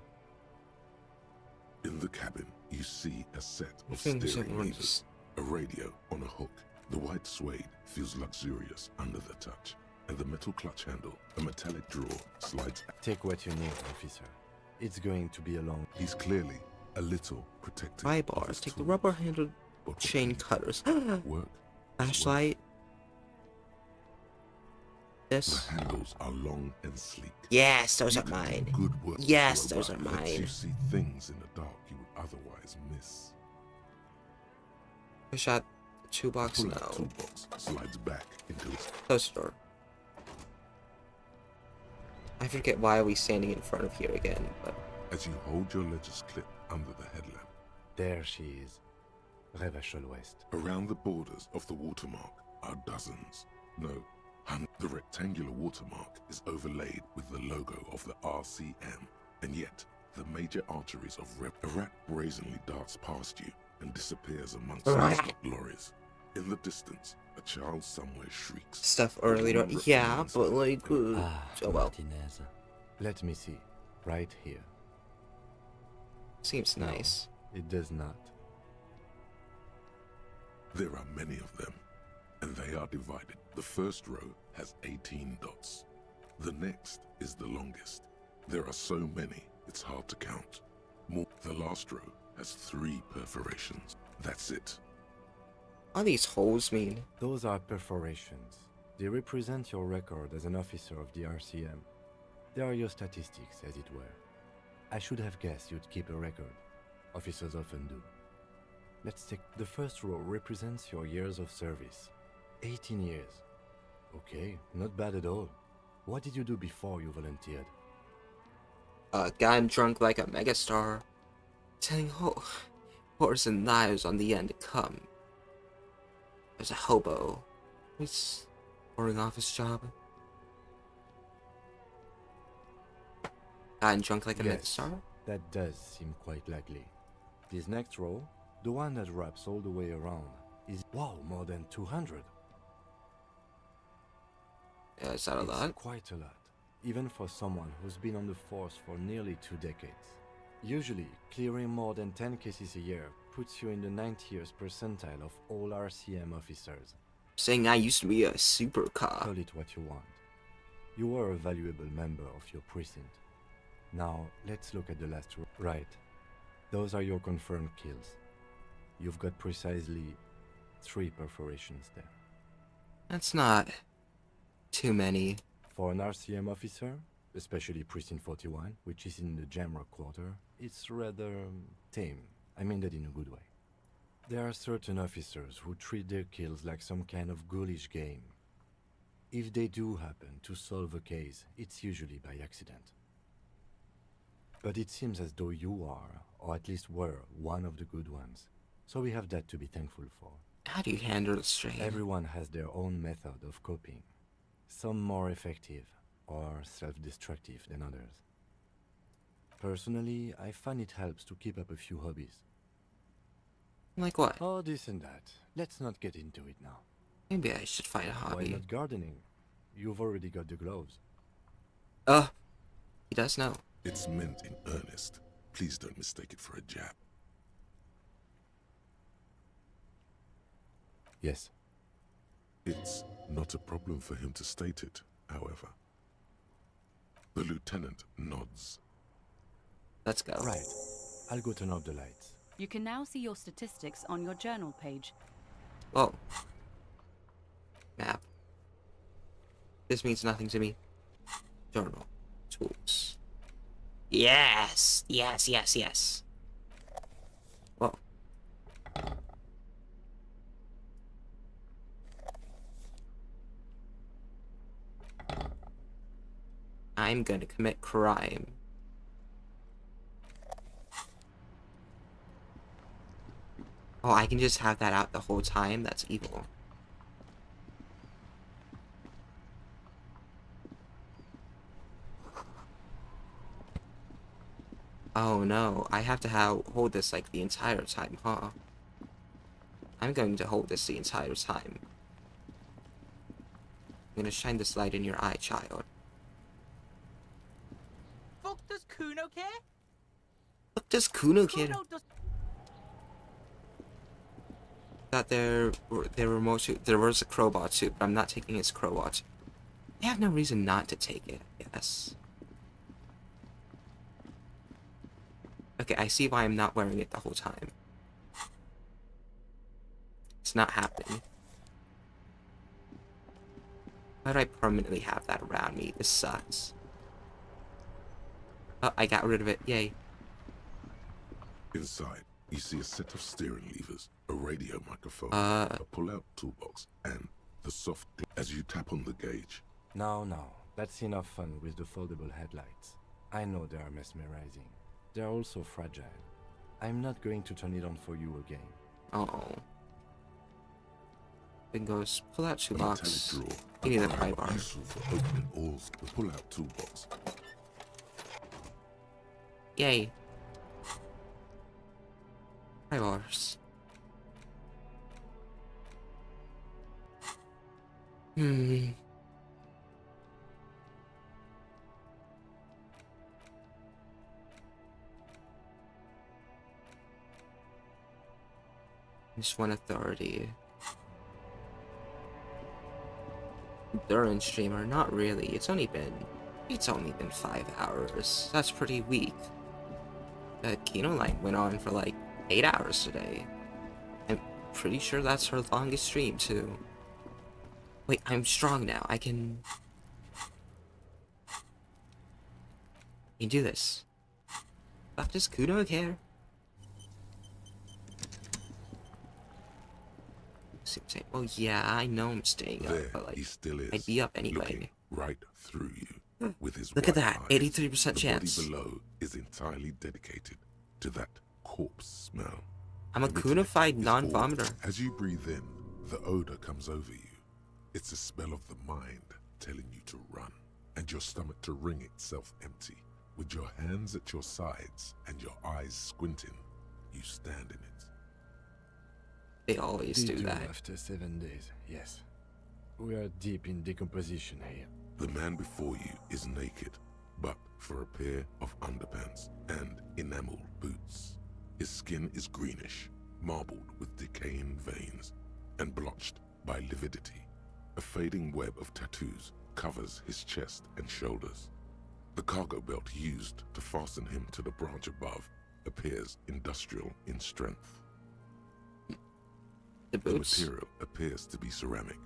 In the cabin, you see a set of Things steering that levers, a radio on a hook. The white suede feels luxurious under the touch, and the metal clutch handle, a metallic drawer, slides. Take what you need, officer. It's going to be a long... He's clearly a little protective. My of bars. his Take the tools. rubber-handled But chain cutters. work. Flashlight. The This. handles are long and sleek. Yes, those You are can do mine. Good work. Yes, with a those are robot that lets mine. You see things in the dark you would otherwise miss. I shot the toolbox. Pull out No. toolbox slides back into its. Close the door. I forget why are we standing in front of here again, but As you hold your ledger's clip under the headlamp. There she is. Revachol West. Around the borders of the watermark are dozens, no, hundreds. The rectangular watermark is overlaid with the logo of the RCM, and yet the major arteries of a rat brazenly darts past you and disappears amongst the stock lorries. In the distance, a child somewhere shrieks. stuff earlier. Yeah, but like, oh well. Martinez. Let me see. Right here. Seems No, nice. It does not. There are many of them, and they are divided. The first row has 18 dots. The next is the longest. There are so many, it's hard to count. More. The last row has 3 perforations. That's it. What do these holes mean? Those are perforations. They represent your record as an officer of the RCM. They are your statistics, as it were. I should have guessed you'd keep a record. Officers often do. Let's take the first row represents your years of service. 18 years. Okay, not bad at all. What did you do before you volunteered? Gotten drunk like a megastar. Telling horse and knives on the end to come. There's a hobo. He's boring off his job. Gotten drunk like a megastar? That does seem quite likely. This next row, the one that wraps all the way around, is wow, more than 200. Yeah, is that a lot? Quite a lot, even for someone who's been on the force for nearly 2 decades. Usually, clearing more than 10 cases a year puts you in the 90th percentile of all RCM officers. Saying I used to be a super cop. Call it what you want. You were a valuable member of your precinct. Now, let's look at the last row. Right. Those are your confirmed kills. You've got precisely 3 perforations there. That's not too many. For an RCM officer, especially Precinct 41, which is in the Jamrock quarter, it's rather tame. I mean that in a good way. There are certain officers who treat their kills like some kind of ghoulish game. If they do happen to solve a case, it's usually by accident. But it seems as though you are, or at least were, one of the good ones. So we have that to be thankful for. How do you handle the strain? Everyone has their own method of coping. Some more effective or self-destructive than others. Personally, I find it helps to keep up a few hobbies. Like what? Oh, this and that. Let's not get into it now. Maybe I should find a hobby. Why not gardening? You've already got the gloves. He does know. It's meant in earnest. Please don't mistake it for a jab. Yes. It's not a problem for him to state it, however. The lieutenant nods. Let's go. Right. I'll go turn off the lights. You can now see your statistics on your journal page. Oh. Map. This means nothing to me. Journal. Tools. Yes! Yes, yes, yes. Whoa. I'm gonna commit crime. Oh, I can just have that out the whole time? That's evil. Oh no, I have to hold this like the entire time, huh? I'm going to hold this the entire time. I'm gonna shine this light in your eye, child. Fuck does Kuno care? What does Kuno care? Kuno does. That there were more too. There was a crowbar too, but I'm not taking his crowbar. I have no reason not to take it. Yes. Okay, I see why I'm not wearing it the whole time. It's not happening. Why do I permanently have that around me? This sucks. Oh, I got rid of it. Yay. Inside, you see a set of steering levers, a radio microphone, a pull-out toolbox, and the soft as you tap on the gauge. No, that's enough fun with the foldable headlights. I know they are mesmerizing. They're also fragile. I'm not going to turn it on for you again. Oh. Then goes pull-out toolbox. You need a pry bar. Useful for opening all the pull-out toolbox. Yay. Pry bars. Just one authority. Durin streamer, not really. It's only been 5 hours. That's pretty weak. The Kino line went on for like 8 hours today. I'm pretty sure that's her longest stream too. Wait, I'm strong now. I can do this. What does Kuno care? Well, yeah, I know I'm staying up, but like, he still is, I'd be up anyway. Looking right through you with his Look at white that, eyes. 83% chance. The body below is entirely dedicated to that corpse smell. I'm a Kunified non-vomiter. As you breathe in, the odor comes over you. It's a smell of the mind telling you to run, and your stomach to wring itself empty. With your hands at your sides and your eyes squinting, you stand in it. They always do that. After 7 days, yes. We are deep in decomposition here. The man before you is naked, but for a pair of underpants and enameled boots. His skin is greenish, marbled with decaying veins, and blotched by lividity. A fading web of tattoos covers his chest and shoulders. The cargo belt used to fasten him to the branch above appears industrial in strength. The boots. The material appears to be ceramic.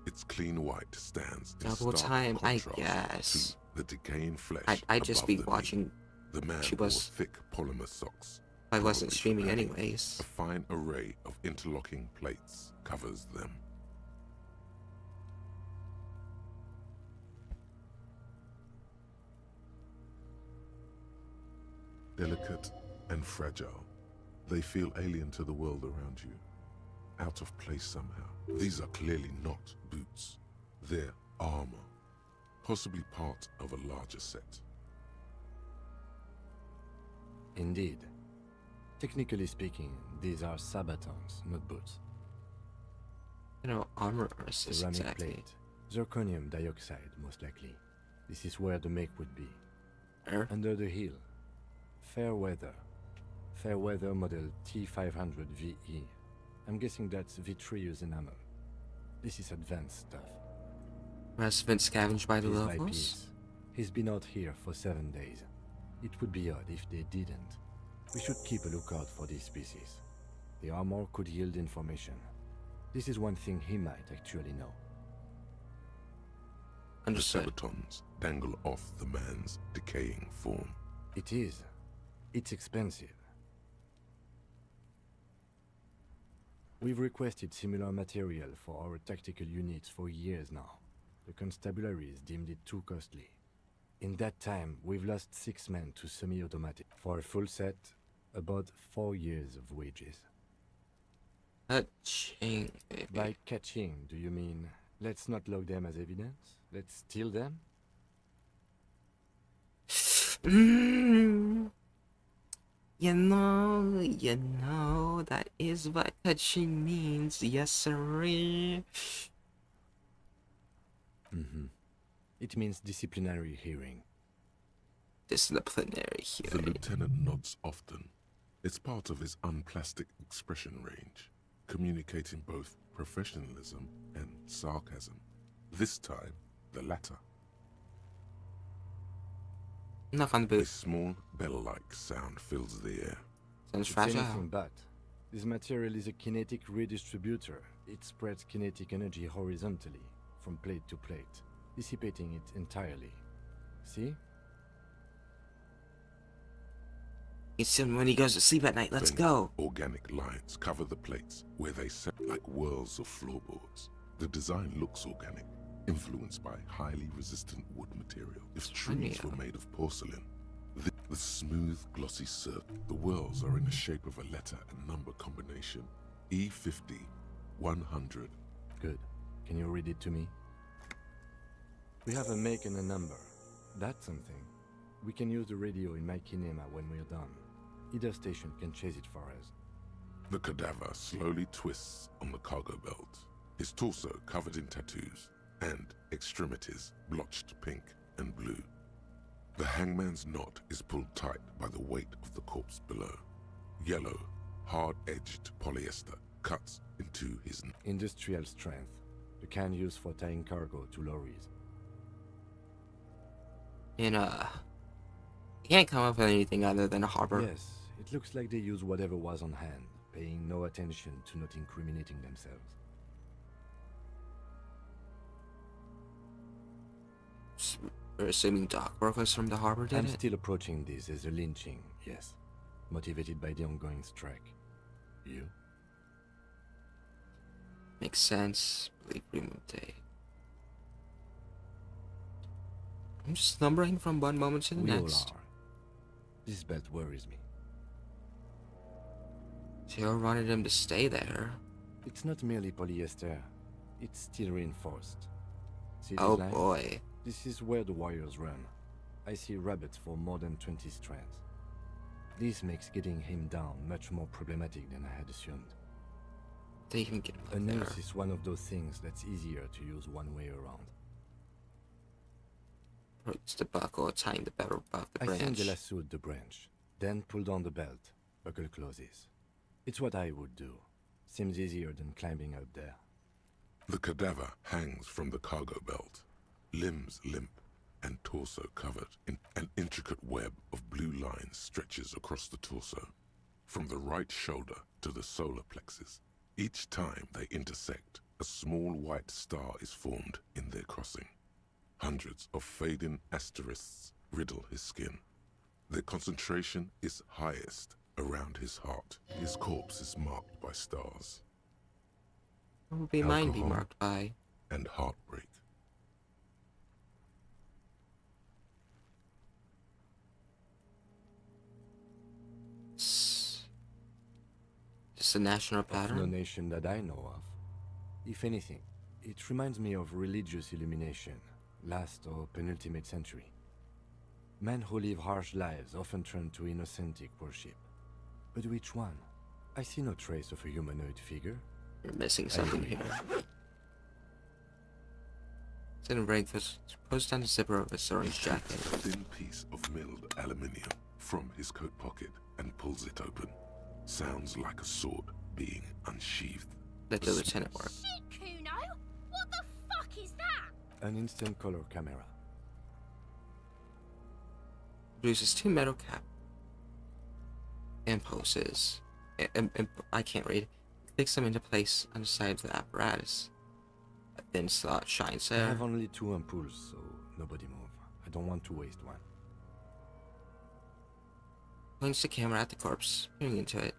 Its clean white stands in Double stark time, I contrast guess. to the decaying flesh. I'd just above be the knee. watching. The man She wore was. thick polymer socks. I wasn't probably streaming for padding. anyways. A fine array of interlocking plates covers them. Delicate and fragile, they feel alien to the world around you. Out of place somehow. These are clearly not boots. They're armor. Possibly part of a larger set. Indeed. Technically speaking, these are sabatons, not boots. You know, armor is Ceramic exactly. plate. Zirconium dioxide, most likely. This is where the make would be. Under the heel. Fair weather. Fair weather model T500 VE. I'm guessing that's vitreous enamel. This is advanced stuff. Resident scavenged by the Piece by locals. piece. He's been out here for 7 days. It would be odd if they didn't. We should keep a lookout for these species. The armor could yield information. This is one thing he might actually know. Understood. The sabatons dangle off the man's decaying form. It is. It's expensive. We've requested similar material for our tactical units for years now. The constabularies deemed it too costly. In that time, we've lost 6 men to semi-automatic. For a full set, about 4 years of wages. Catching, baby. By catching, do you mean let's not log them as evidence? Let's steal them? You know, that is what catching means. Yes, sirree. It means disciplinary hearing. Disciplinary hearing. The lieutenant nods often. It's part of his unplastic expression range, communicating both professionalism and sarcasm. This time, the latter. Knock on the boot. A small bell-like sound fills the air. Sounds It's fragile. anything but. This material is a kinetic redistributor. It spreads kinetic energy horizontally, from plate to plate, dissipating it entirely. See? It's him when he goes to sleep at night. Let's Then go. Organic lines cover the plates where they set like whirls of floorboards. The design looks organic, influenced by highly resistant wood material. If trees were made of porcelain, the smooth, glossy circle, the whirls are in the shape of a letter and number combination. E50, 100. Good. Can you read it to me? We have a make and a number. That's something. We can use the radio in my kinema when we're done. Either station can chase it for us. The cadaver slowly twists on the cargo belt, his torso covered in tattoos, and extremities blotched pink and blue. The hangman's knot is pulled tight by the weight of the corpse below. Yellow, hard-edged polyester cuts into his industrial strength, the kind used for tying cargo to lorries. You can't come up with anything other than a harbor. Yes, it looks like they use whatever was on hand, paying no attention to not incriminating themselves. We're assuming dock workers from the harbor did I'm it? still approaching this as a lynching, yes. Motivated by the ongoing strike. You? Makes sense. Believe remove day. I'm just numbering from one moment to the We all next. are. This belt worries me. Theo wanted him to stay there. It's not merely polyester. It's steel reinforced. See these Oh lines? boy. This is where the wires run. I see rabbits for more than 20 strands. This makes getting him down much more problematic than I had assumed. They can get him A up noose there. is one of those things that's easier to use one way around. Approach the buckle, tying the barrel above the I think branch. they lassoed the branch, then pulled on the belt. Buckle closes. It's what I would do. Seems easier than climbing up there. The cadaver hangs from the cargo belt, limbs limp and torso covered in an intricate web of blue lines stretches across the torso, from the right shoulder to the solar plexus. Each time they intersect, a small white star is formed in their crossing. Hundreds of fading asterisks riddle his skin. Their concentration is highest around his heart. His corpse is marked by stars. What would be mine be Alcohol marked by? and heartbreak. Just a national No pattern? nation that I know of. If anything, it reminds me of religious illumination, last or penultimate century. Men who live harsh lives often turn to innocentic worship. But which one? I see no trace of a humanoid figure. You're missing something here. Didn't breakfast. Pulls down the zipper of his orange jacket. A thin piece of milled aluminium from his coat pocket and pulls it open. Sounds like a sword being unsheathed. Let the lieutenant work. Shit, Kuno! What the fuck is that? An instant color camera. Produces 2 metal cap impulses. I can't read. Clicks them into place on the side of the apparatus. A thin slot shines I there. have only 2 ampoules, so nobody move. I don't want to waste one. Points the camera at the corpse, peering into it.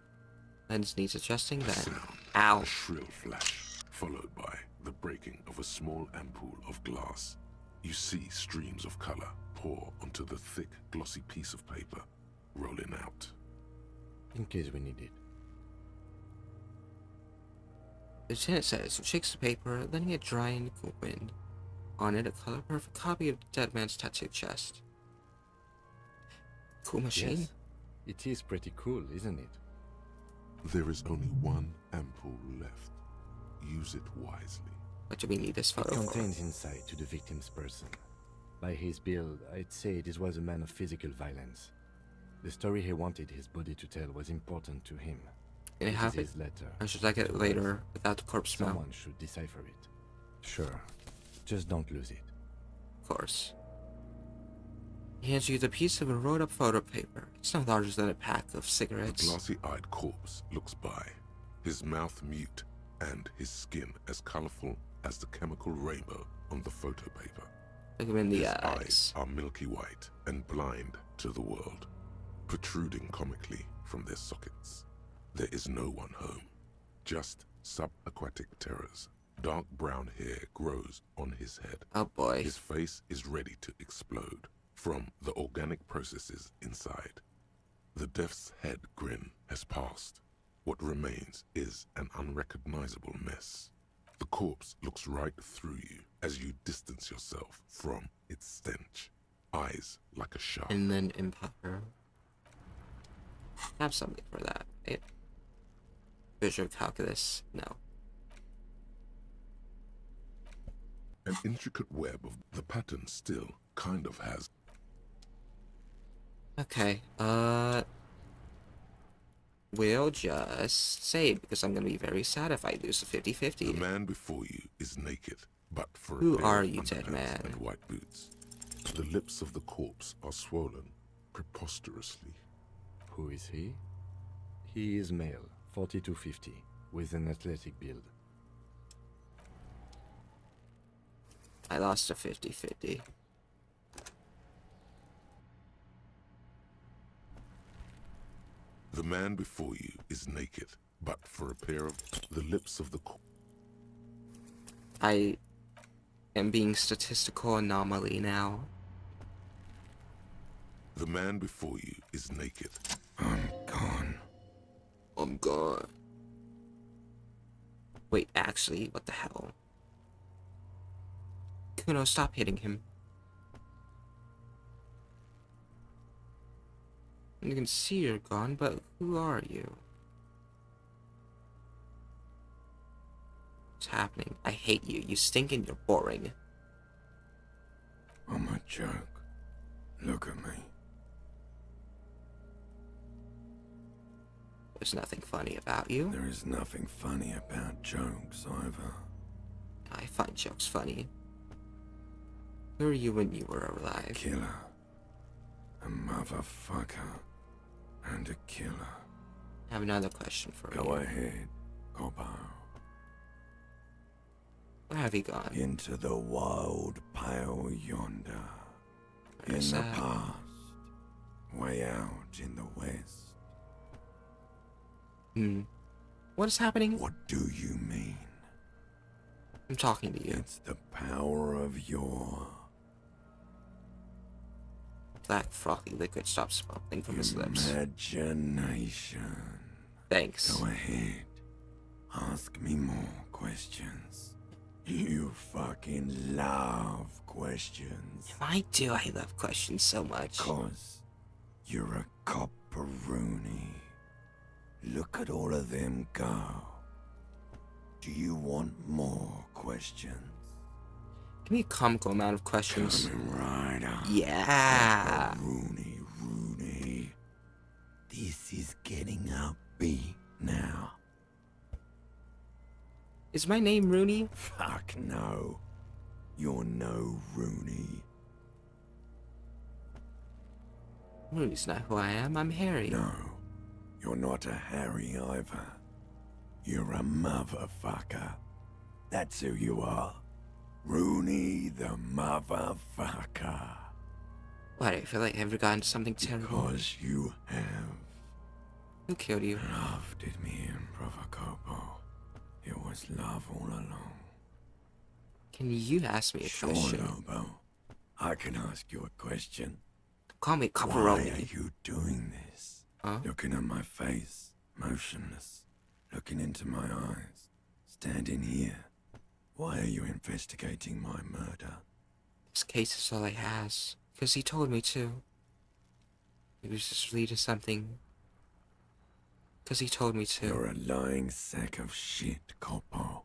Lens needs adjusting then. Ow. A shrill flash, followed by the breaking of a small ampoule of glass. You see streams of color pour onto the thick, glossy piece of paper, rolling out. In case we need it. The lieutenant says, shakes the paper, letting it dry in the cool wind. On it, a color-perfect copy of the dead man's tattooed chest. Cool machine? Yes, it is pretty cool, isn't it? There is only one ampoule left. Use it wisely. What do we need this photo It for? contains insight to the victim's person. By his build, I'd say this was a man of physical violence. The story he wanted his body to tell was important to him. Can I have it? His letter. Or should I get it later without the corpse smell? Someone should decipher it. Sure. Just don't lose it. Of course. He hands you the piece of a rolled up photo paper. It's no larger than a pack of cigarettes. The glossy-eyed corpse looks by, his mouth mute and his skin as colorful as the chemical rainbow on the photo paper. Look him in the His eyes. are milky white and blind to the world, protruding comically from their sockets. There is no one home, just subaquatic terrors. Dark brown hair grows on his head. Oh boy. His face is ready to explode from the organic processes inside. The death's head grin has passed. What remains is an unrecognizable mess. The corpse looks right through you as you distance yourself from its stench. Eyes like a shark. And then Empire. Have something for that, right? Visual calculus, no. An intricate web of the pattern still kind of has. Okay, we'll just save, because I'm gonna be very sad if I lose a 50-50. The man before you is naked, but for a Who pair are of you, dead underpants man? and white boots. The lips of the corpse are swollen preposterously. Who is he? He is male, 40-50, with an athletic build. I lost a 50-50. The man before you is naked, but for a pair of the lips of the I am being statistical anomaly now. The man before you is naked. I'm gone. I'm gone. Wait, actually, what the hell? Kuno, stop hitting him. You can see you're gone, but who are you? What's happening? I hate you. You stink and you're boring. I'm a joke. Look at me. There's nothing funny about you. There is nothing funny about jokes either. I find jokes funny. Who were you when you were alive? Killer. A motherfucker. And a killer. I have another question for you. Go ahead, Coppo. Where have you gone? Into the wild pale yonder. Where's in the that? past. Way out in the west. What is happening? What do you mean? I'm talking to you. It's the power of your Black frothy liquid stops sparkling from his lips. imagination. Thanks. Go ahead. Ask me more questions. You fucking love questions. Why do I love questions so much? Because you're a copperoonie. Look at all of them go. Do you want more questions? Give me a comical amount of questions. Coming right up. Yeah. Rooney. This is getting upbeat now. Is my name Rooney? Fuck no. You're no Rooney. Rooney's not who I am. I'm Harry. No. You're not a Harry either. You're a motherfucker. That's who you are. Rooney the motherfucker. What, I feel like I've gotten something terrible. Because you have. Who killed you? Love did me in, Provocopo. It was love all along. Can you ask me a Sure, question? Lobo. I can ask you a question. Call me Why Copperoni. are you doing this? Huh? Looking at my face, motionless. Looking into my eyes. Standing here. Why are you investigating my murder? This case is all I has. Because he told me to. He was just leading something. Because he told me to. You're a lying sack of shit, Coppo.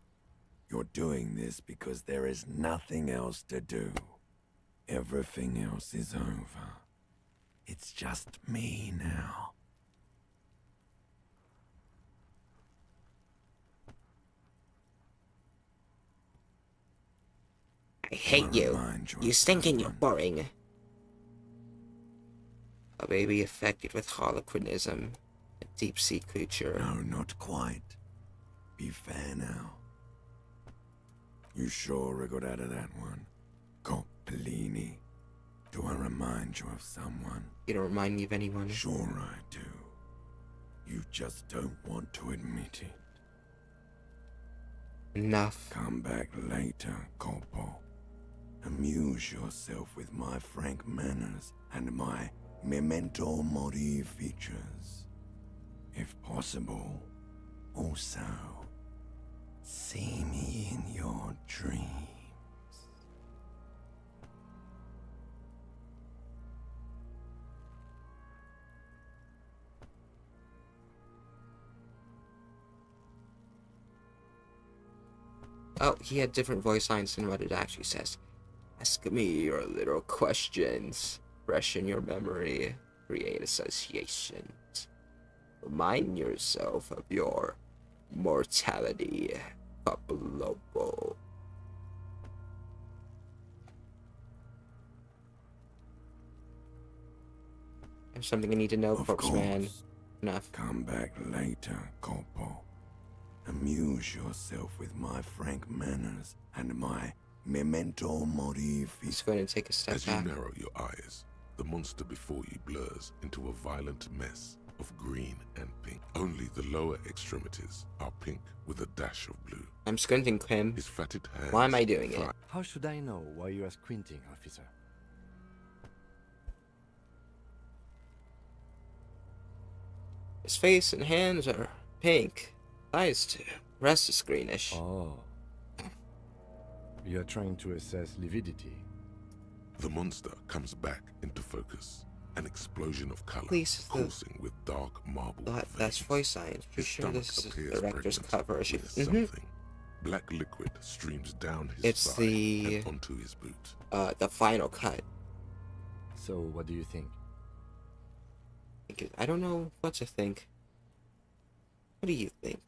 You're doing this because there is nothing else to do. Everything else is over. It's just me now. I hate you. You stink and you're boring. A baby affected with holocrinism. A deep-sea creature. No, not quite. Be fair now. You sure I got out of that one? Coppellini. Do I remind you of someone? You don't remind me of anyone. Sure I do. You just don't want to admit it. Enough. Come back later, Coppo. Amuse yourself with my frank manners and my memento mori features. If possible, also, see me in your dreams. Oh, he had different voice lines than what it actually says. Ask me your little questions. Freshen your memory. Create associations. Remind yourself of your mortality. Papalobo. I have something I need to know, Corpse Man. Enough. Come back later, Coppo. Amuse yourself with my frank manners and my memento mori. He's going to take a step As back. you narrow your eyes, the monster before you blurs into a violent mess of green and pink. Only the lower extremities are pink with a dash of blue. I'm squinting, Quim. His fatted hands. Why am I doing it? How should I know why you are squinting, officer? His face and hands are pink. Eyes too. Rest is greenish. Oh. You are trying to assess lividity. The monster comes back into focus. An explosion of color, Please, coursing with dark marble that's veins. voice science. Pretty His sure this stomach is appears the director's pregnant cut version. with something. Black liquid streams down his It's thigh the and onto his boot. The final cut. So, what do you think? I don't know what to think. What do you think?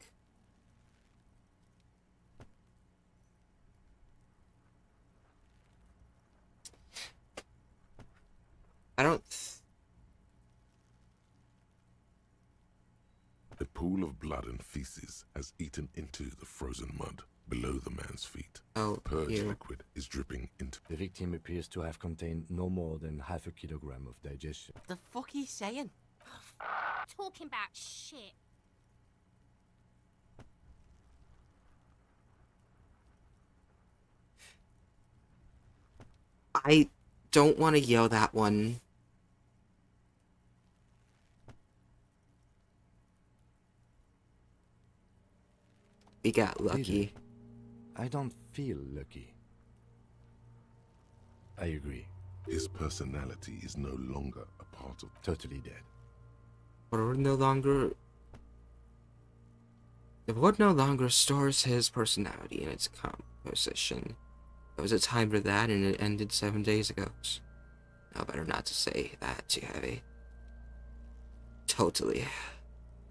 I don't. A pool of blood and feces has eaten into the frozen mud below the man's feet. Oh, Purge ew. liquid is dripping into. The victim appears to have contained no more than half a kilogram of digestion. The fuck he's saying? Talking about shit. I don't want to yell that one. We got lucky. I don't feel lucky. I agree. His personality is no longer a part of. Totally dead. Or no longer. The wood no longer stores his personality in its composition. There was a time for that, and it ended 7 days ago. Now, better not to say that too heavy. Totally.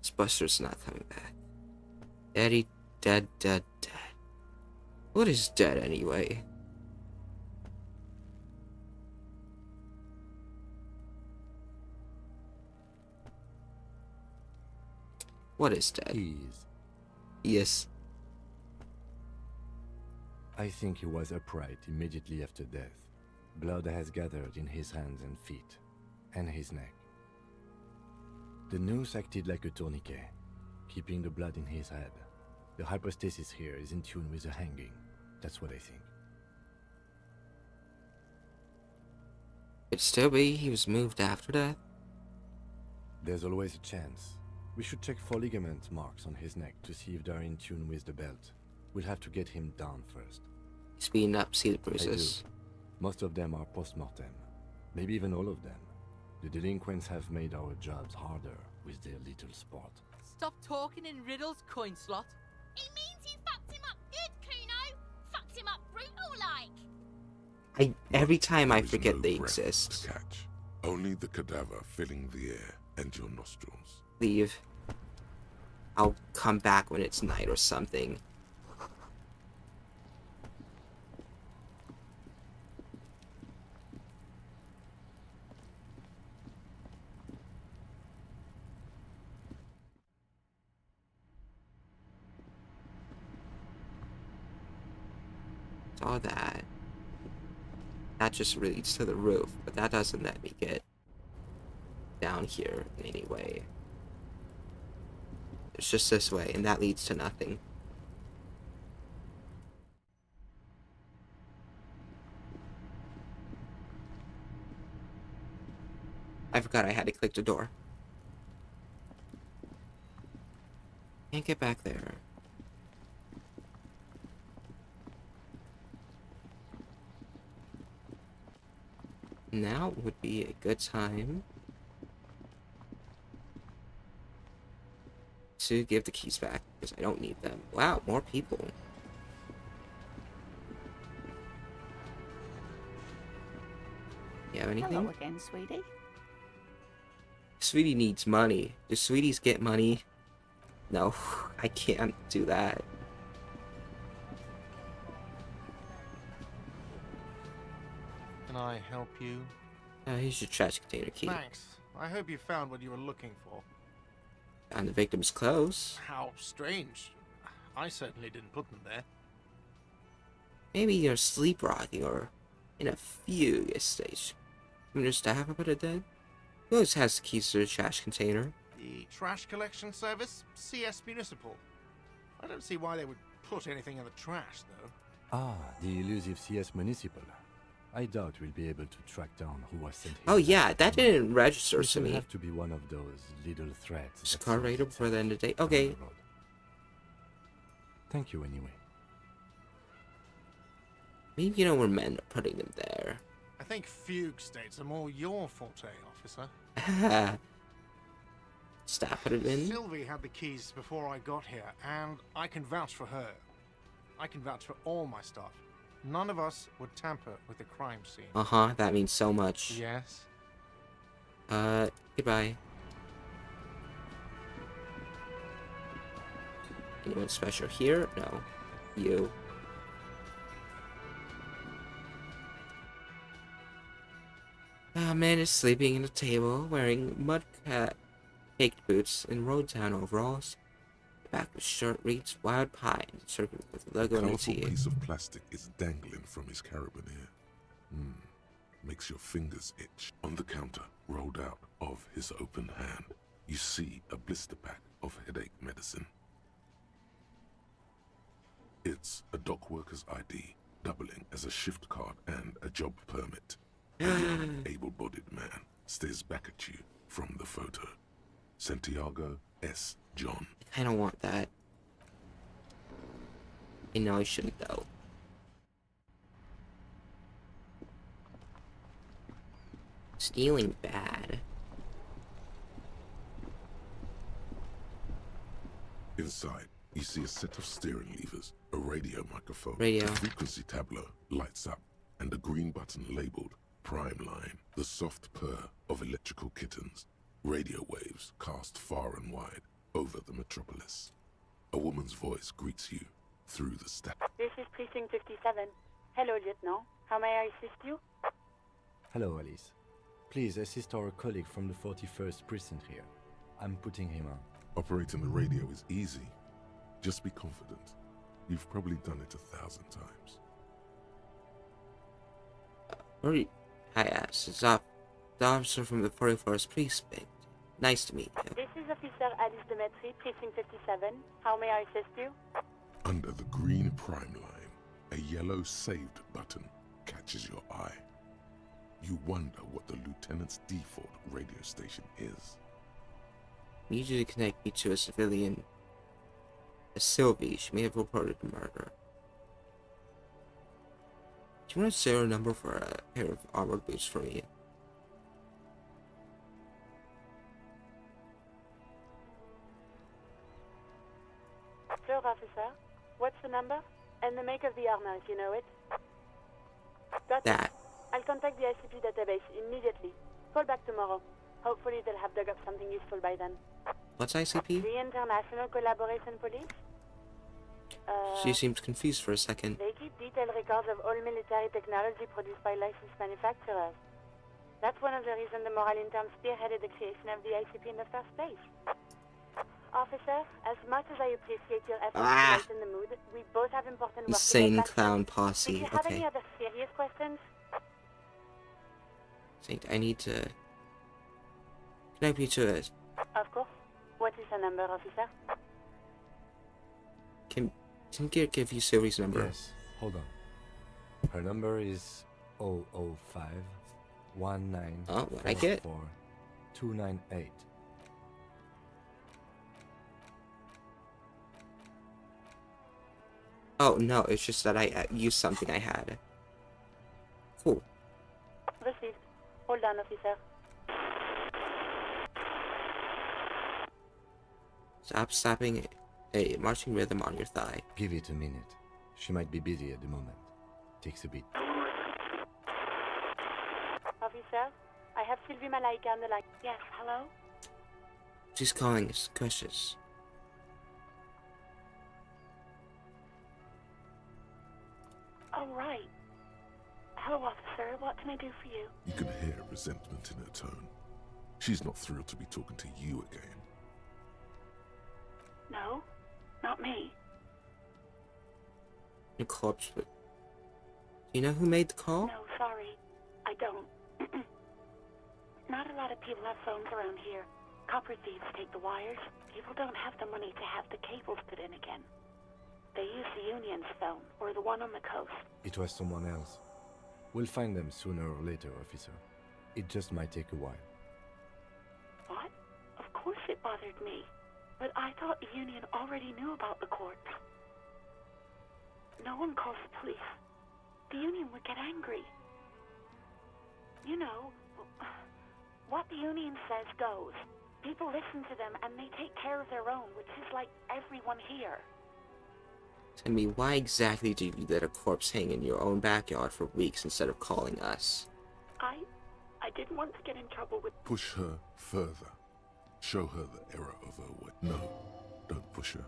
This Buster's not coming back. Daddy, dead. What is dead anyway? What is dead? Yes. I think he was upright immediately after death, Blood has gathered in his hands and feet, and his neck. The noose acted like a tourniquet, keeping the blood in his head. The hypostasis here is in tune with the hanging. That's what I think. Could still be he was moved after death. There's always a chance. We should check for ligament marks on his neck to see if they're in tune with the belt. We'll have to get him down first. He's beaten up, see the bruises. Most of them are post-mortem. Maybe even all of them. The delinquents have made our jobs harder with their little sport. Stop talking in riddles, coin slot. It means you fucked him up good, Kuno. Fucked him up brutal like. Every time I There is forget no they breath exist. to catch. Only the cadaver filling the air and your nostrils. Leave. I'll come back when it's night or something. Saw that. That just leads to the roof, but that doesn't let me get down here in any way. It's just this way, and that leads to nothing. I forgot I had to click the door. Can't get back there. Now would be a good time to give the keys back, because I don't need them. Wow, more people. You have anything? Hello again, sweetie. Sweetie needs money. Do sweeties get money? No, I can't do that. Can I help you? Here's your trash container key. Thanks. I hope you found what you were looking for. Found the victim's clothes. How strange. I certainly didn't put them there. Maybe you're sleepwalking or in a furious stage. Can you just have about it dead? Who else has the keys to the trash container? The trash collection service? CS Municipal. I don't see why they would put anything in the trash, though. Ah, the elusive CS Municipal. I doubt we'll be able to track down who was sent here. Oh yeah, that didn't register to It me. will have to be one of those little threats. Is that car sorts radar itself before the end of the day? down Okay. the road. Thank you anyway. Maybe you don't remember putting them there. I think fugue states are more your forte, officer. Stop, put it in. Sylvie had the keys before I got here, and I can vouch for her. I can vouch for all my staff. None of us would tamper with the crime scene. Uh-huh, that means so much. Yes. Goodbye. Anyone special here? No. You. A man is sleeping in a table, wearing baked boots and road-town overalls. The back of his shirt reads Wild Pine, circled with a logo A on the colourful T. piece of plastic is dangling from his carabiner. Makes your fingers itch. On the counter, rolled out of his open hand, you see a blister pack of headache medicine. It's a dock worker's ID, doubling as a shift card and a job permit. A young, able-bodied man stares back at you from the photo. Santiago S. John. I kind of want that. I know I shouldn't, though. Stealing bad. Inside, you see a set of steering levers, a radio microphone, Radio. a frequency tableau lights up, and a green button labeled Prime Line. The soft purr of electrical kittens. Radio waves cast far and wide over the metropolis. A woman's voice greets you through the static. This is Precinct 57. Hello, Lieutenant. How may I assist you? Hello, Alice. Please assist our colleague from the 41st precinct here. I'm putting him on. Operating the radio is easy. Just be confident. You've probably done it 1,000 times. Hi, it's up. The officer from the 41st Precinct. Nice to meet you. This is Officer Alice Demetri, Precinct 57. How may I assist you? Under the green prime line, a yellow saved button catches your eye. You wonder what the lieutenant's default radio station is. Need you to connect me to a civilian. A Sylvie. She may have reported a murder. Do you want a serial number for a pair of armored boots for me? Sure, officer. What's the number? And the make of the armor, if you know it. Got that. It. I'll contact the ICP database immediately. Call back tomorrow. Hopefully they'll have dug up something useful by then. What's ICP? The International Collaboration Police? She seemed confused for a second. They keep detailed records of all military technology produced by licensed manufacturers. That's one of the reasons the Moral intern spearheaded the creation of the ICP in the first place. Officer, as much as I appreciate your efforts to lighten the mood, we both have important work to Insane get back clown to. posse. Do you have Okay. any other serious questions? Saint, I need to connect me to it. Of course. What is the number, officer? Can Gear give you Sylvie's number? Yes. Hold on. Her number is 005 19 Oh, what I get? 298. Oh no, it's just that I used something I had. Cool. Received. Hold on, officer. Stop slapping a marching rhythm on your thigh. Give it a minute. She might be busy at the moment. Takes a bit. Officer, I have Sylvie Malaika on the line. Yes, hello? She's calling us cautious. Oh, right. Hello, officer. What can I do for you? You can hear resentment in her tone. She's not thrilled to be talking to you again. No, not me. The corpse, but do you know who made the call? No, sorry. I don't. Not a lot of people have phones around here. Copper thieves take the wires. People don't have the money to have the cables put in again. They use the Union's phone, or the one on the coast. It was someone else. We'll find them sooner or later, officer. It just might take a while. What? Of course it bothered me. But I thought the Union already knew about the corpse. No one calls the police. The Union would get angry. You know, what the Union says goes. People listen to them and they take care of their own, which is like everyone here. Tell me, why exactly did you let a corpse hang in your own backyard for weeks instead of calling us? I didn't want to get in trouble with... Push her further. Show her the error of her way. No, don't push her.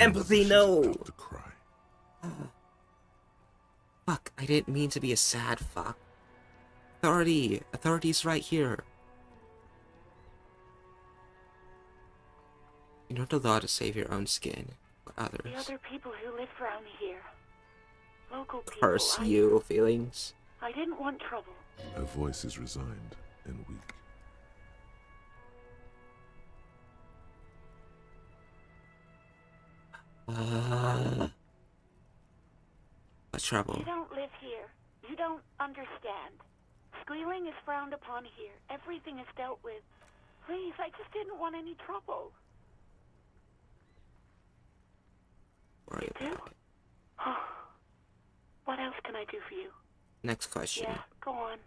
Empathy, no! About to cry. Fuck, I didn't mean to be a sad fuck. Authority's right here. You're not allowed to save your own skin or others. The other people who live around here. Local people. Curse you, feelings. I didn't want trouble. Her voice is resigned and weak. What's trouble? You don't live here. You don't understand. Squealing is frowned upon here. Everything is dealt with. Please, I just didn't want any trouble. Worry about it. What else can I do for you? Next question. Yeah, go on.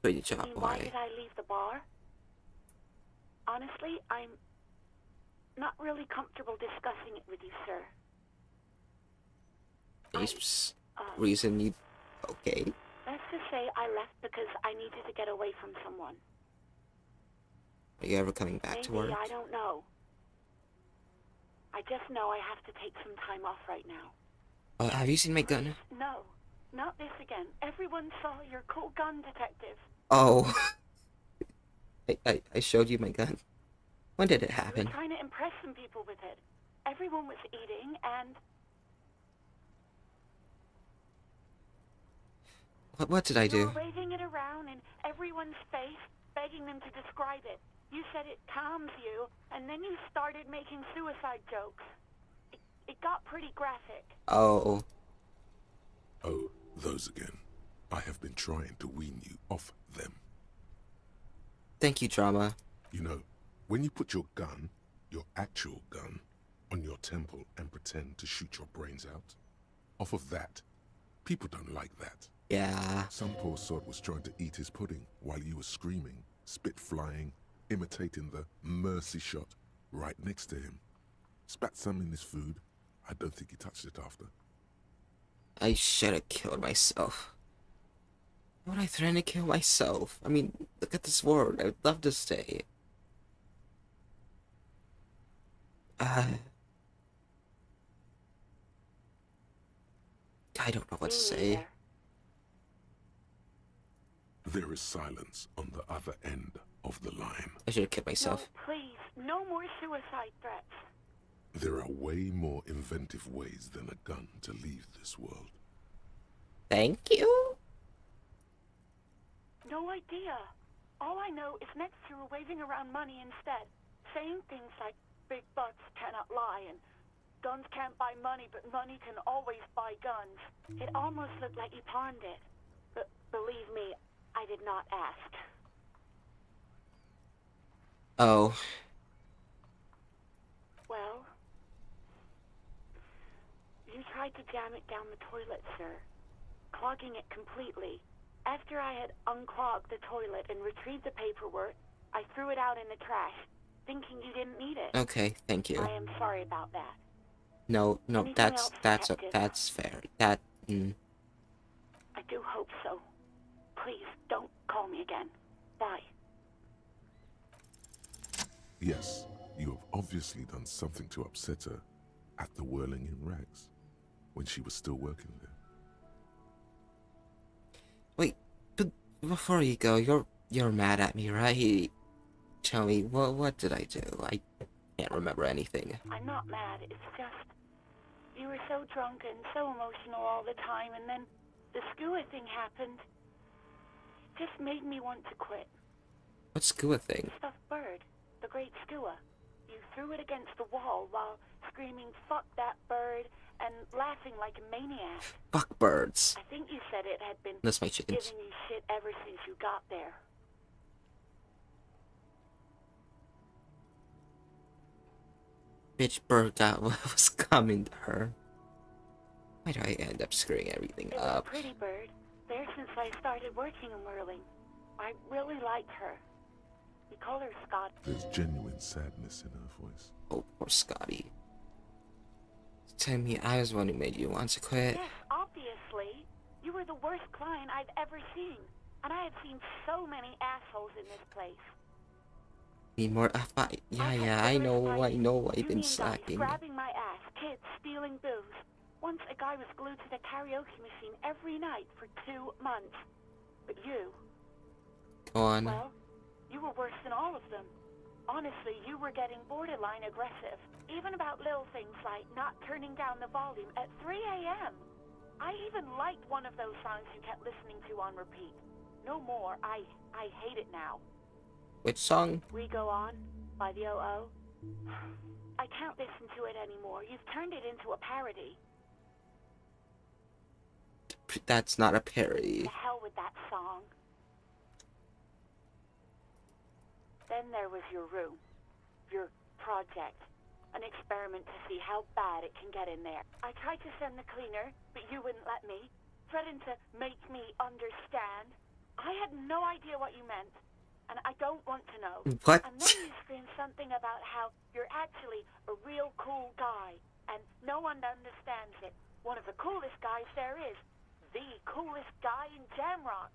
Put your job Why did I leave the bar? Honestly, I'm not really comfortable discussing it with you, sir. Reason you... Okay. Let's just say I left because I needed to get away from someone. Are you ever coming back to work? Maybe, I don't know. I just know I have to take some time off right now. Have you seen my gun? No, not this again. Everyone saw your cool gun, detective. Oh. I showed you my gun. When did it I happen? was trying to impress some people with it. Everyone was eating, and... What did I You do? were waving it around in everyone's face, begging them to describe it. You said it calms you, and then you started making suicide jokes. It got pretty graphic. Oh. Oh, those again. I have been trying to wean you off them. Thank you, drama. You know, when you put your gun, your actual gun, on your temple and pretend to shoot your brains out, off of that, people don't like that. Yeah. Some poor sod was trying to eat his pudding while you were screaming, spit flying, imitating the mercy shot right next to him. Spat some in his food. I don't think he touched it after. I should have killed myself. Why would I threaten to kill myself? I mean, look at this world. I'd love to stay. I don't know what to say. There is silence on the other end of the line. I should have killed myself. No, please, no more suicide threats. There are way more inventive ways than a gun to leave this world. Thank you? No idea. All I know is next you were waving around money instead, saying things like big butts cannot lie and guns can't buy money, but money can always buy guns. It almost looked like you pawned it. But believe me, I did not ask. Oh. Well, you tried to jam it down the toilet, sir, clogging it completely. After I had unclogged the toilet and retrieved the paperwork, I threw it out in the trash, thinking you didn't need it. Okay, thank you. I am sorry about that. No, Anything that's else, that's Detective? that's fair. That I do hope so. Please, don't call me again. Bye. Yes, you have obviously done something to upset her at the Whirling in Rags, when she was still working there. Wait, but before you go, you're mad at me, right? Tell me, what did I do? I can't remember anything. I'm not mad, it's just... You were so drunk and so emotional all the time, and then the skua thing happened. It just made me want to quit. What skua thing? Stuffed bird, the great skua. You threw it against the wall while screaming, "Fuck that bird," and laughing like a maniac. Fuck birds. I think you said it had been That's my chickens. giving you shit ever since you got there. Bitch bird got what was coming to her. Why do I end up screwing everything It was a up? pretty bird. There since I started working in whirling. I really liked her. We call her Scott. There's genuine sadness in her voice. Oh, poor Scotty. Tell me I was one who made you want to quit. Yes, obviously. You were the worst client I've ever seen. And I have seen so many assholes in this place. Need more yeah, I know, I've been slacking. Grabbing my ass, kids stealing booze. Once a guy was glued to the karaoke machine every night for 2 months. But you... Go on. Well, you were worse than all of them. Honestly, you were getting borderline aggressive. Even about little things like not turning down the volume at 3 a.m. I even liked one of those songs you kept listening to on repeat. No more. I hate it now. Which song? We Go On by the O.O. I can't listen to it anymore. You've turned it into a parody. That's not a parody. To hell with that song. Then there was your room. Your project. An experiment to see how bad it can get in there. I tried to send the cleaner, but you wouldn't let me. Threatened to make me understand. I had no idea what you meant. And I don't want to know. What? And then you screamed something about how you're actually a real cool guy. And no one understands it. One of the coolest guys there is. The coolest guy in Jamrock.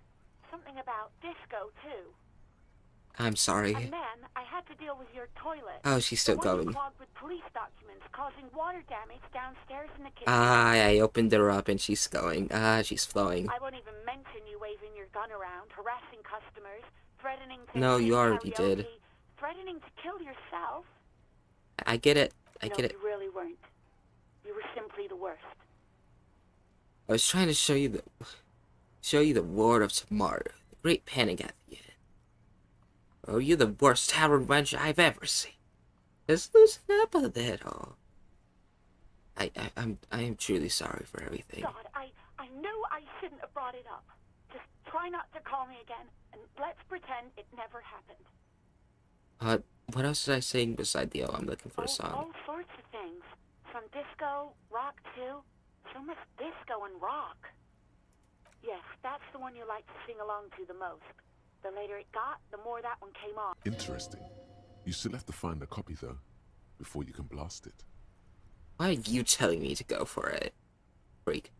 Something about disco, too. I'm sorry. And then I had to deal with your toilet. Oh, she's still the one you going. clogged with police documents, causing water damage downstairs in the kitchen. I opened her up and she's going. She's flowing. I won't even mention you waving your gun around, harassing customers, threatening to No, you sing already karaoke, did. threatening to kill yourself. I get it. I No, get it. you really weren't. You were simply the worst. I was trying to show you that. Show you the word of tomorrow. The great panic at the end. Oh, you're the worst tavern wench I've ever seen. Just loosen up a little. I am truly sorry for everything. God, I know I shouldn't have brought it up. Just try not to call me again, and let's pretend it never happened. What else did I sing beside the I'm looking for a song? All sorts of things. From disco, rock too. So much disco and rock. Yes, that's the one you like to sing along to the most. The later it got, the more that one came on. Interesting. You still have to find a copy, though, before you can blast it. Why are you telling me to go for it? Freak.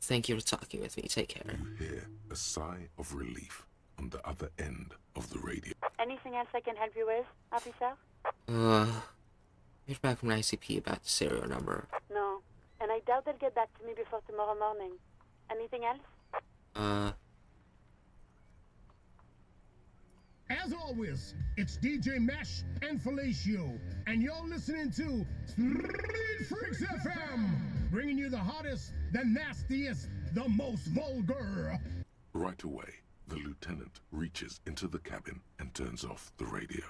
Thank you for talking with me. Take care. You hear a sigh of relief on the other end of the radio. Anything else I can help you with, officer? Here's back from ICP about the serial number. No, and I doubt they'll get back to me before tomorrow morning. Anything else? As always, it's DJ Mesh and FlaVR, and you're listening to Street Freaks FM, bringing you the hottest, the nastiest, the most vulgar. Right away, the lieutenant reaches into the cabin and turns off the radio.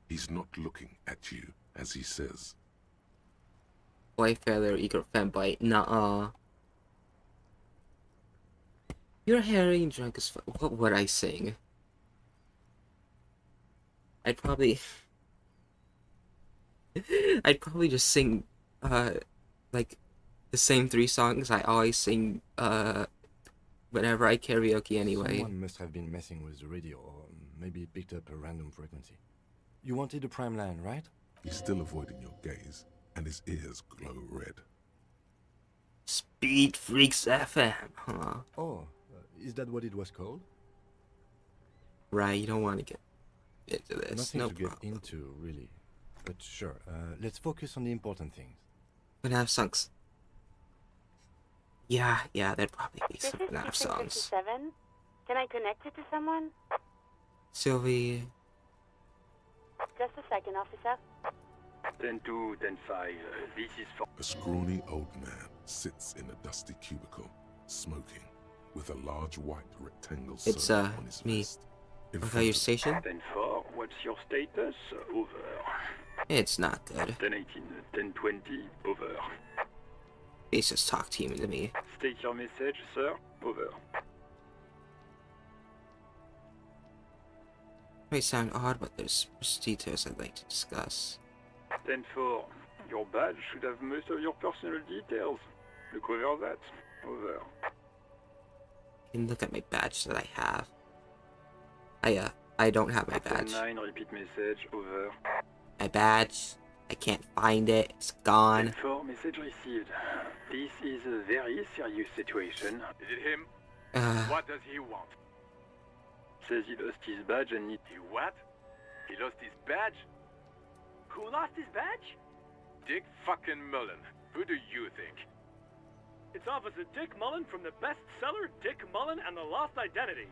He's not looking at you as he says, Boyfailure equal fanboy. Nuh-uh. You're hairy and drunk as fuck. What would I sing? I'd probably just sing, like, the same 3 songs I always sing, whenever I karaoke anyway. Someone must have been messing with the radio, or maybe it picked up a random frequency. You wanted a prime line, right? he's still avoiding your gaze, and his ears glow red. Speed Freaks FM, huh? Oh, is that what it was called? Right, you don't want to get into this. Nothing No to problem. get into, really. But sure, let's focus on the important things. FNAF songs. Yeah, there'd probably be This some is FNAF songs. 57. Can I connect it to someone? Sylvie. Just a second, officer. 10-2, 10-5, this is for... A scrawny old man sits in a dusty cubicle, smoking, with a large white rectangle It's, circle on his me. vest. In Boyfailure front of Station? 10-4, what's your status? Over. It's not good. 10-18, 10-20, over. He's just talk teaming to me. State your message, sir. Over. May sound odd, but there's details I'd like to discuss. 10-4, your badge should have most of your personal details. Look over that. Over. You can look at my badge that I have. I don't have my badge. 10-9, repeat message. Over. My badge, I can't find it. It's gone. 10-4, message received. This is a very serious situation. Is it him? What does he want? Says he lost his badge and need... He what? He lost his badge? Who lost his badge? Dick fucking Mullen. Who do you think? It's Officer Dick Mullen from the bestseller Dick Mullen and the Lost Identity.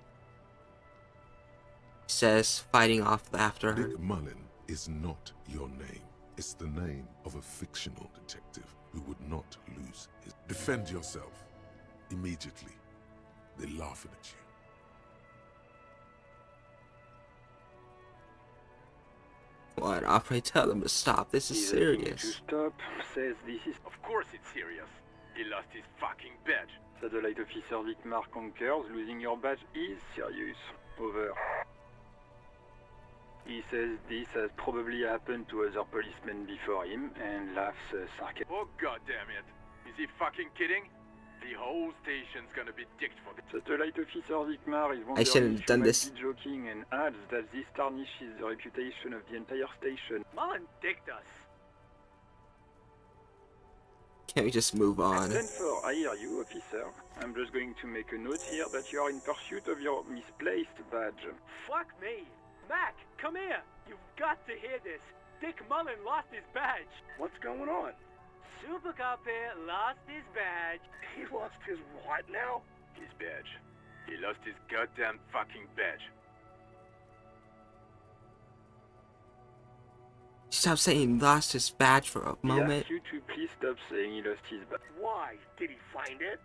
Says, fighting off laughter. Dick Mullen is not your name. It's the name of a fictional detective who would not lose his... Defend yourself. Immediately. They're laughing at you. What? Operator, tell them to stop. This is He's asking you serious. to stop. Says this is... Of course it's serious. He lost his fucking badge. Satellite Officer Dietmar concurs. Losing your badge is serious. Over. He says this has probably happened to other policemen before him and laughs sarcastically. Oh god damn it. Is he fucking kidding? The whole station's gonna be dicked for this. Satellite Officer Dietmar is I shouldn't wondering have if done you this. might be joking and adds that this tarnishes the reputation of the entire station. Mullen dicked us. Can't we just move on? 10-4, I hear you, officer. I'm just going to make a note here that you are in pursuit of your misplaced badge. Fuck me. Mac, come here. You've got to hear this. Dick Mullen lost his badge. What's going on? Super Cop here lost his badge. He lost his what now? His badge. He lost his goddamn fucking badge. Stop saying lost his badge for a He moment. asks you to please stop saying he lost his badge. Why? Did he find it?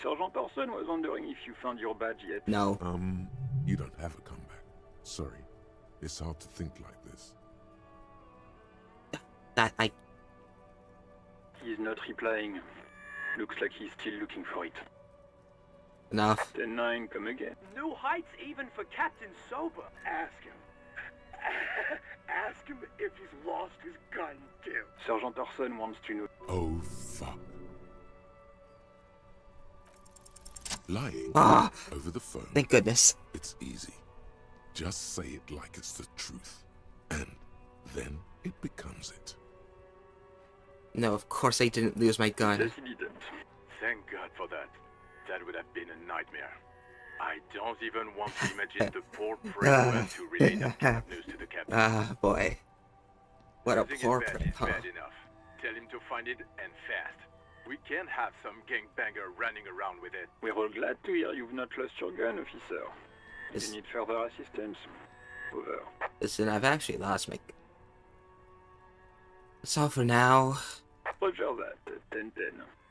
Sergeant Person was wondering if you found your badge yet. No. You don't have a comeback. Sorry. It's hard to think like this. He's not replying. Looks like he's still looking for it. Enough. 10-9, come again. New heights even for Captain Sober. Ask him. Ask him if he's lost his gun, too. Sergeant Orson wants to know. Oh, fuck. Lying over the phone. Thank goodness. It's easy. Just say it like it's the truth. And then it becomes it. No, of course I didn't lose my gun. Yes, he didn't. Thank God for that. That would have been a nightmare. I don't even want to imagine the poor prick who had to relay that kind of news to the captain. Ah, boy. What a Losing poor his badge prick, is huh? bad enough. Tell him to find it, and fast. We can't have some gangbanger running around with it. We're all glad to hear you've not lost your gun, officer. If you need further assistance, over. Listen, I've actually lost my... That's all for now. Roger that. 10-10.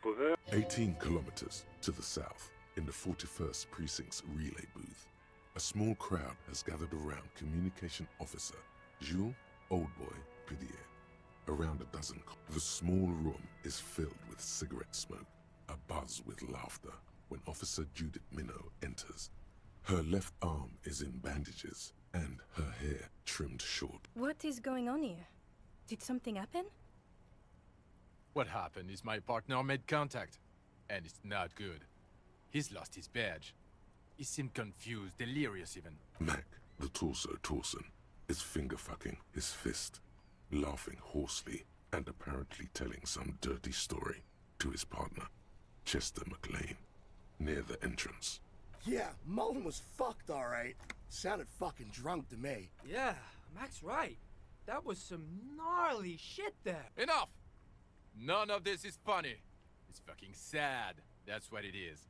Over. 18 kilometers to the south, in the 41st Precinct's relay booth, a small crowd has gathered around Communication Officer Jules Oldboy Pidier. Around a dozen. The small room is filled with cigarette smoke, a buzz with laughter, when Officer Judith Minot enters. Her left arm is in bandages, and her hair trimmed short. What is going on here? Did something happen? What happened is my partner made contact, and it's not good. He's lost his badge. He seemed confused, delirious even. Mac, the torso Torson, is finger-fucking his fist, laughing hoarsely and apparently telling some dirty story to his partner, Chester McLean, near the entrance. Yeah, Mullen was fucked, alright. Sounded fucking drunk to me. Yeah, Mac's right. That was some gnarly shit there. Enough! None of this is funny. It's fucking sad. That's what it is.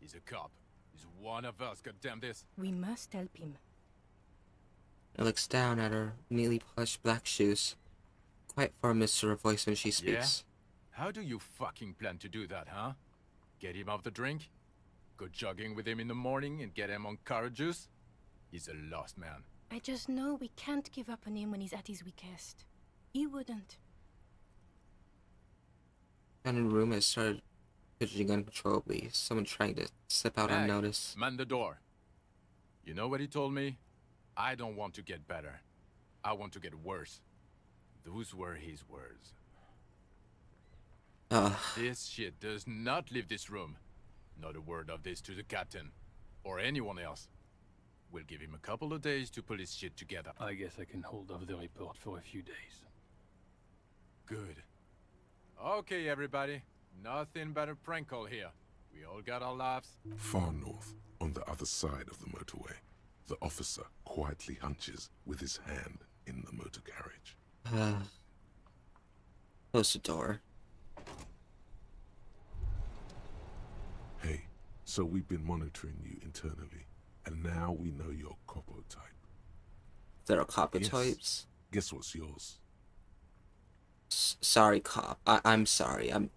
He's a cop. He's one of us, goddamn this. We must help him. I looks down at her neatly polished black shoes. Quite firm is her voice when she speaks. Yeah? How do you fucking plan to do that, huh? Get him off the drink? Go jogging with him in the morning and get him on carrot juice? He's a lost man. I just know we can't give up on him when he's at his weakest. You wouldn't. Down in the room, I started fidgeting uncontrollably. Someone trying to slip out Mac, unnoticed. man the door. You know what he told me? I don't want to get better. I want to get worse. Those were his words. This shit does not leave this room. Not a word of this to the captain. Or anyone else. We'll give him a couple of days to pull his shit together. I guess I can hold off the report for a few days. Good. Okay, everybody. Nothing but a prank call here. We all got our laughs. Far north, on the other side of the motorway, the officer quietly hunches with his hand in the motor carriage. Close the door. Hey, so we've been monitoring you internally, and now we know your copo type. There are copy types? Guess what's yours? Sorry, cop. I'm sorry. I'm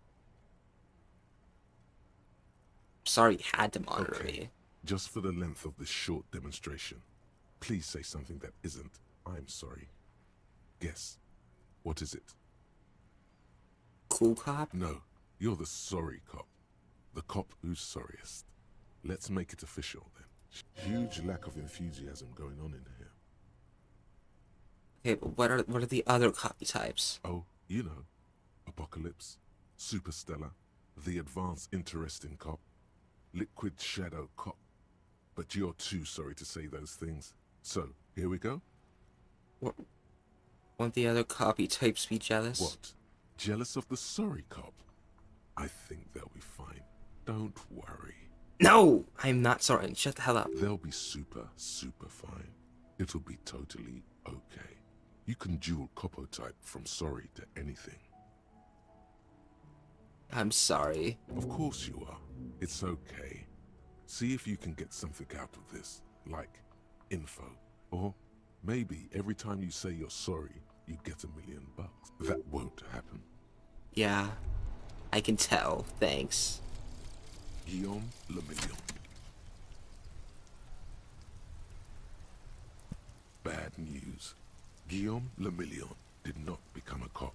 sorry you had to monitor me. Just for the length of this short demonstration, please say something that isn't, I'm sorry. Guess. What is it? Cool cop? No, you're the sorry cop. The cop who's sorriest. Let's make it official then. Huge lack of enthusiasm going on in here. Okay, but what are the other copy types? Oh, you know. Apocalypse, Superstellar, the advanced interesting cop, Liquid Shadow cop. But you're too sorry to say those things. So, here we go? Won't the other copy types be jealous? What? Jealous of the sorry cop? I think they'll be fine. Don't worry. No! I'm not sorry. Shut the hell up. They'll be super fine. It'll be totally okay. You can dual copo type from sorry to anything. I'm sorry. Of course you are. It's okay. See if you can get something out of this, like info. Or maybe every time you say you're sorry, you get $1 million. That won't happen. Yeah, I can tell. Thanks. Guillaume Le Million. Bad news. Guillaume Le Million did not become a cop.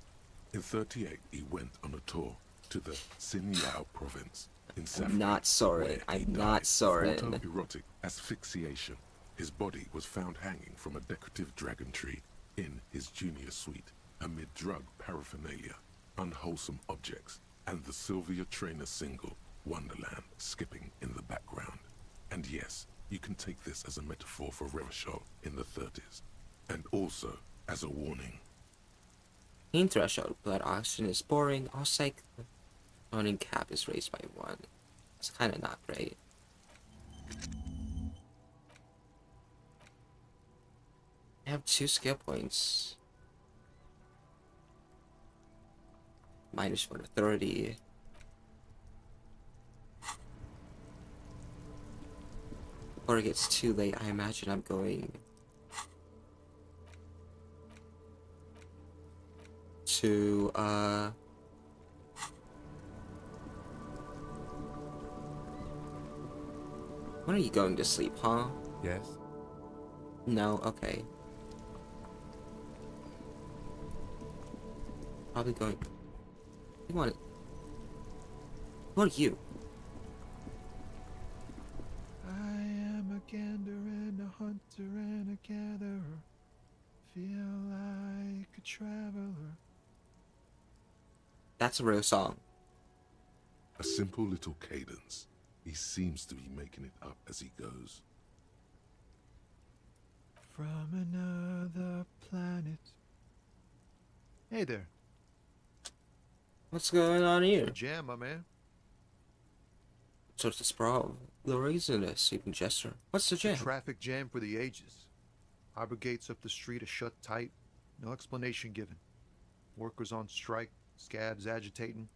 In 38, he went on a tour to the Sinyao province in Safran. Not sorry. I'm not sorry. Autoerotic asphyxiation. His body was found hanging from a decorative dragon tree in his junior suite amid drug paraphernalia, unwholesome objects, and the Sylvia Trainer single, Wonderland, skipping in the background. And yes, you can take this as a metaphor for Revachol in the 30s, and also as a warning. Pain threshold, blood oxygen is boring. I'll say the loading cap is raised by 1. It's kind of not great. I have 2 skill points. -1 to 30. Before it gets too late, I imagine I'm going to, when are you going to sleep, huh? Yes. No? Okay. Probably going... You want it? What are you? I am a gander and a hunter and a gatherer. Feel like a traveler. That's a real song. A simple little cadence. He seems to be making it up as he goes. From another planet. Hey there. What's going on here? Jam, my man. So it's the sprawl. The reason is even gesture. What's the jam? Traffic jam for the ages. Harbor gates up the street are shut tight. No explanation given. Workers on strike, scabs agitating,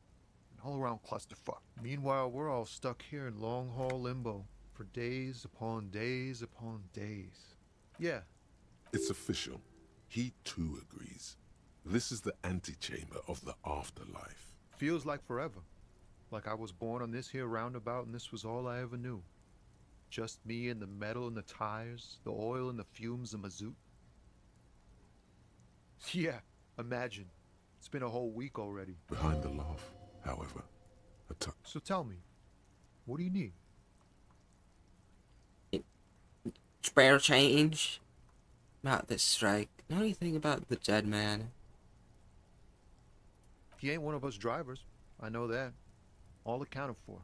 an all-around clusterfuck. Meanwhile, we're all stuck here in long-haul limbo for days upon days upon days. Yeah. It's official. He too agrees. This is the antechamber of the afterlife. Feels like forever. Like I was born on this here roundabout and this was all I ever knew. Just me and the metal and the tires, the oil and the fumes of mazout. Yeah, imagine. It's been a whole week already. Behind the laugh, however, a touch. So tell me, what do you need? Spare change? Not this strike. Know anything about the dead man? He ain't one of us drivers. I know that. All accounted for.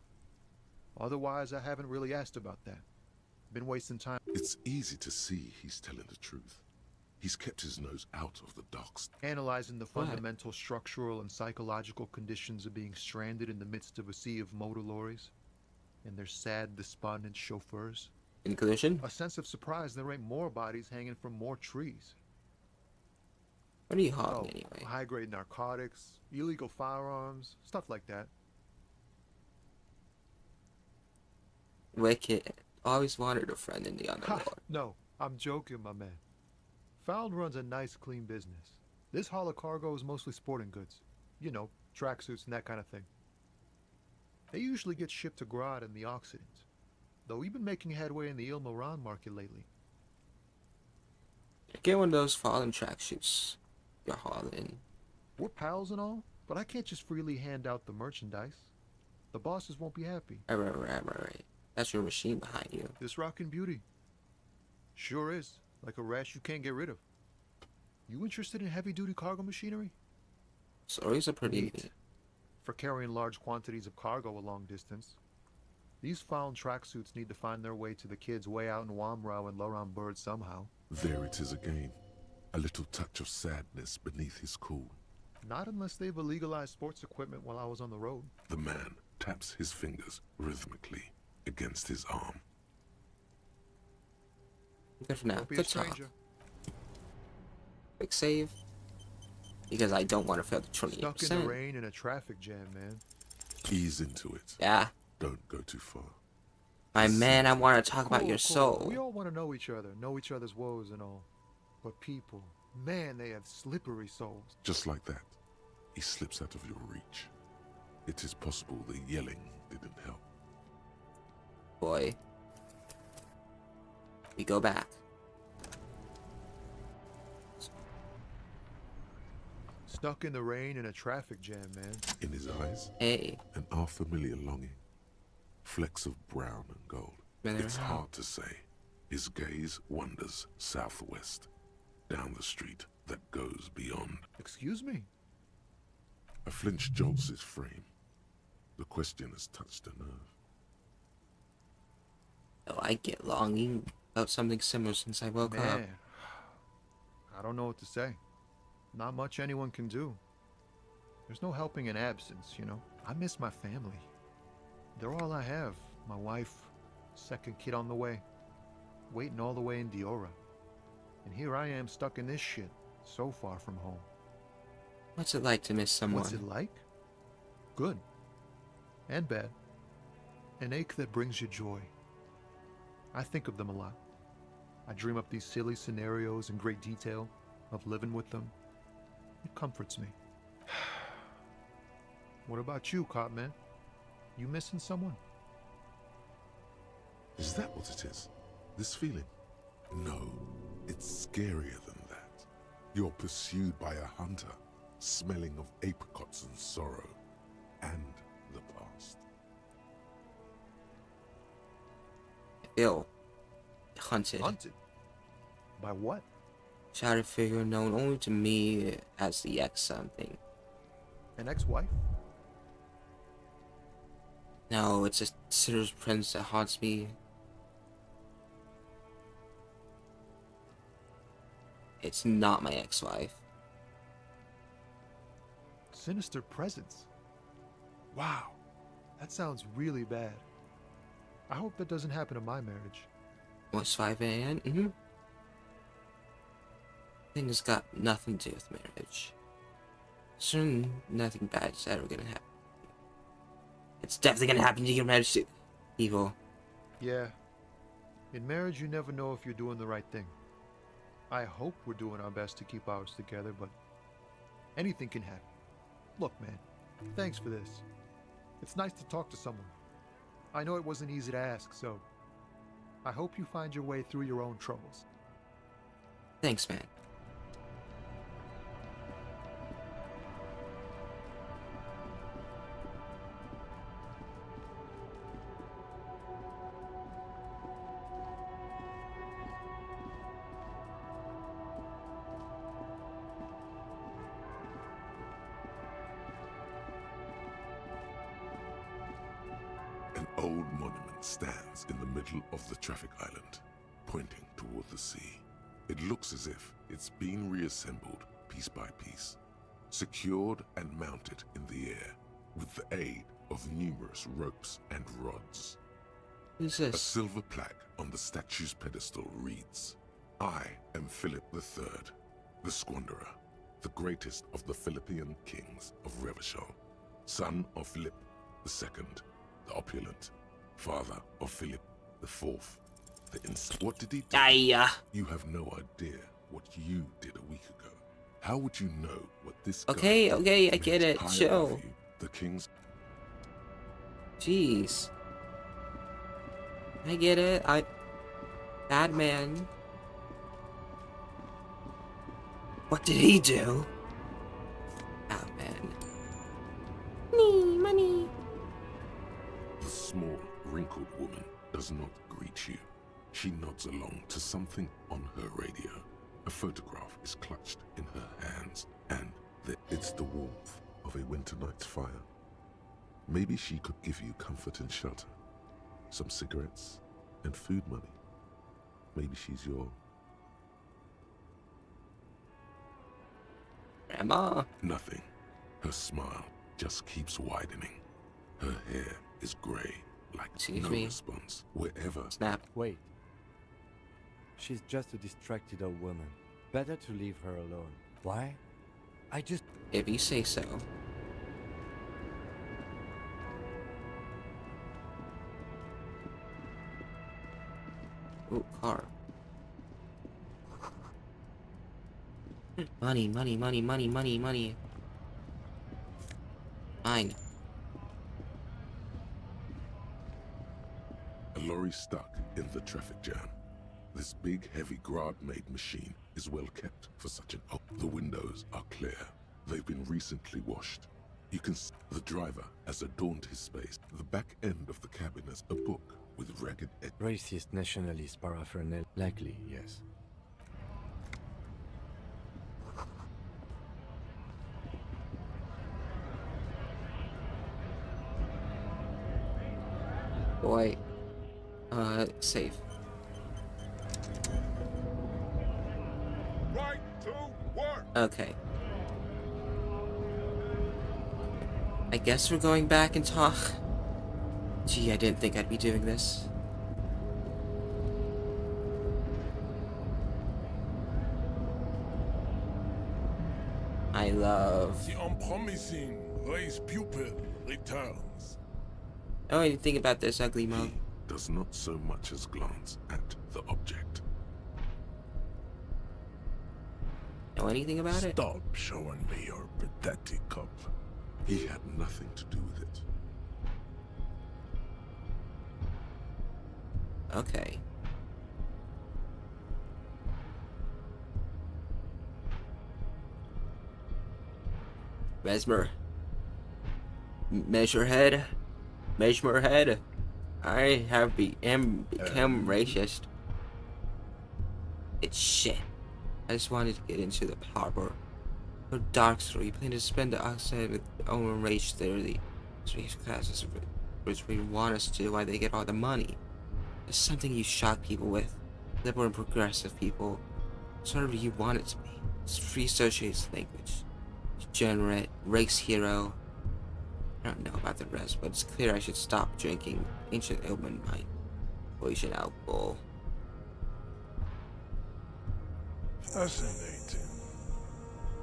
Otherwise, I haven't really asked about that. Been wasting time. It's easy to see he's telling the truth. He's kept his nose out of the docks. Analyzing the fundamental structural and psychological conditions of being stranded in the midst of a sea of motor lorries and their sad, despondent chauffeurs. In condition? A sense of surprise there ain't more bodies hanging from more trees. What are you hauling anyway? High-grade narcotics, illegal firearms, stuff like that. Wicked. Always wanted a friend in the underworld. No, I'm joking, my man. Found runs a nice, clean business. This haul of cargo is mostly sporting goods. You know, tracksuits and that kind of thing. They usually get shipped to Grad and the Occident, though we've been making headway in the Il-Moran market lately. Get one of those fallen tracksuits you're hauling. We're pals and all, but I can't just freely hand out the merchandise. The bosses won't be happy. Right. That's your machine behind you. This rockin' beauty. Sure is. Like a rash you can't get rid of. You interested in heavy-duty cargo machinery? Stories are pretty neat. For carrying large quantities of cargo a long distance. These found tracksuits need to find their way to the kids way out in Wamrau and Laurent Bird somehow. There it is again. A little touch of sadness beneath his cool. Not unless they've illegalized sports equipment while I was on the road. The man taps his fingers rhythmically against his arm. Good for now. Don't be Good a stranger. talk. Quick save. Because I don't want to fail the 28%. Stuck in the rain in a traffic jam, man. Ease into it. Yeah. Don't go too far. My man, I want to talk about your Cool. soul. We all want to know each other's woes and all. But people, man, they have slippery souls. Just like that, he slips out of your reach. It is possible the yelling didn't help. boy. We go back. Stuck in the rain in a traffic jam, man. In his eyes, Hey. an unfamiliar longing. Flecks of brown and gold. It's hard to say. His gaze wanders southwest, down the street that goes beyond. Excuse me? A flinch jolts his frame. The question has touched a nerve. Oh, I get longing about something similar since I woke up. Man, I don't know what to say. Not much anyone can do. There's no helping in absence, you know. I miss my family. They're all I have. My wife, second kid on the way, waiting all the way in Diora. And here I am stuck in this shit, so far from home. What's it like to miss someone? What's it like? Good. And bad. An ache that brings you joy. I think of them a lot. I dream up these silly scenarios in great detail of living with them. It comforts me. What about you, Cop Man? You missing someone? Is that what it is? This feeling? No, it's scarier than that. You're pursued by a hunter, smelling of apricots and sorrow, and the past. Ill. Hunted. Hunted? By what? Shadow figure known only to me as the ex something. An ex-wife? No, it's a sinister presence that haunts me. It's not my ex-wife. Sinister presence? Wow. That sounds really bad. I hope that doesn't happen in my marriage. What's 5 a.m.? Mm-hmm. Thing has got nothing to do with marriage. Soon, nothing bad is ever gonna happen. It's definitely gonna happen to your marriage to evil. Yeah. In marriage, you never know if you're doing the right thing. I hope we're doing our best to keep ours together, but anything can happen. Look, man, thanks for this. It's nice to talk to someone. I know it wasn't easy to ask, so I hope you find your way through your own troubles. Thanks, man. An old monument stands in the middle of the traffic island, pointing toward the sea. It looks as if it's been reassembled piece by piece, secured and mounted in the air with the aid of numerous ropes and rods. Who's this? A silver plaque on the statue's pedestal reads, "I am Philip III, the Squanderer, the greatest of the Philippian kings of Revachol, son of Philip II, the opulent, father of Philip IV, What did he do? You have no idea what you did a week ago. How would you know what this Okay, guy okay, I did get it. higher Chill. above you, the king's... Jeez. I get it. Bad man. What did he do? Oh, man. Money. The small, wrinkled woman does not greet you. She nods along to something on her radio. A photograph is clutched in her hands, and it's the warmth of a winter night's fire. Maybe she could give you comfort and shelter, some cigarettes and food money. Maybe she's your... Grandma? Nothing. Her smile just keeps widening. Her hair is grey, like Excuse no me. response, wherever... Snap. Wait. She's just a distracted old woman. Better to leave her alone. Why? If you say so. Ooh, car. Money. Mine. A lorry stuck in the traffic jam. This big, heavy Grad-made machine is well kept for such an The windows are clear. They've been recently washed. You can see the driver has adorned his space. The back end of the cabin has a book with ragged edges. Racist nationalist paraphernalia. Likely, yes. Boy. Save. Right to work. Okay. I guess we're going back and talk. Gee, I didn't think I'd be doing this. I love... The unpromising race pupil returns. Know anything about this ugly mug? Does not so much as glance at the object. Know anything about it? Stop showing me your pathetic cup. He had nothing to do with it. Okay. Measure head. I have become racist. It's shit. I just wanted to get into the harbor. For dark story, you plan to spend the outside with own race theory. Race classes, which we want us to, why they get all the money. It's something you shock people with. Liberal and progressive people. Sort of you want it to be. It's free associates language. Degenerate, race hero. I don't know about the rest, but it's clear I should stop drinking ancient omen my poison alcohol. Fascinating.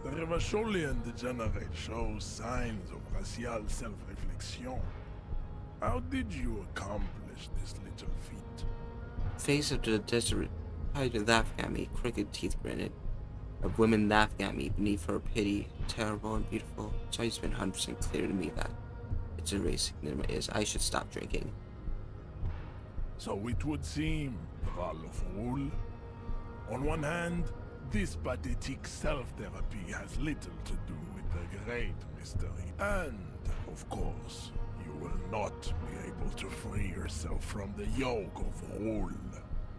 The Revacholian degenerate shows signs of racial self-reflection. How did you accomplish this little feat? Face of the desert, tried laughing at me, crooked teeth grinted. Of women laughing at me beneath her pity, terrible and beautiful. It's always been 100% clear to me that it's a race is I should stop drinking. So it would seem, Ralph Rule. On one hand, this pathetic self-therapy has little to do with the great mystery. And, of course, you will not be able to free yourself from the yoke of Rule.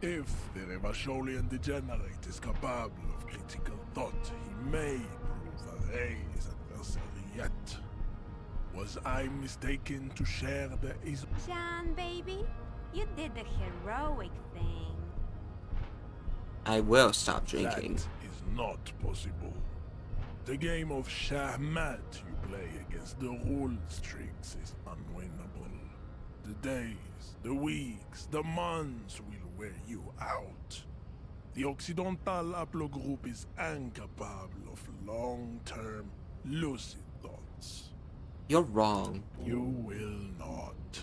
If the Revacholian degenerate is capable of critical thought, he may prove a race adversary yet. Was I mistaken to share the John, baby, you did the heroic thing. I will stop drinking. That is not possible. The game of Shahmat you play against the rule streaks is unwinnable. The days, the weeks, the months will wear you out. The Occidental haplogroup is incapable of long-term, lucid thoughts. You're wrong. You will not.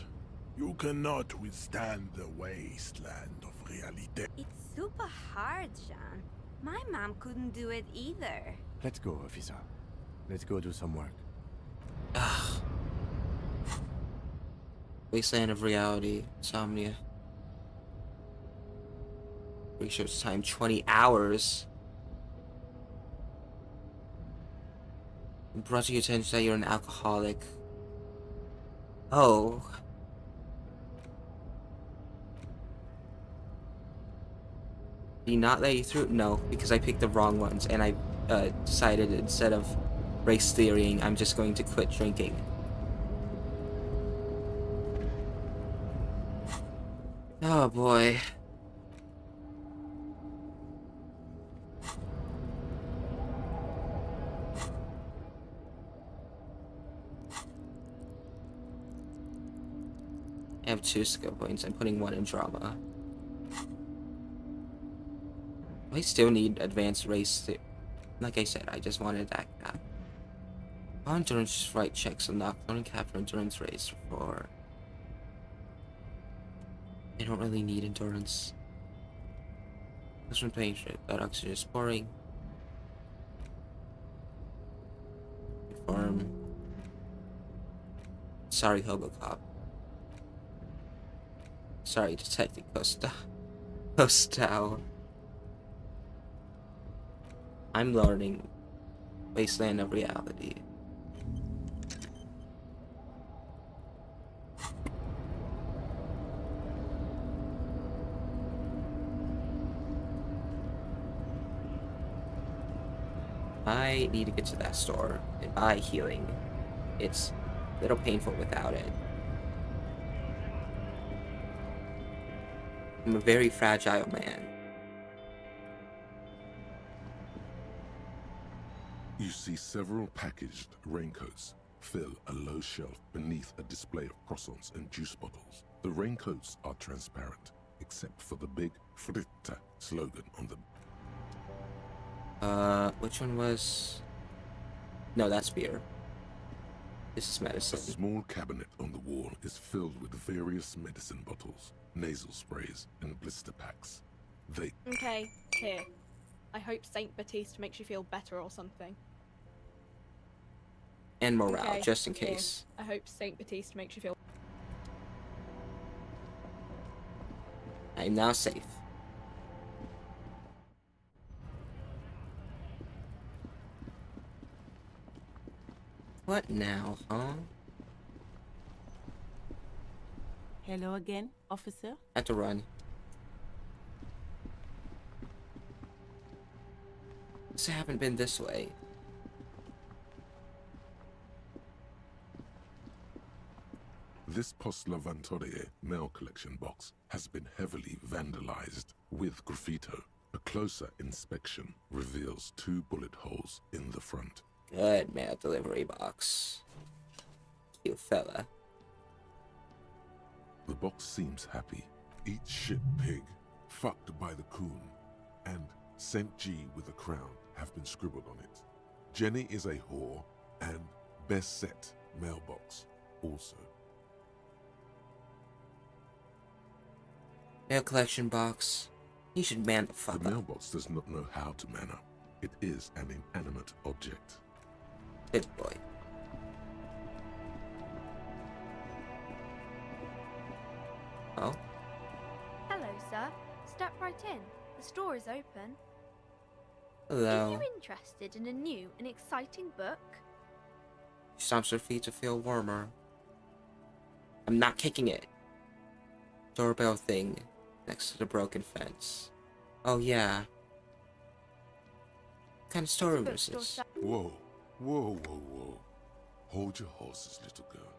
You cannot withstand the wasteland of reality. It's super hard, John. My mom couldn't do it either. Let's go, officer. Let's go do some work. Ugh. Wasteland of reality. Insomnia. Research time 20 hours. Brought to your attention that you're an alcoholic. Oh. Did he not let you through? No, because I picked the wrong ones and I decided instead of race theorying, I'm just going to quit drinking. Oh boy. I have 2 skill points. I'm putting 1 in drama. I still need advanced race. Like I said, I just wanted that cap. Endurance right checks unlocked. Learn cap for endurance race for. I don't really need endurance. This one paying shit. That oxygen is boring. Farm. Sorry, Hobocop. Sorry, Detective Costello. I'm learning Wasteland of Reality. I need to get to that store and buy healing. It's a little painful without it. I'm a very fragile man. You see several packaged raincoats fill a low shelf beneath a display of croissants and juice bottles. The raincoats are transparent, except for the big Fritta slogan on the... Which one was... No, that's beer. This is A medicine. small cabinet on the wall is filled with various medicine bottles, nasal sprays, and blister packs. They... Okay, here. I hope Saint Baptiste makes you feel better or something. And morale, Okay, just in here. case. I hope Saint Baptiste makes you feel... I am now safe. What now, huh? Hello again, officer. I have to run. I haven't been this way. This Post Lavatorie mail collection box has been heavily vandalized with graffito. A closer inspection reveals 2 bullet holes in the front. Good mail delivery box. Cute fella. The box seems happy. Eat shit pig, fucked by the coon, and St. G with a crown have been scribbled on it. Jenny is a whore, and best set mailbox also. Mail collection box. You should man the fuck The up. mailbox does not know how to man up. It is an inanimate object. Good boy. Oh? Hello, sir. Step right in. The store is open. Hello. Are you interested in a new and exciting book? She stomps her feet to feel warmer. I'm not kicking it. Doorbell thing next to the broken fence. Oh yeah. What kind of storeroom is this? Whoa, whoa, whoa, whoa. Hold your horses, little girl.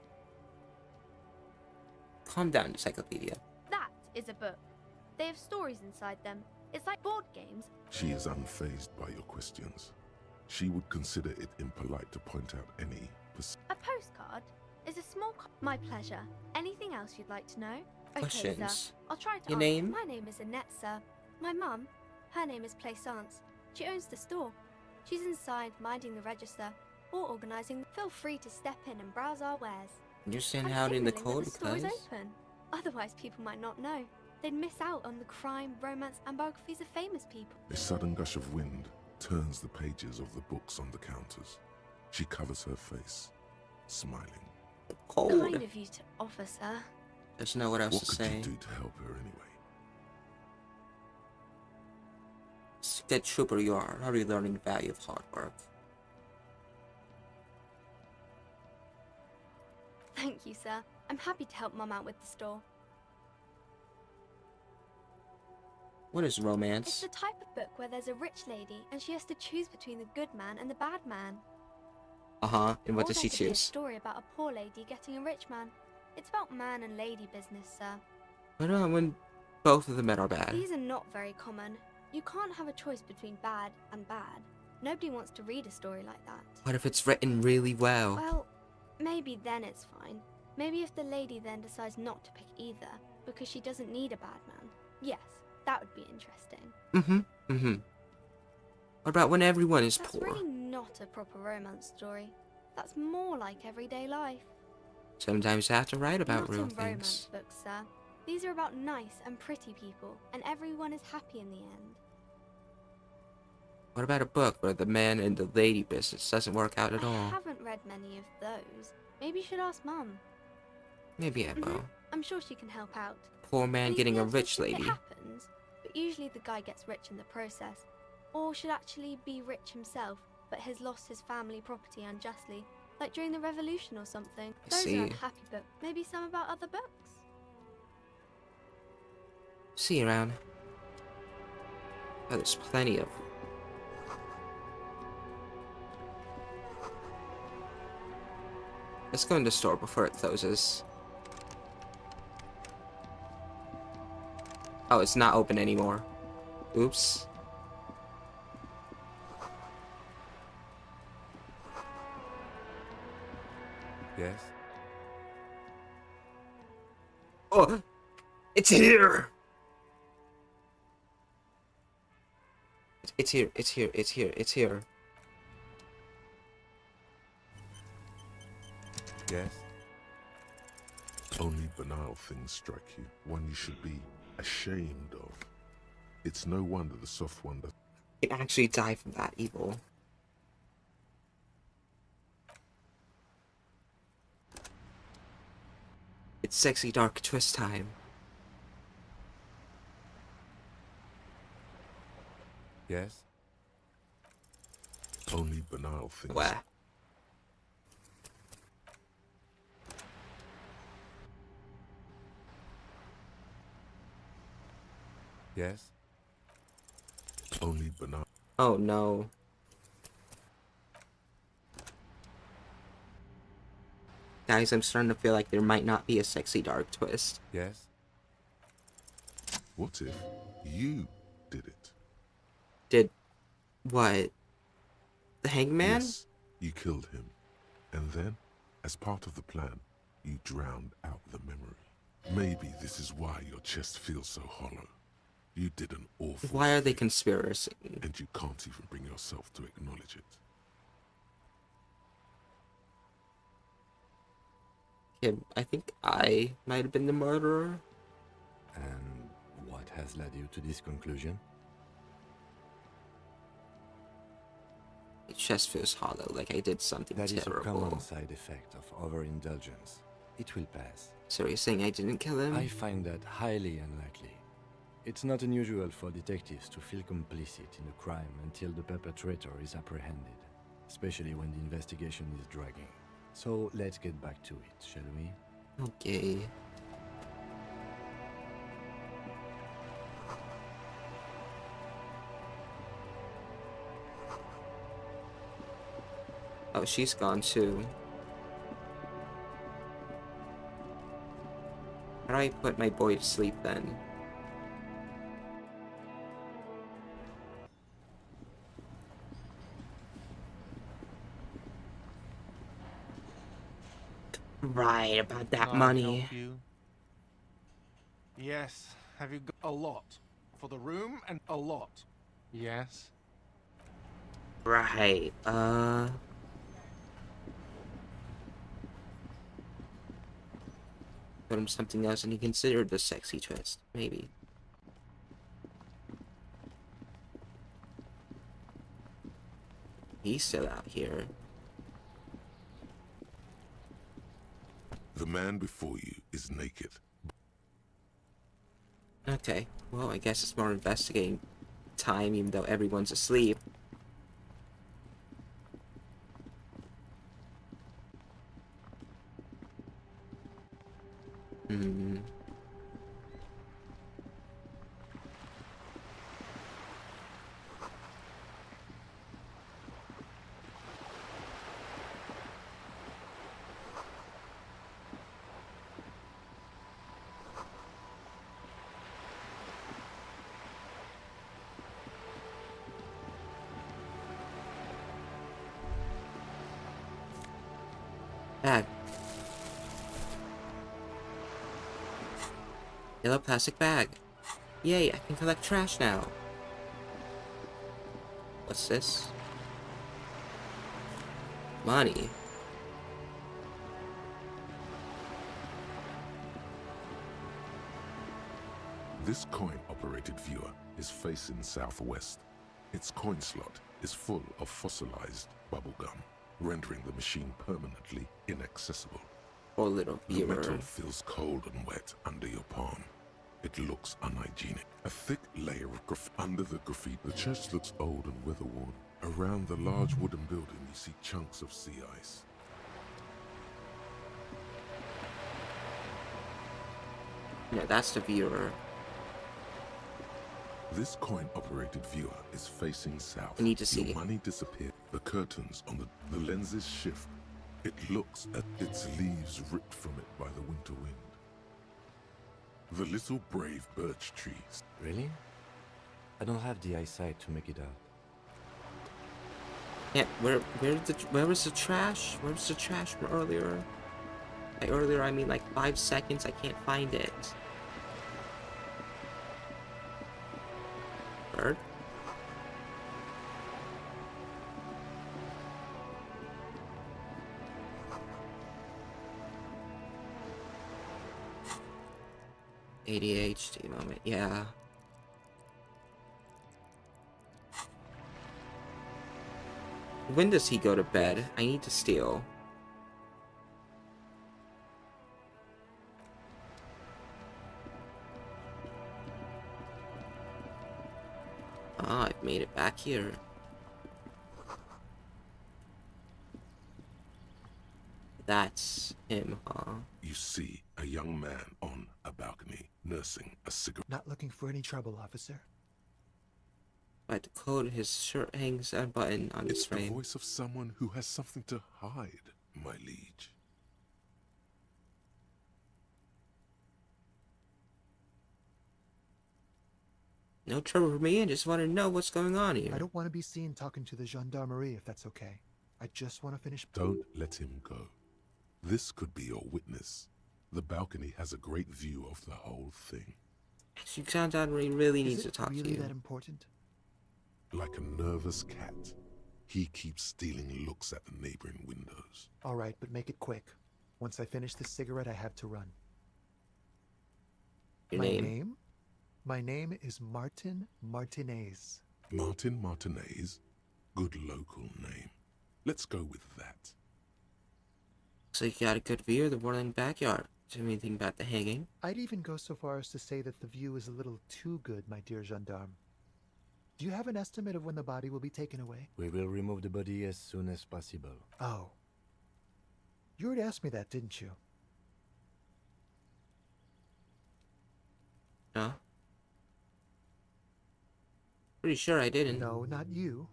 Calm down, encyclopedia. That is a book. They have stories inside them. It's like board games. She is unfazed by your questions. She would consider it impolite to point out any... A postcard is a small... My pleasure. Anything else you'd like to know? Okay, Questions. sir. I'll try to Your answer. name? My name is Annette, sir. My mum, her name is Plaisance. She owns the store. She's inside minding the register or organising. Feel free to step in and browse our wares. You're staying I'm out in the signaling that cold the store is because... open. Otherwise, people might not know. They'd miss out on the crime, romance, and biographies of famous people. A sudden gush of wind turns the pages of the books on the counters. She covers her face, smiling. Cold. Kind of you to offer, sir. There's no what else What to could say. you do to help her anyway? Good trooper you are. Already learning the value of hard work. Thank you, sir. I'm happy to help Mum out with the store. What is It's romance? the type of book where there's a rich lady and she has to choose between the good man and the bad man. Uh-huh. And what Or does she there could be a choose? story about a poor lady getting a rich man. It's about man and lady business, sir. What about when both of the men are bad? These are not very common. You can't have a choice between bad and bad. Nobody wants to read a story like that. What if it's written really well? Well, maybe then it's fine. Maybe if the lady then decides not to pick either, because she doesn't need a bad man. Yes, that would be interesting. Mm-hmm. Mm-hmm. What about when everyone is That's poor? really not a proper romance story. That's more like everyday life. Sometimes you have to write about Not real in romance things. books, sir. These are about nice and pretty people, and everyone is happy in the end. What about a book where the man and the lady business doesn't work out at I all? haven't read many of those. Maybe you should ask Mum. Maybe I will. I'm sure she can help out. poor man And getting a yes, rich this shit lady. happens, but usually the guy gets rich in the process. Or should actually be rich himself, but has lost his family property unjustly, like during the revolution or something. I Those see. aren't happy books. Maybe some about other books? See you around. Oh, there's plenty of. Let's go in the store before it closes. Oh, it's not open anymore. Oops. Yes? Oh! It's here! It's here, it's here, it's here, it's here. Yes? Only banal things strike you, one you should be ashamed of. It's no wonder the soft one does. You can actually die from that evil. It's sexy dark twist time. Yes? Only banal things. Where? Yes? Only banal. Oh no. Guys, I'm starting to feel like there might not be a sexy dark twist. Yes? What if you did it? Did what? The hangman? Yes, you killed him. And then, as part of the plan, you drowned out the memory. Maybe this is why your chest feels so hollow. You did an awful Why are they thing, conspiracy? and you can't even bring yourself to acknowledge it. Yeah, I think I might have been the murderer. And what has led you to this conclusion? My chest feels hollow, like I did something That is a terrible. common side effect of overindulgence. It will pass. So you're saying I didn't kill him? I find that highly unlikely. It's not unusual for detectives to feel complicit in a crime until the perpetrator is apprehended, especially when the investigation is dragging. So let's get back to it, shall we? Okay. Oh, she's gone too. How do I put my boy to sleep then? Right, about that Can I money. help you? Yes. Have you got a lot? For the room and a lot. Yes. Right, put him something else and he considered the sexy twist, maybe. He's still out here. The man before you is naked. Okay, well, I guess it's more investigating time even though everyone's asleep. Hmm. Bag. Yellow plastic bag. Yay, I can collect trash now. What's this? Money. This coin-operated viewer is facing southwest. Its coin slot is full of fossilized bubblegum, rendering the machine permanently inaccessible. Poor little The viewer. metal feels cold and wet under your palm. It looks unhygienic. A thick layer of graffiti under the graffiti. The church looks old and weather-worn. Around the large wooden building, you see chunks of sea ice. Yeah, that's the viewer. This coin-operated viewer is facing south. I need to see. Your money disappears. The curtains on the lenses shift. It looks at its leaves ripped from it by the winter wind. The little brave birch trees. Really? I don't have the eyesight to make it out. Yeah, where was the trash? Where was the trash from earlier? By earlier, I mean like 5 seconds. I can't find it. Bird? ADHD moment, yeah. When does he go to bed? I need to steal. Ah, I've made it back here. That's him, huh? You see a young man on a balcony nursing a cigarette. Not looking for any trouble, officer. By the coat, his shirt hangs unbuttoned on his frame. It's the voice of someone who has something to hide, my liege. No trouble for me, I just want to know what's going on here. I don't want to be seen talking to the gendarmerie if that's okay. I just want to finish. Don't let him go. This could be your witness. The balcony has a great view of the whole thing. Gendarmerie really needs to talk to you. Is it really that important? Like a nervous cat, he keeps stealing looks at the neighboring windows. All right, but make it quick. Once I finish this cigarette, I have to run. Your name? My name is Martin Martinez. Martin Martinez? Good local name. Let's go with that. So you got a good view of the whirling backyard. Do you have anything about the hanging? I'd even go so far as to say that the view is a little too good, my dear gendarme. Do you have an estimate of when the body will be taken away? We will remove the body as soon as possible. Oh. You already asked me that, didn't you? No. Pretty sure I didn't. No, not you.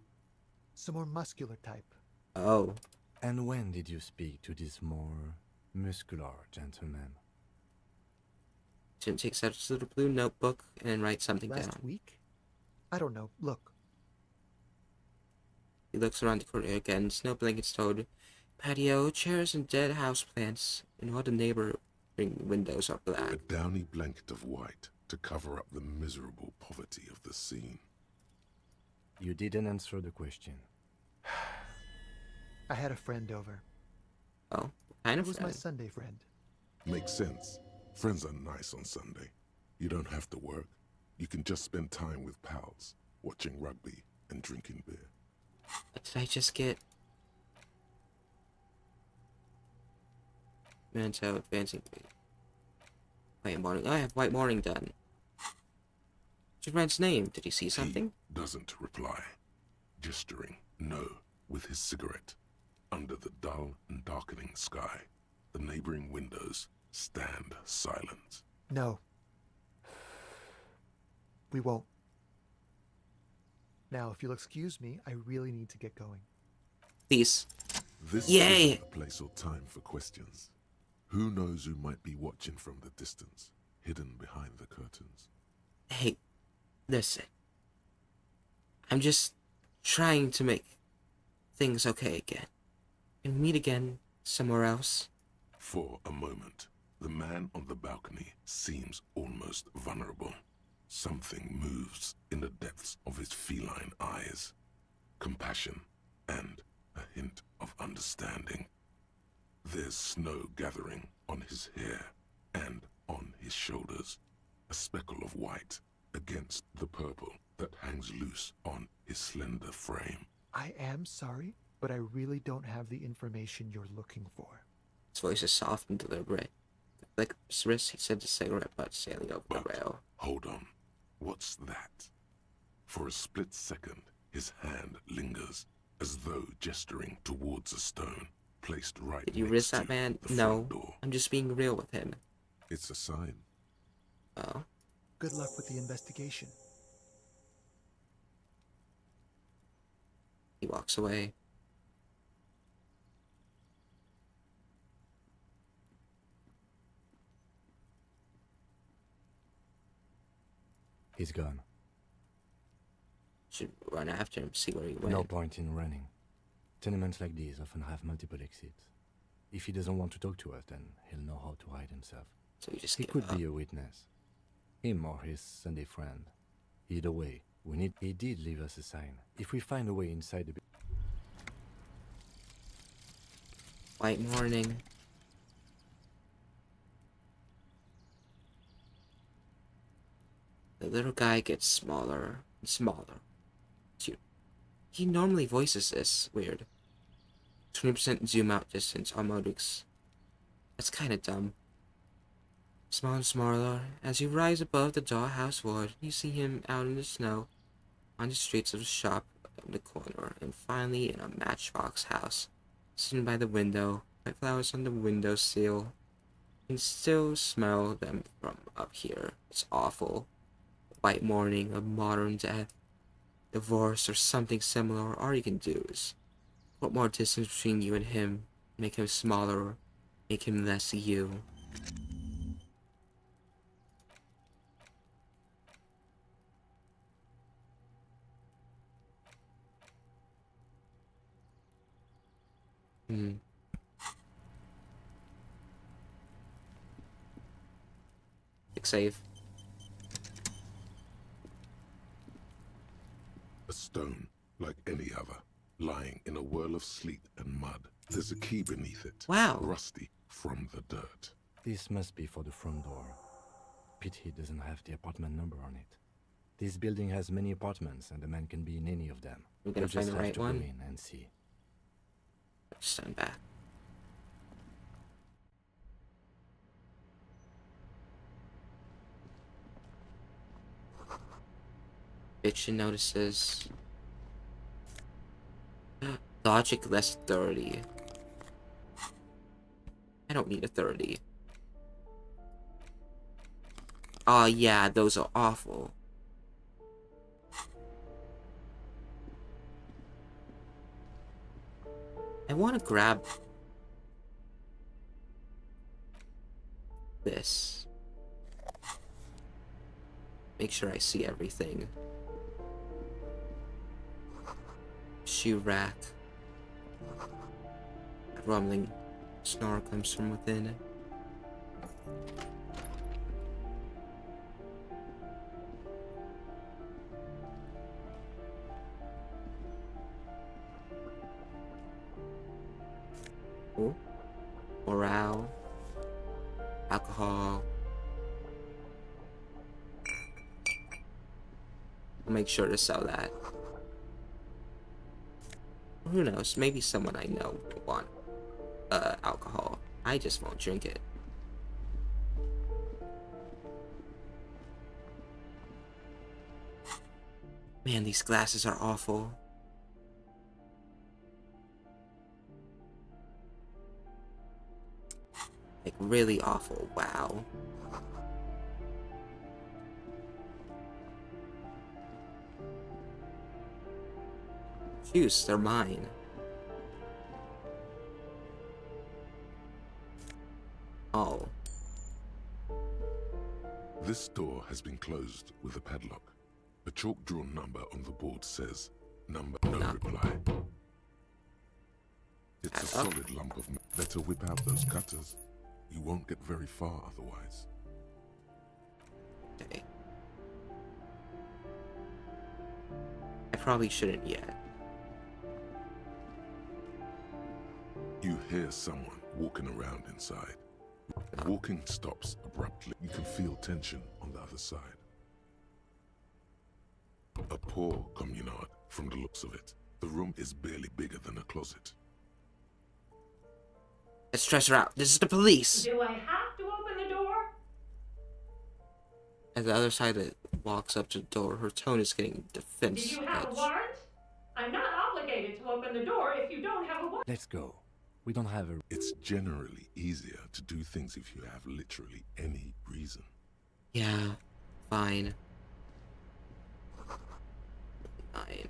Some more muscular type. Oh. And when did you speak to this more muscular gentleman? Jim takes out his little blue notebook and writes something down. Last week? I don't know. Look. He looks around the corridor again. Snow blankets stowed, patio, chairs, and dead houseplants. And all the neighboring windows are black. A downy blanket of white to cover up the miserable poverty of the scene. You didn't answer the question. I had a friend over. Oh, kind of It was friend. my Sunday friend. Makes sense. Friends are nice on Sunday. You don't have to work. You can just spend time with pals, watching rugby and drinking beer. What did I just get? Manto advancing. White morning. I have white morning done. What's your friend's name? Did he see something? He doesn't reply, gesturing no with his cigarette. Under the dull and darkening sky, the neighboring windows stand silent. No. We won't. Now, if you'll excuse me, I really need to get going. Please. This Yay! isn't a place or time for questions. Who knows who might be watching from the distance, hidden behind the curtains? Hey, listen. I'm just trying to make things okay again. And meet again somewhere else. For a moment, the man on the balcony seems almost vulnerable. Something moves in the depths of his feline eyes. Compassion and a hint of understanding. There's snow gathering on his hair and on his shoulders. A speckle of white against the purple that hangs loose on his slender frame. I am sorry, but I really don't have the information you're looking for. His voice is soft and deliberate. Like his wrist, he said the cigarette butt sailing over the rail. Hold on. What's that? For a split second, his hand lingers, as though gesturing towards a stone placed right Did you next risk to that man? the No. front door. I'm just being real with him. It's a sign. Oh. Good luck with the investigation. He walks away. He's gone. Should run after him, see where he went. No point in running. Tenements like these often have multiple exits. If he doesn't want to talk to us, then he'll know how to hide himself. So you just he give could up. be a witness. Him or his Sunday friend. Either way, he did leave us a sign. If we find a way inside the... White morning. The little guy gets smaller and smaller. He normally voices this. Weird. 20% zoom out distance on Modix. That's kinda dumb. Smaller and smaller. As you rise above the dollhouse ward, you see him out in the snow, on the streets of the shop in the corner, and finally in a matchbox house. Sitting by the window, white flowers on the windowsill. You can still smell them from up here. It's awful. White morning, a modern death, divorce, or something similar. All you can do is put more distance between you and him, make him smaller, make him less you. Click save. A stone, like any other, lying in a whirl of sleet and mud. There's a key beneath it. Wow. Rusty from the dirt. This must be for the front door. Pity he doesn't have the apartment number on it. This building has many apartments, and the man can be in any of them. We're gonna We'll just find the have right to one? go in and see. Stand back. Fiction notices. Logic less 30. I don't need a 30. Oh yeah, those are awful. I want to grab this. Make sure I see everything. Shoe rack. A rumbling snore comes from within. Ooh. Morale. Alcohol. I'll make sure to sell that. Who knows? Maybe someone I know will want alcohol. I just won't drink it. Man, these glasses are awful. Like, really awful. Wow. Juice, they're mine. Oh. This door has been closed with a padlock. A chalk-drawn number on the board says, number no reply. It's a solid lump of... Better whip out those cutters. You won't get very far otherwise. Okay. I probably shouldn't yet. You hear someone walking around inside. Walking stops abruptly. You can feel tension on the other side. A poor communard, from the looks of it. The room is barely bigger than a closet. Let's stress her out. This is the police. Do I have to open the At the other side that walks up to the door, her tone is getting defensive. Do you have a warrant? I'm not obligated to open the door if you don't have a warrant. Let's go. We don't have a... It's generally easier to do things if you have literally any reason. Yeah, fine. 9.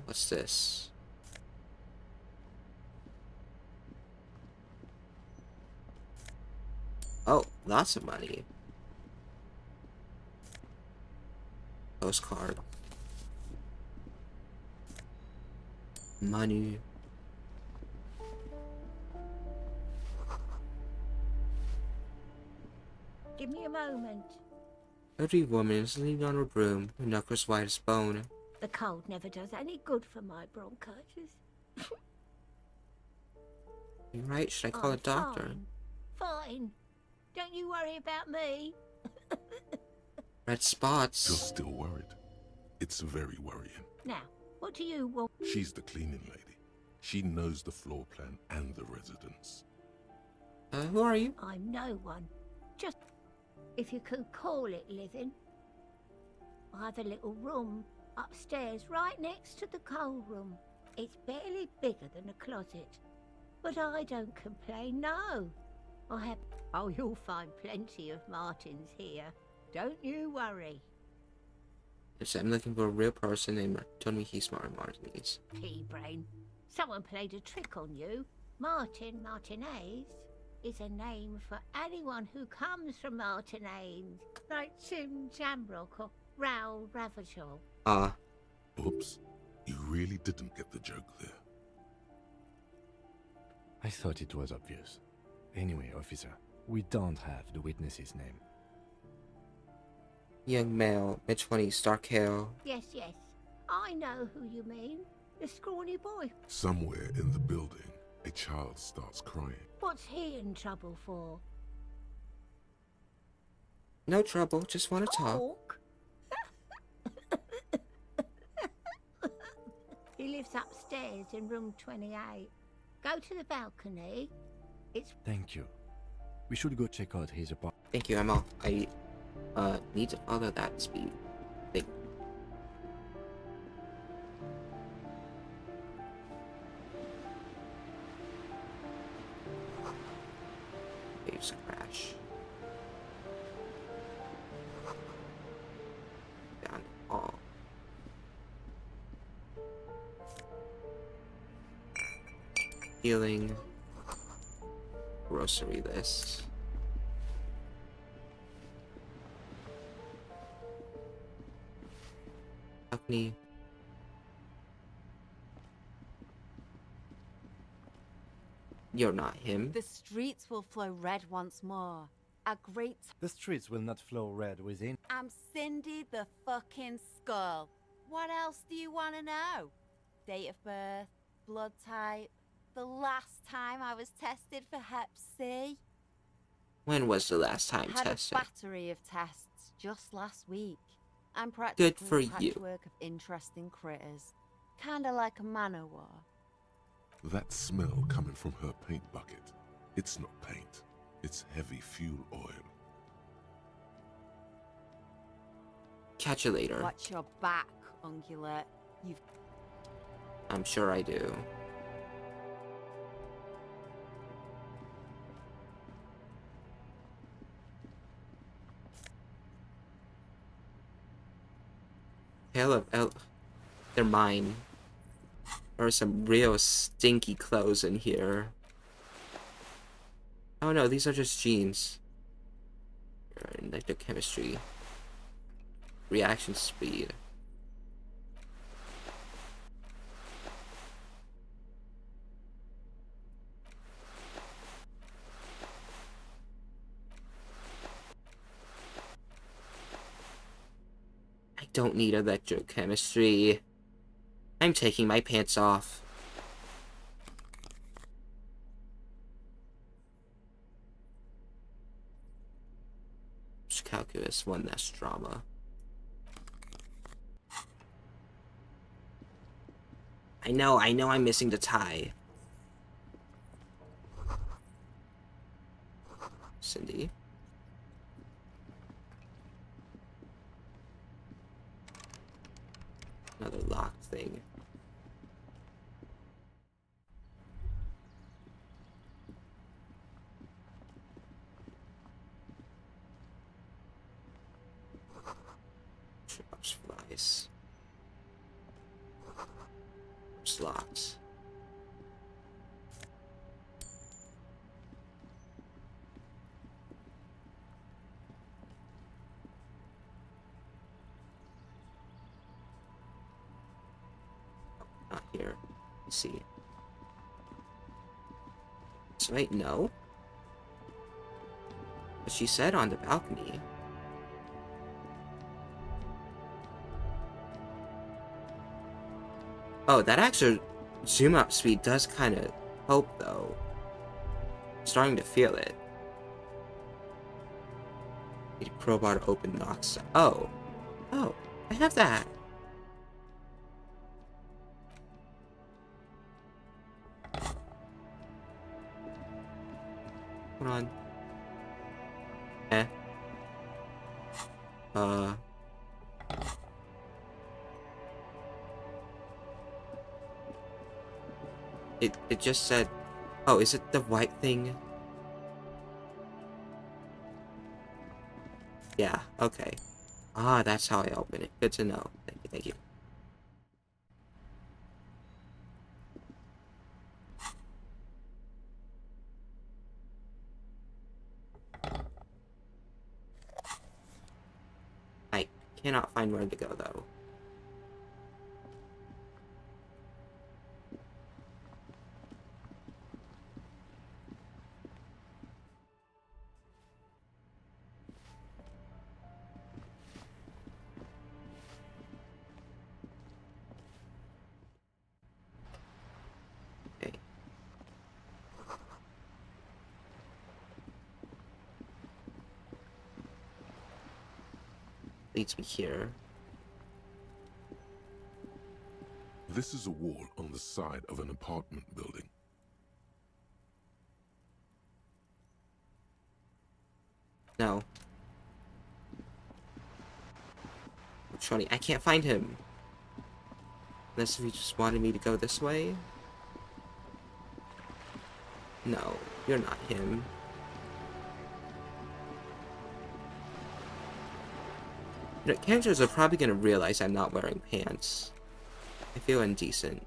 What's this? Oh, lots of money. Postcard. Money. Give me a moment. Every woman is leaning on her broom, her knuckles white as bone. The cold never does any good for my bronchitis. You're right, should I call a doctor? Fine. Don't you worry about me. Red spots. You're still worried. It's very worrying. Now, what do you want? She's the cleaning lady. She knows the floor plan and the residence. Who are you? I'm no one. Just, if you can call it living. I have a little room upstairs right next to the coal room. It's barely bigger than a closet. But I don't complain, no. I have... Oh, you'll find plenty of Martins here. Don't you worry. Yes, I'm looking for a real person named told me he's smart Martinez. Pea-brain. Someone played a trick on you. Martinez is a name for anyone who comes from Martinez. Like Tim Jamrock or Raoul Ravachol. Oops. You really didn't get the joke there. I thought it was obvious. Anyway, officer, we don't have the witness's name. Young male, mid-20s, dark hair. Yes. I know who you mean. The scrawny boy. Somewhere in the building, a child starts crying. What's he in trouble for? No trouble, just want to talk. He lives upstairs in room 28. Go to the balcony. It's... Thank you. We should go check out his apartment. Thank you, I'm off. I need to follow that speed thing. Waves crash. Down the hall. Healing. Grocery list. Acne. You're not him. The streets will flow red once more. A great... The streets will not flow red within. I'm Cindy the fucking Skull. What else do you want to know? Date of birth, blood type, the last time I was tested for Hep C. When was the last time Had tested? a battery of tests just last week. I'm Good practically for a you. patchwork of interesting critters. Kinda like a manowar. That smell coming from her paint bucket. It's not paint. It's heavy fuel oil. Catch you later. Watch your back, ungulate. You've... I'm sure I do. They're mine. There are some real stinky clothes in here. Oh no, these are just jeans. Electrochemistry. Reaction speed. I don't need electrochemistry. I'm taking my pants off. Just calculus, one less drama. I know I'm missing the tie. Cindy. Drops flies. Slots. Not here. Let's see. So wait, no. But she said on the balcony. Oh, that extra zoom up speed does kind of help, though. I'm starting to feel it. Need a crowbar to open knocks. Oh. Oh, I have that. Hold on. It just said, oh, is it the white thing? Yeah, okay. Ah, that's how I open it. Good to know. Thank you, thank you. I cannot find where to go, though. Leads me here. This is a wall on the side of an apartment building. No. Shawty, I can't find him. Unless if you just wanted me to go this way. No, you're not him. You know, characters are probably gonna realize I'm not wearing pants. I feel indecent.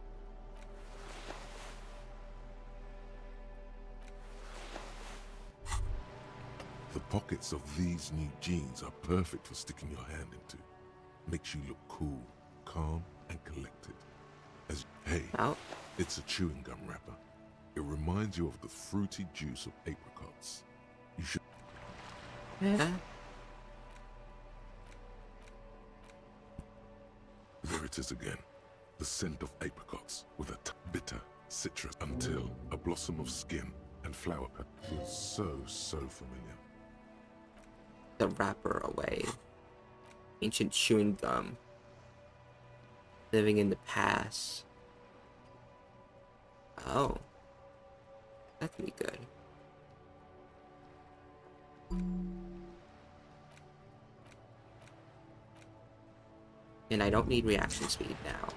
The pockets of these new jeans are perfect for sticking your hand into. Makes you look cool, calm, and collected. As hey, it's a chewing gum wrapper. It reminds you of the fruity juice of apricots. You should. There it is again. The scent of apricots with a bitter citrus until a blossom of skin and flower pepper feels so familiar. The wrapper away. Ancient chewing gum. Living in the past. Oh. That could be good. And I don't need reaction speed now.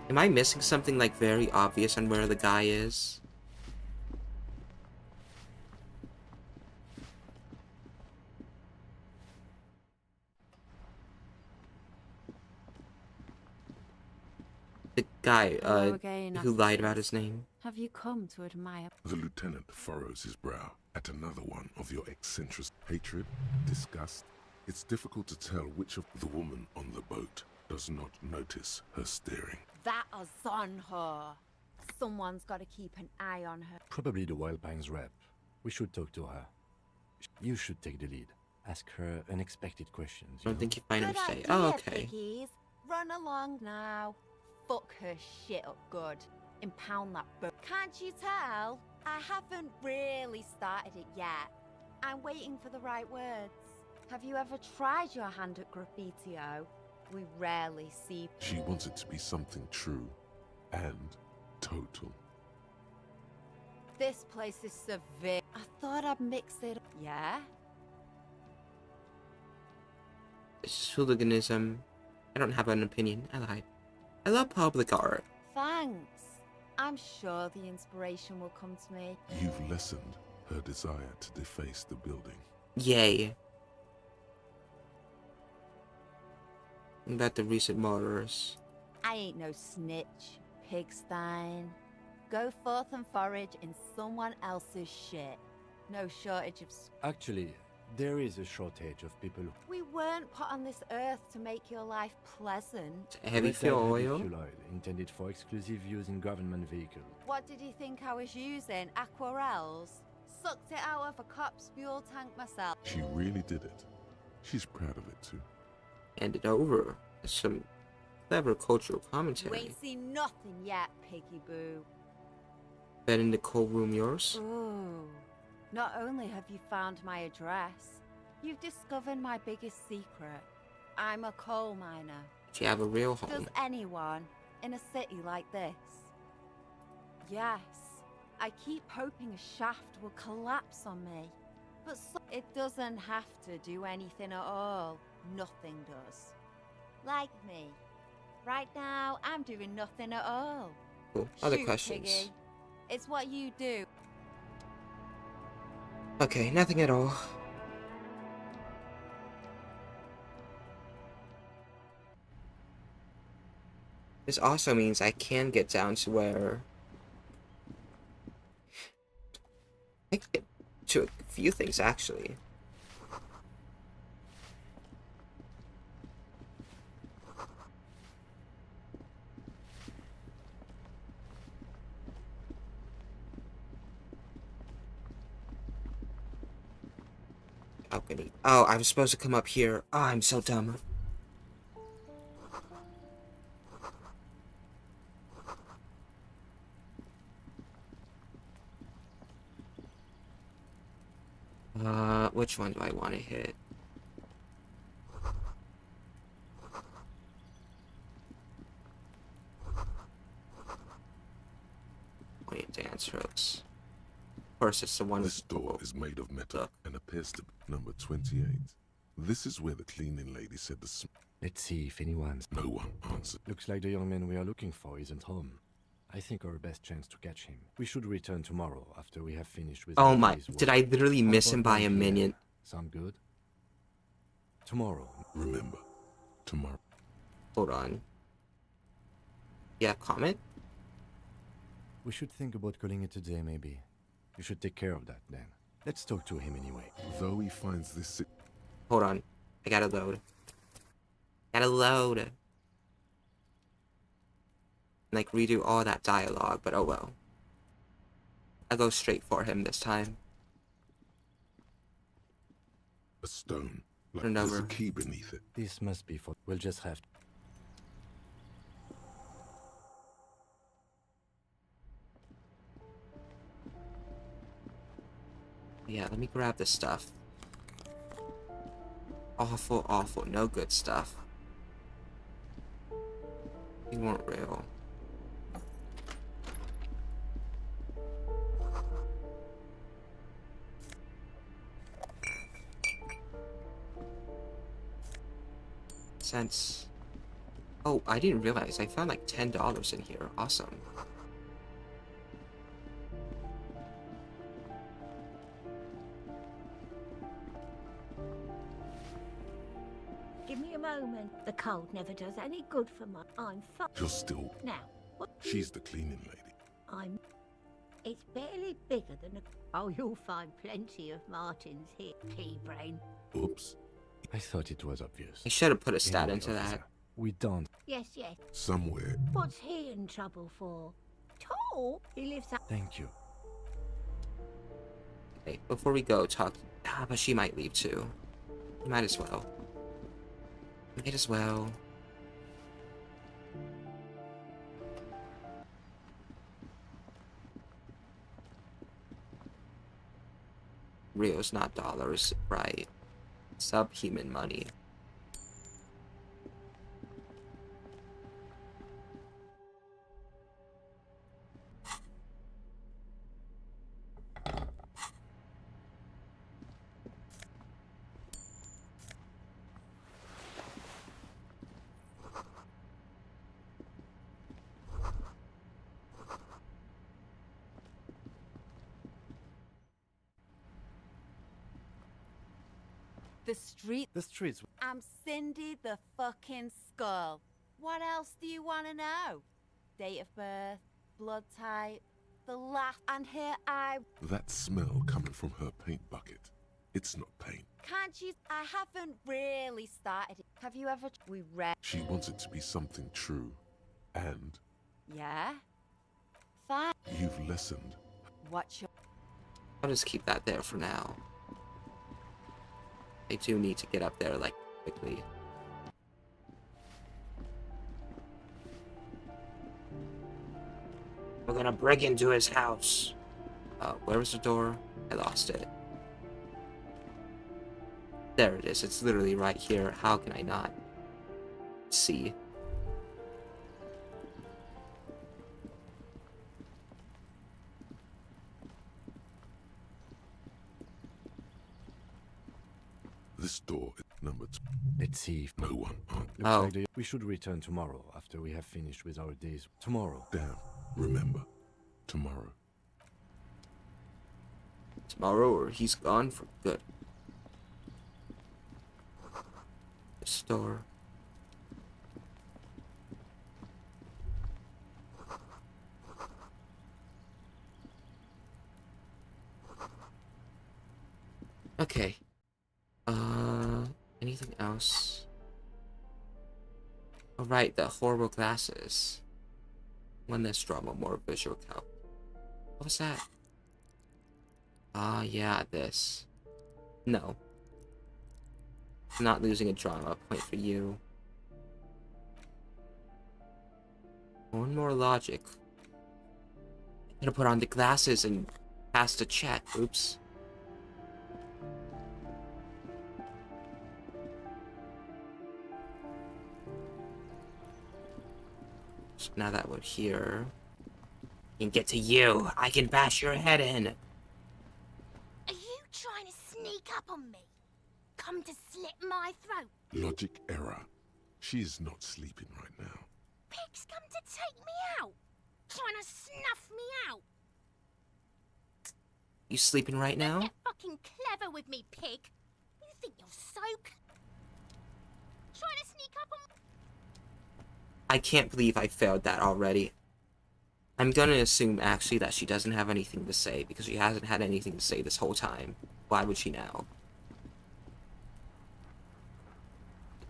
Am I missing something like very obvious on where the guy is? The guy, who lied about his name. Have you come to admire? The lieutenant furrows his brow at another one of your eccentric hatred, disgust. It's difficult to tell which of the woman on the boat does not notice her staring. That is on her. Someone's got to keep an eye on her. Probably the Wild Pines rep. We should talk to her. You should take the lead. Ask her unexpected questions. I don't think you find her say. Idea, Oh, okay. Piggies. Run along now. Fuck her shit up good. Impound that boat. Can't you tell? I haven't really started it yet. I'm waiting for the right words. Have you ever tried your hand at graffiti-o? We rarely see. She wants it to be something true and total. This place is severe. I thought I'd mix it up. Yeah? This is hooliganism. I don't have an opinion. I lied. I love public art. Thanks. I'm sure the inspiration will come to me. You've lessened her desire to deface the building. Yay. What about the recent murders? I ain't no snitch, pigstein. Go forth and forage in someone else's shit. No shortage of... Actually, there is a shortage of people. We weren't put on this earth to make your life pleasant. Heavy Red fuel Dye oil? Heavy fuel oil, intended for exclusive use in government vehicles. What did you think I was using? Aquarels? Sucked it out of a cop's fuel tank myself. She really did it. She's proud of it too. Hand it over. Some clever cultural You commentary. ain't seen nothing yet, piggy boo. Bed in the cold room yours? Ooh. Not only have you found my address, you've discovered my biggest secret. I'm a coal miner. Do you have a real home? Does anyone in a city like this? Yes. I keep hoping a shaft will collapse on me. But it doesn't have to do anything at all. Nothing does. Like me. Right now, I'm doing nothing at all. Cool. Other Shoot, questions? Piggy. It's what you do. Okay, nothing at all. This also means I can get down to where I can get to a few things actually. Balcony. Oh, I was supposed to come up here. Oh, I'm so dumb. Which one do I want to hit? Dance hooks. Of course, it's the one. This door is made of metal and appears to be number 28. This is where the cleaning lady said the Let's see if anyone's... No one answered. Looks like the young man we are looking for isn't home. I think our best chance to catch him. We should return tomorrow after we have finished with... Oh our my, day's work. did I literally How miss about him by a right here? minute? Sound good? Tomorrow. Remember, tomorrow. Hold on. Yeah, comment? We should think about calling it a day, maybe. You should take care of that, then. Let's talk to him anyway. Though he finds this... Hold on. I gotta load. Gotta load. Like, redo all that dialogue, but oh well. I'll go straight for him this time. A stone. Like Turned there's a over. key beneath it. This must be for... We'll just have to... Yeah, let me grab this stuff. Awful, awful. No good stuff. You weren't real. Cents. Oh, I didn't realize. I found like $10 in here. Awesome. Give me a moment. The cold never does any good for my... I'm fine. You're still... Now, what? She's the cleaning lady. I'm... It's barely bigger than a... Oh, you'll find plenty of Martins here, pea brain. Oops. I thought it was obvious. I should have put a stat Anyway, into that. officer, we don't. Yes, yes. Somewhere. What's he in trouble for? Tall? He lives up... Thank you. Okay, before we go, talk... Ah, but she might leave too. Might as well. Might as well. Reals, not dollars, right? Subhuman money. The street. The streets. I'm Cindy the fucking Skull. What else do you want to know? Date of birth, blood type, the last, and here I... That smell coming from her paint bucket. It's not paint. Can't you... I haven't really started it. Have you ever... We read... She wants it to be something true. And Yeah? Fine. you've lessened. What's your... I'll just keep that there for now. I do need to get up there, like, quickly. We're gonna break into his house. Where was the door? I lost it. There it is. It's literally right here. How can I not see? This door is number 2. Let's see if No one. Looks like we should return tomorrow after we have finished with our days. Tomorrow. Damn. Remember. Tomorrow. Tomorrow, or he's gone for good. The store. Okay. Anything else? Oh, right, the horrible glasses. One less drama, more visual help. What was that? Ah, yeah, this. No. Not losing a drama point for you. One more logic. I'm gonna put on the glasses and pass the check. Oops. So now that we're here, I can get to you. I can bash your head in. Are you trying to sneak up on me? Come to slit my throat? Logic error. She is not sleeping right now. Pig's come to take me out. Trying to snuff me out. You sleeping right now? Get fucking clever with me, pig. You think you're so... Trying to sneak up on me? I can't believe I failed that already. I'm gonna assume, actually, that she doesn't have anything to say, because she hasn't had anything to say this whole time. Why would she now?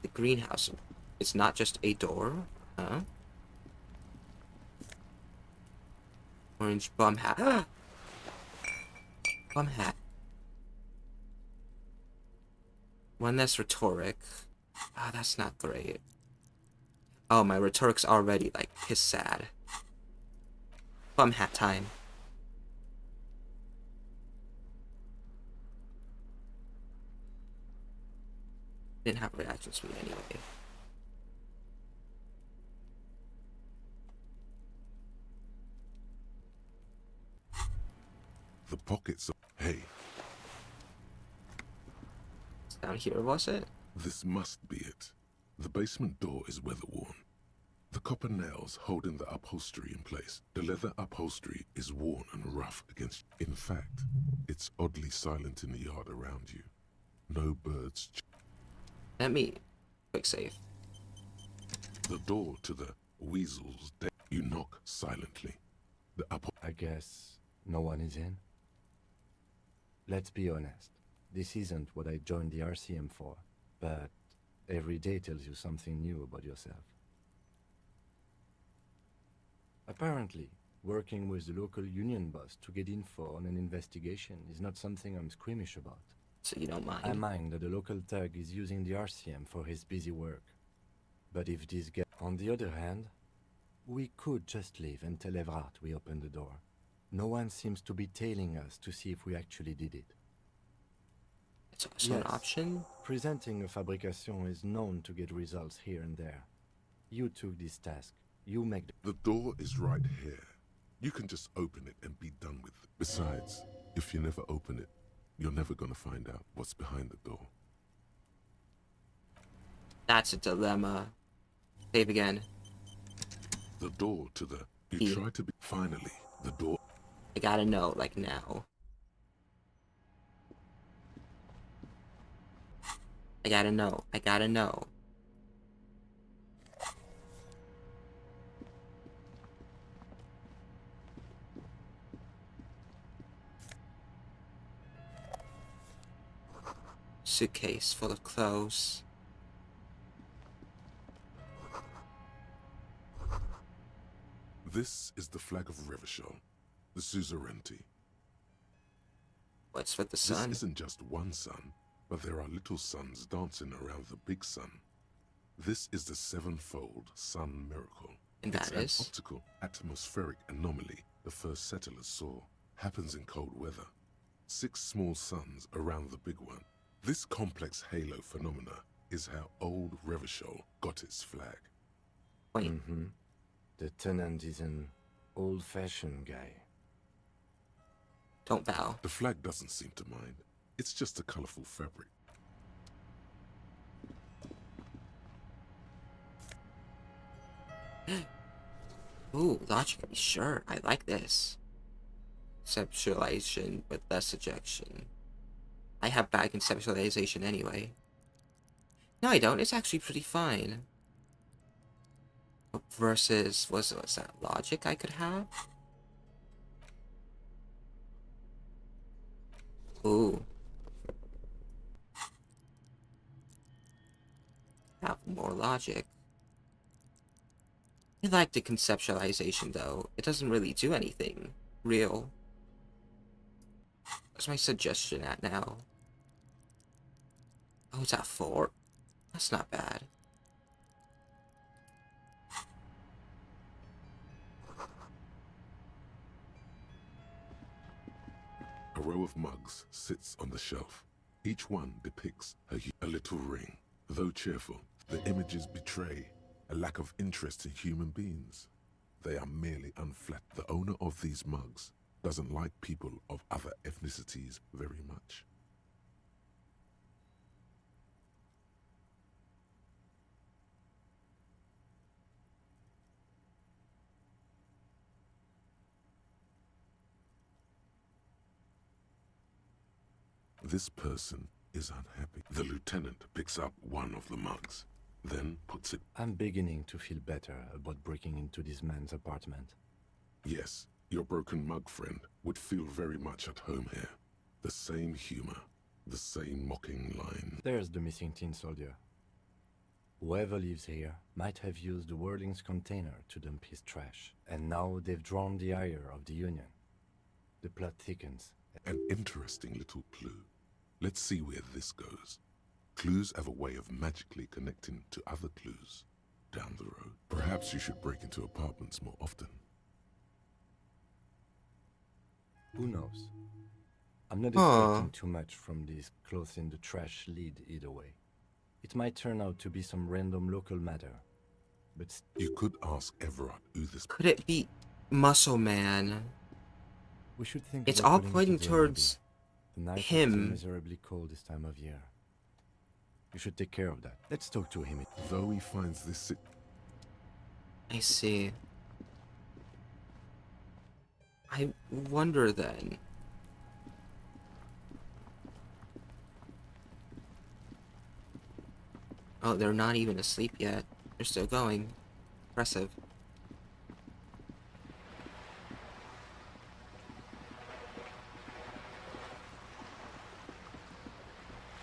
The greenhouse. It's not just a door? Huh? Orange bum hat. Bum hat. One less rhetoric. Ah, that's not great. Oh, my rhetoric's already, like, piss sad. Bum hat time. Didn't have reaction speed anyway. The pockets of... Hey. It's down here, was it? This must be it. The basement door is weather-worn. The copper nails holding the upholstery in place. The leather upholstery is worn and rough against... In fact, it's oddly silent in the yard around you. No birds... Let me... Quick save. The door to the weasel's den. You knock silently. The I guess no one is in? Let's be honest. This isn't what I joined the RCM for, but every day tells you something new about yourself. Apparently, working with the local union boss to get info on an investigation is not something I'm squeamish about. So you don't mind? I mind that the local thug is using the RCM for his busy work. But if this gets... On the other hand, we could just leave and tell Evrart we opened the door. No one seems to be tailing us to see if we actually did it. It's also an option? Presenting a fabrication is known to get results here and there. You took this task. You make... The door is right here. You can just open it and be done with it. Besides, if you never open it, you're never gonna find out what's behind the door. That's a dilemma. Save again. The door to the... You try to be... Finally, the door... I gotta know, like, now. I gotta know. I gotta know. Suitcase full of clothes. This is the flag of Revachol, the suzerainty. What's with the sun? This isn't just one sun, but there are little suns dancing around the big sun. This is the sevenfold sun miracle. And it's that is? an optical atmospheric anomaly the first settlers saw. Happens in cold weather. 6 small suns around the big one. This complex halo phenomena is how old Revachol got its flag. Wait. The tenant is an old-fashioned guy. Don't bow. The flag doesn't seem to mind. It's just a colorful fabric. Ooh, logically, sure. I like this. Conceptualization with less ejection. I have bad conceptualization anyway. No, I don't. It's actually pretty fine. Versus, was that logic I could have? Ooh. Have more logic. I like the conceptualization though. It doesn't really do anything real. What's my suggestion at now? Oh, it's at 4? That's not bad. A row of mugs sits on the shelf. Each one depicts a little ring. Though cheerful, the images betray a lack of interest in human beings. They are merely unflat. The owner of these mugs doesn't like people of other ethnicities very much. This person is unhappy. The lieutenant picks up one of the mugs, then puts it... I'm beginning to feel better about breaking into this man's apartment. Yes, your broken mug friend would feel very much at home here. The same humor, the same mocking line. There's the missing tin soldier. Whoever lives here might have used the Whirling's container to dump his trash, and now they've drawn the ire of the Union. The plot thickens. An interesting little clue. Let's see where this goes. Clues have a way of magically connecting to other clues down the road. Perhaps you should break into apartments more often. Who knows? I'm not expecting too much from this clothes in the trash lead either way. It might turn out to be some random local matter, but... You could ask Everard who this... Could it be Muscle Man? We should think it's about all putting pointing it together, towards the night him. is miserably cold this time of year. You should take care of that. Let's talk to him. Though he finds this... I see. I wonder then. Oh, they're not even asleep yet. They're still going. Impressive.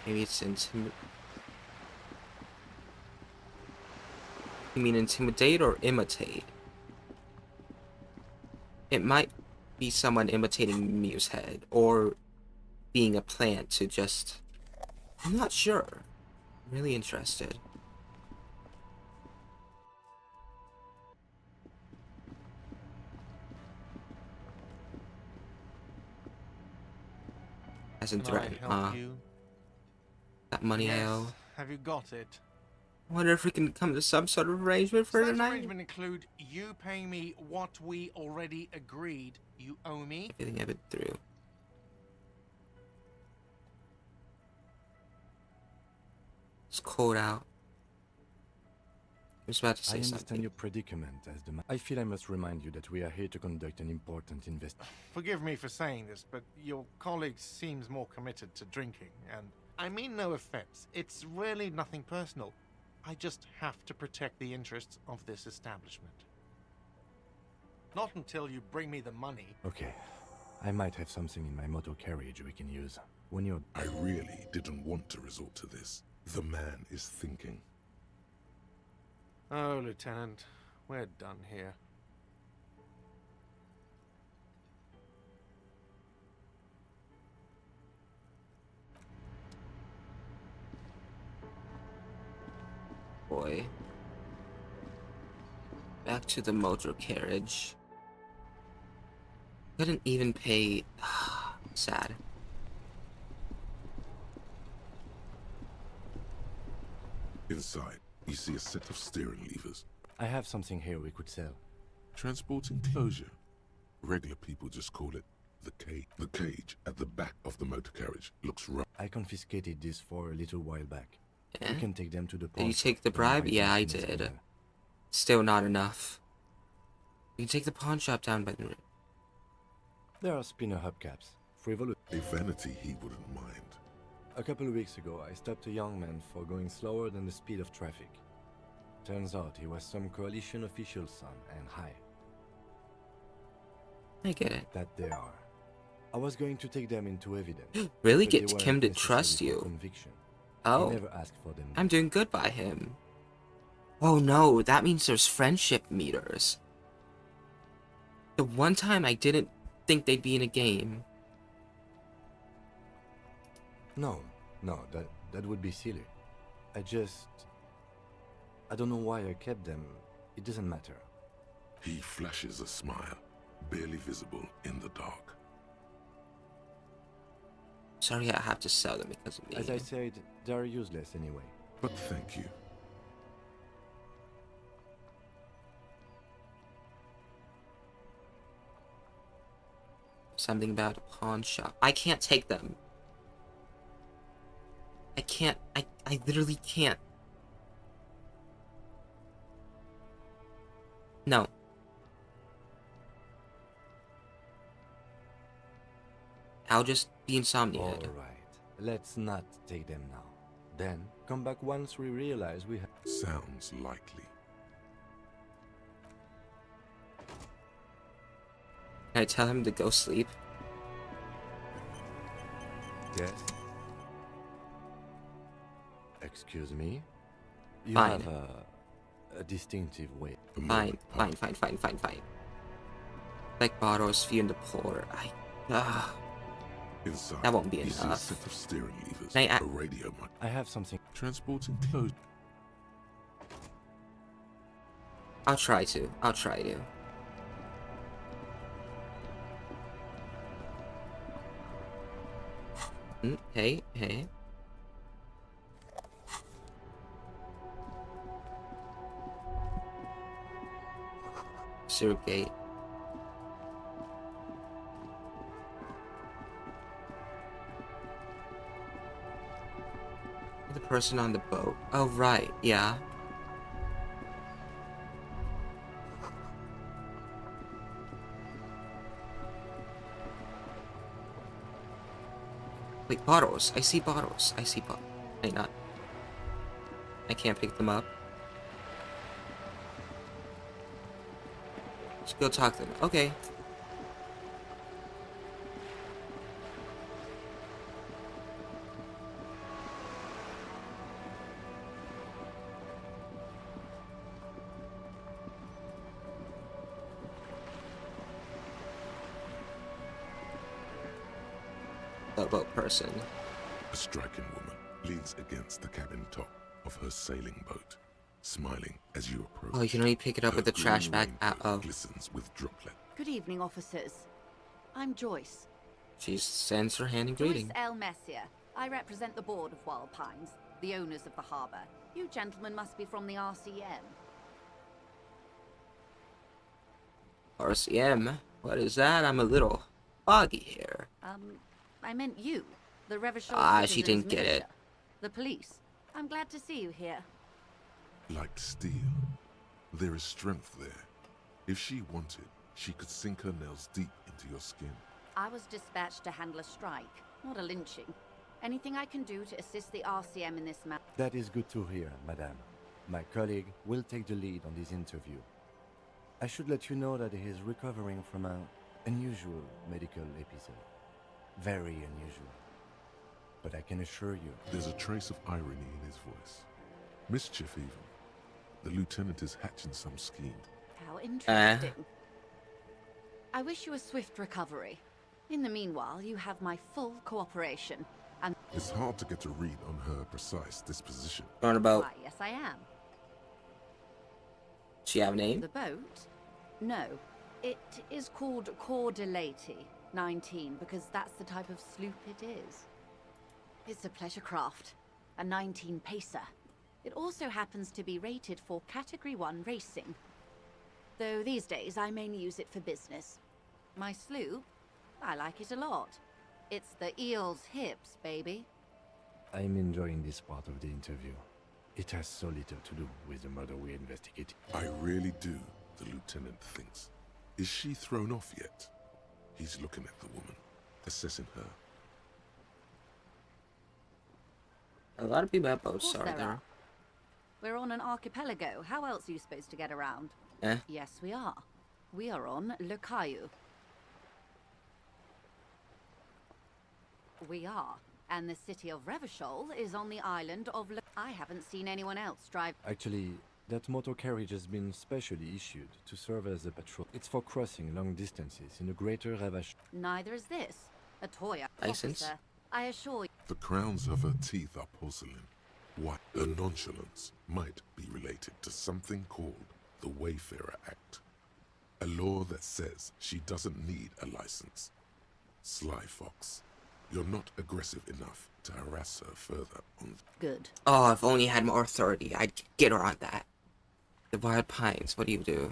Maybe it's You mean intimidate or imitate? It might be someone imitating Moosehead, or being a plant to just... I'm not sure. I'm really interested. As in threat. That money I owe. Have you got it? I wonder if we can come to some sort of arrangement for Does that tonight. arrangement include you paying me what we already agreed you owe me? Everything I've been through. It's cold out. I was about to say I understand something. your predicament as the I feel I must remind you that we are here to conduct an important investigation. Forgive me for saying this, but your colleague seems more committed to drinking, and I mean no offense. It's really nothing personal. I just have to protect the interests of this establishment. Not until you bring me the money. Okay. I might have something in my motor carriage we can use. When you're... I really didn't want to resort to this. The man is thinking. Oh, Lieutenant, we're done here. Boy. Back to the motor carriage. Couldn't even pay... Sad. Inside, you see a set of steering levers. I have something here we could sell. Transport enclosure. Regular people just call it the cage. The cage at the back of the motor carriage looks rough. I confiscated this for a little while back. Yeah? You can take them to the Did you pawn take the shop. bribe? Yeah, I did. Still not enough. You can take the pawn shop down by the... There are spinner hubcaps. Frivolous. A vanity he wouldn't mind. A couple of weeks ago, I stopped a young man for going slower than the speed of traffic. Turns out he was some coalition official's son and high. I get it. That they are. I was going to take them into evidence. Really? but Get they Kim weren't to necessary trust for you? Conviction. Oh. I never asked for them. I'm doing good by him. Oh no, that means there's friendship meters. The one time I didn't think they'd be in a game. No, that would be silly. I don't know why I kept them. It doesn't matter. He flashes a smile, barely visible in the dark. Sorry, I have to sell them because of me. As I said, they're useless anyway. But thank you. Something about a pawn shop. I can't take them. I can't. I literally can't. No. I'll just be insomnia. All right, let's not take them now. Then come back once we realize we have. Sounds likely. Can I tell him to go sleep? Yes. Excuse me? You Fine. have a distinctive way. Fine. Like bottles, few in the poor. Inside, That won't be you see a enough. set of steering levers, Can I a radio mic. I have something. Transport enclosure. I'll try to. Hey. Sewer gate. The person on the boat. Oh, right. Yeah. Wait, bottles. I see bottles. Wait, not. I can't pick them up. Just go talk to them. Okay. The boat person. A striking woman leans against the cabin top of her sailing boat, smiling as you approach. Oh, you can only pick it up with the trash bag. Glistens with droplet. Good evening, officers. I'm Joyce. She sends her hand in greeting. Joyce L. Messier. I represent the board of Wild Pines, the owners of the harbour. You gentlemen must be from the RCM. RCM? What is that? I'm a little foggy here. I meant you, the Revachol She didn't get it. The police. I'm glad to see you here. Like steel, there is strength there. If she wanted, she could sink her nails deep into your skin. I was dispatched to handle a strike, not a lynching. Anything I can do to assist the RCM in this matter? That is good to hear, madame. My colleague will take the lead on this interview. I should let you know that he is recovering from an unusual medical episode. Very unusual. But I can assure you... There's a trace of irony in his voice. Mischief, even. The lieutenant is hatching some scheme. How interesting. I wish you a swift recovery. In the meanwhile, you have my full cooperation. And it's hard to get a read on her precise disposition. Learn about... Why, yes, I am. She have a name? The boat? No. It is called Cordelati 19 because that's the type of sloop it is. It's a pleasure craft, a 19 pacer. It also happens to be rated for Category 1 racing. Though these days I mainly use it for business. My sloop? I like it a lot. It's the eel's hips, baby. I'm enjoying this part of the interview. It has so little to do with the murder we investigated. I really do, the lieutenant thinks. Is she thrown off yet? He's looking at the woman, assessing her. A lot of people have boats, are there? We're on an archipelago. How else are you supposed to get around? Eh? Yes, we are. We are on Le Caillou. We are. And the city of Revachol is on the island of I haven't seen anyone else drive. Actually, that motor carriage has been specially issued to serve as a patrol. It's for crossing long distances in the greater Revachol. Neither is this. A toy license? Officer, I assure you. The crowns of her teeth are porcelain. What? Her nonchalance might be related to something called the Wayfarer Act. A law that says she doesn't need a license. Sly Fox. You're not aggressive enough to harass her further on... Good. Oh, if only I had more authority, I'd get her on that. The Wild Pines, what do you do?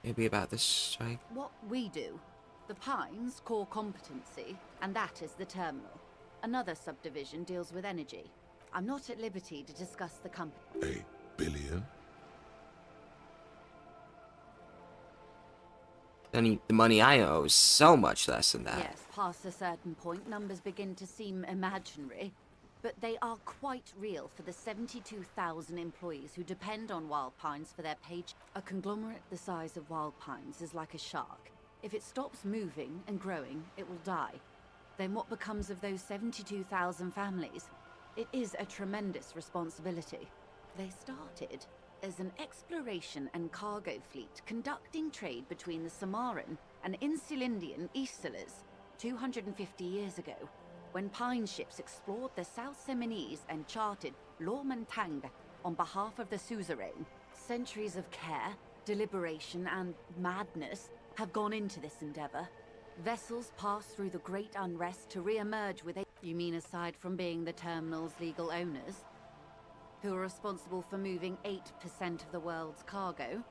Maybe about this strike? What we do. The Pines' core competency, and that is the terminal. Another subdivision deals with energy. I'm not at liberty to discuss the company. $1 billion? The money I owe is so much less than that. Yes, past a certain point, numbers begin to seem imaginary. But they are quite real for the 72,000 employees who depend on Wild Pines for their paycheck. A conglomerate the size of Wild Pines is like a shark. If it stops moving and growing, it will die. Then what becomes of those 72,000 families? It is a tremendous responsibility. They started as an exploration and cargo fleet conducting trade between the Samaran and Insulindian Isolas 250 years ago, when pine ships explored the South Seminese and charted Lormentang on behalf of the suzerain. Centuries of care, deliberation, and madness have gone into this endeavor. Vessels pass through the great unrest to re-emerge with a... You mean aside from being the terminal's legal owners? Who are responsible for moving 8% of the world's cargo?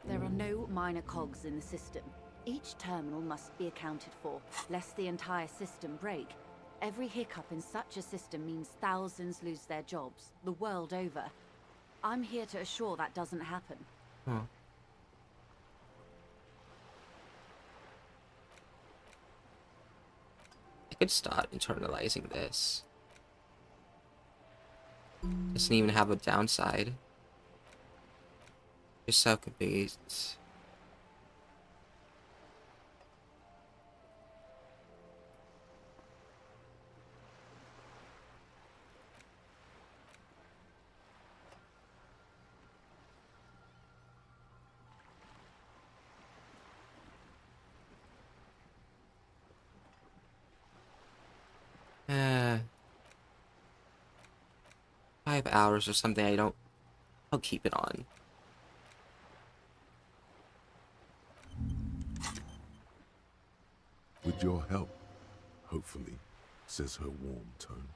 There are no minor cogs in the system. Each terminal must be accounted for, lest the entire system break. Every hiccup in such a system means thousands lose their jobs, the world over. I'm here to assure that doesn't happen. Huh. I could start internalizing this. Doesn't even have a downside. Just so confused. Uh, 5 hours or something. I'll keep it on. With your help, hopefully, says her warm tone.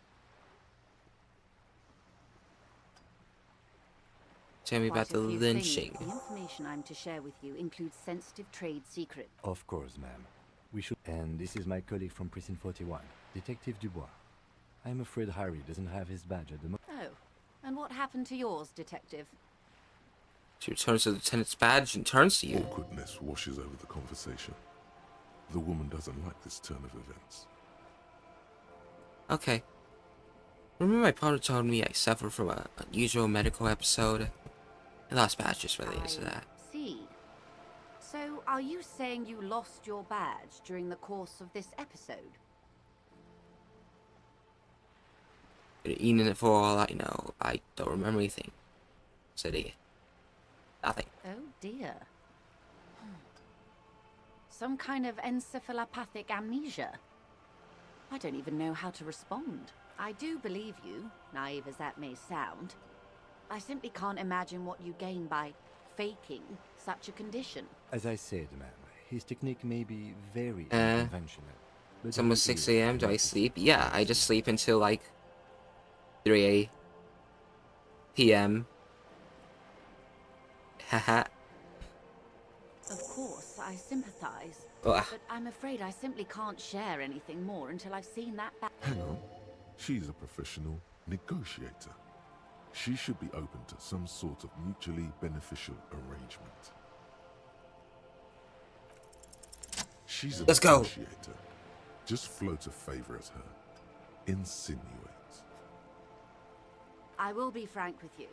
Tell me about the Quite a few lynching. things. The information I'm to share with you includes sensitive trade secrets. Of course, ma'am. We should... And this is my colleague from Precinct 41, Detective Dubois. I'm afraid Harry doesn't have his badge at the moment. Oh, and what happened to yours, Detective? She returns to the lieutenant's badge and turns to you. Awkwardness washes over the conversation. The woman doesn't like this turn of events. Okay. Remember my partner told me I suffer from a unusual medical episode? I lost badges related to that. See. So, are you saying you lost your badge during the course of this episode? Could have eaten it for all I know. I don't remember anything. Said he. Nothing. Oh dear. Some kind of encephalopathic amnesia. I don't even know how to respond. I do believe you, naive as that may sound. I simply can't imagine what you gain by faking such a condition. As I said, ma'am, his technique may be very unconventional. but It's almost 6 a.m. Do I sleep? Yeah, I just sleep until like 3 p.m. Haha. Of course, I sympathize. Ugh. But I'm afraid I simply can't share anything more until I've seen that back. Hang on. She's a professional negotiator. She should be open to some sort of mutually beneficial arrangement. She's a Let's go. negotiator. Just float a favor at her. Insinuate. I will be frank with you.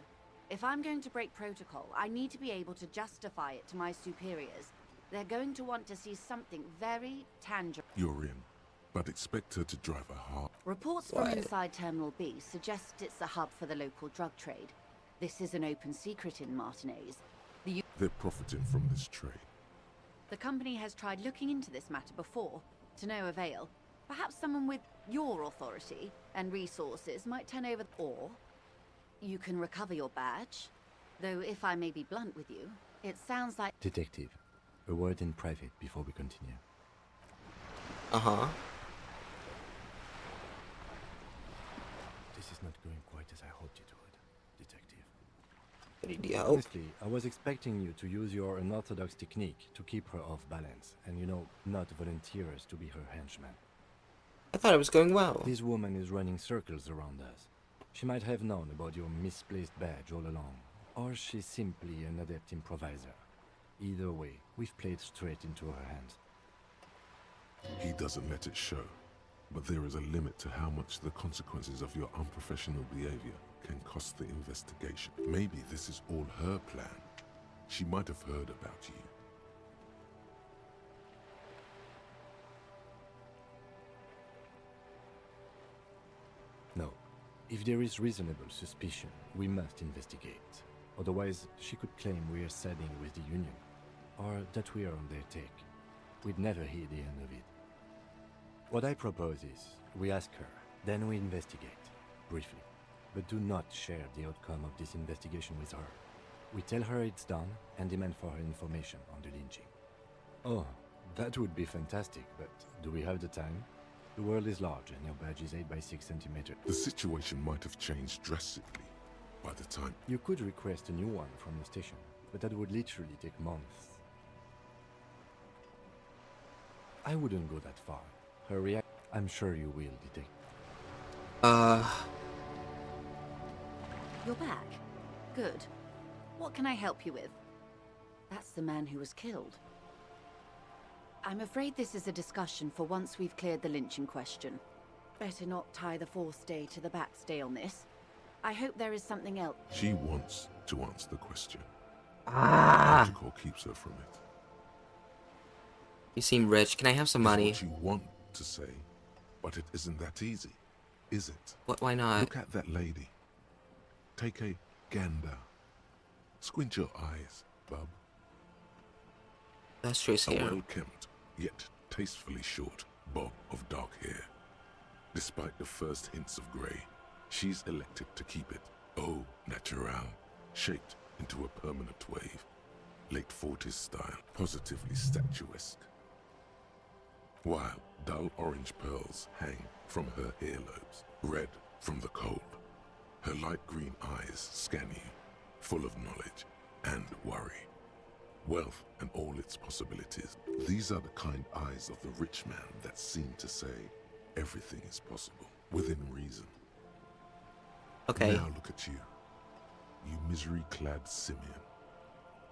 If I'm going to break protocol, I need to be able to justify it to my superiors. They're going to want to see something very tangible. You're in, but expect her to drive a hard. Reports from inside Terminal B suggest it's a hub for the local drug trade. This is an open secret in Martinez. They're profiting from this trade. The company has tried looking into this matter before, to no avail. Perhaps someone with your authority and resources might turn over, or you can recover your badge. Though if I may be blunt with you, it sounds like... Detective, a word in private before we continue. Uh-huh. This is not going quite as I hoped it would, Detective. Idiot. Honestly, I was expecting you to use your unorthodox technique to keep her off balance, and not volunteer us to be her henchman. I thought it was going well. This woman is running circles around us. She might have known about your misplaced badge all along, or she's simply an adept improviser. Either way, we've played straight into her hands. He doesn't let it show, but there is a limit to how much the consequences of your unprofessional behavior can cost the investigation. Maybe this is all her plan. She might have heard about you. No. If there is reasonable suspicion, we must investigate. Otherwise, she could claim we are siding with the Union, or that we are on their take. We'd never hear the end of it. What I propose is, we ask her, then we investigate, briefly. But do not share the outcome of this investigation with her. We tell her it's done, and demand for her information on the lynching. Oh, that would be fantastic, but do we have the time? The world is large, and your badge is 8 by 6 centimeters. The situation might have changed drastically by the time... You could request a new one from the station, but that would literally take months. I wouldn't go that far. Her reaction... I'm sure you will, Detective. You're back. Good. What can I help you with? That's the man who was killed. I'm afraid this is a discussion for once we've cleared the lynching question. Better not tie the forestay to the backstay on this. I hope there is something else. She wants to answer the question. Protocol keeps her from it. You seem rich. Can I have some money? It's what you want to say, but it isn't that easy, is it? What? Why not? Look at that lady. Take a gander. Squint your eyes, bub. That's Trace A here. well-kempt, yet tastefully short bob of dark hair. Despite the first hints of grey, she's elected to keep it au naturel, shaped into a permanent wave. Late 40s style, positively statuesque. While dull orange pearls hang from her earlobes, red from the cold. Her light green eyes scan you, full of knowledge and worry. Wealth and all its possibilities. These are the kind eyes of the rich man that seem to say everything is possible, within reason. Okay. Now look at you. You misery-clad simian.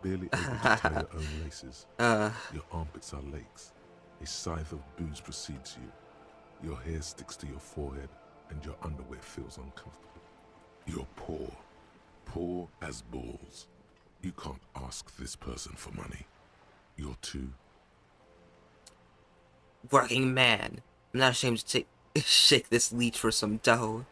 Barely able to tie your own laces. Your armpits are lakes. A scythe of booze precedes you. Your hair sticks to your forehead and your underwear feels uncomfortable. You're poor. Poor as balls. You can't ask this person for money. You're too... Working man. I'm not ashamed to shake this leech for some dough.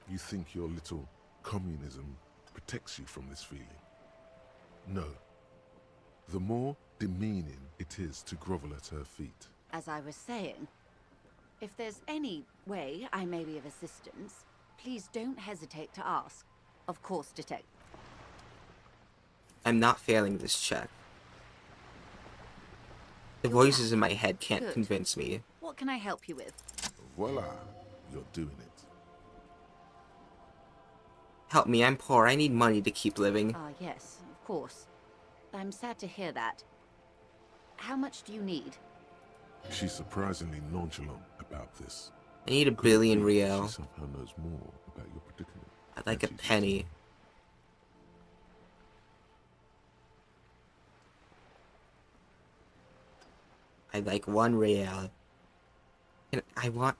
You think your little communism protects you from this feeling? No. The more demeaning it is to grovel at her feet. As I was saying, if there's any way I may be of assistance, please don't hesitate to ask. Of course, Detective. I'm not failing this check. The voices in my head can't Good. convince me. What can I help you with? Voila, you're doing it. Help me, I'm poor. I need money to keep living. Ah, yes, of course. I'm sad to hear that. How much do you need? She's surprisingly nonchalant about this. I need $1 billion real. She somehow knows more about your predicament. I'd like a penny. I'd like 1 real. And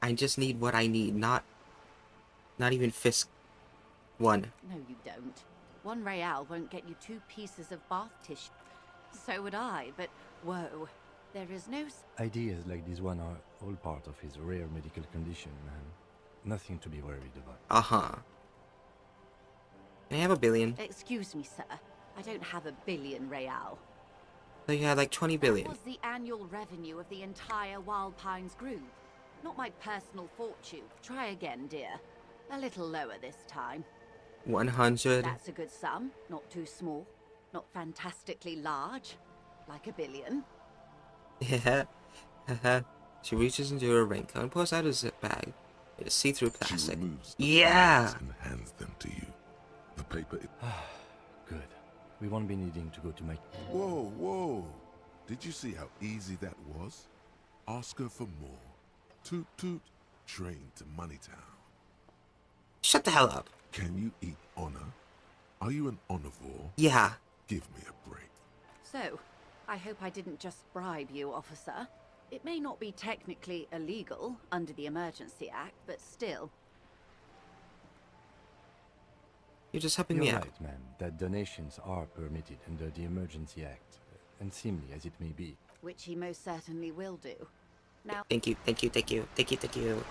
I just need what I need, not even Fisk 1. No, you don't. 1 real won't get you 2 pieces of bath tissue. So would I, but whoa, there is no... Ideas like this one are all part of his rare medical condition, man. Nothing to be worried about. Uh-huh. Can I have $1 billion? Excuse me, sir. I don't have $1 billion real. So you had like 20 billion. That was the annual revenue of the entire Wild Pines Group. Not my personal fortune. Try again, dear. A little lower this time. 100. That's a good sum. Not too small. Not fantastically large. Like $1 billion. Yeah. She reaches into her raincoat and pulls out a zip bag. It is see-through plastic. She removes the Yeah! files and hands them to you. The paper... Good. We won't be needing to go to my... Whoa, whoa! Did you see how easy that was? Ask her for more. Toot toot. Train to Moneytown. Shut the hell up. Can you eat honor? Are you an omnivore? Yeah. Give me a break. So, I hope I didn't just bribe you, officer. It may not be technically illegal under the Emergency Act, but still. You're just helping You're me right, out. man, that donations are permitted under the Emergency Act, unseemly as it may be. Which he most certainly will do. Now... Thank you, thank you, thank you, thank you, thank you.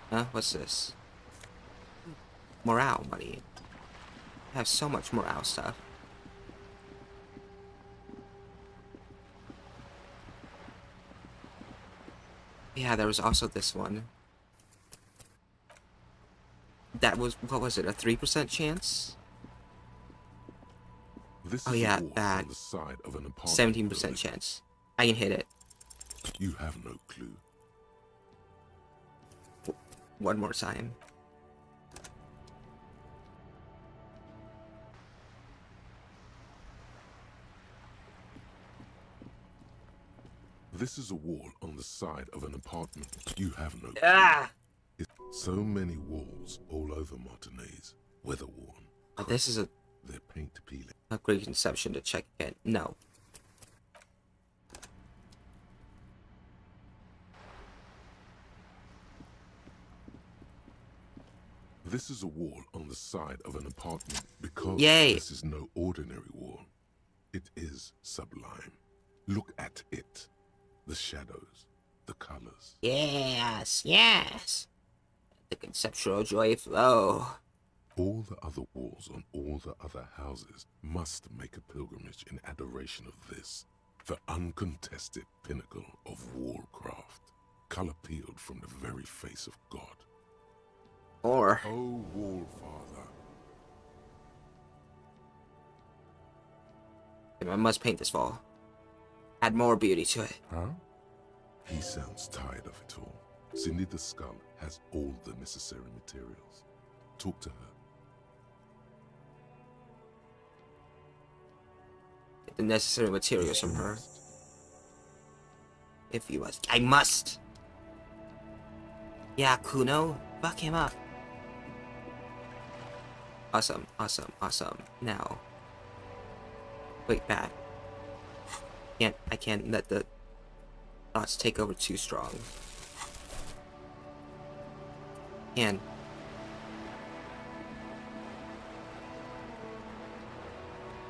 Huh? What's this? Morale money. I have so much morale stuff. Yeah, there was also this one. That was, what was it, a 3% chance? This oh is yeah, a wall bad. on the side of an apartment 17% building. chance. I can hit it. You have no clue. One more time. This is a wall on the side of an apartment. You have no clue. Ah! So many walls all over Martinez. Weather-worn. Oh, this is a They're paint peeling. great conception to check again. No. This is a wall on the side of an apartment because Yay. this is no ordinary wall. It is sublime. Look at it. The shadows, the colors. Yes, yes. The conceptual joy flow. All the other walls on all the other houses must make a pilgrimage in adoration of this, the uncontested pinnacle of wallcraft, color peeled from the very face of God. Or Oh, Wallfather. I must paint this wall. Add more beauty to it. Huh? He sounds tired of it all. Cindy the Skull has all the necessary materials. Talk to her. Get the necessary materials from her. If you must. I must! Yeah, Kuno. Fuck him up. Awesome, awesome, awesome. Now. Wait, bad. I can't let the thoughts take over too strong.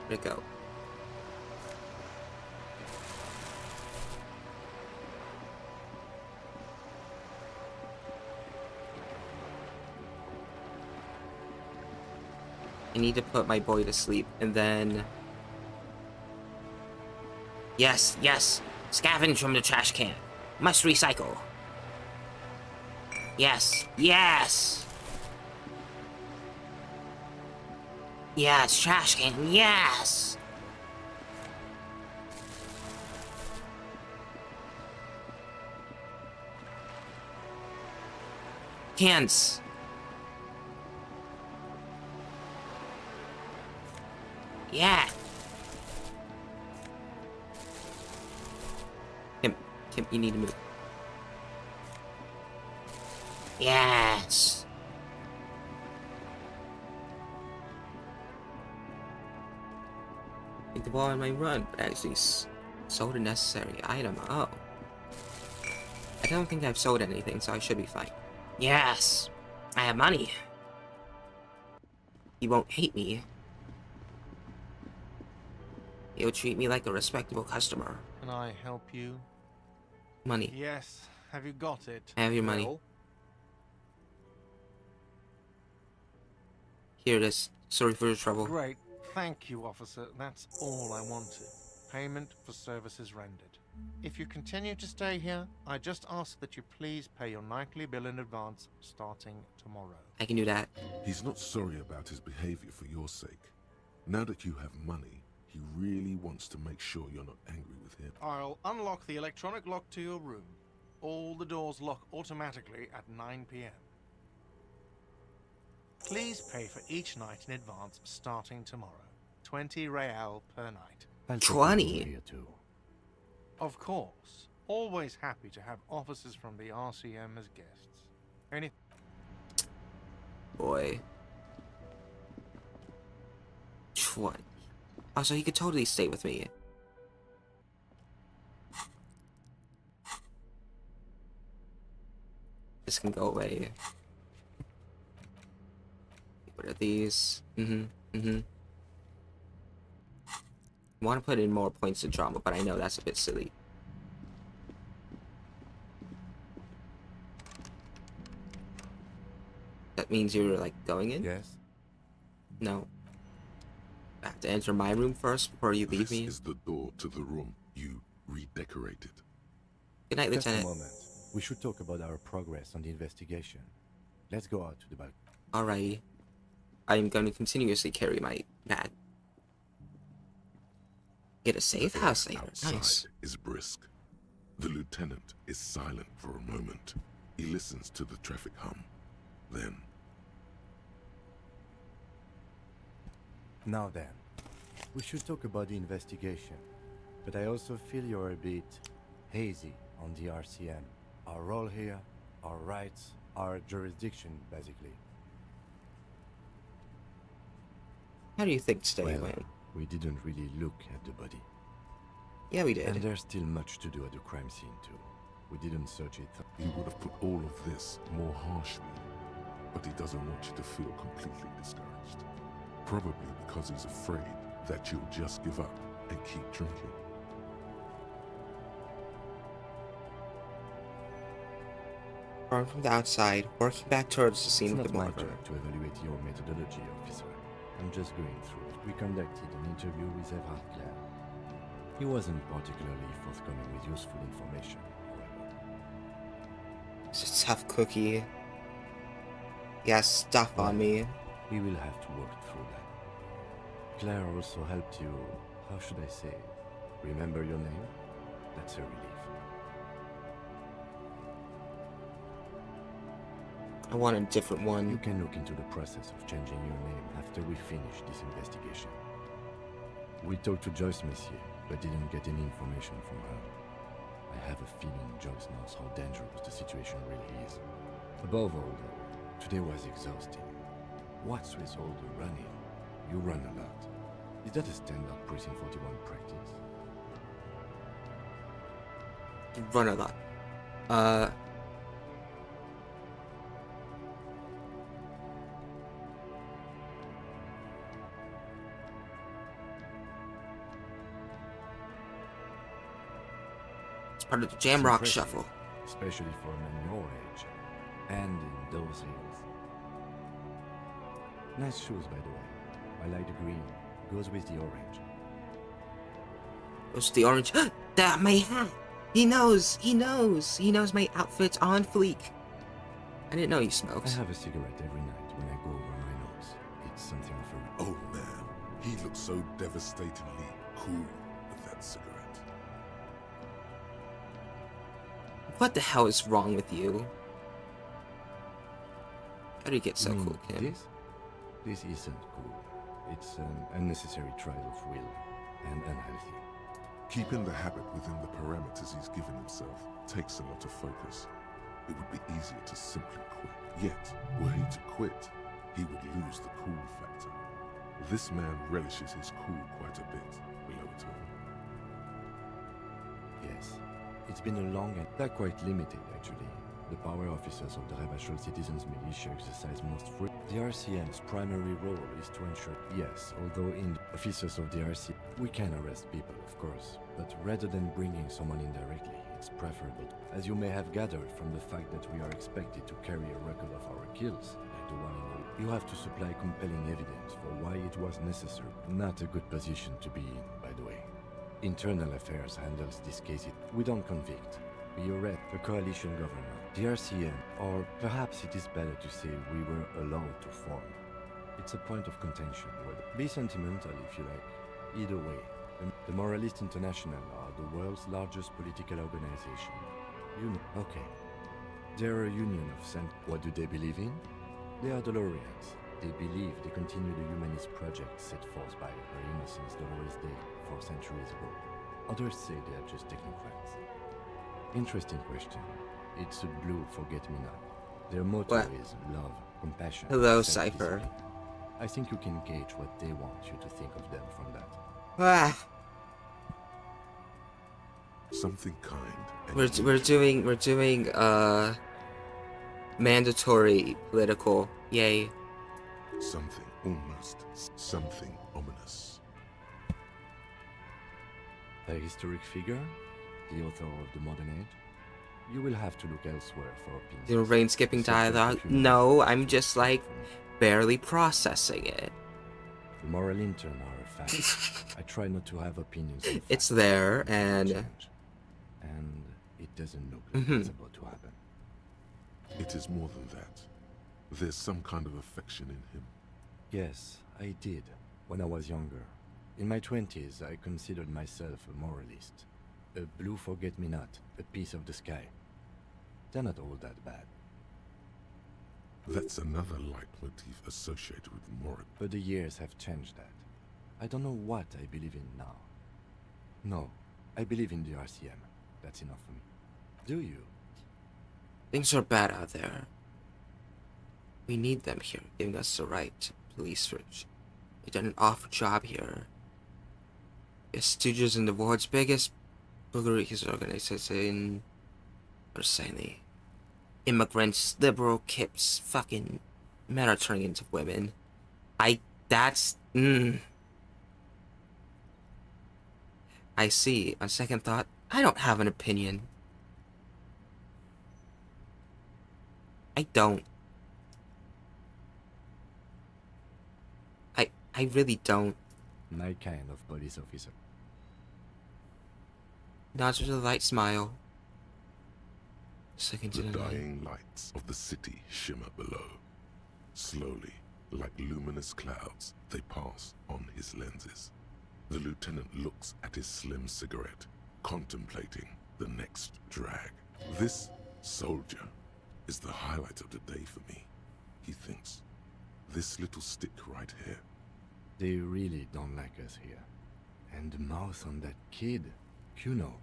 Where'd it go? I need to put my boy to sleep, and then... Yes, yes! Scavenge from the trash can. Must recycle. Yes, yes! Yes, trash can, yes! Cans. Yeah. Kim, you need to move. Yes. Take the ball on my run, but actually sold a necessary item. Oh. I don't think I've sold anything, so I should be fine. Yes. I have money. He won't hate me. He'll treat me like a respectable customer. Can I help you? Money. Yes. Have you got it? I have your money. Well, Here it is. Sorry for the trouble. great. Thank you, officer. That's all I wanted. Payment for services rendered. If you continue to stay here, I just ask that you please pay your nightly bill in advance starting tomorrow. I can do that. He's not sorry about his behavior for your sake. Now that you have money, he really wants to make sure you're not angry with him. I'll unlock the electronic lock to your room. All the doors lock automatically at 9 p.m. Please pay for each night in advance starting tomorrow. 20 real per night. I'll 20? Here too. Of course. Always happy to have officers from the RCM as guests. Any... Boy. 20. Also, he could totally stay with me. This can go away. What are these? I want to put in more points of drama, but I know that's a bit silly. That means you're, like, going in? Yes. No. I have to enter my room first before you leave me. This is the door to the room you redecorated. Good night, Just Lieutenant. a moment. We should talk about our progress on the investigation. Let's go out to the back. Alrighty. I am going to continuously carry my bag. Get a safe house later. Outside Nice. is brisk. The lieutenant is silent for a moment. He listens to the traffic hum. Then, Now then, we should talk about the investigation. But I also feel you're a bit hazy on the RCM. Our role here, our rights, our jurisdiction, basically. How do you think today Well, went? we didn't really look at the body. Yeah, we did. And there's still much to do at the crime scene, too. We didn't search it. he would have put all of this more harshly, but he doesn't want you to feel completely discouraged. Probably because he's afraid that you'll just give up and keep drinking. Armed from the outside, working back towards the scene It's of the not my murder. job to evaluate your methodology, officer. I'm just going through it. We conducted an interview with Everard Clare. He wasn't particularly forthcoming with useful information, however. It's a tough cookie. He has stuff on me. We will have to work through that. Claire also helped you, how should I say, remember your name? That's a relief. I want a different one. You can look into the process of changing your name after we finish this investigation. We talked to Joyce, monsieur, but didn't get any information from her. I have a feeling Joyce knows how dangerous the situation really is. Above all, though, today was exhausting. What's with all the running? You run a lot. Is that a standard Precinct 41 practice? Run a lot. It's part of the Jamrock Shuffle. Especially for a man your age. And in those hills. Nice shoes, by the way. I like the green. Goes with the orange. What's the orange? That my hat! He knows! He knows! He knows my outfit's on fleek. I didn't know he smokes. I have a cigarette every night when I go over my nose. It's something of a... Oh man, he looks so devastatingly cool with that cigarette. What the hell is wrong with you? How do you get so cool, Kim? This isn't cool. It's an unnecessary trial of will and unhealthy. Keeping the habit within the parameters he's given himself takes a lot of focus. It would be easier to simply quit. Yet, were he to quit, he would lose the cool factor. This man relishes his cool quite a bit below it all. Yes. It's been a long and they're quite limited, actually. The power officers of the Rebel Citizens Militia exercise most free. The RCM's primary role is to ensure, yes, although in the officers of the RC, we can arrest people, of course, but rather than bringing someone in directly, it's preferable. As you may have gathered from the fact that we are expected to carry a record of our kills, like the one in all, you have to supply compelling evidence for why it was necessary. Not a good position to be in, by the way. Internal Affairs handles this case. We don't convict. We arrest a coalition government. The RCM, or perhaps it is better to say we were allowed to form. It's a point of contention. Be sentimental if you like. Either way, the Moralist International are the world's largest political organization. You know. Okay. They're a union of What do they believe in? They are DeLoreans. They believe they continue the humanist project set forth by Her Innocence Dolores Day 4 centuries ago. Others say they are just technocrats. Interesting question. It's a blue forget-me-not. Their motto is love, compassion. Hello, Cypher. I think you can gauge what they want you to think of them from that. Something kind. We're doing mandatory political. Yay. Something ominous. A historic figure? The author of the modern age? You will have to look elsewhere for opinions. The rain skipping dialogue? No, I'm just like barely processing it. The moral intern are a fact. I try not to have opinions. It's there, and it doesn't look like it's about to happen. It is more than that. There's some kind of affection in him. Yes, I did, when I was younger. In my 20s, I considered myself a moralist. A blue forget-me-not, a piece of the sky. They're not all that bad. That's another leitmotif associated with moral. But the years have changed that. I don't know what I believe in now. No, I believe in the RCM. That's enough for me. Do you? Things are bad out there. We need them here, giving us the right to police search. They've done an awful job here. It's stooges in the world's biggest boogeries organization. What are saying? The immigrants, liberal kips, fucking men are turning into women. I see. On second thought, I don't have an opinion. I don't. I really don't. My kind of police officer. Nods with a light smile. Second to The the light. dying lights of the city shimmer below. Slowly, like luminous clouds, they pass on his lenses. The lieutenant looks at his slim cigarette, contemplating the next drag. This soldier is the highlight of the day for me, he thinks. This little stick right here. They really don't like us here. And the mouth on that kid, Kuno.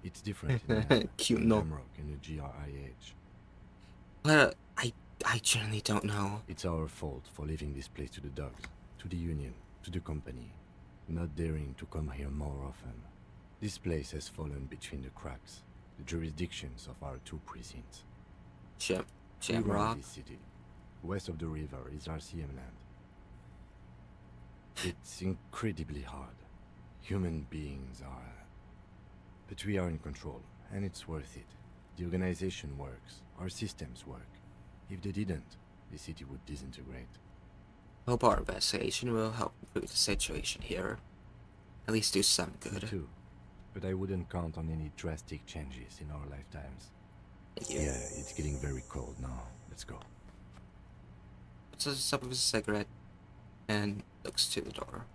It's different in Kuno. Jamrock and the GRIH. But I I genuinely don't know. It's our fault for leaving this place to the dogs, to the union, to the company, not daring to come here more often. This place has fallen between the cracks, the jurisdictions of our two precincts. We run Shamrock. this city. West of the river is ELYSIUM land. It's incredibly hard. Human beings are... But we are in control, and it's worth it. The organization works. Our systems work. If they didn't, the city would disintegrate. Hope our investigation will help improve the situation here. At least do some Me good. too. But I wouldn't count on any drastic changes in our lifetimes. Yeah, it's getting very cold now. Let's go. Puts up with a cigarette and looks to the door.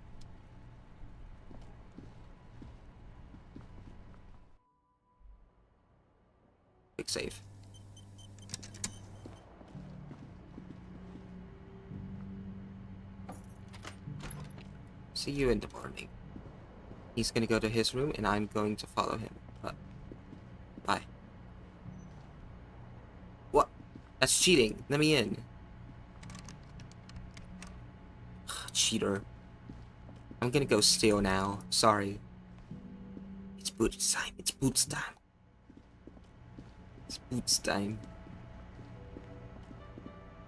Quick save. See you in the morning. He's gonna go to his room and I'm going to follow him. But bye. What? That's cheating. Let me in. Cheater. I'm gonna go steal now. Sorry. It's boots time. It's boots time. It's boots time.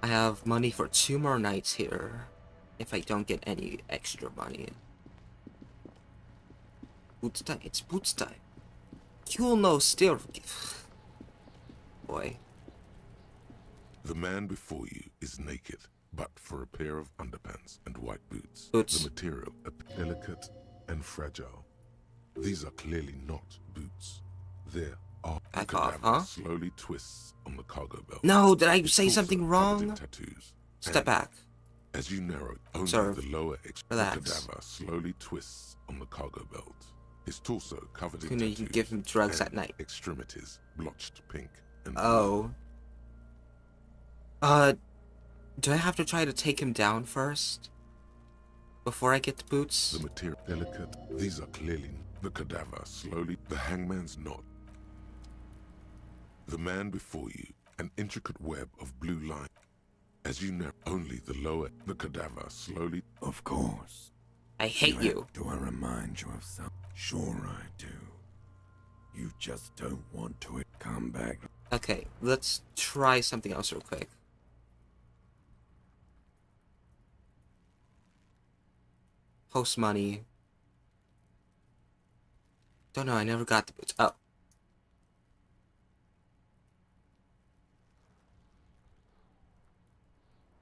I have money for 2 more nights here. If I don't get any extra money. Boots time. It's boots time. You'll know still. Boy. The man before you is naked, but for a pair of underpants and white boots. Boots. The material delicate and fragile. These are clearly not boots. There are Back off, cadaver huh? slowly twists on the cargo belt. No, did I say It's something also covered in wrong? Tattoos. Step And back. as you narrow, only Observe. the lower Relax. cadaver slowly twists on the cargo belt. His torso covered in You know, you tattoos. can give him drugs and at night. Extremities blotched pink and Oh. Do I have to try to take him down first? Before I get the boots? the material delicate. These are clearly the cadaver slowly. The hangman's knot. The man before you, an intricate web of blue line. As you know, only the lower, the cadaver slowly. Of course. I hate you. Do I remind you of something? Sure I do. You just don't want to come back. Okay, let's try something else real quick. Post money. Don't know, I never got the boots. Oh.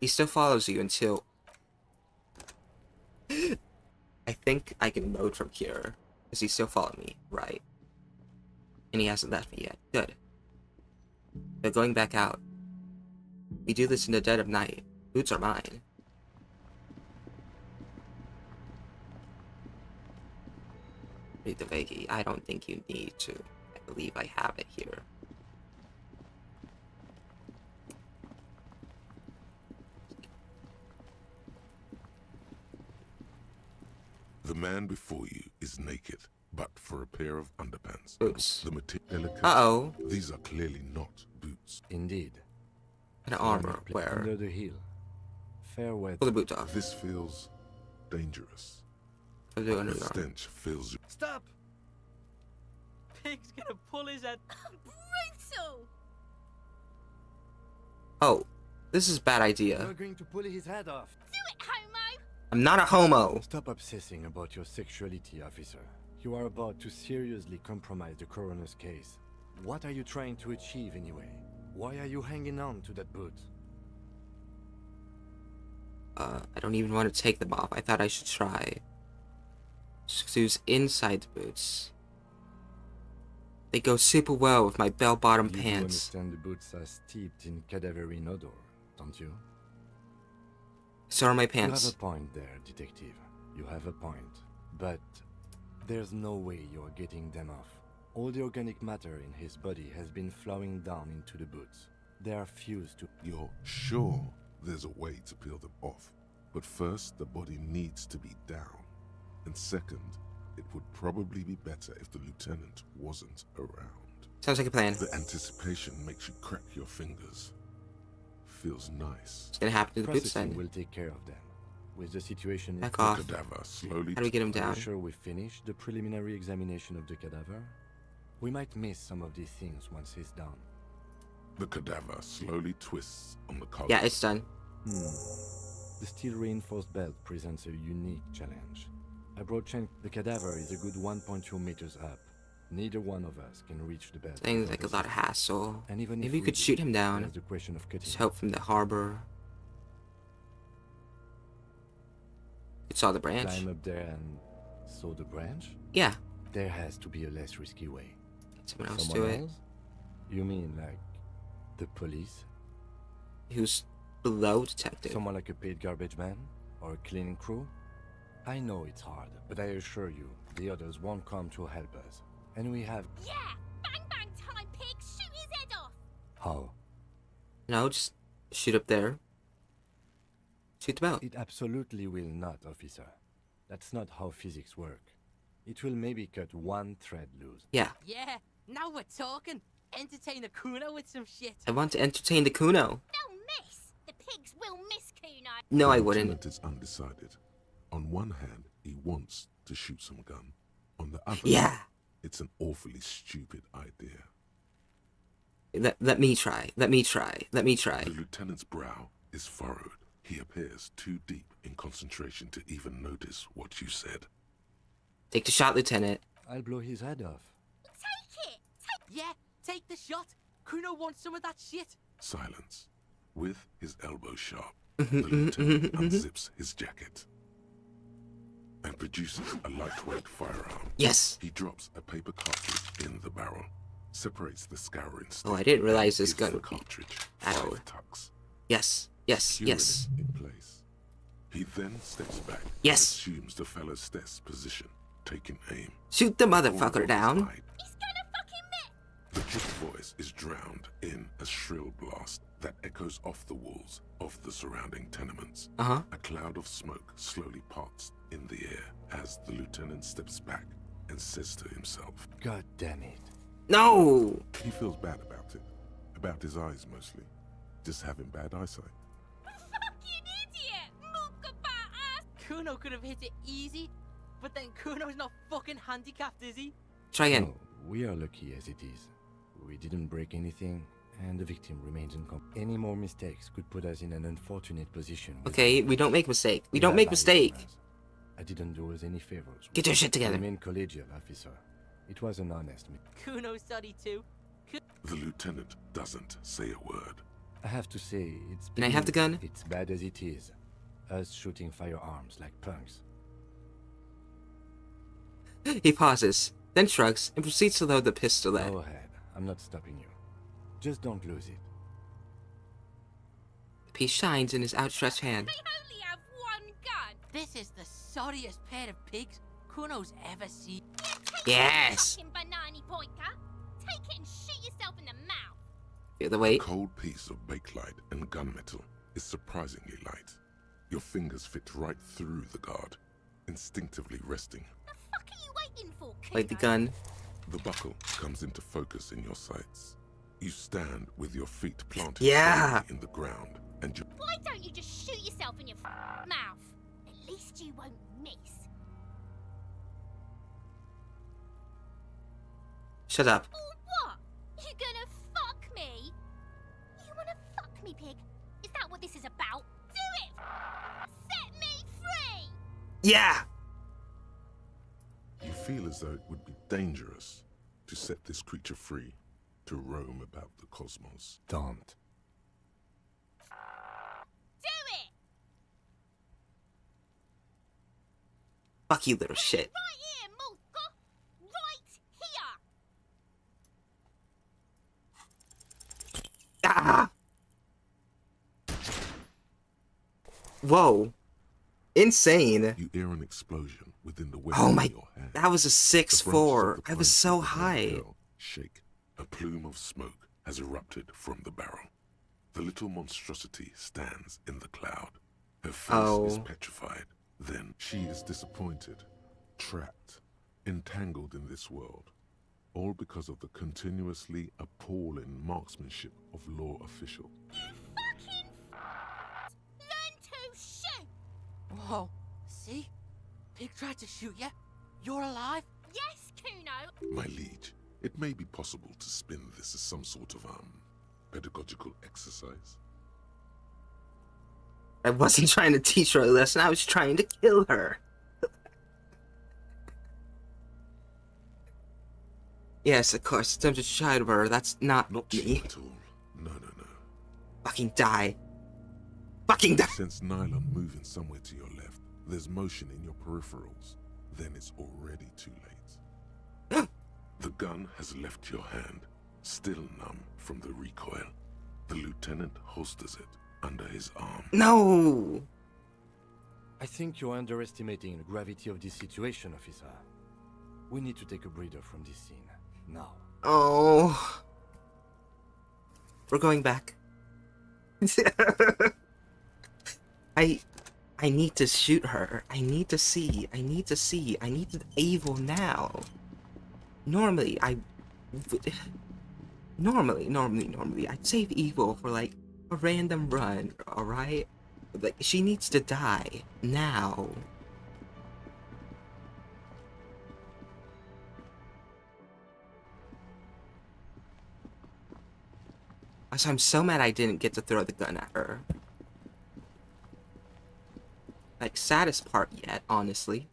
He still follows you until... I think I can mode from here. Does he still follow me? Right. And he hasn't left me yet. Good. But going back out. We do this in the dead of night. Boots are mine. Read the Vegi. I don't think you need to. I believe I have it here. The man before you is naked, but for a pair of underpants. Boots. The material. Uh-oh. These are clearly not boots. Indeed. An armor. Where? Under the heel. Fair weather. Pull the boot off. This feels dangerous. Put it under The the arm. stench fills you. Stop! Pig's gonna pull his head. Brutal! Oh, this is a bad idea. You're going to pull his head off. Do it, homo! I'm not a homo. Stop obsessing about your sexuality, officer. You are about to seriously compromise the coroner's case. What are you trying to achieve anyway? Why are you hanging on to that boot? I don't even want to take them off. I thought I should try. Who's inside the boots? They go super well with my bell-bottom You do pants. understand the boots are steeped in cadaverine odor, don't you? So are my You pants. have a point there, detective. You have a point. But there's no way you're getting them off. All the organic matter in his body has been flowing down into the boots. They are fused to... You're sure there's a way to peel them off. But first, the body needs to be down. And second, it would probably be better if the lieutenant wasn't around. Sounds like a plan. The anticipation makes you crack your fingers. feels nice. What's gonna happen to the boots Processing then? will take care of them. With the situation... Back The off. cadaver slowly... How do we get him Are down? you sure we finished the preliminary examination of the cadaver? We might miss some of these things once he's done. The cadaver slowly twists on the collar. Yeah, it's done. The steel reinforced belt presents a unique challenge. I broad-checked the cadaver is a good 1.2 meters up. Neither one of us can reach the belt. Seems like a lot of hassle. And even Maybe if you we could did, shoot him down. there's the question of cutting Just help from the harbor. You saw the branch. Climb up there and saw the branch? Yeah. There has to be a less risky way. Someone else do it. You mean like the police? Who's below detective? Someone like a paid garbage man? Or a cleaning crew? I know it's hard, but I assure you, the others won't come to help us. And we have... Yeah! Bang bang time, pig! Shoot his head off! How? No, just shoot up there. Shoot the belt. It absolutely will not, officer. That's not how physics work. It will maybe cut one thread loose. Yeah. Yeah, now we're talking. Entertain a Kuno with some shit. I want to entertain the Kuno. They'll miss! The pigs will miss Kuno! No, I The wouldn't. lieutenant is undecided. On one hand, he wants to shoot some gun. On the other, Yeah. it's an awfully stupid idea. Let me try. Let me try. Let me try. The lieutenant's brow is furrowed. He appears too deep in concentration to even notice what you said. Take the shot, Lieutenant. I'll blow his head off. Take it! Yeah, take the shot. Kuno wants some of that shit. Silence. With his elbow sharp, the lieutenant unzips his jacket and produces a lightweight firearm. Yes. He drops a paper cartridge in the barrel, separates the scouring stick. Oh, I didn't realize and this gives gun the would be cartridge arrow. 5 tucks. Yes. Yes. Securing Yes. it in place. He then steps back Yes. and assumes the fellow's stance position, taking aim. Shoot the All motherfucker roads down. guide. The kid's voice is drowned in a shrill blast that echoes off the walls of the surrounding tenements. Uh-huh. A cloud of smoke slowly parts in the air as the lieutenant steps back and says to himself, God damn it. No! He feels bad about it. About his eyes mostly. Just having bad eyesight. Kuno could have hit it easy, but then Kuno's not fucking handicapped, is he? Try again. No, we are lucky as it is. We didn't break anything, and the victim remains unconscious. Any more mistakes could put us in an unfortunate position. Okay, we don't make mistake. We don't have make lies mistake. on us. I didn't do us any favors. Get your shit together. Remain collegial, officer. It was an honest Kuno's sorry too. The lieutenant doesn't say a word. I have to say, it's... Can I have the gun? It's bad as it is. Us shooting firearms like punks. He pauses, then shrugs, and proceeds to load the pistolet. Go ahead. I'm not stopping you. Just don't lose it. The piece shines in his outstretched hand. only have one gun! This is the sorriest pair of pigs Kuno's ever seen. Yes! Fucking banana pointer! Take it and shoot yourself in the mouth! Feel the weight. A cold piece of bakelite and gunmetal is surprisingly light. Your fingers fit right through the guard, instinctively resting. What are you waiting for, Like the gun. The buckle comes into focus in your sights. You stand with your feet planted Yeah. firmly in the ground, and you... Why don't you just shoot yourself in your mouth? At least you won't miss. Shut up. Or what? You gonna fuck me? You wanna fuck me, pig? Is that what this is about? Do it! Set me free! Yeah! You feel as though it would be dangerous to set this creature free, to roam about the cosmos. Don't. Do it! Fuck you, little shit. Right here, Mulka! Right here! Ah! Whoa. Insane. You hear an explosion within the weapon Oh my... in your hand. That was a The branches 6'4". of the I was pipe so of the young high. girl shake. A plume of smoke has erupted from the barrel. The little monstrosity stands in the cloud. Her face is petrified. Then she is disappointed, trapped, entangled in this world. All because of the continuously appalling marksmanship of law official. You fucking Oh, see? Pig tried to shoot you. You're alive? Yes, Kuno! My liege, it may be possible to spin this as some sort of, pedagogical exercise. I wasn't trying to teach her a lesson, I was trying to kill her. Yes, of course, attempted childbirth, that's not Not me. you at all. No. Fucking die. Fucking die! Sense nylon moving somewhere to your left. There's motion in your peripherals. Then it's already too late. The gun has left your hand, still numb from the recoil. The lieutenant holsters it under his arm. No! I think you're underestimating the gravity of this situation, officer. We need to take a breather from this scene. Now. Oh. We're going back. I need to shoot her. I need to see. I need evil now. Normally, I'd save evil for like a random run, alright? Like, she needs to die now. So I'm so mad I didn't get to throw the gun at her. Like, saddest part yet, honestly.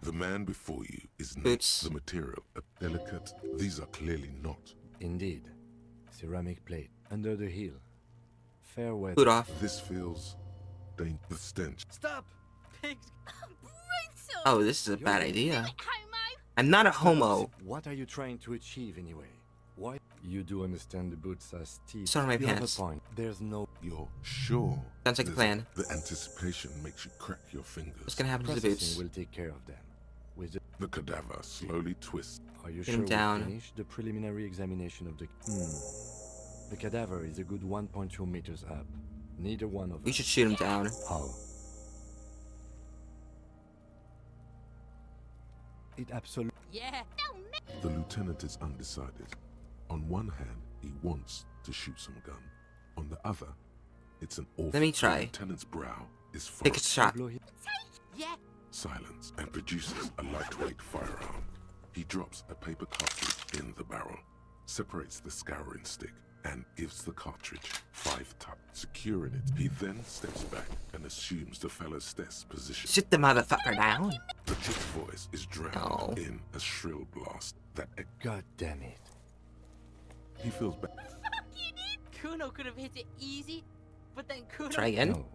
The man before you is not Boots. the material. Delicate. These are clearly not. Indeed. Ceramic plate. Under the heel. Fair weather. Boot off. This feels... the stench. Stop! Pigs! Brutal! Oh, this is a bad idea. Homo! I'm not a homo. What are you trying to achieve anyway? Why? You do understand the boots are steep. Sorry, my You have a pants. point. There's no... You're sure? Sounds like a plan. The anticipation makes you crack your fingers. What's gonna happen to the Processing boots? will take care of them. With The cadaver slowly twists. Are you Get sure him we down. finished the preliminary examination of the... The cadaver is a good 1.2 meters up. Neither one of We us... should shoot him down. How? It absolutely... Yeah! The lieutenant is undecided. On one hand, he wants to shoot some gun. On the other, it's an awful... Let me try. The lieutenant's brow is Take a shot. Yeah! silence and produces a lightweight firearm. He drops a paper cartridge in the barrel, separates the scouring stick, and gives the cartridge 5 taps, securing it. He then steps back and assumes the fellow's stess position. Shoot the motherfucker down. The chick's voice is drowned in a shrill blast that... God damn it. He feels bad. Kuno could have hit it easy, but then Kuno... Try again? No.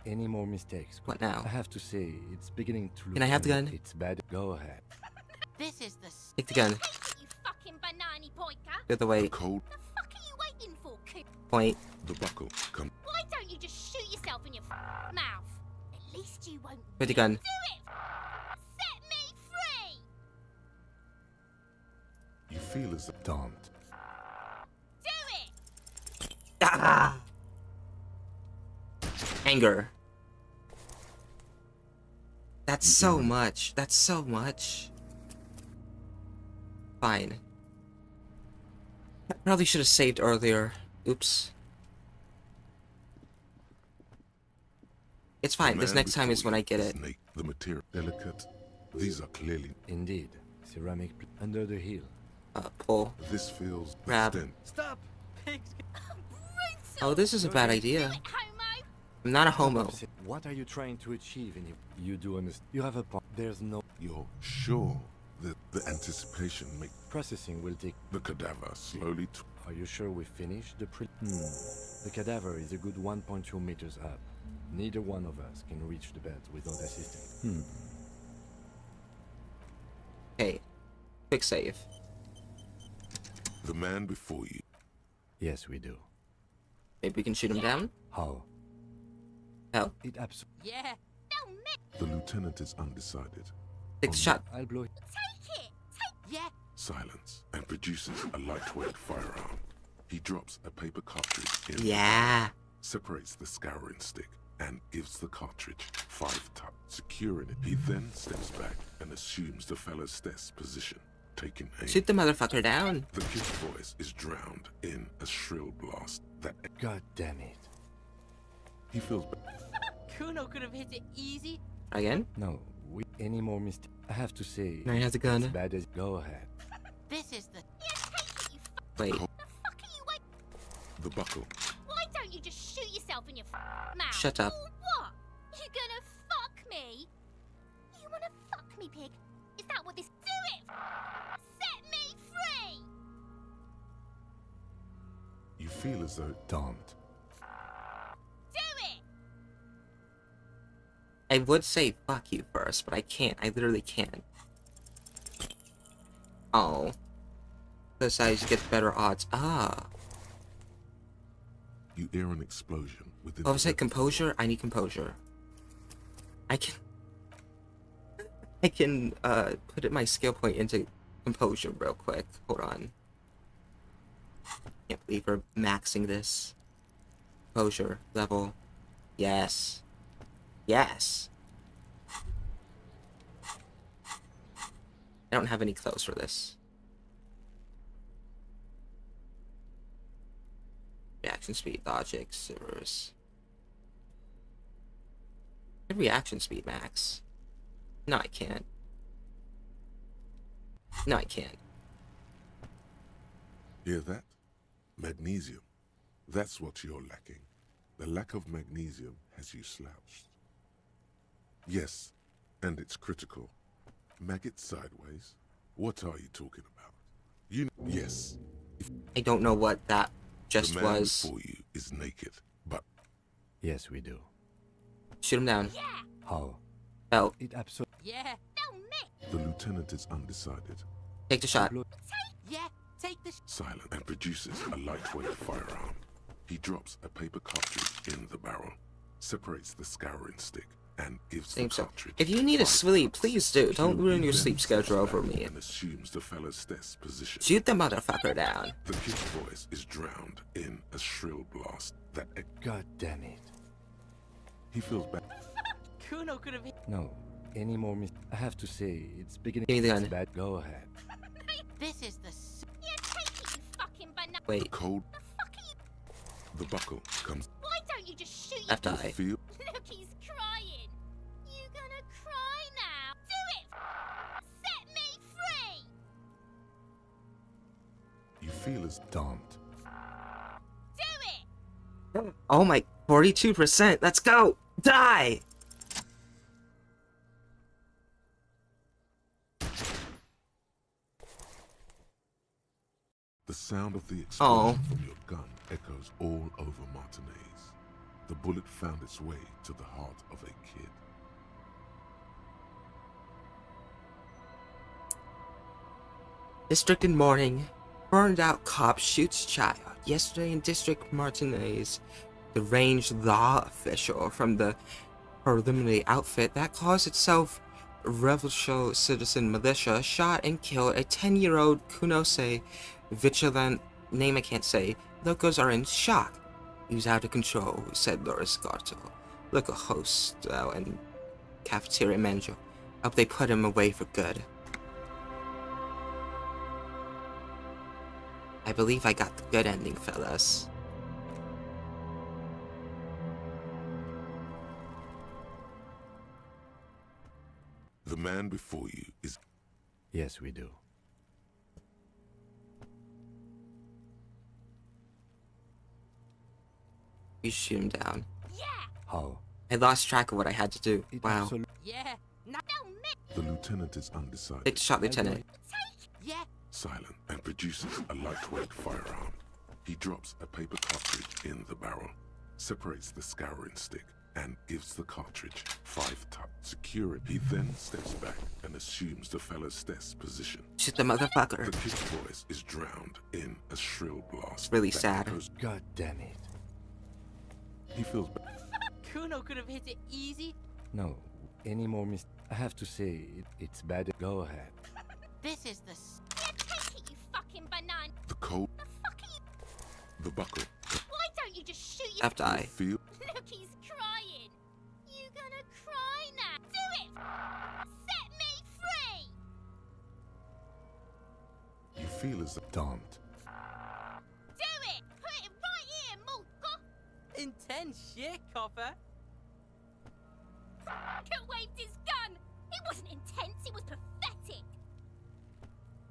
Any more mistakes? What now? I have to say, it's beginning to look... Can I have the gun? It's bad. Go ahead. This is the... Take the gun. You fucking banana pointer! The other way. Cold The fuck are you waiting for, Coon? Point. the buckle. Come. Why don't you just shoot yourself in your mouth? At least you won't With the gun. do it! Set me free! You feel as if... Don't. Do it! Ah! Anger. That's so much. That's so much. Fine. I probably should have saved earlier. Oops. It's fine. This next time is when I get it. The material delicate. These are clearly... Indeed. Ceramic under the heel. Pull. This feels... Grab. Stop! Pigs! Oh, this is a bad idea. I'm not a homo. What are you trying to achieve in you do understand? You have a point. There's no... You're sure that the anticipation make... Processing will take... The cadaver slowly... Are you sure we finished the The cadaver is a good 1.2 meters up. Neither one of us can reach the bed without assisting. Hey. Quick save. The man before you. Yes, we do. Maybe we can shoot him down? How? How? It absolutely... Yeah! The lieutenant is undecided. Take the shot. I'll blow it. Take it! Yeah! Silence and produces a lightweight firearm. He drops a paper cartridge in Yeah. separates the scouring stick and gives the cartridge 5 taps, securing it. He then steps back and assumes the fellow's stess position. taking aim. Shoot the motherfucker down. The kid's voice is drowned in a shrill blast that... God damn it. He feels... Kuno could have hit it easy. Again? No, any more mistakes. I have to say, Now he has a gun. as bad as... Go ahead. This is the... Wait. The buckle. Why don't you just shoot yourself in your mouth? Shut up. Or what? You gonna fuck me? You wanna fuck me, pig? Is that what this... Do it! Set me free! You feel as though... Don't. Do it! I would say fuck you first, but I can't. I literally can't. Oh. The size gets better odds. Ah. You hear an explosion within... What was it? Composure? I need composure. I can put my skill point into composure real quick. Hold on. Can't believe we're maxing this. Composure level. Yes. Yes. I don't have any clothes for this. Reaction speed, logic, servers. Reaction speed max. No, I can't. No, I can't. Hear that? Magnesium. That's what you're lacking. The lack of magnesium has you slouched. Yes, and it's critical. Maggot sideways? What are you talking about? Yes. I don't know what that just the man was. before you is naked, but... Yes, we do. Shoot him down. Yeah! How? Belt. It absolutely... Yeah. They'll miss! The lieutenant is undecided. Take the shot. Yeah, take the... Silent and produces a lightweight firearm. He drops a paper cartridge in the barrel, separates the scouring stick, and gives the cartridge. If you need a sleep, please do. Don't ruin your sleep schedule over me. And assumes the fellow's desk position. Shoot the motherfucker down. The kid's voice is drowned in a shrill blast that... God damn it. He feels bad. Kuno could have hit... No, any more I have to say, it's beginning... Give me the gun. It's bad. Go ahead. This is the... Yeah, take it, you fucking banana! Wait. The cold... The fuck are you... The buckle comes... Why don't you just shoot Left yourself? eye. Feel... Look, he's crying. You gonna cry now? Do it! Set me free! You feel as... Don't. Do it! Oh my... 42%. Let's go! Die! The sound of the explosion from your gun echoes all over Martinez. The bullet found its way to the heart of a kid. District in morning. Burned out cop shoots child. Yesterday in District Martinez, the ranged law official from the preliminary outfit that calls itself Revolutionary Citizen Militia shot and killed a 10-year-old Kunose vigilant name I can't say. Locals are in shock. He was out of control, said Loris Garto, local host and cafeteria manager. Hope they put him away for good. I believe I got the good ending, fellas. The man before you is... Yes, we do. You shoot him down. Yeah! How? I lost track of what I had to do. Wow. Yeah. Now The lieutenant is undecided. Take the shot, Lieutenant. Yeah. Silent and produces a lightweight firearm. He drops a paper cartridge in the barrel, separates the scouring stick, and gives the cartridge 5 taps. Secure it. He then steps back and assumes the fellow's desk position. Shoot the motherfucker. The kid's voice is drowned in a shrill blast. It's really that sad. echoes- God damn it. He feels bad. Kuno could have hit it easy. No, any more I have to say, it's bad. Go ahead. This is the... Yeah, take it, you fucking banana! The cold... The fuck are you... The buckle. Why don't you just shoot yourself? Left eye. Feel... Look, he's crying. You gonna cry now? Do it! Set me free! feel as Don't. Do it! Put it right here, Mulka! Intense shit, copper. Fucker waved his gun! It wasn't intense, it was pathetic!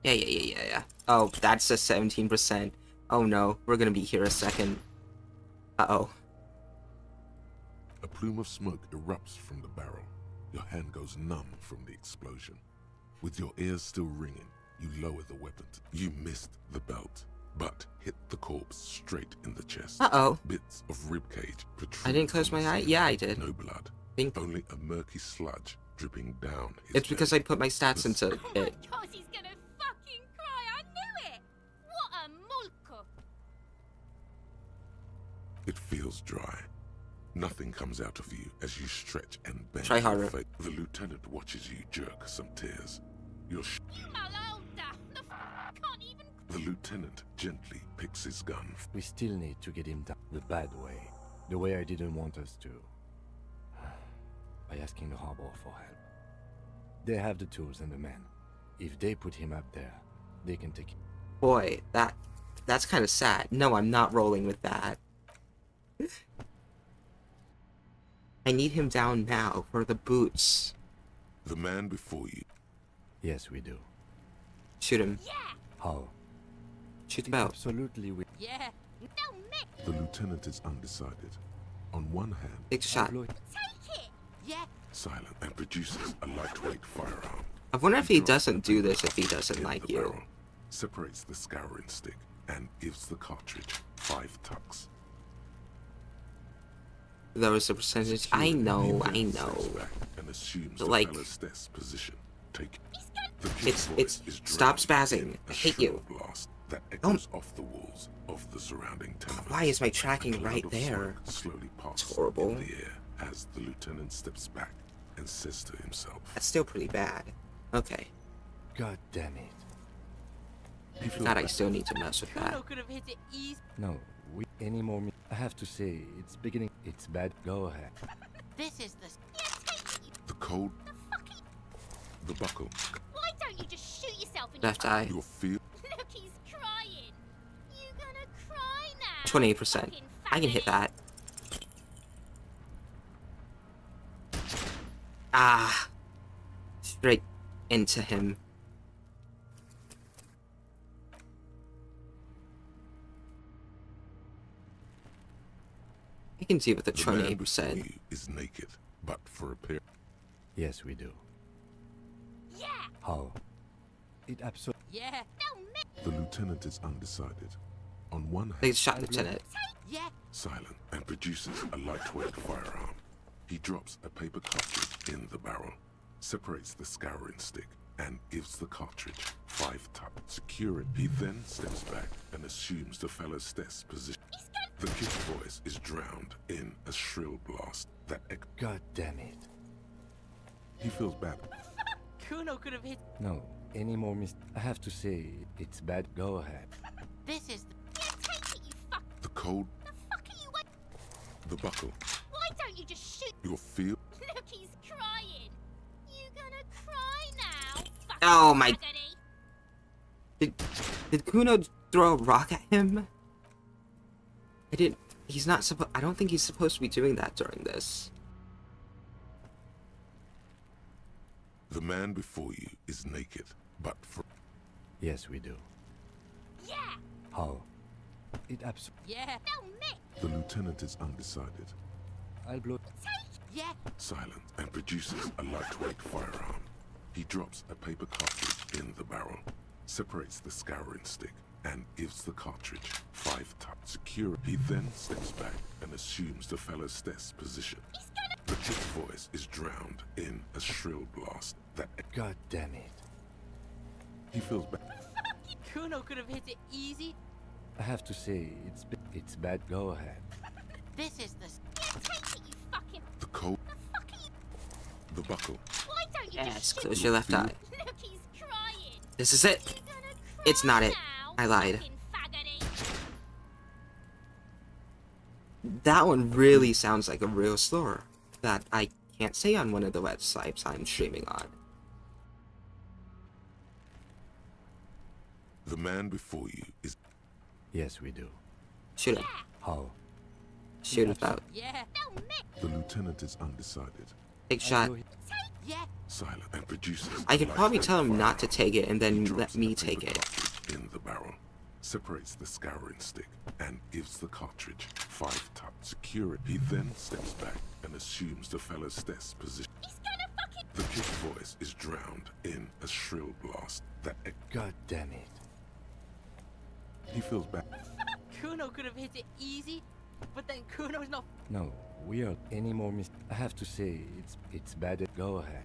Yeah. Oh, that's a 17%. Oh no, we're gonna be here a second. Uh-oh. a plume of smoke erupts from the barrel. Your hand goes numb from the explosion. With your ears still ringing, you lower the weapon. You missed the belt, but hit the corpse straight in the chest. Uh-oh. Bits of ribcage protrude. I didn't close my eye? Yeah, I did. No blood. Only a murky sludge dripping down his It's because I put my stats into it. God, he's gonna fucking cry! I knew it! What a mulka! It feels dry. Nothing comes out of you as you stretch and bend. Try harder. your face. The lieutenant watches you jerk some tears. Your You malolda! The can't even... The lieutenant gently picks his gun. We still need to get him down the bad way. The way I didn't want us to. By asking the harbor for help. They have the tools and the men. If they put him up there, they can take him. Boy, that's kind of sad. No, I'm not rolling with that. I need him down now for the boots. The man before you. Yes, we do. Shoot him. Yeah! How? Shoot the belt. Absolutely, we. Yeah! No, Mick! The lieutenant is undecided. On one hand, Take the shot. Take it! Yeah! silent and produces a lightweight firearm. I wonder if he doesn't do this if he doesn't like you. Barrel, separates the scouring stick and gives the cartridge 5 tucks. There was a percentage. I know. And assumes the like, fellow's desk position. Take it's stop spazzing. I hate you. Blast that echoes off the walls of the surrounding tenements. Why is my tracking right there? Slowly passes It's horrible. in the air as the lieutenant steps back and says to himself, That's still pretty bad. Okay. God damn it. God, I still need to mess with that. Kuno could have hit it easy. No, we any more. I have to say, it's beginning. It's bad. Go ahead. This is the... the cold, the buckle, Why don't you just shoot yourself in Left your eye. your feel. Look, he's crying. You gonna cry now? 28%. I can hit that. Ah. Straight into him. I can see with the 28%. Is naked, but for a pair. Yes, we do. Yeah! How? It absolutely. Yeah! No, Mick! The lieutenant is undecided. On one hand, They shot Lieutenant. Yeah! silent and produces a lightweight firearm. He drops a paper cartridge in the barrel, separates the scouring stick, and gives the cartridge 5 tucks. Secure it. He then steps back and assumes the fellow's desk position. The kid's voice is drowned in a shrill blast that echoes. God damn it. He feels bad. Kuno could have hit... No, any more I have to say, it's bad. Go ahead. This is the... Yeah, take it, you fuck! The cold, The fuck are you wait? the buckle, Why don't you just shoot? your feel. Look, he's crying. You gonna cry now? Fucking Oh my... faggoty. Did Kuno throw a rock at him? I didn't... He's not supposed... I don't think he's supposed to be doing that during this. The man before you is naked, but for... Yes, we do. Yeah! How? It absolutely. Yeah! No, Mick! The lieutenant is undecided. I'll blow. Take! Yeah! Silent and produces a lightweight firearm. He drops a paper cartridge in the barrel, separates the scouring stick, and gives the cartridge 5 tucks. Secure it. He then steps back and assumes the fellow's desk position. The kid's voice is drowned in a shrill blast that... God damn it. He feels bad. Kuno could have hit it easy. I have to say, it's bad. Go ahead. This is the... Yeah, take it, you fucking... The cold, The fuck are you... the buckle, Why don't you Yes, just shoot? close your left eye. Look, he's crying. This is it. You gonna cry It's not it. now? I lied. Fucking faggoty. That one really sounds like a real slur that I can't say on one of the websites I'm streaming on. The man before you is... Yes, we do. Shoot him. How? Shoot him out. Yeah. The lieutenant is undecided. Take shot. Yeah. Silent and produces... I could a probably lightweight tell him not to firearm. take it and He then drops let me a take paper it. cartridge in the barrel, separates the scouring stick, and gives the cartridge 5 tucks. Secure it. He then steps back and assumes the fellow's desk position. The kid's voice is drowned in a shrill blast that... God damn it. He feels bad. Kuno could have hit it easy, but then Kuno's not. No, we are any more I have to say, it's bad. Go ahead.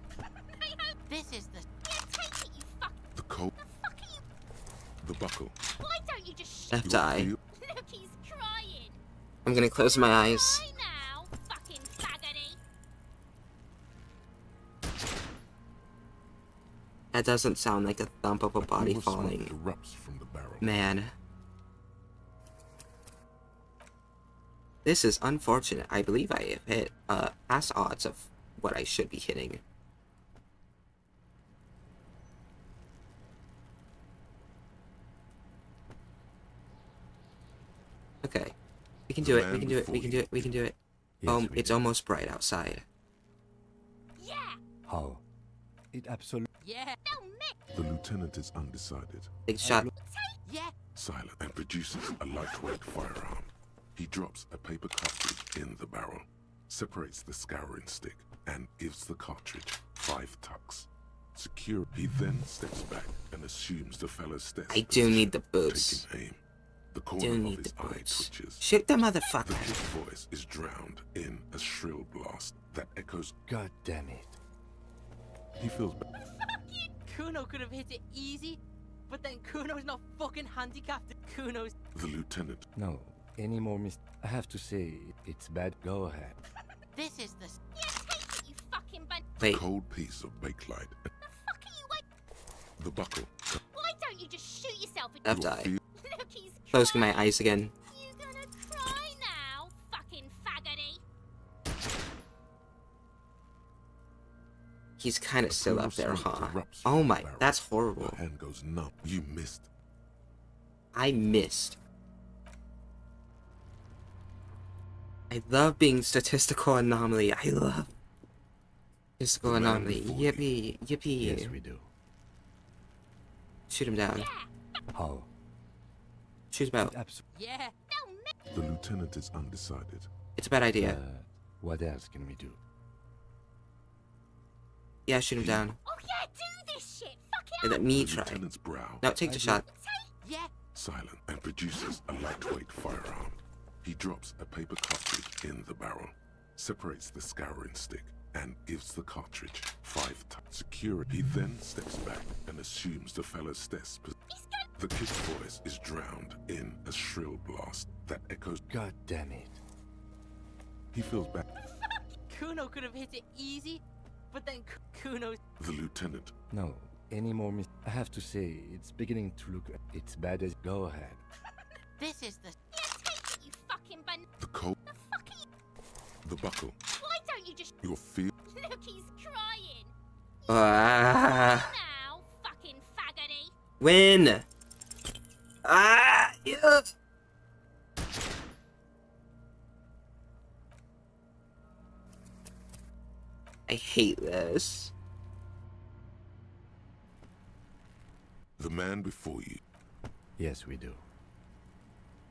This is the. Yeah, take it, you fuck. The coat. The fuck are you? The buckle. Why don't you just Left shoot? eye. Look, he's crying. I'm gonna close my eyes. Cry now, fucking faggoty. That doesn't sound like a thump of a body Silver smoke falling. erupts from the barrel. Man. This is unfortunate. I believe I have hit past odds of what I should be hitting. Okay. We can do it. We can do it. We can do it. We can do it. Yes, It's almost bright outside. Yeah. How? It absolutely... Yeah. No, Mick. The lieutenant is undecided. Big shot. Yeah. Silent and produces a lightweight firearm. He drops a paper cartridge in the barrel, separates the scouring stick, and gives the cartridge 5 tucks. Secure. He then steps back and assumes the fellow's desk. I do need the boots. Taking aim. The Do corner of need his the eye boots. twitches. Shoot the The motherfucker. kid's voice is drowned in a shrill blast that echoes. God damn it. He feels bad. Kuno could have hit it easy, but then Kuno's not fucking handicapped. Kuno's. The lieutenant. No, any more I have to say, it's bad. Go ahead. This is the. Yeah, take it, you fucking bun. Wait. Cold piece of bakelite. The fuck are you wait? The buckle. Why don't you just shoot yourself in Left Your eye. feel- Look, he's Closing my crying. eyes again. You gonna cry now, fucking faggoty? He's kind of A still plume up of there, smoke huh? erupts Oh from my, the barrel. that's horrible. Your hand goes numb. You missed. I missed. I love being statistical anomaly. I love statistical The man anomaly. before you. Yippee, yippee. Yes, we do. Shoot him down. How? Shoot him out. Yeah. No, Mick. The lieutenant is undecided. It's a bad idea. What else can we do? Yeah, shoot him down. Oh yeah, do this shit. Fuck it And up. let me The try. lieutenant's brow. No, take the shot. Yeah. Silent and produces a lightweight firearm. He drops a paper cartridge in the barrel, separates the scouring stick, and gives the cartridge 5 tucks. Secure it. He then steps back and assumes the fellow's desk. The kid's voice is drowned in a shrill blast that echoes. God damn it. He feels bad. Kuno could have hit it easy, but then Kuno's. The lieutenant. No, any more I have to say, it's beginning to look... It's bad as... Go ahead. This is the. Yeah, take it, you fucking bun. The coat. The fuck are you? The buckle. Why don't you just. Your feel. Look, he's crying. Ah, Now, fucking faggoty. win. Ah, yeah. I hate this. The man before you. Yes, we do.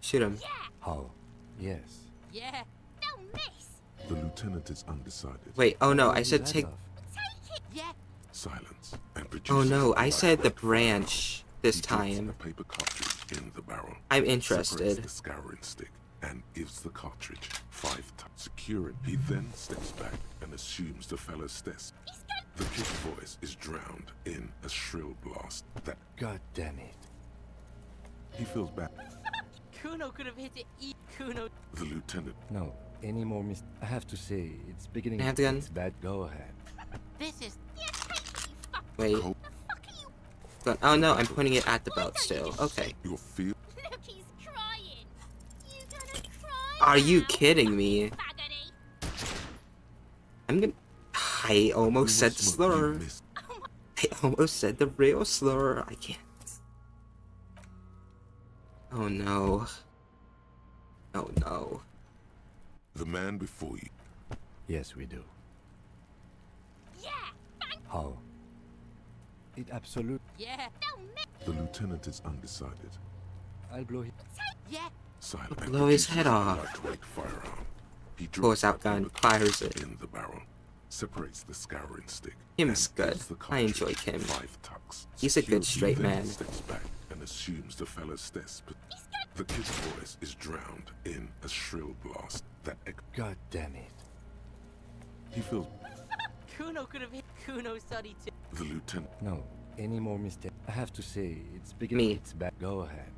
Shoot him. How? Yes. Yeah. No, miss. The lieutenant is undecided. Wait, oh no, I Where said is that take. off? Take it. Yeah. Silence and produces. Oh no, a I said the lightweight branch this He drops time. a paper cartridge in the barrel. I'm Separates interested. the scouring stick and gives the cartridge 5 tucks. Secure it. He then steps back and assumes the fellow's desk. The kid's voice is drowned in a shrill blast that God damn it. he feels bad. Kuno could have hit it Kuno. The lieutenant. No, any more I have to say, it's beginning... Can I have the gun? It's bad. Go ahead. This is. Yeah, take it, you fuck. Wait. Cold. The fuck are you? Gun. Oh no, I'm pointing it at the belt still. Okay. Your feel. Look, he's crying. You gonna cry? Are you now, kidding me? faggoty? I'm gonna. I almost said the Smoke, you slur. missed. I almost said the real slur. I can't. Oh no. Oh no. The man before you. Yes, we do. Yeah, thank How? It absolutely. Yeah, they'll miss. The lieutenant is undecided. I'll blow him. Yeah, Silent. Blow his head off. Lightweight firearm. He Pulls out gun, fires it. in the barrel. Separates the scouring stick. Kim's and good. gives the I enjoy cartridge Kim. 5 tucks. He's a good Secure. straight He then man. steps back and assumes the fellow's steps, but the kid's voice is drowned in a shrill blast that God damn it. he feels Kuno could have hit Kuno's study too. the lieutenant. No, any more mistake. I have to say, it's beginning. Me. It's bad. Go ahead.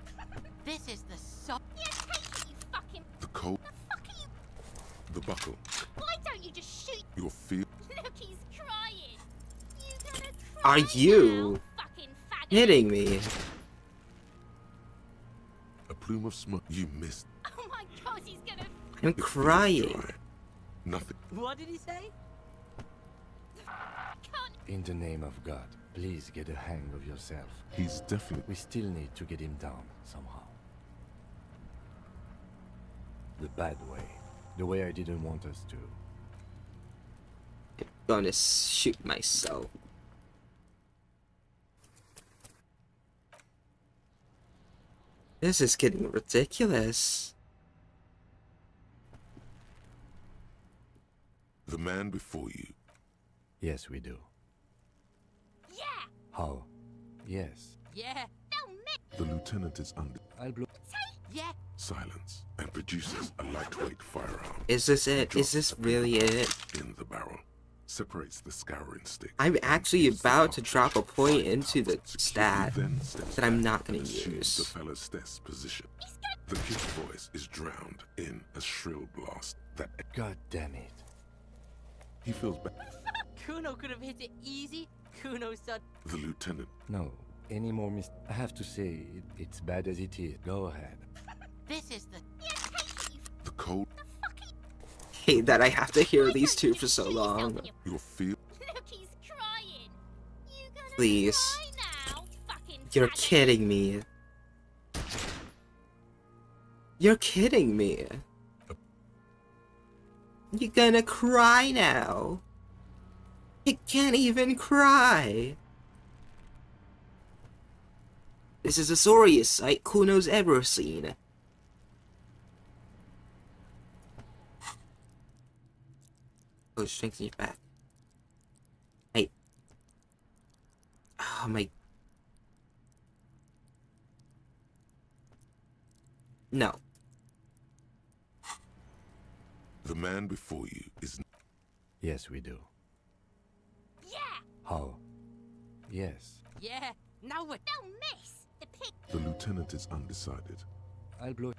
This is the so. yeah, take it, you fucking. The cold. The fuck are you? The buckle. Why don't you just shoot? Your feel. Look, he's crying. You gonna cry Are you now, fucking faggot? kidding me? A plume of smoke. You missed. Oh my god, he's gonna. I'm It feels crying. dry. Nothing. What did he say? In the name of God, please get a hang of yourself. He's definitely. We still need to get him down somehow. The bad way. The way I didn't want us to. I'm gonna shoot myself. This is getting ridiculous. The man before you. Yes, we do. Yeah, How? Yes. Yeah, they'll miss. The lieutenant is under I'll blow. Yeah, silence and produces a lightweight firearm. Is this it? Is this really it? In the barrel. Separates the scouring stick. I'm actually about to drop a point into the stat He then steps that I'm back not gonna and assumes use. the fellow's steps position. The kid's voice is drowned in a shrill blast that God damn it. he feels bad. Kuno could have hit it easy. Kuno's study. The lieutenant. No, any more I have to say, it's bad as it is. Go ahead. This is the. The cold. Hate that I have to hear these two for so long. Your feel. look, he's crying. You gonna Please. cry now, fucking You're faggot? kidding me. You're kidding me. You're gonna cry now. You can't even cry. This is the sorriest sight Kuno's ever seen. Oh, strengthen your back. Hey. Oh my. No. The man before you is. Yes, we do. Yeah, How? Yes. Yeah, now what? they'll miss. The pig. The lieutenant is undecided. I'll blow.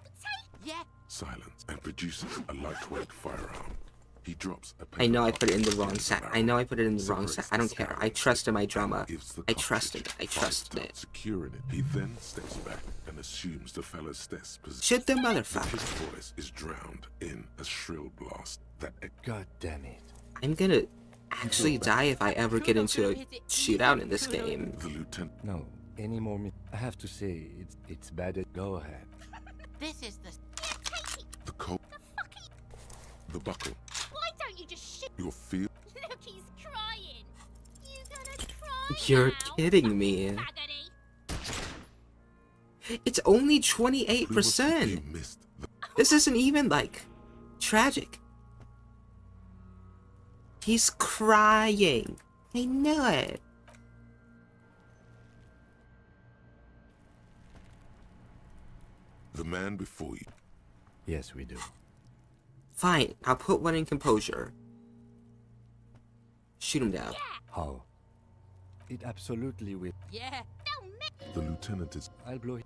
Yeah, Silence and produces a lightweight firearm. He drops a I know I paper put it in the cartridge wrong the set. barrel, I know I put it in the wrong separates set. I don't the care. I scouring trusted my stick, drama. and gives the I trusted it. I cartridge trusted 5 it. tucks, securing it. He then steps back and assumes the fellow's steps position. Shoot the The motherfucker. kid's voice is drowned in a shrill blast that God damn it. I'm gonna actually die if I ever get into a shootout in this game. the lieutenant. No, any more I have to say, it's bad as. Go ahead. this is the. The coat. The buckle. Why don't you just shoot? Your feel. Look, he's crying. You gonna cry You're now, kidding me. faggoty? It's only You 28%. missed the. This isn't even like tragic. He's crying. I know it. The man before you. Yes, we do. Fine, I'll put one in composure. Shoot him down. How? It absolutely will. Yeah, They'll miss. The lieutenant is I'll blow. Take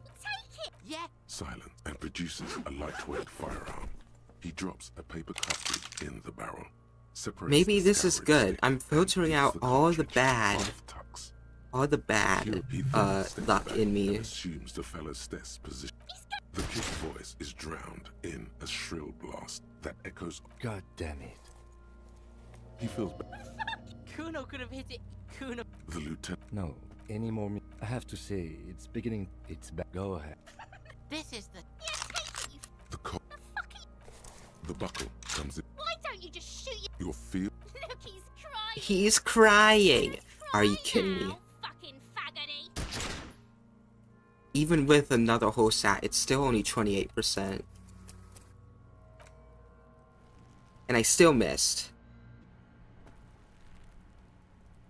it. yeah, silent and produces a lightweight firearm. He drops a paper cartridge in the barrel. Separates Maybe the this is scouring good. stick I'm and filtering gives out all the cartridge bad, 5 tucks. all the bad, He then steps luck back in and me. assumes the fellow's steps position. The kid's voice is drowned in a shrill blast that echoes. God damn it. He feels bad. Kuno could have hit it. Kuno. The lieutenant. No, any more I have to say, it's beginning. It's bad. Go ahead. This is the. The coat. The buckle comes in. Why don't you just shoot Your feel. Look, he's crying. He's crying. Are you kidding me? Fucking faggoty. Even with another whole stat, it's still only 28%. And I still missed.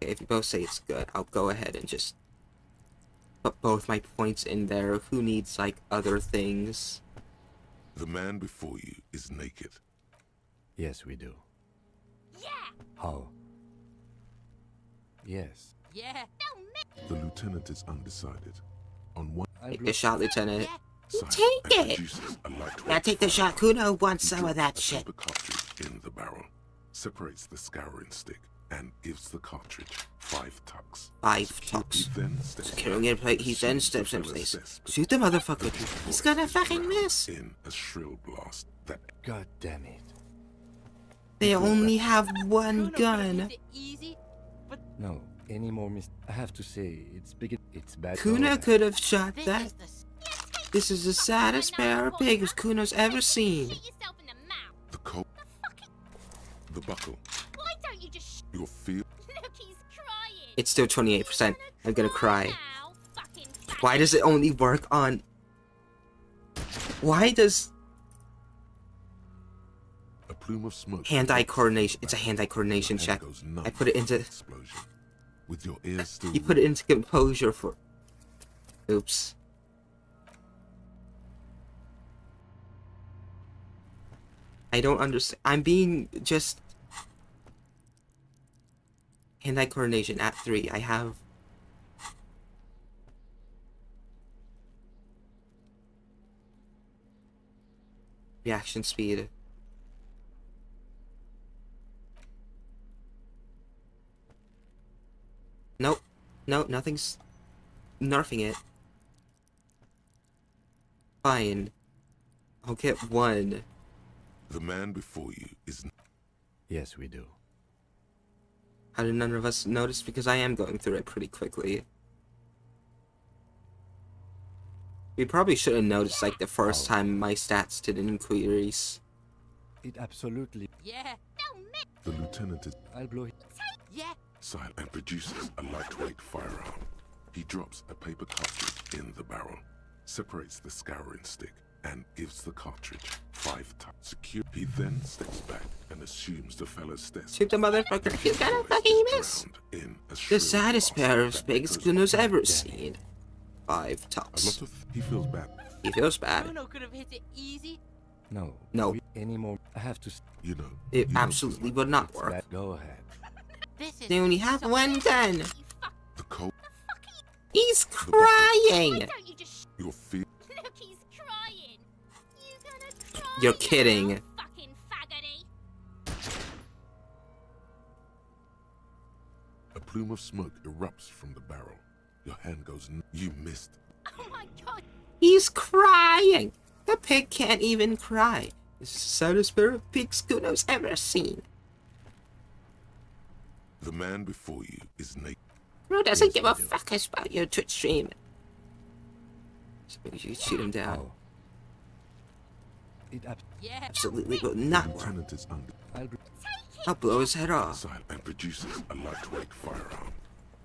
Okay, if you both say it's good, I'll go ahead and just put both my points in there. Who needs, like, other things? The man before you is naked. Yes, we do. Yeah. How? Yes. Yeah. The lieutenant is undecided. On one Take the shot, Lieutenant. side, Take and it! produces a lightweight Now take the shot. Kuno wants some of that a shit. paper cartridge in the barrel, separates the scouring stick, and gives the cartridge 5 tucks. 5 tucks. He then steps Securing in place, he then steps in place. Shoot the motherfucker. He's gonna fucking miss. in a shrill blast that God damn it. They only have one Kuno could've gun. hit it easy, but No, any more I have to say, it's big. It's bad. Kuna could have shot this that. is the. This is the saddest pair of pigs Kuno's ever seen. Shoot yourself in the mouth. the coat, the buckle, Why don't you just your feel. Look, he's crying. It's still 28%. I'm gonna cry. Now, fucking faggot. Why does it only work on... Why does... A plume of smoke. Hand-eye coordination. It's a hand-eye coordination Your check. hand goes numb I put it into... explosion. With your ears still You put it into composure for... Oops. I don't understand. I'm being just... Hand-eye coordination at 3. I have... Reaction speed. Nope. No, nothing's nerfing it. Fine. I'll get 1. The man before you is Yes, we do. How did none of us notice? Because I am going through it pretty quickly. We probably should have noticed, like, the first time my stats didn't increase. It absolutely. Yeah. the lieutenant is I'll blow it. Yeah. silent and produces a lightweight firearm. He drops a paper cartridge in the barrel, separates the scouring stick, and gives the cartridge 5 tucks. Secure. He then steps back and assumes the fellow's steps. Shoot the motherfucker. He's gonna fucking miss. In a The shrill saddest blast pair of that pigs echoes Kuno's out. ever seen. 5 A tucks. lot of he feels bad. He feels bad. Kuno could have hit it easy. No. No. Any more? I have to. You know. It you know absolutely would not It's work. bad. Go ahead. This is. They only have so- 1 gun. the coat, He's Why crying. don't you just your feel. Look, he's crying. You gonna cry? You're kidding. now, fucking faggoty. A plume of smoke erupts from the barrel. Your hand goes. You missed. Oh my god. He's crying. The pig can't even cry. This is the saddest pair of pigs Kuno's ever seen. The man before you is naked. Bro doesn't give a fuck about your Twitch stream. So you shoot him down. How? It Yeah. Absolutely will not work. Lieutenant is under. I'll blow his head off. Silent and produces a lightweight firearm.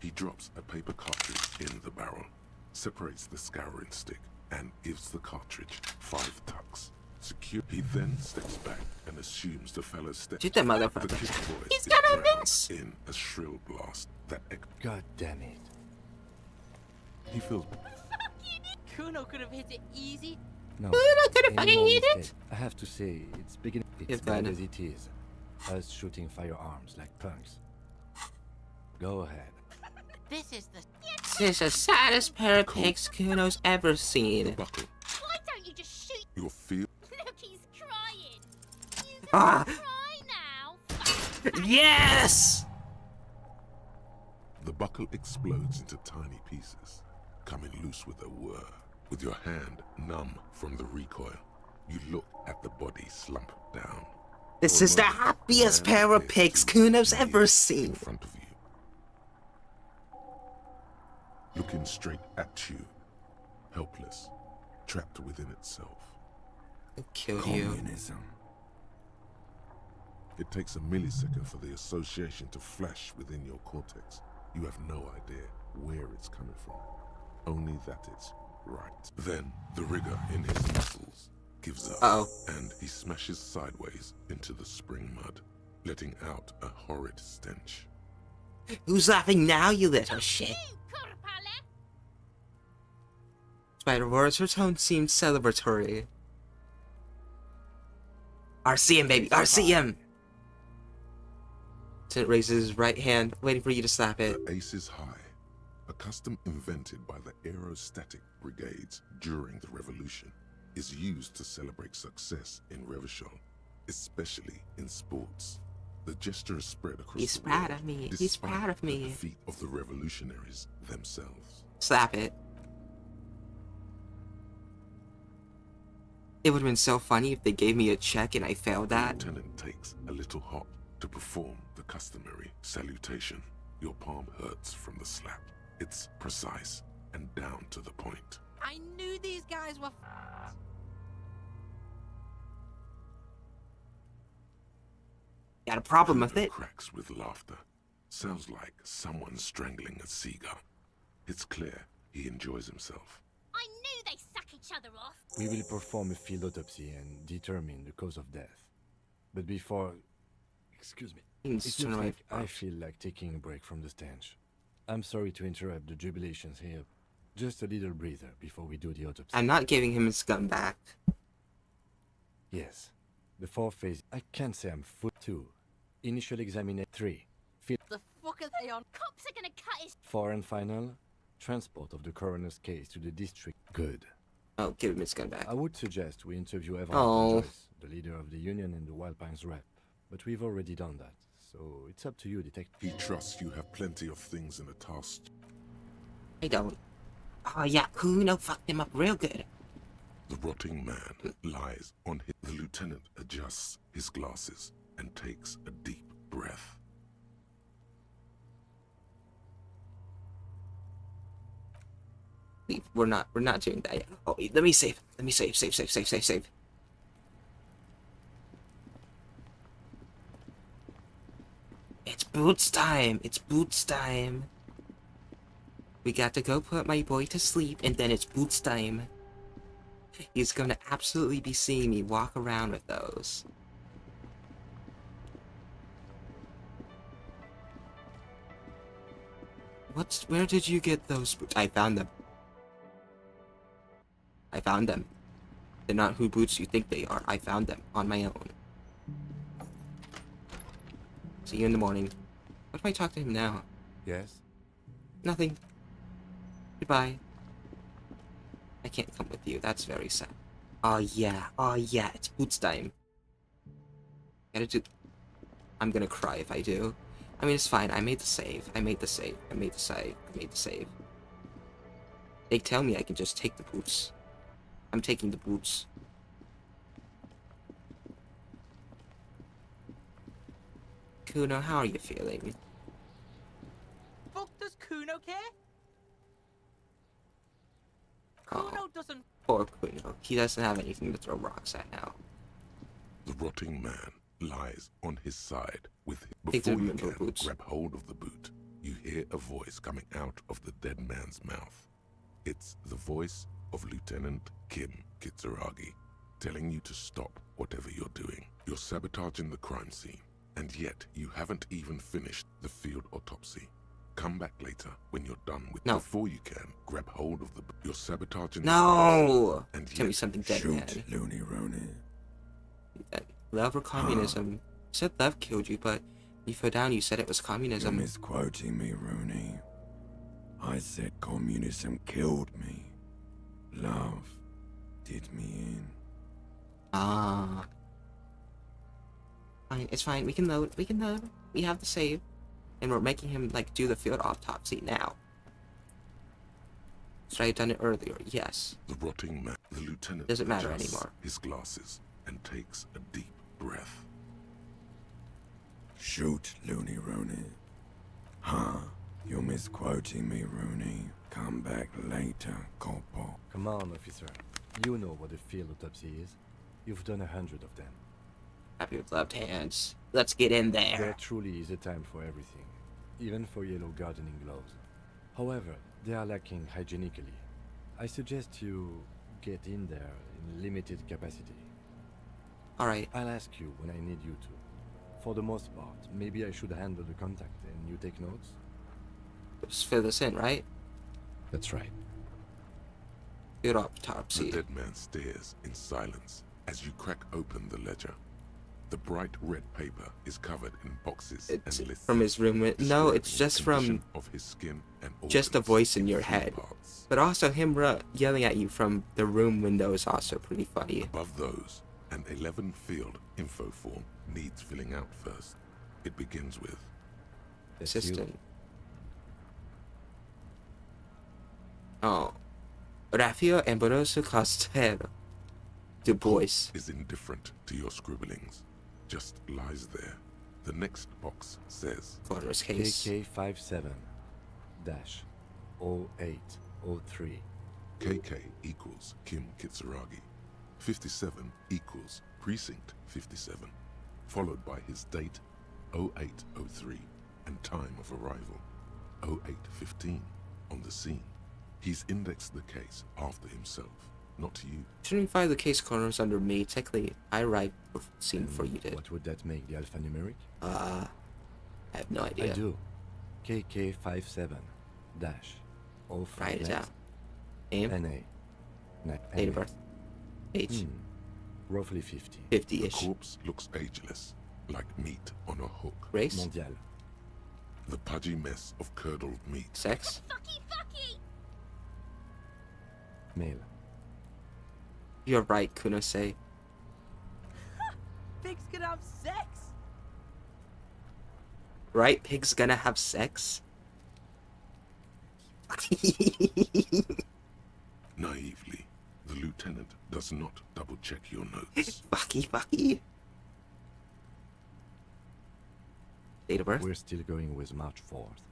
He drops a paper cartridge in the barrel, separates the scouring stick, and gives the cartridge 5 tucks. Secure. He then steps back and assumes the fellow's steps. Shoot the motherfucker. The kid's voice He's is gonna drowned miss. in a shrill blast that God damn it. he feels. Kuno could have hit it easy. No. Kuno could have Any fucking more hit it. mistake? I have to say, it's beginning. It's It's bad bad. as it is. Us shooting firearms like punks. Go ahead. This is the. This is the saddest pair of pigs Kuno's ever seen. Buckle. Why don't you just shoot? Your feel. Look, he's crying. You Ah! gonna cry now? Yes! The buckle explodes into tiny pieces, coming loose with a whir. With your hand numb from the recoil, you look at the body slump down. This For a is the moment, happiest man pair of appears pigs to Kuno's be ever in seen. front of you, looking straight at you, helpless, trapped within itself. I'll kill you. Communism. It takes a millisecond for the association to flash within your cortex. You have no idea where it's coming from, only that it's right. Then the rigor in his muscles gives up, and he smashes sideways into the spring mud, letting out a horrid stench. Who's laughing now, you little shit? Spider Wars, her tone seemed celebratory. RCM, baby, RCM! Lieutenant raises his right hand, waiting for you to slap it. The ace is high, a custom invented by the aerostatic brigades during the revolution, is used to celebrate success in Revachol, especially in sports. The gesture is spread across He's the proud world, of me. He's despite proud of the me. defeat of the revolutionaries themselves. Slap it. It would have been so funny if they gave me a check and I failed that. The lieutenant takes a little hop to perform the customary salutation. Your palm hurts from the slap. It's precise and down to the point. I knew these guys were Got a problem with Kuno it? Cracks with laughter. Sounds like someone strangling a seagull. It's clear he enjoys himself. I knew they suck each other off. We will perform a field autopsy and determine the cause of death. But before... Excuse me. It looks like I feel like taking a break from the stench. I'm sorry to interrupt the jubilations here. Just a little breather before we do the autopsy. I'm not giving him his gun back. Yes. The 4 phase... I can't say I'm full 2. Initial examination 3. Field The fuck are they on? Cops are gonna cut his 4 and final. Transport of the coroner's case to the district. Good. Oh, give him his gun back. I would suggest we interview Evan Joyce, the leader of the union and the Wild Pines rep. But we've already done that, so it's up to you, detective. He trusts you have plenty of things in the task. I don't. Oh yeah, Kuno fucked him up real good. The rotting man lies on his... The lieutenant adjusts his glasses and takes a deep breath. We're not doing that yet. Oh, let me save. Let me save. It's boots time. It's boots time. We got to go put my boy to sleep, and then it's boots time. He's gonna absolutely be seeing me walk around with those. Where did you get those boots? I found them. I found them. They're not who boots you think they are. I found them on my own. See you in the morning. What if I talk to him now? Yes? Nothing. Goodbye. I can't come with you. That's very sad. Oh yeah. Oh yeah. It's boots time. Gotta do... I'm gonna cry if I do. I mean, it's fine. I made the save. I made the save. They tell me I can just take the boots. I'm taking the boots. Kuno, how are you feeling? Fuck does Kuno care? Oh, Kuno doesn't. poor Kuno. He doesn't have anything to throw rocks at now. The rotting man lies on his side with... Take Before the you can boots. grab hold of the boot, you hear a voice coming out of the dead man's mouth. It's the voice of Lieutenant Kim Kitsuragi, telling you to stop whatever you're doing. You're sabotaging the crime scene, and yet you haven't even finished the field autopsy. Come back later when you're done with... No. Before you can grab hold of the... You're sabotaging... No! And Tell me yet something dead, Shoot, man. Looney Rooney. Love or communism? You said love killed you, but you fell down, you said it was communism. You're misquoting me, Rooney. I said communism killed me. Love did me in. Ah. Fine, it's fine. We can load. We have the save. And we're making him, like, do the field autopsy now. Should I have done it earlier? Yes. The rotting man, the lieutenant Doesn't matter adjusts anymore. his glasses and takes a deep breath. Shoot, Looney Rooney. Huh? You're misquoting me, Rooney. Come back later, Corporal. Come on, officer. You know what a field autopsy is. You've done 100 of them. Happy with left hands. Let's get in there. There truly is a time for everything, even for yellow gardening gloves. However, they are lacking hygienically. I suggest you get in there in limited capacity. Alright. I'll ask you when I need you to. For the most part, maybe I should handle the contact and you take notes? Just fill this in, right? That's right. Good autopsy. The dead man stares in silence as you crack open the ledger. The bright red paper is covered in boxes It's and lists. from his room. No, it's just from Of his skin and just a organs voice in in your three head. parts. But also him yelling at you from the room window is also pretty funny. Above those, an 11-field info form needs filling out first. It begins with Assistant. Oh. Rafael Amoroso Costero. Du Bois. Is indifferent to your scribblings. Just lies there. The next box says Coroner's case. KK57-0803. KK equals Kim Kitsuragi. 57 equals Precinct 57, followed by his date 0803 and time of arrival 0815 on the scene. He's indexed the case after himself, not you. Shouldn't file the case corners under me. Technically, I arrived scene before you did. What would that make the alphanumeric? I have no idea. I do. KK57-05. Write it down. Name? NA. Date of birth. Age. Roughly 50. 50-ish. The corpse looks ageless, like meat on a hook. Race? Mondial. The pudgy mess of curdled meat. Sex? Male. You're right, Kunose. Pigs can have sex. Right? Pig's gonna have sex? Naively, the lieutenant does not double-check your notes. Fucky. Date of birth? We're still going with March 4th.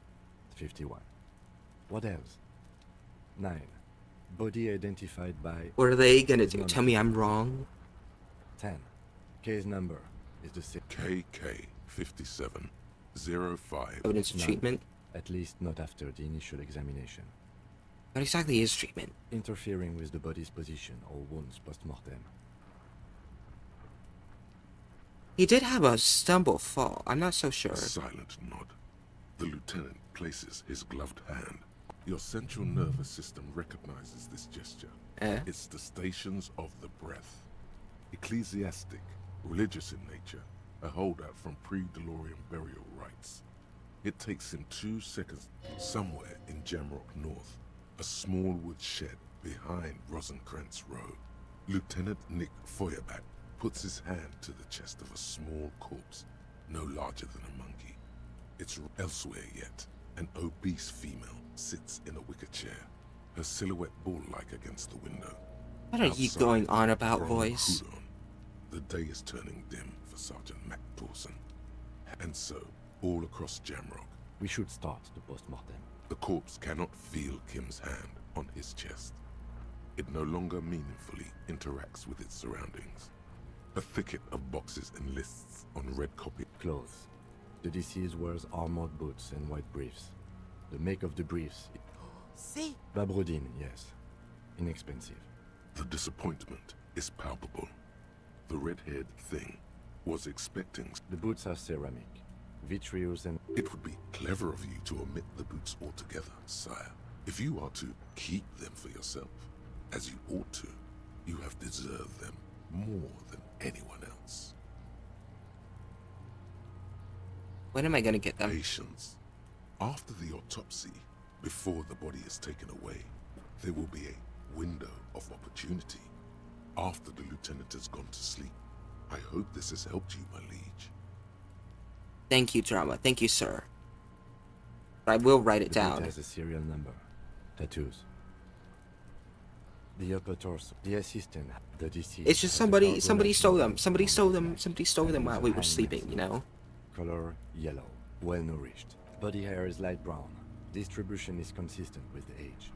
51. What else? 9. Body identified by... What are they gonna do? Tell me I'm wrong? 10. Case number is the same. KK57-05. Evidence of treatment? At least not after the initial examination. What exactly is treatment? Interfering with the body's position or wounds post-mortem. He did have a stumble fall. I'm not so sure. A silent nod. The lieutenant places his gloved hand. Your central nervous system recognizes this gesture. It's the stations of the breath. Ecclesiastic, religious in nature, a holdout from pre-DeLorean burial rites. It takes him 2 seconds. Somewhere in Jamrock North, a small wood shed behind Rosencrantz Row, Lieutenant Nick Feuerbach puts his hand to the chest of a small corpse, no larger than a monkey. It's elsewhere yet. An obese female sits in a wicker chair, her silhouette bull-like against the window. What are you Outside, going on about, from boys? Hudon, the day is turning dim for Sergeant Mac Dawson. And so, all across Jamrock, we should start the post-mortem. The corpse cannot feel Kim's hand on his chest. It no longer meaningfully interacts with its surroundings. A thicket of boxes and lists on red copy. Clothes. The deceased wears armored boots and white briefs. The make of the briefs... See? Babrodine, yes. Inexpensive. The disappointment is palpable. The red-haired thing was expecting... The boots are ceramic. Vitreous and... It would be clever of you to omit the boots altogether, sire. If you are to keep them for yourself, as you ought to, you have deserved them more than anyone else. When am I gonna get them? Patience. After the autopsy, before the body is taken away, there will be a window of opportunity. After the lieutenant has gone to sleep. I hope this has helped you, my liege. Thank you, Drama. Thank you, sir. I will write it down. It has a serial number. Tattoos. The upper torso. The assistant. The deceased. It's just somebody stole them. Somebody stole them while we were sleeping, you know? Color yellow. Well nourished. Body hair is light brown. Distribution is consistent with age.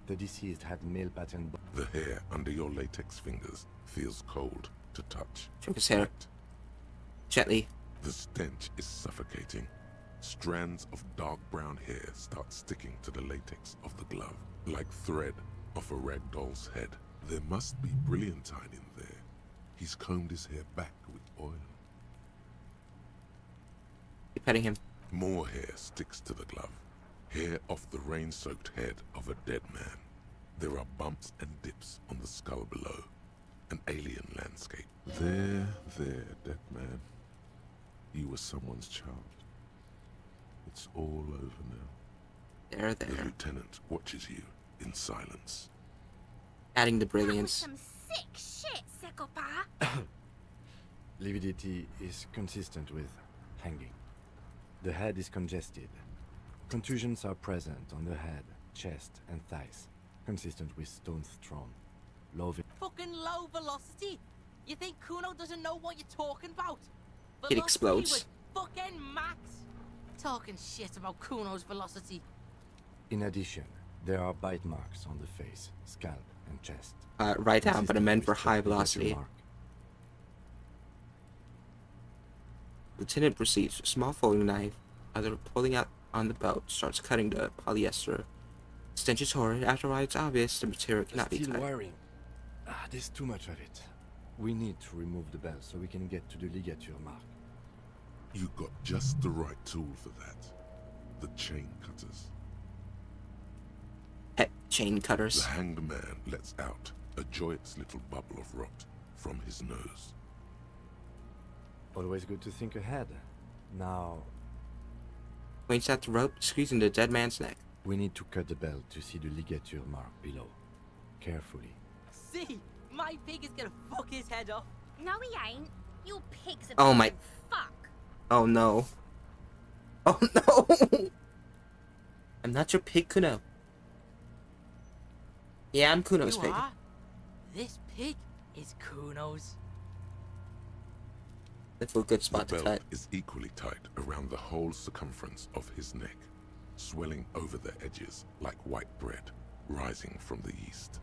The deceased had male pattern. The hair under your latex fingers feels cold to touch. Stroke his hair. Gently. The stench is suffocating. Strands of dark brown hair start sticking to the latex of the glove, like thread off a rag doll's head. There must be brilliantine in there. He's combed his hair back with oil. Keep petting him. More hair sticks to the glove. Hair off the rain-soaked head of a dead man. There are bumps and dips on the skull below. An alien landscape. There, dead man. You were someone's child. It's all over now. There. The lieutenant watches you in silence. Adding the brilliance. Some sick shit, psychopath. Lividity is consistent with hanging. The head is congested. Contusions are present on the head, chest, and thighs, consistent with stones thrown. Fucking low velocity? You think Kuno doesn't know what you're talking about? It explodes. Was fucking max. Talking shit about Kuno's velocity. In addition, there are bite marks on the face, scalp, and chest. Right down, but I meant for high velocity. Lieutenant proceeds. Small folding knife, either pulling out on the belt, starts cutting the polyester. Stench is horrid. After all, it's obvious the material cannot be Still cut. wiring. There's too much of it. We need to remove the belt so we can get to the ligature mark. You got just the right tool for that. The chain cutters. Chain cutters. The hanged man lets out a joyous little bubble of rot from his nose. Always good to think ahead. Now... Points out the rope, squeezing the dead man's neck. We need to cut the belt to see the ligature mark below. Carefully. See? My pig is gonna fuck his head off. No, he ain't. Your pig's a Oh my... fuck. Oh no. Oh no! I'm not your pig, Kuno. Yeah, I'm Kuno's You pig. are? This pig is Kuno's. That's a good spot the to belt cut. is equally tight around the whole circumference of his neck, swelling over the edges like white bread rising from the yeast.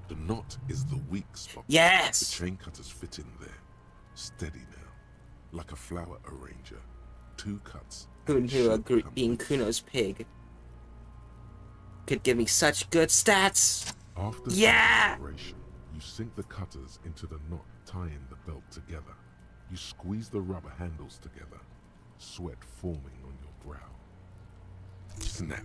The knot is the weak spot. Yes! The chain cutters fit in there, steady now, like a flower arranger. 2 cuts. Who knew being Kuno's pig could give me such good stats? After yeah! operation, you sink the cutters into the knot tying the belt together. You squeeze the rubber handles together, sweat forming on your brow. Snap!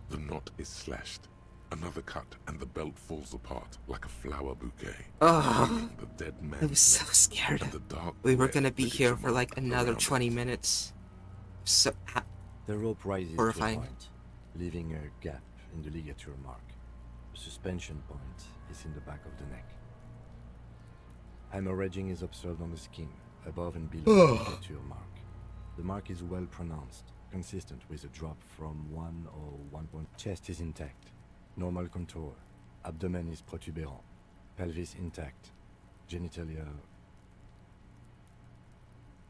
The knot is slashed. Another cut and the belt falls apart like a flower bouquet. Oh, the dead man I was so scared. and the dark We were red gonna be here for ligature like mark another around 20 it. minutes. So The rope rises horrifying. to a point, leaving a gap in the ligature mark. The suspension point is in the back of the neck. Hemorrhaging is observed on the skin, above and below the ligature mark. The mark is well pronounced, consistent with a drop from 1 or 1 point. Chest is intact, normal contour. Abdomen is protuberant, pelvis intact, genitalia.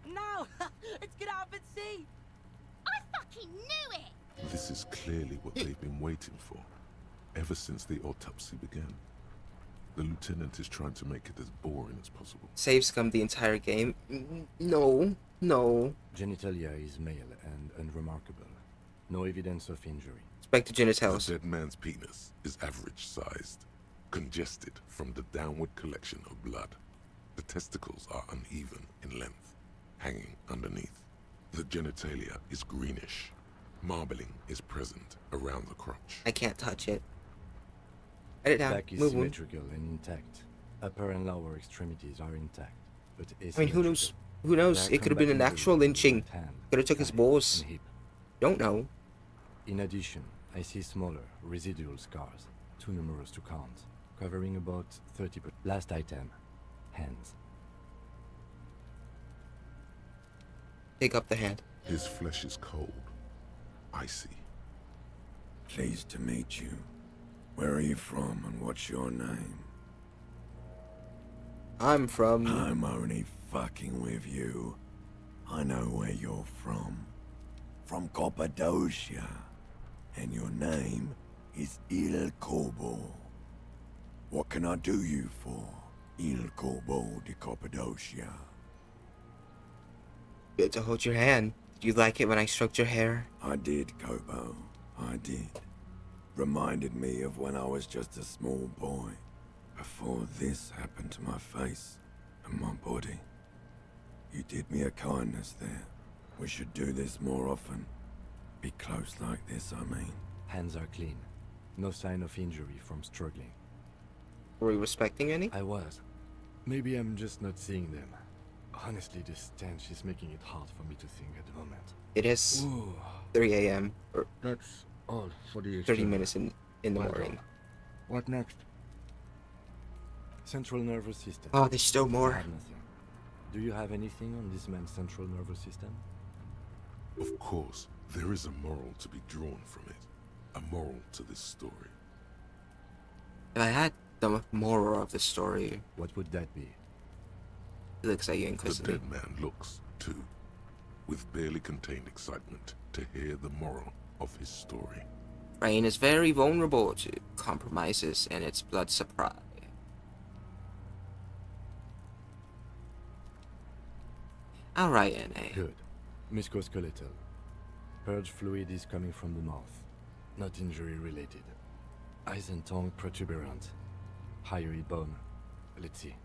No! Let's get up and see! I fucking knew it! This is clearly what they've been waiting for, ever since the autopsy began. The lieutenant is trying to make it as boring as possible. Save scum the entire game. No. Genitalia is male and unremarkable. No evidence of injury. Inspect the genitals. The dead man's penis is average-sized, congested from the downward collection of blood. The testicles are uneven in length, hanging underneath. The genitalia is greenish. Marbling is present around the crotch. I can't touch it. Write it down. Back is Move. symmetrical and intact. Upper and lower extremities are intact, but I mean, who knows? Who knows? It could have been an actual lynching. Could have took his balls. Don't know. In addition, I see smaller, residual scars, too numerous to count, covering about 30%. Last item, hands. Take up the hand. His flesh is cold, icy. Pleased to meet you. Where are you from and what's your name? I'm from... I'm only fucking with you. I know where you're from. From Cappadocia. And your name is Il Corbo. What can I do you for, Il Corbo de Cappadocia? Good to hold your hand. Did you like it when I stroked your hair? I did, Corbo. I did. Reminded me of when I was just a small boy, before this happened to my face and my body. You did me a kindness there. We should do this more often. Be close like this, I mean. Hands are clean. No sign of injury from struggling. Were we respecting any? I was. Maybe I'm just not seeing them. Honestly, this stench is making it hard for me to think at the moment. It is Ooh. 3 a.m. or That's all for the 30 external. minutes in the Well morning. done. What next? Central nervous system. Oh, there's still more. I have nothing. Do you have anything on this man's central nervous system? Of course, there is a moral to be drawn from it. A moral to this story. If I had the moral of the story, what would that be? He looks at you The inquisitively. dead man looks, too, with barely contained excitement to hear the moral of his story. Rain is very vulnerable to compromises and its blood supply. Alright, N.A. Good. Musculoskeletal. Purge fluid is coming from the mouth. Not injury related. Eyes and tongue protuberant. Hyoid bone. Let's see.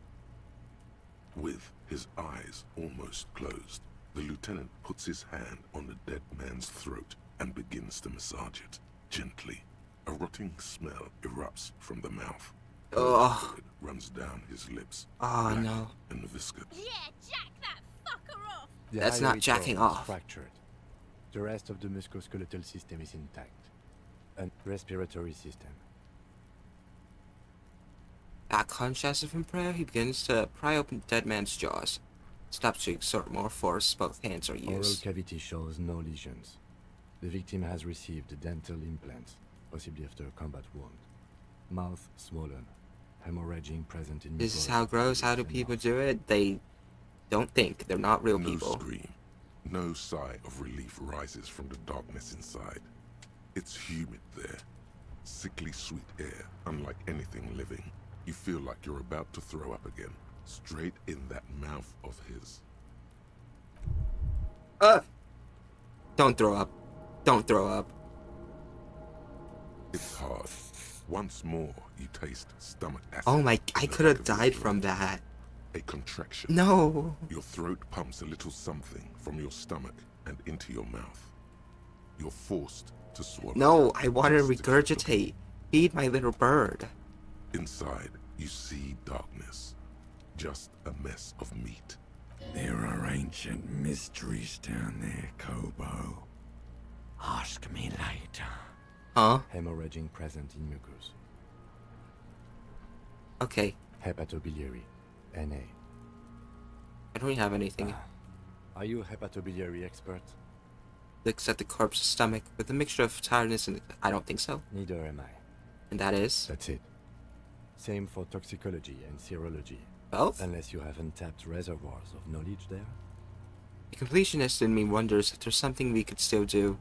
With his eyes almost closed, the lieutenant puts his hand on the dead man's throat and begins to massage it, gently. A rotting smell erupts from the mouth. Ugh. Fluid runs down his lips. Oh, black no. And viscous. Yeah, jack that fucker off! The That's not hyoid jacking bone is off. fractured. The rest of the musculoskeletal system is intact. And respiratory system. Conscious from prayer, he begins to pry open the dead man's jaws. Stops to exert more force, both hands are Oral used. cavity shows no lesions. The victim has received dental implants, possibly after a combat wound. Mouth swollen. Hemorrhaging present in This is mucosa, how gross. How do lips and people mouth. do it? They don't think. They're not real No people. scream. No sigh of relief rises from the darkness inside. It's humid there. Sickly sweet air, unlike anything living. You feel like you're about to throw up again, straight in that mouth of his. Don't throw up. Don't throw up. It's hard. Once more, you taste stomach acid. Oh my, I in the could have back of your died throat. from that. A contraction. No. Your throat pumps a little something from your stomach and into your mouth. You're forced to swallow. No, I want to just keep looking. regurgitate. Feed my little bird. Inside, you see darkness. Just a mess of meat. There are ancient mysteries down there, Kobo. Ask me later. Huh? Hemorrhaging present in mucus. Okay. Hepatobiliary. NA. I don't have anything. Are you a hepatobiliary expert? Looks at the corpse's stomach with a mixture of tiredness and... I don't think so. Neither am I. And that is? That's it. Same for toxicology and serology. Both? Unless you have untapped reservoirs of knowledge there. The completionist in me wonders if there's something we could still do.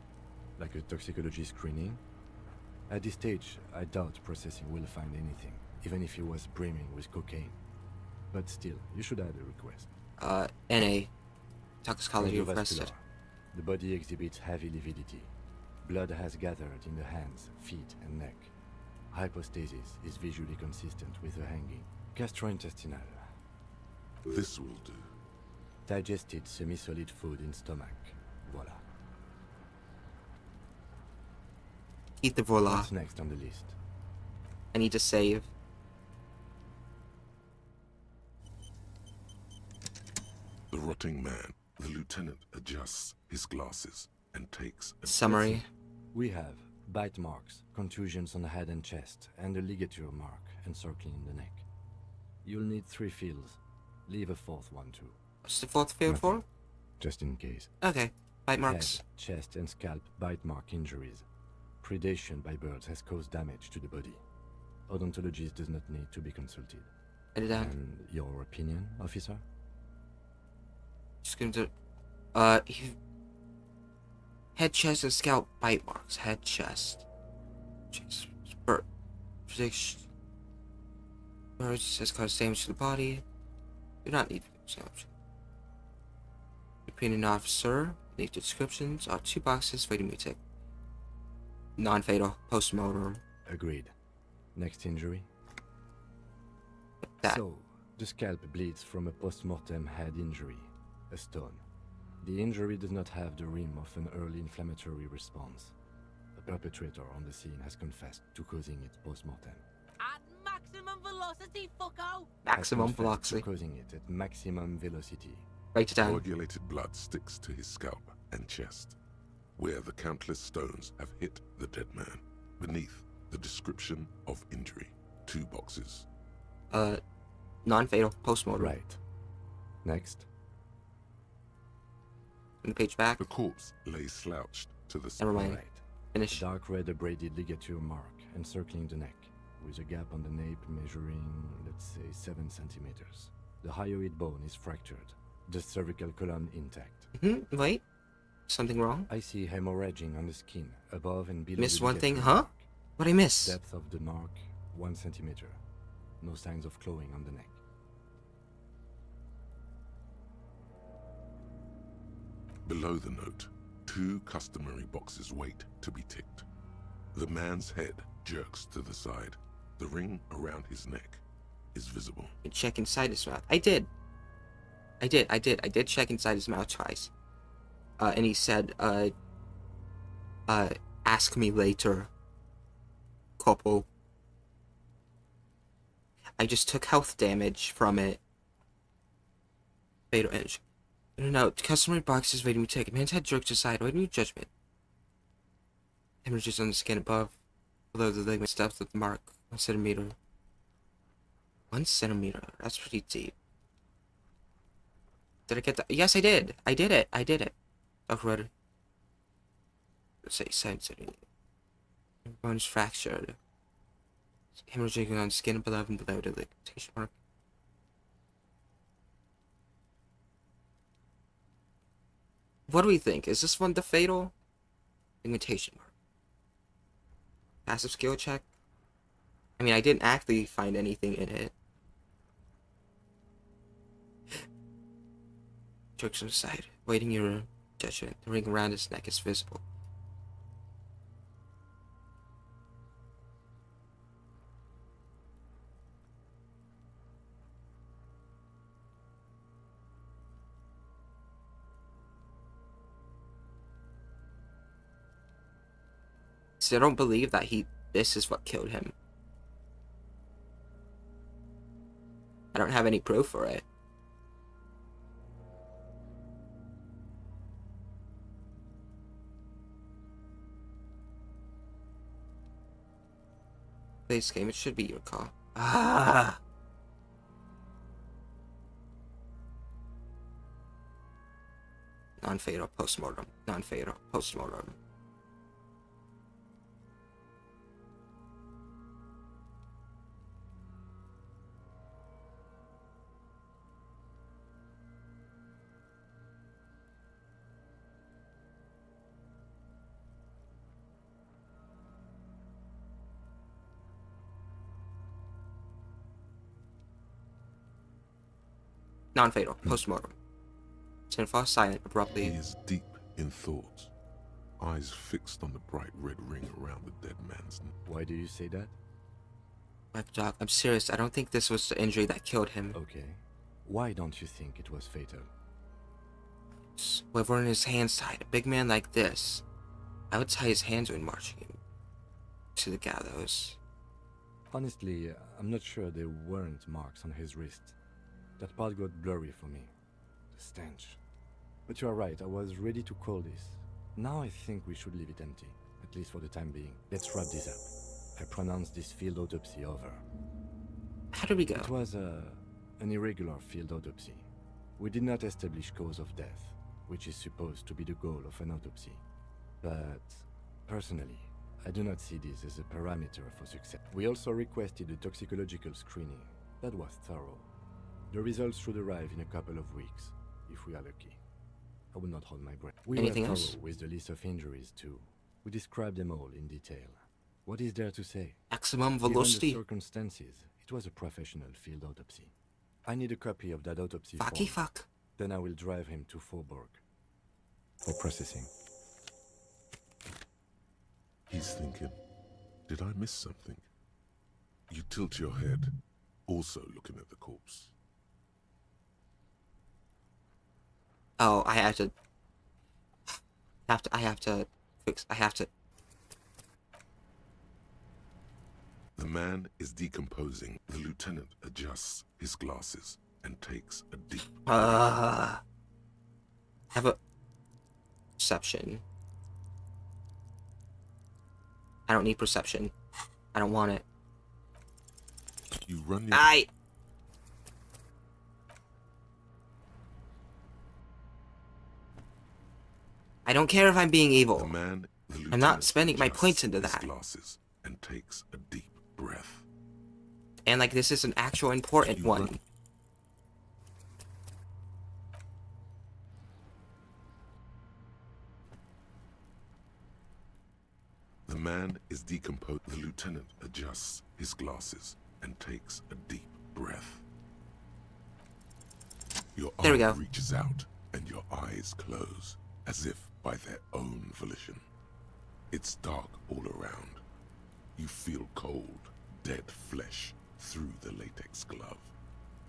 Like a toxicology screening? At this stage, I doubt processing will find anything, even if it was brimming with cocaine. But still, you should add a request. NA. Toxicology requested. Cardiovascular. The body exhibits heavy lividity. Blood has gathered in the hands, feet, and neck. Hypostasis is visually consistent with the hanging. Gastrointestinal. This will do. Digested semi-solid food in stomach. Voila. Eat the voila. What's next on the list? I need to save. The rotting man, the lieutenant adjusts his glasses and takes a Summary. We have bite marks, contusions on the head and chest, and a ligature mark encircling the neck. You'll need 3 fields. Leave a 4th one too. What's the 4th field for? Just in case. Okay. Bite marks. Head, chest, and scalp bite mark injuries. Predation by birds has caused damage to the body. Odontologist does not need to be consulted. Write it down. And your opinion, officer? Just gonna do... head, chest, and scalp bite marks. Head, chest. prediction. Words has caused damage to the body. Do not need damage. Opinion officer. Need descriptions. 2 boxes. Waiting me take. Non-fatal. Post-mortem. Agreed. Next injury. That. So, the scalp bleeds from a post-mortem head injury, a stone. The injury does not have the rim of an early inflammatory response. The perpetrator on the scene has confessed to causing it post-mortem. At maximum velocity, fucko! Maximum velocity. Causing it at maximum velocity. Write it down. Coagulated blood sticks to his scalp and chest, where the countless stones have hit the dead man. Beneath, the description of injury. 2 boxes. Non-fatal. Post-mortem. Right. Next. And the page back. The corpse lay slouched to the side. Never mind. Right. Finish. A dark red abraded ligature mark encircling the neck, with a gap on the nape measuring, let's say, 7 centimeters. The hyoid bone is fractured. The cervical column intact. Wait. Something wrong? I see hemorrhaging on the skin, above and below. Missed the one thing, ligature huh? mark. What'd I miss? Depth of the mark, 1 centimeter. No signs of clawing on the neck. Below the note, 2 customary boxes wait to be ticked. The man's head jerks to the side. The ring around his neck is visible. And check inside his mouth. I did check inside his mouth twice. And he said, ask me later, couple. I just took health damage from it. Fatal injury. No, customary boxes waiting to take. Man's head jerks aside, waiting your judgment. Hemorrhages on the skin above, below the ligament, depth of the mark, 1 centimeter. 1 centimeter, that's pretty deep. Did I get that? Yes, I did. I did it. Okay, ready. Let's say sensitive. Bone's fractured. Hemorrhaging on skin above and below the ligature mark. What do we think? Is this one the fatal? Imitation mark. Passive skill check? I mean, I didn't actually find anything in it. Jerks on the side, waiting your judgment. The ring around his neck is visible. See, I don't believe that this is what killed him. I don't have any proof for it. This game, it should be your call. Ah! Non-fatal post-mortem. Non-fatal post-mortem. Non-fatal. Post-mortem. Tinfall silent abruptly. He is deep in thought, eyes fixed on the bright red ring around the dead man's neck. Why do you say that? Doc, I'm serious. I don't think this was the injury that killed him. Okay. Why don't you think it was fatal? With one of his hands tied, a big man like this, I would tie his hands when marching him to the gallows. Honestly, I'm not sure there weren't marks on his wrist. That part got blurry for me. The stench. But you are right, I was ready to call this. Now I think we should leave it empty, at least for the time being. Let's wrap this up. I pronounce this field autopsy over. How did we go? It was an irregular field autopsy. We did not establish cause of death, which is supposed to be the goal of an autopsy. But, personally, I do not see this as a parameter for success. We also requested a toxicological screening. That was thorough. The results should arrive in a couple of weeks, if we are lucky. I will not hold my breath. We Anything were else? thorough with the list of injuries too. We described them all in detail. What is there to say? Maximum Given velocity. the circumstances, it was a professional field autopsy. I need a copy of that autopsy Fucky form. fuck. Then I will drive him to Faubourg for processing. He's thinking, did I miss something? You tilt your head, also looking at the corpse. Oh, I have to fix. The man is decomposing. The lieutenant adjusts his glasses and takes a deep Have a perception. I don't need perception. I don't want it. You run your... I don't care if I'm being evil. The I'm not spending my points into that. Glasses and takes a deep breath. And like this is an actual important one. The man is decomposed. The lieutenant adjusts his glasses and takes a deep breath. Your There we arm go. reaches out and your eyes close as if by their own volition. It's dark all around. You feel cold, dead flesh through the latex glove.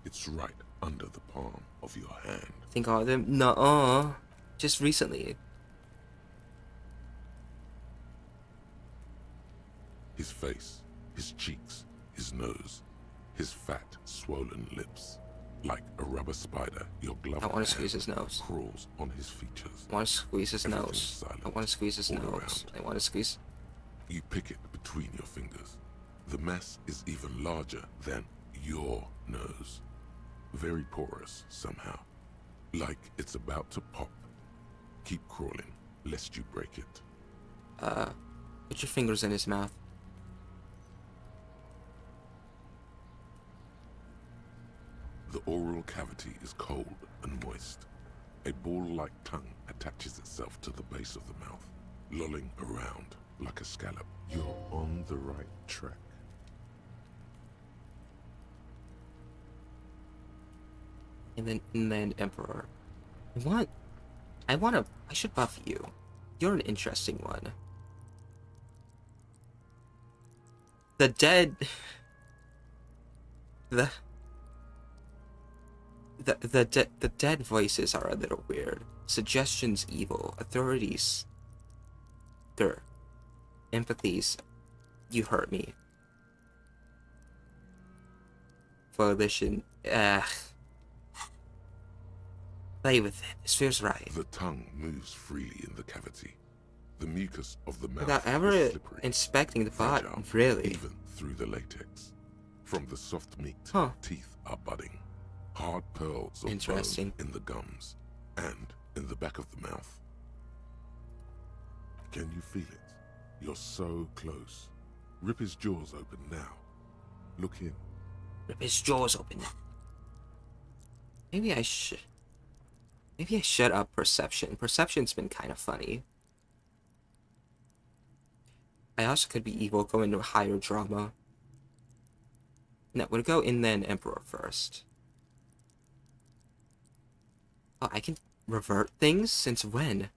It's right under the palm of your hand. Think all of them? No, just recently. His face, his cheeks, his nose, his fat, swollen lips. Like a rubber spider, your glove I want to squeeze his nose. crawls on his features. I want to squeeze his Everything's nose. silent I want to squeeze his all nose. around. I want to squeeze. You pick it between your fingers. The mess is even larger than your nose. Very porous somehow. Like it's about to pop. Keep crawling, lest you break it. Put your fingers in his mouth. The oral cavity is cold and moist. A ball-like tongue attaches itself to the base of the mouth, lolling around like a scallop. You're on the right track. And then Emperor. I should buff you. You're an interesting one. The dead the dead voices are a little weird. Suggestions evil. Authorities. Grr. Empathies. You hurt me. Volition. Play with it. This feels right. The tongue moves freely in the cavity. The mucus of the mouth Without ever is slippery, inspecting the fragile, bottom, really. even through the latex. From the soft meat, Huh. teeth are budding. Hard pearls of Interesting. bone in the gums and in the back of the mouth. Can you feel it? You're so close. Rip his jaws open now. Look in. Rip his jaws open. Maybe I should up perception. Perception's been kind of funny. I also could be evil, go into higher drama. No, we'll go in then Emperor first. Oh, I can revert things? Since when?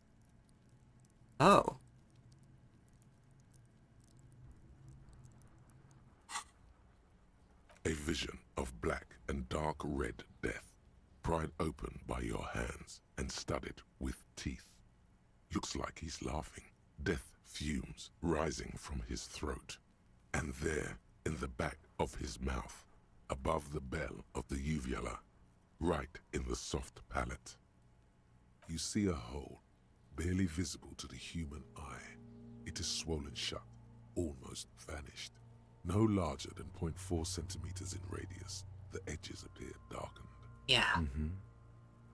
Oh. A vision of black and dark red death, pried open by your hands and studded with teeth. Looks like he's laughing. Death fumes rising from his throat. And there, in the back of his mouth, above the bell of the uvula, right in the soft palate, you see a hole, barely visible to the human eye. It is swollen shut, almost vanished. No larger than 0.4 centimeters in radius, the edges appear darkened. Yeah.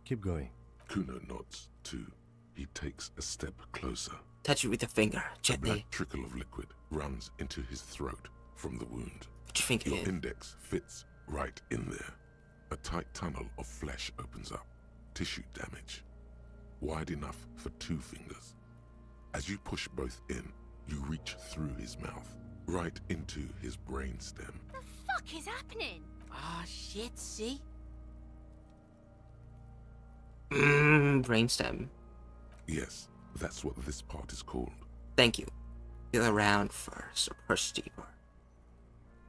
Keep going. Kuno nods, too. He takes a step closer. Touch it with your finger, A gently. black trickle of liquid runs into his throat from the wound. Put your finger Your in. index fits right in there. A tight tunnel of flesh opens up. Tissue damage. Wide enough for 2 fingers. As you push both in, you reach through his mouth. right into his brainstem. The fuck is happening? Ah, shit, see? Brainstem. Yes, that's what this part is called. Thank you. Feel around first, or push deeper.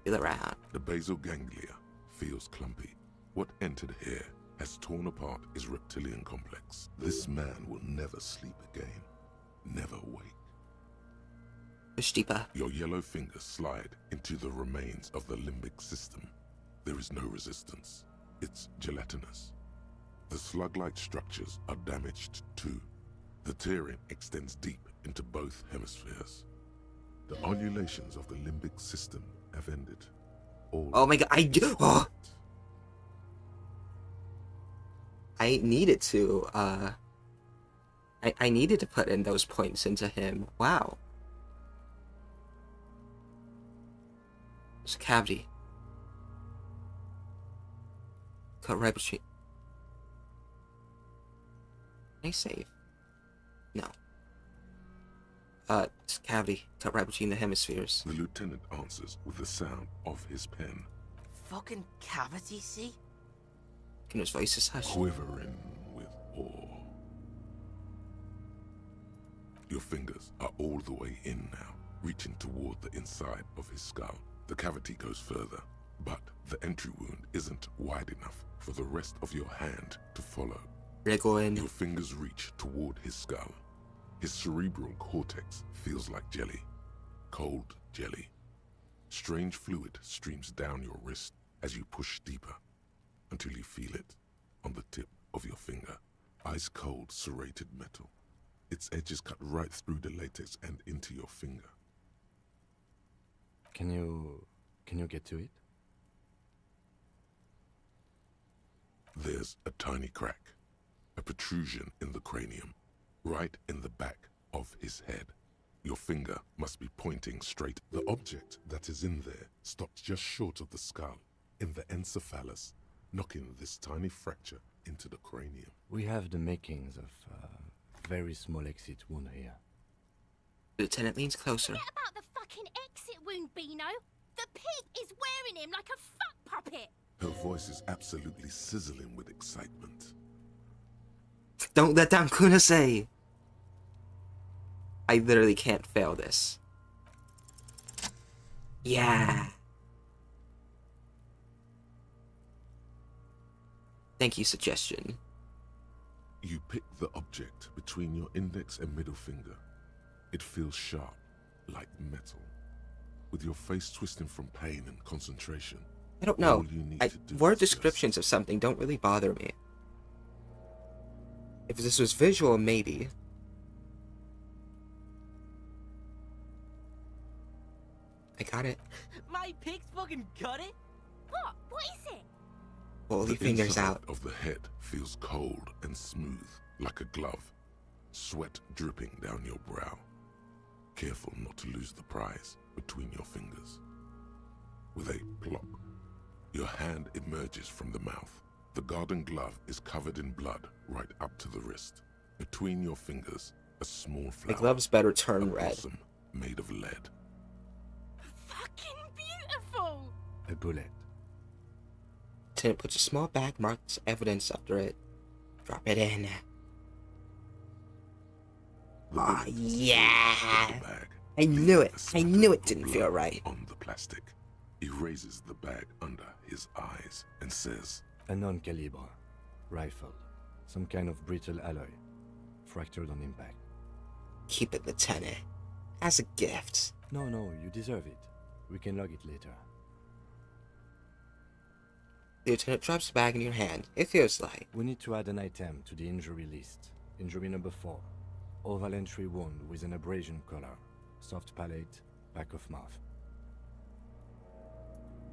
Feel around. The basal ganglia feels clumpy. What entered here has torn apart his reptilian complex. This man will never sleep again. Never wake. Push deeper. Your yellow fingers slide into the remains of the limbic system. There is no resistance. It's gelatinous. The slug-like structures are damaged too. The tearing extends deep into both hemispheres. The undulations of the limbic system have ended. All Oh my god, I do. Oh. I needed to, I needed to put in those points into him. Wow. It's a cavity. Cut right between. Can I save? No. It's a cavity cut right between the hemispheres. The lieutenant answers with the sound of his pen. Fucking cavity, see? Can his voice is hushed. Quivering with awe. Your fingers are all the way in now, reaching toward the inside of his skull. The cavity goes further, but the entry wound isn't wide enough for the rest of your hand to follow. Wriggle in. Your fingers reach toward his skull. His cerebral cortex feels like jelly. Cold jelly. Strange fluid streams down your wrist as you push deeper, until you feel it on the tip of your finger. Ice-cold serrated metal. Its edges cut right through the latex and into your finger. Can you get to it? There's a tiny crack, a protrusion in the cranium, right in the back of his head. Your finger must be pointing straight. The object that is in there stops just short of the skull, in the encephalus, knocking this tiny fracture into the cranium. We have the makings of a very small exit wound here. The lieutenant leans closer. Forget about the fucking exit wound, Beano. The pig is wearing him like a fuck puppet. Her voice is absolutely sizzling with excitement. Don't let down Kunase! I literally can't fail this. Yeah! Thank you, suggestion. You pick the object between your index and middle finger. It feels sharp, like metal. With your face twisting from pain and concentration. I don't know. All you need to do Word is descriptions of something don't really bother me. If this was visual, maybe. I got it. My pig's fucking got it? What? What is it? Pull The your fingers inside out. of the head feels cold and smooth, like a glove. Sweat dripping down your brow. Careful not to lose the prize between your fingers. With a plop, your hand emerges from the mouth. The garden glove is covered in blood right up to the wrist. Between your fingers, a small flower. The gloves better turn a red. blossom made of lead. Fucking beautiful. A bullet. Lieutenant puts a small bag marked as evidence after it. Drop it in. Oh, yeah! I knew it. I knew it didn't feel right. On the plastic, he raises the bag under his eyes and says, A non-calibre rifle. Some kind of brittle alloy. Fractured on impact. Keep it, Lieutenant. As a gift. No, you deserve it. We can log it later. The Lieutenant drops the bag in your hand. It feels like. We need to add an item to the injury list. Injury number 4. Oval entry wound with an abrasion color. Soft palate, back of mouth.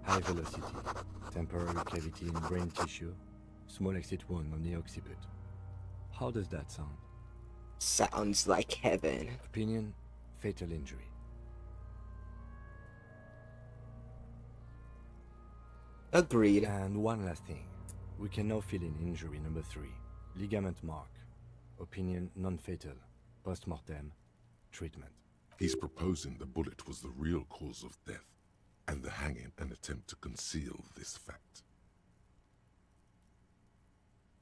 High velocity. Temporary cavity in brain tissue. Small exit wound on the occiput. How does that sound? Sounds like heaven. Opinion, fatal injury. Agreed. And one last thing. We can now fill in injury number 3. Ligament mark. Opinion non-fatal. Post-mortem. Treatment. He's proposing the bullet was the real cause of death, and the hanging an attempt to conceal this fact.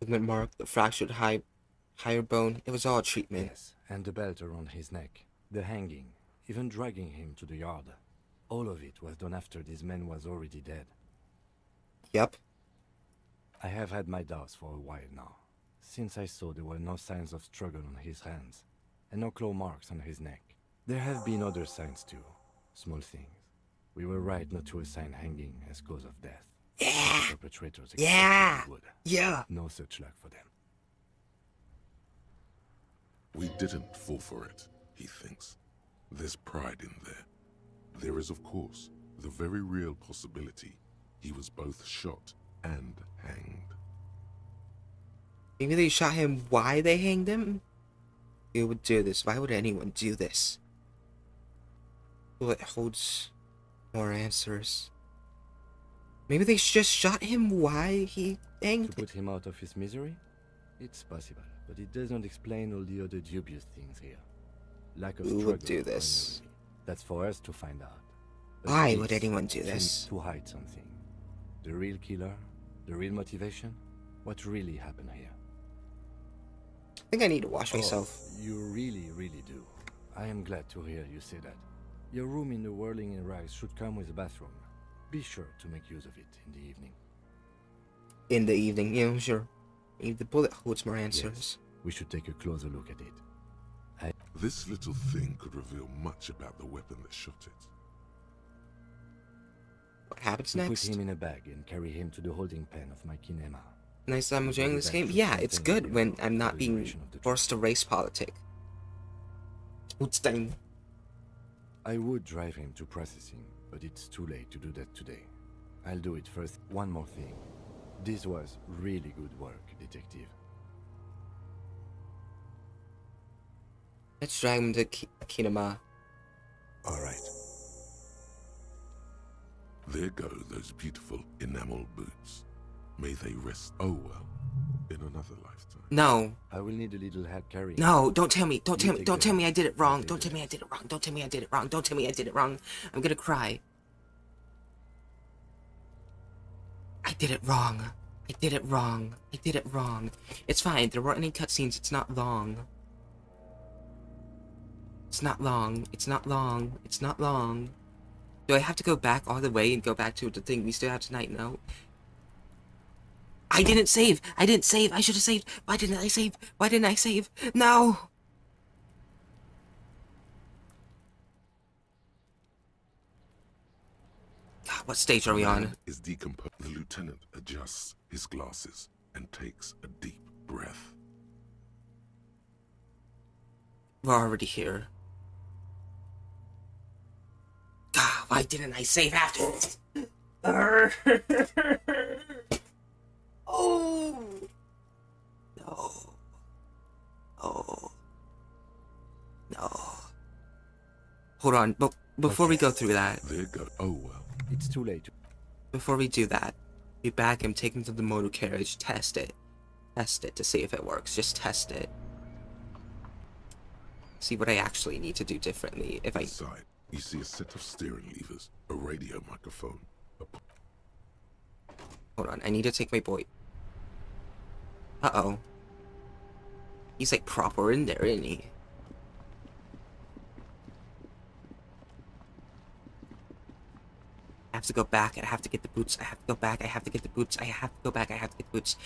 Movement mark, the fractured higher bone. It was all treatment. Yes, and the belt around his neck, the hanging, even dragging him to the yard. All of it was done after this man was already dead. Yep. I have had my doubts for a while now, since I saw there were no signs of struggle on his hands, and no claw marks on his neck. There have been other signs too, small things. We were right not to assign hanging as cause of death. Yeah! The perpetrators Yeah! would. Yeah! No such luck for them. We didn't fall for it, he thinks. There's pride in there. There is, of course, the very real possibility he was both shot and hanged. Maybe they shot him why they hanged him? Who would do this? Why would anyone do this? Bullet holds more answers. Maybe they just shot him why he hanged To put him out of his misery? It's possible, but it doesn't explain all the other dubious things here. Lack of Who struggle. would do this? primarily. That's for us to find out. But Why would this anyone do seems this? To hide something. The real killer? The real motivation? What really happened here? I think I need to wash myself. You really, really do. I am glad to hear you say that. Your room in the Whirling in Rags should come with a bathroom. Be sure to make use of it in the evening. In the evening, yeah, sure. Maybe the bullet holds more answers. Yes, we should take a closer look at it. This little thing could reveal much about the weapon that shot it. What happens We next? put him in a bag and carry him to the holding pen of my kinema. Nice that I'm enjoying this game? Yeah, it's good when I'm not being forced to race politic. It's time. I would drive him to processing, but it's too late to do that today. I'll do it first. One more thing. This was really good work, detective. Let's drag him to Kinema. Alright. There go those beautiful enamel boots. May they rest, oh well, in another lifetime. No. I will need a little help carrying. No, don't tell me. Don't tell me I did it wrong. Don't tell me I did it wrong. Don't tell me I did it wrong. Don't tell me I did it wrong. I'm gonna cry. I did it wrong. I did it wrong. I did it wrong. It's fine. There weren't any cutscenes. It's not long. It's not long. It's not long. It's not long. Do I have to go back all the way and go back to the thing we still have tonight? No. I didn't save. I didn't save. I should have saved. Why didn't I save? Why didn't I save? No. God, what stage are we on? Is decomposed. The lieutenant adjusts his glasses and takes a deep breath. We're already here. God, why didn't I save after this? Oh. No. Oh. No. Hold on, but before we go through that. There go. Oh well. It's too late. Before we do that, we back him, take him to the motor carriage, test it. Test it to see if it works. Just test it. See what I actually need to do differently. If I Inside, you see a set of steering levers, a radio microphone. Hold on, I need to take my boy. Uh-oh. He's like proper in there, isn't he? I have to go back. I have to get the boots. I have to go back. I have to get the boots. I have to go back. I have to get the boots.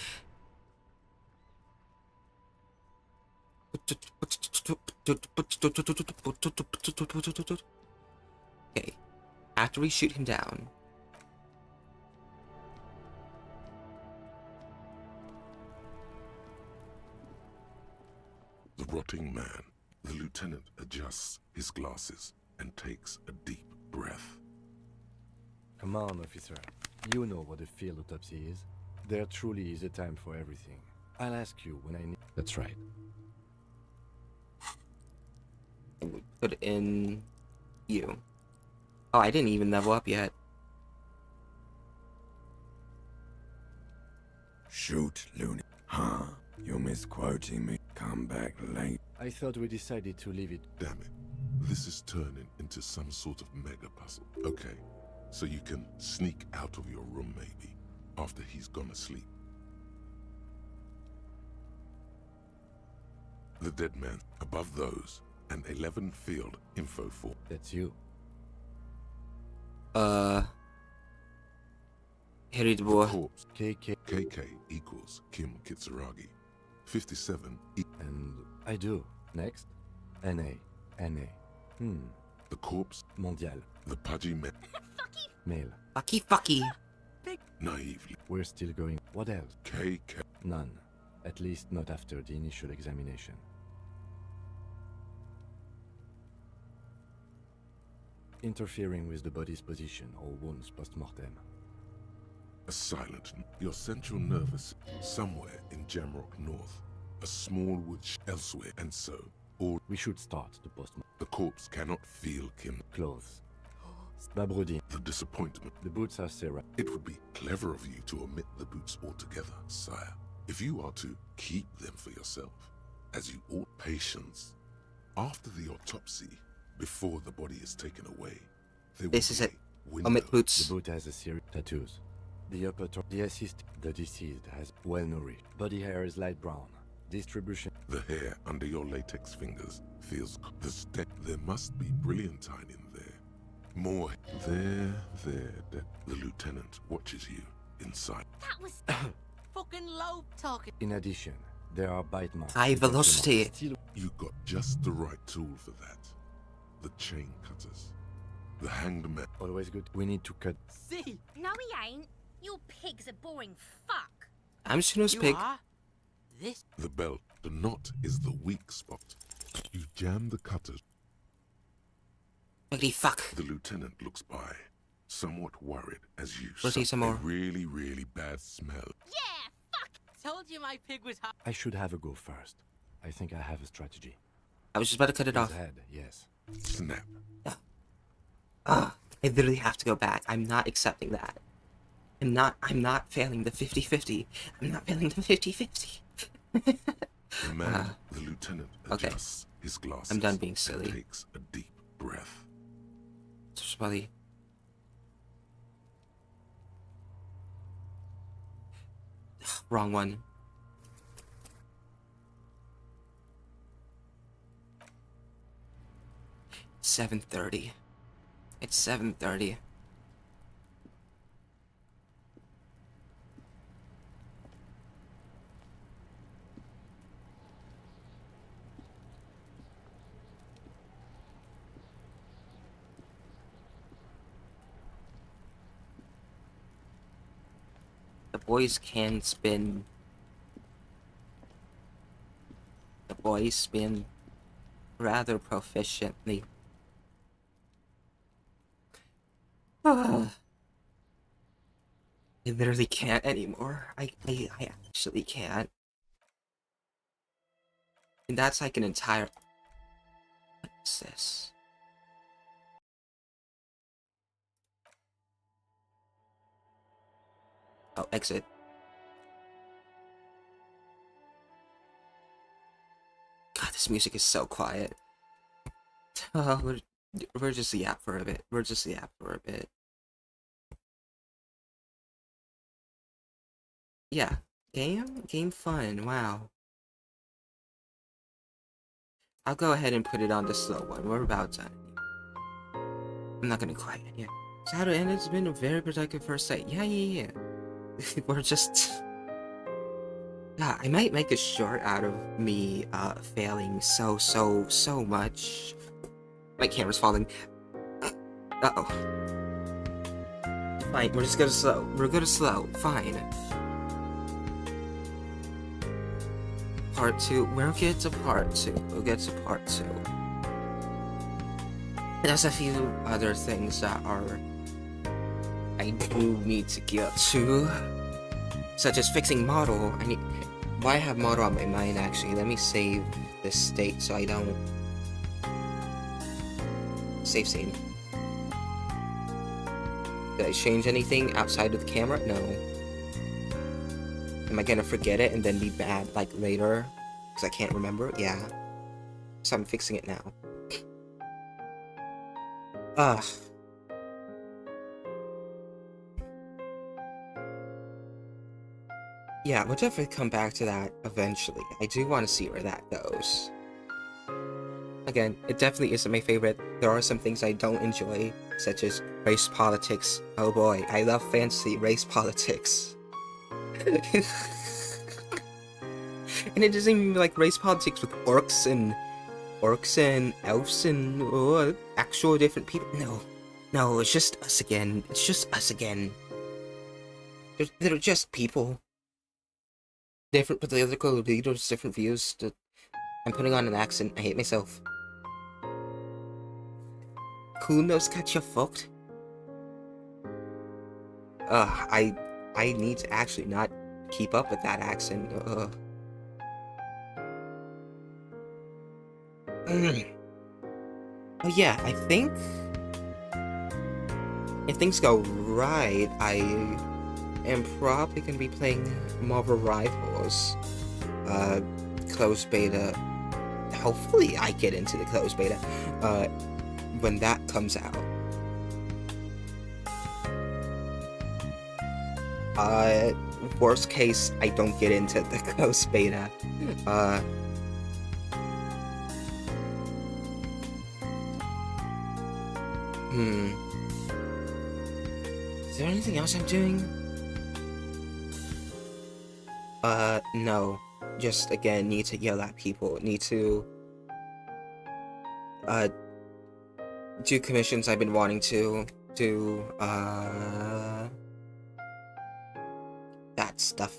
Okay. After we shoot him down. The rotting man. The lieutenant adjusts his glasses and takes a deep breath. Come on, officer. You know what a field autopsy is. There truly is a time for everything. I'll ask you when I need... That's right. Put in you. Oh, I didn't even level up yet. Shoot, loony. Huh? You're misquoting me. Come back late. I thought we decided to leave it. Damn it. This is turning into some sort of mega puzzle. Okay, so you can sneak out of your room maybe, after he's gone asleep. The dead man, above those, an 11 field info form. That's you. Harry the boy. Corpse. KK equals Kim Kitsuragi. 57 And I do. Next. NA. The corpse. Mondial. The pudgy man. Male. Fucky. Naively. We're still going. What else? KK. None. At least not after the initial examination. Interfering with the body's position or wounds post-mortem. A silent. Your central nervous somewhere in Jamrock North. A small wood elsewhere, and so all. We should start the post-mortem. The corpse cannot feel Kim. Clothes. Babrudi. The disappointment. The boots are Sarah. It would be clever of you to omit the boots altogether, sire. If you are to keep them for yourself, as you ought, patience. After the autopsy, before the body is taken away, there This is will it. be a window. Omit boots. The boot has a series of tattoos. The upper the deceased has well-nourished. Body hair is light brown. Distribution. The hair under your latex fingers feels the step. There must be brilliantine in there. More. There. The lieutenant watches you inside. That was fucking low talking. In addition, there are bite marks. High velocity. You got just the right tool for that. The chain cutters. The hanged man. Always good. We need to cut. See? No, he ain't. Your pig's a boring fuck. I'm Suno's You pig. are? This? The belt. The knot is the weak spot. You jam the cutters. Holy fuck. The lieutenant looks by, somewhat worried as you We'll see some more. a really bad smell. Yeah, fuck. Told you my pig was hot. I should have a go first. I think I have a strategy. I was just about to cut it His off. head, yes. Snap. I literally have to go back. I'm not accepting that. I'm not failing the 50-50. I'm not failing the 50-50. The man, the lieutenant, adjusts his glasses. I'm done being and silly. takes a deep breath. Somebody. Wrong one. It's 7:30. It's 7:30. The boys can spin. The boys spin rather proficiently. I literally can't anymore. I actually can't. And that's like an entire... What is this? Oh, exit. God, this music is so quiet. We're just the app for a bit. We're just the app for a bit. Yeah. Game fun. Wow. I'll go ahead and put it on the slow one. We're about done. I'm not gonna quiet it yet. So how to end? It's been a very productive first sight. Yeah. We're just... Yeah, I might make a short out of me, failing so much. My camera's falling. Uh-oh. Fine, we're just gonna slow. We're gonna slow. Fine. Part 2. We'll get to part 2. We'll get to part 2. There's a few other things that I do need to get to. Such as fixing model. Why have model on my mind actually? Let me save this state so I don't... Save scene. Did I change anything outside of the camera? No. Am I gonna forget it and then be bad like later? Because I can't remember? Yeah. So I'm fixing it now. Ugh. Yeah, we'll definitely come back to that eventually. I do want to see where that goes. Again, it definitely isn't my favorite. There are some things I don't enjoy, such as race politics. Oh boy, I love fancy race politics. And it doesn't even be like race politics with orcs and elves and actual different people. No, it's just us again. It's just us again. They're just people. Different political leaders, different views. I'm putting on an accent. I hate myself. Cool nose got you fucked. I need to actually not keep up with that accent. Oh yeah, I think if things go right, I am probably gonna be playing Marvel Rivals closed beta. Hopefully I get into the closed beta when that comes out. Worst case, I don't get into the closed beta. Is there anything else I'm doing? No. Just, again, need to yell at people. Need to, do commissions I've been wanting to do, that stuff.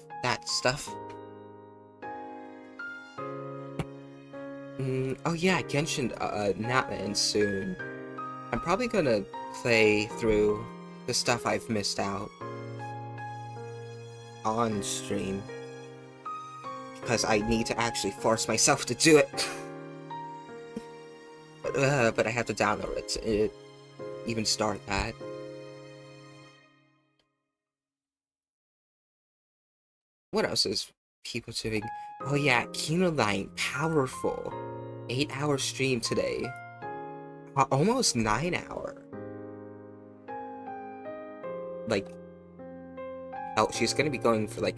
Oh yeah, Genshin, not in soon. I'm probably gonna play through the stuff I've missed out on stream. Because I need to actually force myself to do it. But I have to download it to even start that. What else is people doing? Oh yeah, Kino Line, powerful. 8-hour stream today. Almost 9-hour. Like, hell, she's gonna be going for like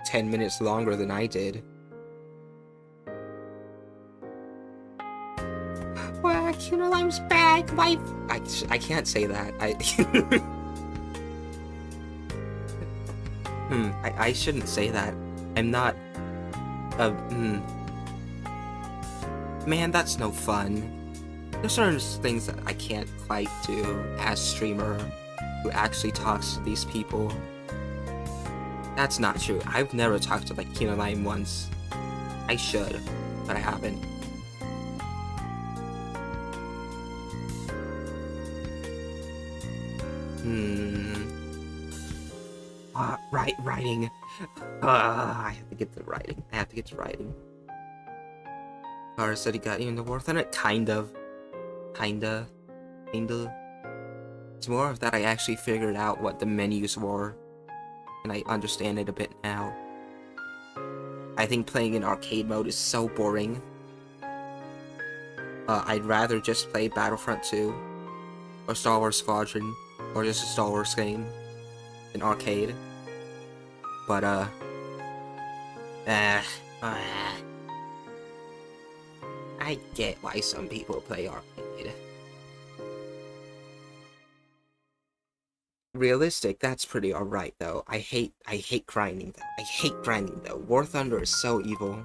10 minutes longer than I did. Well, Kino Line's back. I can't say that. I shouldn't say that. I'm not. Man, that's no fun. There's certain things that I can't quite do as streamer who actually talks to these people. That's not true. I've never talked to like Kino Line once. I should, but I haven't. Writing. I have to get to writing. Kara said he got you into War Thunder? Kinda. It's more of that I actually figured out what the menus were, and I understand it a bit now. I think playing in arcade mode is so boring. I'd rather just play Battlefront 2, or Star Wars Squadron, or just a Star Wars game in arcade. But, I get why some people play arcade. Realistic, that's pretty alright though. I hate grinding though. War Thunder is so evil.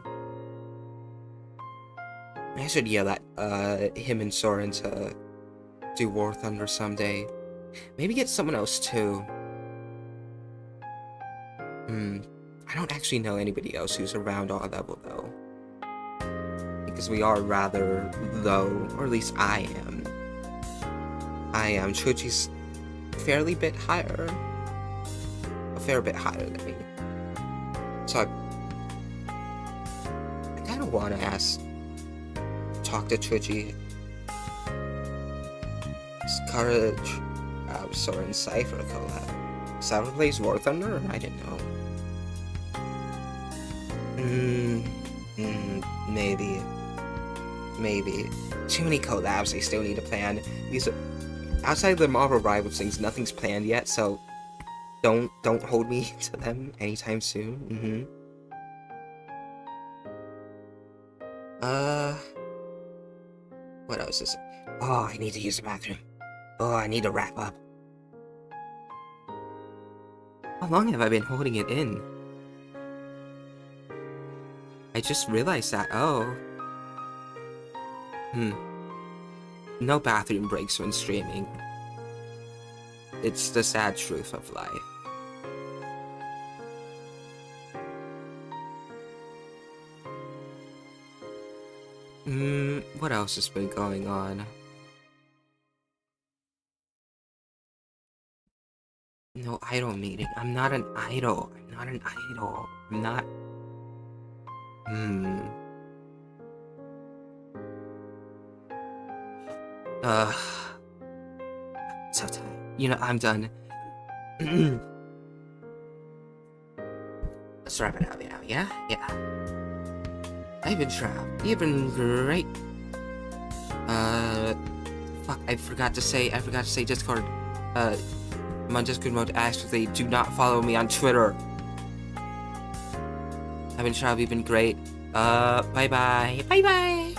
I should yell at him and Soren to do War Thunder someday. Maybe get someone else too. I don't actually know anybody else who's around our level though. Because we are rather low, or at least I am. Choji's a fair bit higher than me. So I kind of want to talk to Choji. Courage, Soren Cypher collab. Cypher plays War Thunder? I didn't know. Maybe. Too many collabs I still need to plan. outside of the Marvel Rivals things, nothing's planned yet, so don't hold me to them anytime soon. What else is it? Oh, I need to use the bathroom. Oh, I need to wrap up. How long have I been holding it in? I just realized that. Oh. No bathroom breaks when streaming. It's the sad truth of life. What else has been going on? No idol meeting. I'm not an idol. I'm not an idol. I'm not... So tired. You know, I'm done. Let's wrap it up now, yeah? Yeah. I've been Traube. You've been great. Fuck, I forgot to say Discord. I'm on Discord mode actively. Do not follow me on Twitter. I've been Traube, you've been great. Bye-bye. Bye-bye.